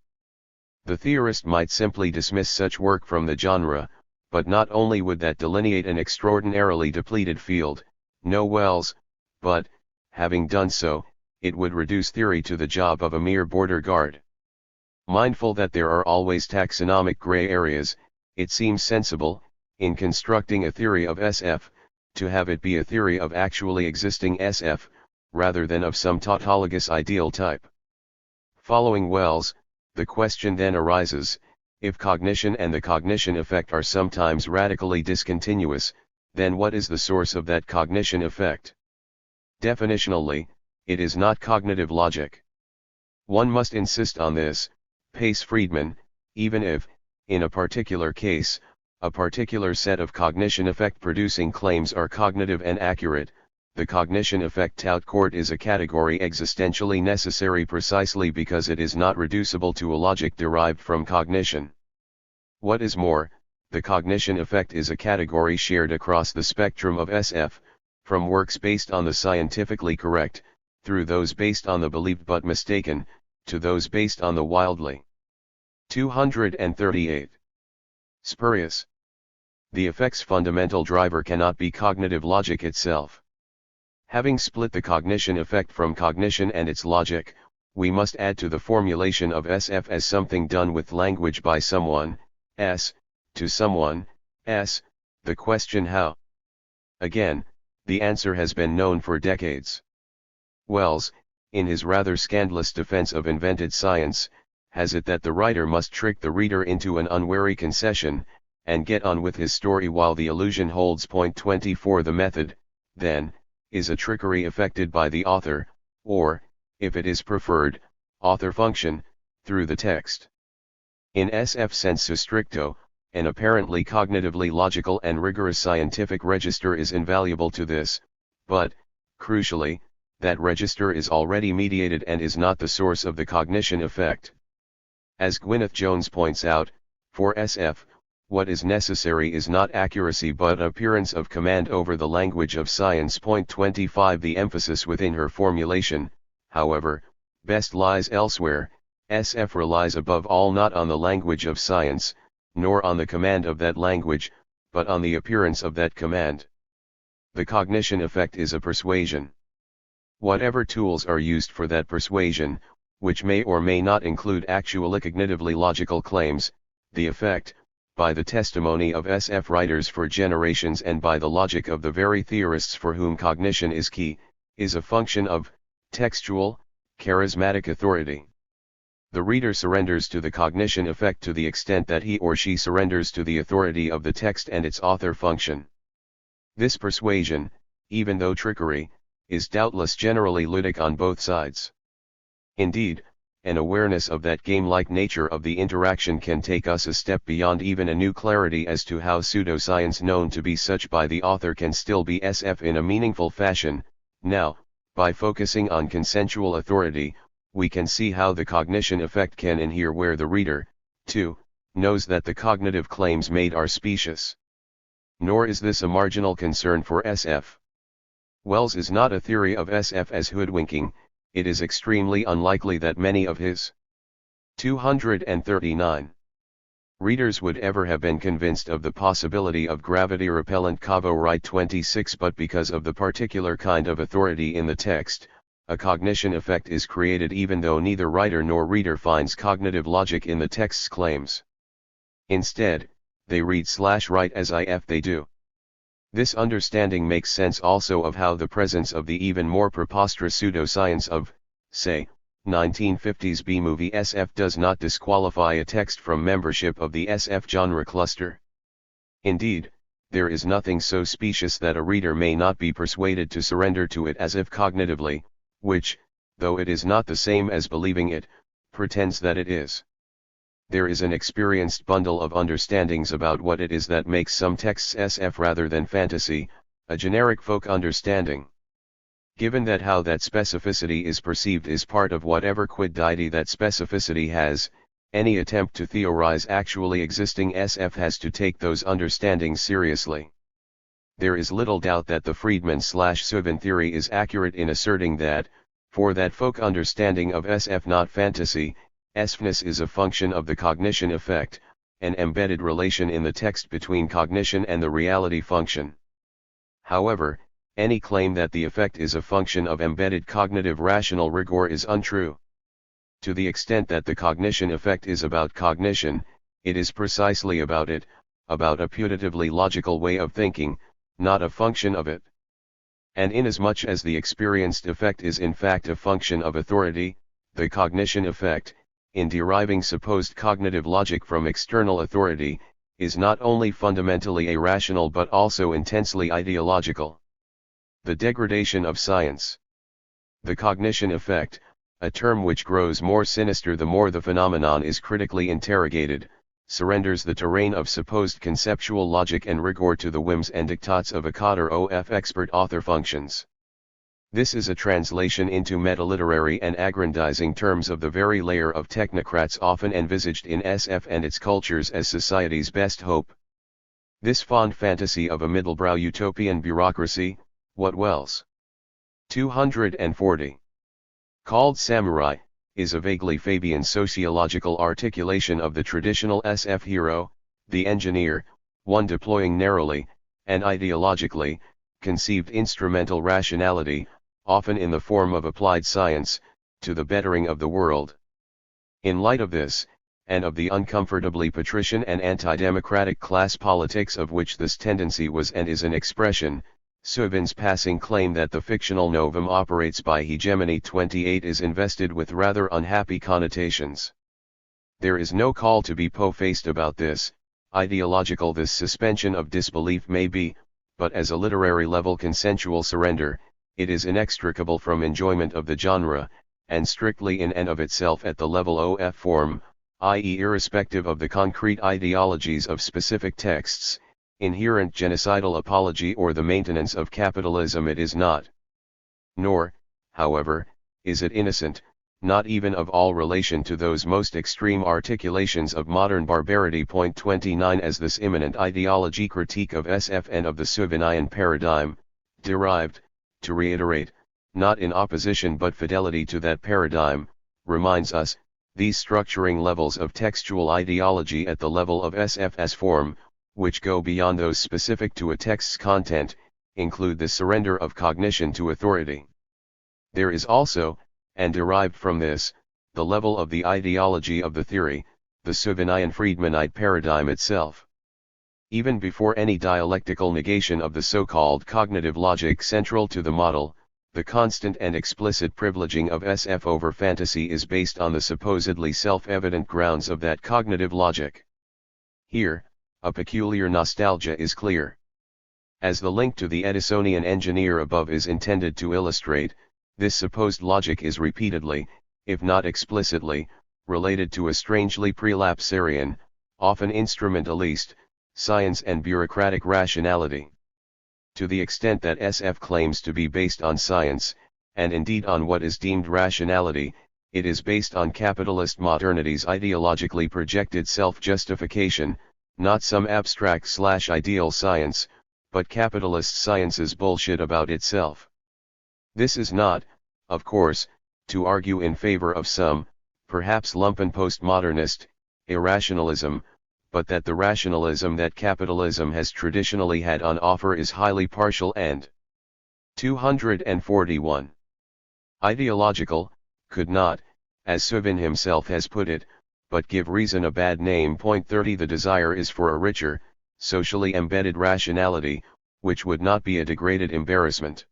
A: The theorist might simply dismiss such work from the genre, but not only would that delineate an extraordinarily depleted field, no Wells, but, having done so, it would reduce theory to the job of a mere border guard. Mindful that there are always taxonomic gray areas, it seems sensible, in constructing a theory of SF, to have it be a theory of actually existing SF, rather than of some tautologous ideal type. Following Wells, the question then arises, if cognition and the cognition effect are sometimes radically discontinuous, then what is the source of that cognition effect? Definitionally, it is not cognitive logic. One must insist on this, Pace Friedman, even if, in a particular case, a particular set of cognition effect producing claims are cognitive and accurate. The cognition effect tout court is a category existentially necessary precisely because it is not reducible to a logic derived from cognition. What is more, the cognition effect is a category shared across the spectrum of SF, from works based on the scientifically correct, through those based on the believed but mistaken, to those based on the wildly. 238. Spurious. The effect's fundamental driver cannot be cognitive logic itself. Having split the cognition effect from cognition and its logic, we must add to the formulation of SF as something done with language by someone, s, to someone, s, the question how. Again, the answer has been known for decades. Wells, in his rather scandalous defense of invented science, has it that the writer must trick the reader into an unwary concession, and get on with his story while the illusion holds. Point 24. The method, then, is a trickery effected by the author, or, if it is preferred, author function, through the text. In SF sensu stricto, an apparently cognitively logical and rigorous scientific register is invaluable to this, but, crucially, that register is already mediated and is not the source of the cognition effect. As Gwyneth Jones points out, for SF, what is necessary is not accuracy but appearance of command over the language of science. Point 25. The emphasis within her formulation, however, best lies elsewhere. SF relies above all not on the language of science, nor on the command of that language, but on the appearance of that command. The cognition effect is a persuasion. Whatever tools are used for that persuasion, which may or may not include actually cognitively logical claims, the effect, by the testimony of SF writers for generations and by the logic of the very theorists for whom cognition is key, is a function of textual, charismatic authority. The reader surrenders to the cognition effect to the extent that he or she surrenders to the authority of the text and its author function. This persuasion, even though trickery, is doubtless generally ludic on both sides. Indeed, an awareness of that game-like nature of the interaction can take us a step beyond even a new clarity as to how pseudoscience known to be such by the author can still be SF in a meaningful fashion. Now, by focusing on consensual authority, we can see how the cognition effect can inhere where the reader, too, knows that the cognitive claims made are specious. Nor is this a marginal concern for SF. Wells is not a theory of SF as hoodwinking. It is extremely unlikely that many of his 239 readers would ever have been convinced of the possibility of gravity-repellent Cavo right 26, but because of the particular kind of authority in the text, a cognition effect is created even though neither writer nor reader finds cognitive logic in the text's claims. Instead, they read/write as if they do. This understanding makes sense also of how the presence of the even more preposterous pseudoscience of, say, 1950s B-movie SF does not disqualify a text from membership of the SF genre cluster. Indeed, there is nothing so specious that a reader may not be persuaded to surrender to it as if cognitively, which, though it is not the same as believing it, pretends that it is. There is an experienced bundle of understandings about what it is that makes some texts SF rather than fantasy, a generic folk understanding. Given that how that specificity is perceived is part of whatever quiddity that specificity has, any attempt to theorize actually existing SF has to take those understandings seriously. There is little doubt that the Friedman/Suvin theory is accurate in asserting that, for that folk understanding of SF not fantasy, SFness is a function of the cognition effect, an embedded relation in the text between cognition and the reality function. However, any claim that the effect is a function of embedded cognitive rational rigor is untrue. To the extent that the cognition effect is about cognition, it is precisely about it, about a putatively logical way of thinking, not a function of it. And inasmuch as the experienced effect is in fact a function of authority, the cognition effect, in deriving supposed cognitive logic from external authority, is not only fundamentally irrational but also intensely ideological. The degradation of science. The cognition effect, a term which grows more sinister the more the phenomenon is critically interrogated, surrenders the terrain of supposed conceptual logic and rigor to the whims and diktats of a cadre of expert author functions. This is a translation into metaliterary and aggrandizing terms of the very layer of technocrats often envisaged in SF and its cultures as society's best hope. This fond fantasy of a middlebrow utopian bureaucracy, what Wells 240 called samurai, is a vaguely Fabian sociological articulation of the traditional SF hero, the engineer, one deploying narrowly, and ideologically, conceived instrumental rationality, often in the form of applied science, to the bettering of the world. In light of this, and of the uncomfortably patrician and anti-democratic class politics of which this tendency was and is an expression, Suvin's passing claim that the fictional novum operates by hegemony 28 is invested with rather unhappy connotations. There is no call to be po-faced about this, ideological this suspension of disbelief may be, but as a literary level consensual surrender, it is inextricable from enjoyment of the genre, and strictly in and of itself at the level of form, i.e. irrespective of the concrete ideologies of specific texts, inherent genocidal apology or the maintenance of capitalism it is not. Nor, however, is it innocent, not even of all relation to those most extreme articulations of modern barbarity. 29 As this imminent ideology critique of SF and of the Suvinian paradigm, derived, to reiterate, not in opposition but fidelity to that paradigm, reminds us, these structuring levels of textual ideology at the level of SF as form, which go beyond those specific to a text's content, include the surrender of cognition to authority. There is also, and derived from this, the level of the ideology of the theory, the Suvinian-Friedmanite paradigm itself. Even before any dialectical negation of the so-called cognitive logic central to the model, the constant and explicit privileging of SF over fantasy is based on the supposedly self-evident grounds of that cognitive logic. Here, a peculiar nostalgia is clear. As the link to the Edisonian engineer above is intended to illustrate, this supposed logic is repeatedly, if not explicitly, related to a strangely prelapsarian, often instrumentalist, science and bureaucratic rationality. To the extent that SF claims to be based on science, and indeed on what is deemed rationality, it is based on capitalist modernity's ideologically projected self-justification, not some abstract/ideal science, but capitalist science's bullshit about itself. This is not, of course, to argue in favor of some, perhaps lumpen postmodernist, irrationalism, but that the rationalism that capitalism has traditionally had on offer is highly partial and 241. Ideological, could not, as Suvin himself has put it, but give reason a bad name. 30 The desire is for a richer, socially embedded rationality, which would not be a degraded embarrassment.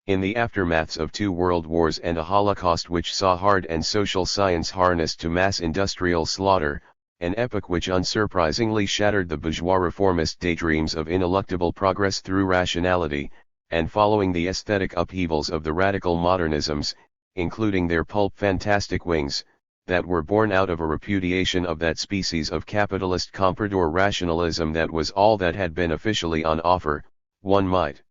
A: In the aftermaths of 2 world wars and a Holocaust which saw hard and social science harnessed to mass industrial slaughter, an epoch which unsurprisingly shattered the bourgeois reformist daydreams of ineluctable progress through rationality, and following the aesthetic upheavals of the radical modernisms, including their pulp fantastic wings, that were born out of a repudiation of that species of capitalist comprador rationalism that was all that had been officially on offer, one might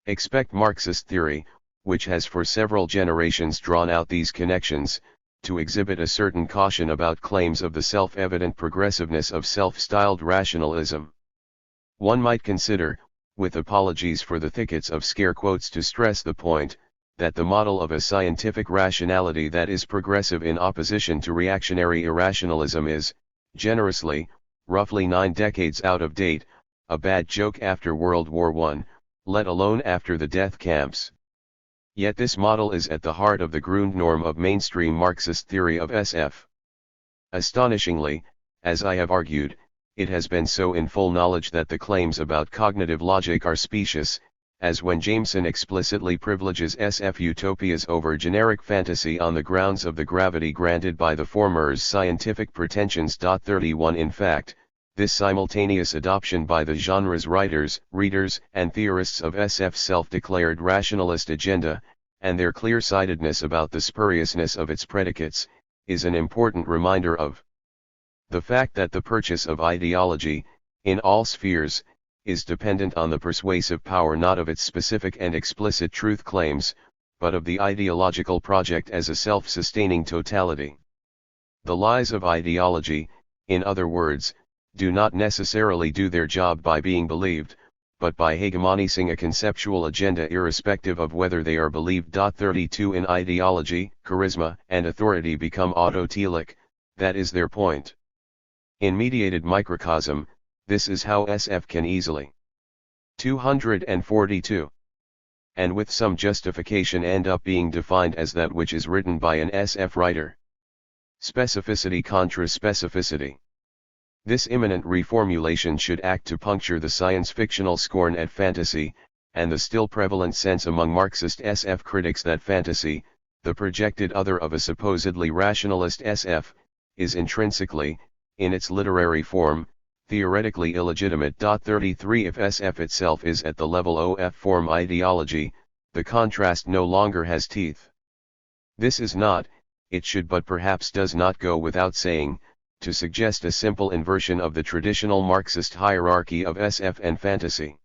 A: expect Marxist theory, which has for several generations drawn out these connections, to exhibit a certain caution about claims of the self-evident progressiveness of self-styled rationalism. One might consider, with apologies for the thickets of scare quotes to stress the point, that the model of a scientific rationality that is progressive in opposition to reactionary irrationalism is, generously, roughly 9 decades out of date, a bad joke after World War I, let alone after the death camps. Yet this model is at the heart of the Grundnorm of mainstream Marxist theory of SF. Astonishingly, as I have argued, it has been so in full knowledge that the claims about cognitive logic are specious, as when Jameson explicitly privileges SF utopias over generic fantasy on the grounds of the gravity granted by the former's scientific pretensions. 31 In fact, this simultaneous adoption by the genre's writers, readers, and theorists of SF's self-declared rationalist agenda, and their clear-sightedness about the spuriousness of its predicates, is an important reminder of the fact that the purchase of ideology, in all spheres, is dependent on the persuasive power not of its specific and explicit truth claims, but of the ideological project as a self-sustaining totality. The lies of ideology, in other words, do not necessarily do their job by being believed, but by hegemonizing a conceptual agenda irrespective of whether they are believed. 32 In ideology, charisma and authority become autotelic, that is their point. In mediated microcosm, this is how SF can easily 242. And with some justification end up being defined as that which is written by an SF writer. Specificity contra specificity. This imminent reformulation should act to puncture the science-fictional scorn at fantasy, and the still prevalent sense among Marxist SF critics that fantasy, the projected other of a supposedly rationalist SF, is intrinsically, in its literary form, theoretically illegitimate. 33 If SF itself is at the level OF form ideology, the contrast no longer has teeth. This is not, it should but perhaps does not go without saying, to suggest a simple inversion of the traditional Marxist hierarchy of SF and fantasy.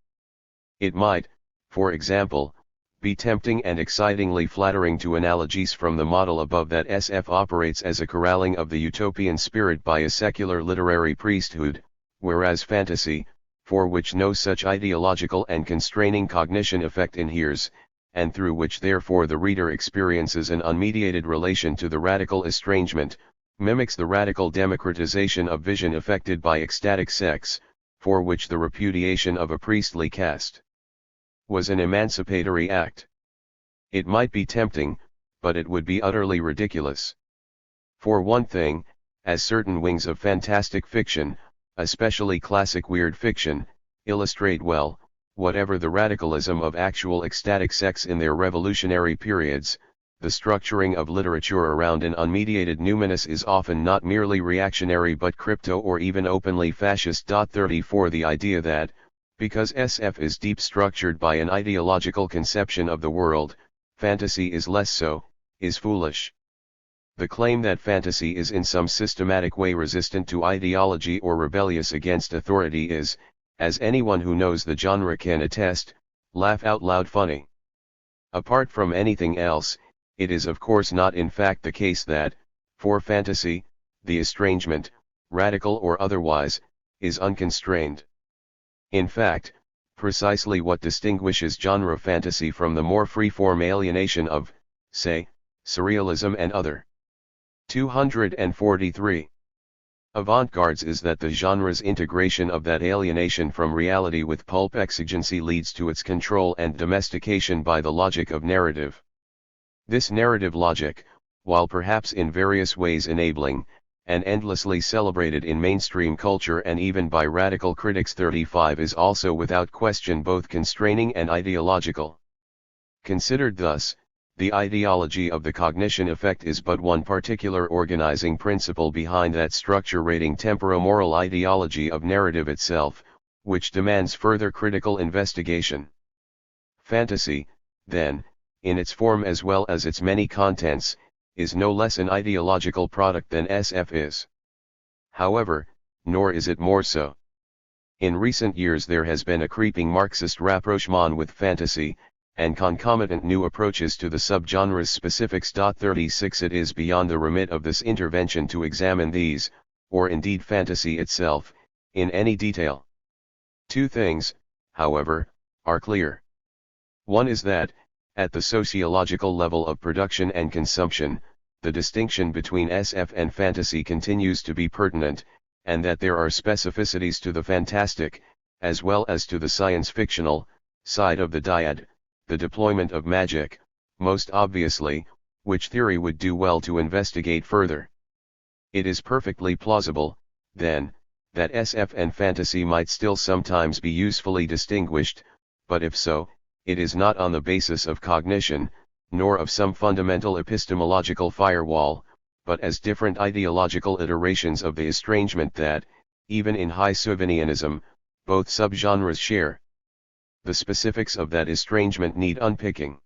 A: It might, for example, be tempting and excitingly flattering to analogies from the model above that SF operates as a corralling of the utopian spirit by a secular literary priesthood, whereas fantasy, for which no such ideological and constraining cognition effect inheres, and through which therefore the reader experiences an unmediated relation to the radical estrangement, mimics the radical democratization of vision effected by ecstatic sex, for which the repudiation of a priestly caste was an emancipatory act. It might be tempting, but it would be utterly ridiculous. For one thing, as certain wings of fantastic fiction, especially classic weird fiction, illustrate well, whatever the radicalism of actual ecstatic sex in their revolutionary periods, the structuring of literature around an unmediated numinous is often not merely reactionary but crypto or even openly fascist. 34 The idea that, because SF is deep structured by an ideological conception of the world, fantasy is less so, is foolish. The claim that fantasy is in some systematic way resistant to ideology or rebellious against authority is, as anyone who knows the genre can attest, laugh out loud funny. Apart from anything else, it is of course not in fact the case that, for fantasy, the estrangement, radical or otherwise, is unconstrained. In fact, precisely what distinguishes genre fantasy from the more free-form alienation of, say, surrealism and other 243 avant-gardes is that the genre's integration of that alienation from reality with pulp exigency leads to its control and domestication by the logic of narrative. This narrative logic, while perhaps in various ways enabling, and endlessly celebrated in mainstream culture and even by radical critics 35 is also without question both constraining and ideological. Considered thus, the ideology of the cognition effect is but one particular organizing principle behind that structure-rating temporomoral ideology of narrative itself, which demands further critical investigation. Fantasy, then, in its form as well as its many contents, is no less an ideological product than SF is. However, nor is it more so. In recent years there has been a creeping Marxist rapprochement with fantasy, and concomitant new approaches to the subgenre's specifics. 36 It is beyond the remit of this intervention to examine these, or indeed fantasy itself, in any detail. Two things, however, are clear. One is that, at the sociological level of production and consumption, the distinction between SF and fantasy continues to be pertinent, and that there are specificities to the fantastic, as well as to the science-fictional, side of the dyad, the deployment of magic, most obviously, which theory would do well to investigate further. It is perfectly plausible, then, that SF and fantasy might still sometimes be usefully distinguished, but if so, it is not on the basis of cognition, nor of some fundamental epistemological firewall, but as different ideological iterations of the estrangement that, even in high Sauvignonism, both subgenres share. The specifics of that estrangement need unpicking.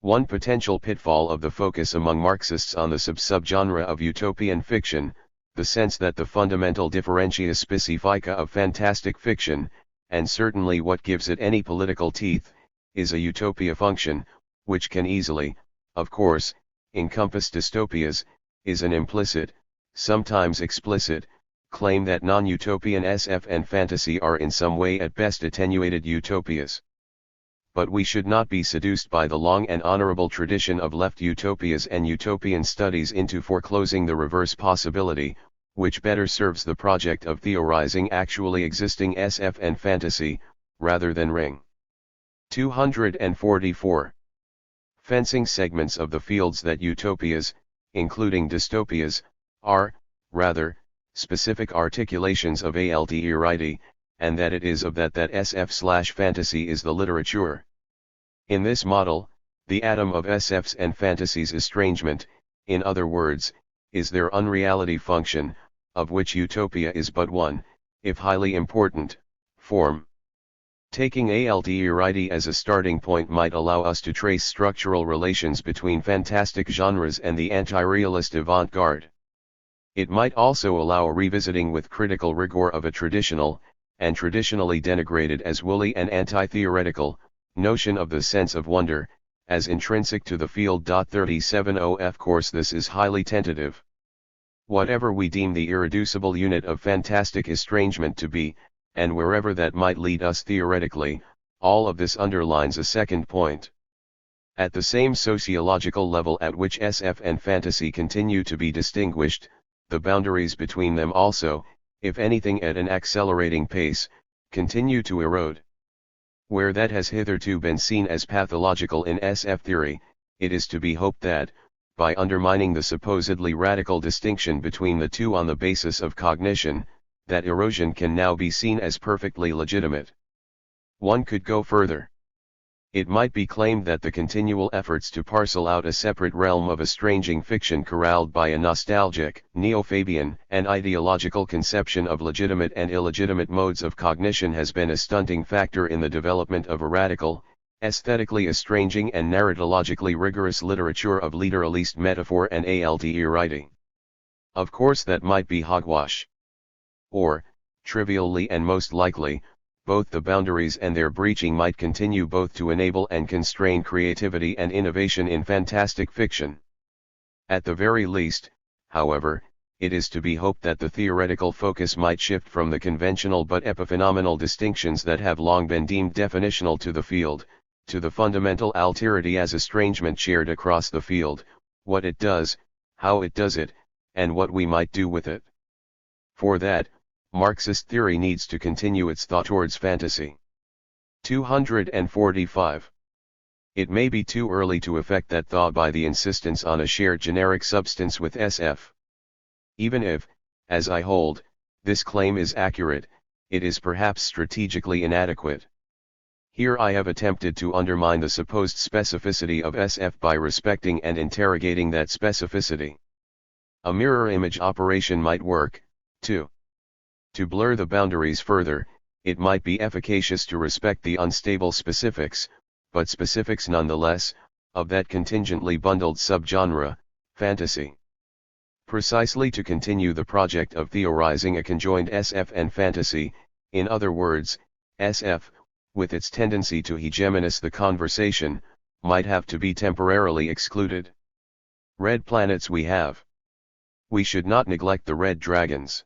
A: One potential pitfall of the focus among Marxists on the subgenre of utopian fiction, the sense that the fundamental differentia specifica of fantastic fiction, and certainly what gives it any political teeth, is a utopia function, which can easily, of course, encompass dystopias, is an implicit, sometimes explicit, claim that non-utopian SF and fantasy are in some way at best attenuated utopias. But we should not be seduced by the long and honorable tradition of left utopias and utopian studies into foreclosing the reverse possibility, which better serves the project of theorizing actually existing SF and fantasy, rather than ring. 244. Fencing segments of the fields that utopias, including dystopias, are, rather, specific articulations of THIRD, and that it is of that SF/fantasy is the literature. In this model, the atom of SF's and fantasy's estrangement, in other words, is their unreality function, of which utopia is but one, if highly important, form. Taking THIRD as a starting point might allow us to trace structural relations between fantastic genres and the anti-realist avant-garde. It might also allow a revisiting with critical rigor of a traditional, and traditionally denigrated as woolly and anti-theoretical, notion of the sense of wonder, as intrinsic to the field. 37 Of course this is highly tentative. Whatever we deem the irreducible unit of fantastic estrangement to be, and wherever that might lead us theoretically, all of this underlines a second point. At the same sociological level at which SF and fantasy continue to be distinguished, the boundaries between them also, if anything at an accelerating pace, continue to erode. Where that has hitherto been seen as pathological in SF theory, it is to be hoped that, by undermining the supposedly radical distinction between the two on the basis of cognition, that erosion can now be seen as perfectly legitimate. One could go further. It might be claimed that the continual efforts to parcel out a separate realm of estranging fiction corralled by a nostalgic, neo-Fabian, and ideological conception of legitimate and illegitimate modes of cognition has been a stunting factor in the development of a radical, aesthetically estranging and narratologically rigorous literature of literalist metaphor and ALTE writing. Of course that might be hogwash. Or, trivially and most likely, both the boundaries and their breaching might continue both to enable and constrain creativity and innovation in fantastic fiction. At the very least, however, it is to be hoped that the theoretical focus might shift from the conventional but epiphenomenal distinctions that have long been deemed definitional to the field, to the fundamental alterity as estrangement shared across the field, what it does, how it does it, and what we might do with it. For that, Marxist theory needs to continue its thought towards fantasy. 245. It may be too early to effect that thought by the insistence on a shared generic substance with SF. Even if, as I hold, this claim is accurate, it is perhaps strategically inadequate. Here I have attempted to undermine the supposed specificity of SF by respecting and interrogating that specificity. A mirror image operation might work, too. To blur the boundaries further, it might be efficacious to respect the unstable specifics, but specifics nonetheless, of that contingently bundled subgenre, fantasy. Precisely to continue the project of theorizing a conjoined SF and fantasy, in other words, SF, with its tendency to hegemonize the conversation, might have to be temporarily excluded. Red planets we have. We should not neglect the red dragons.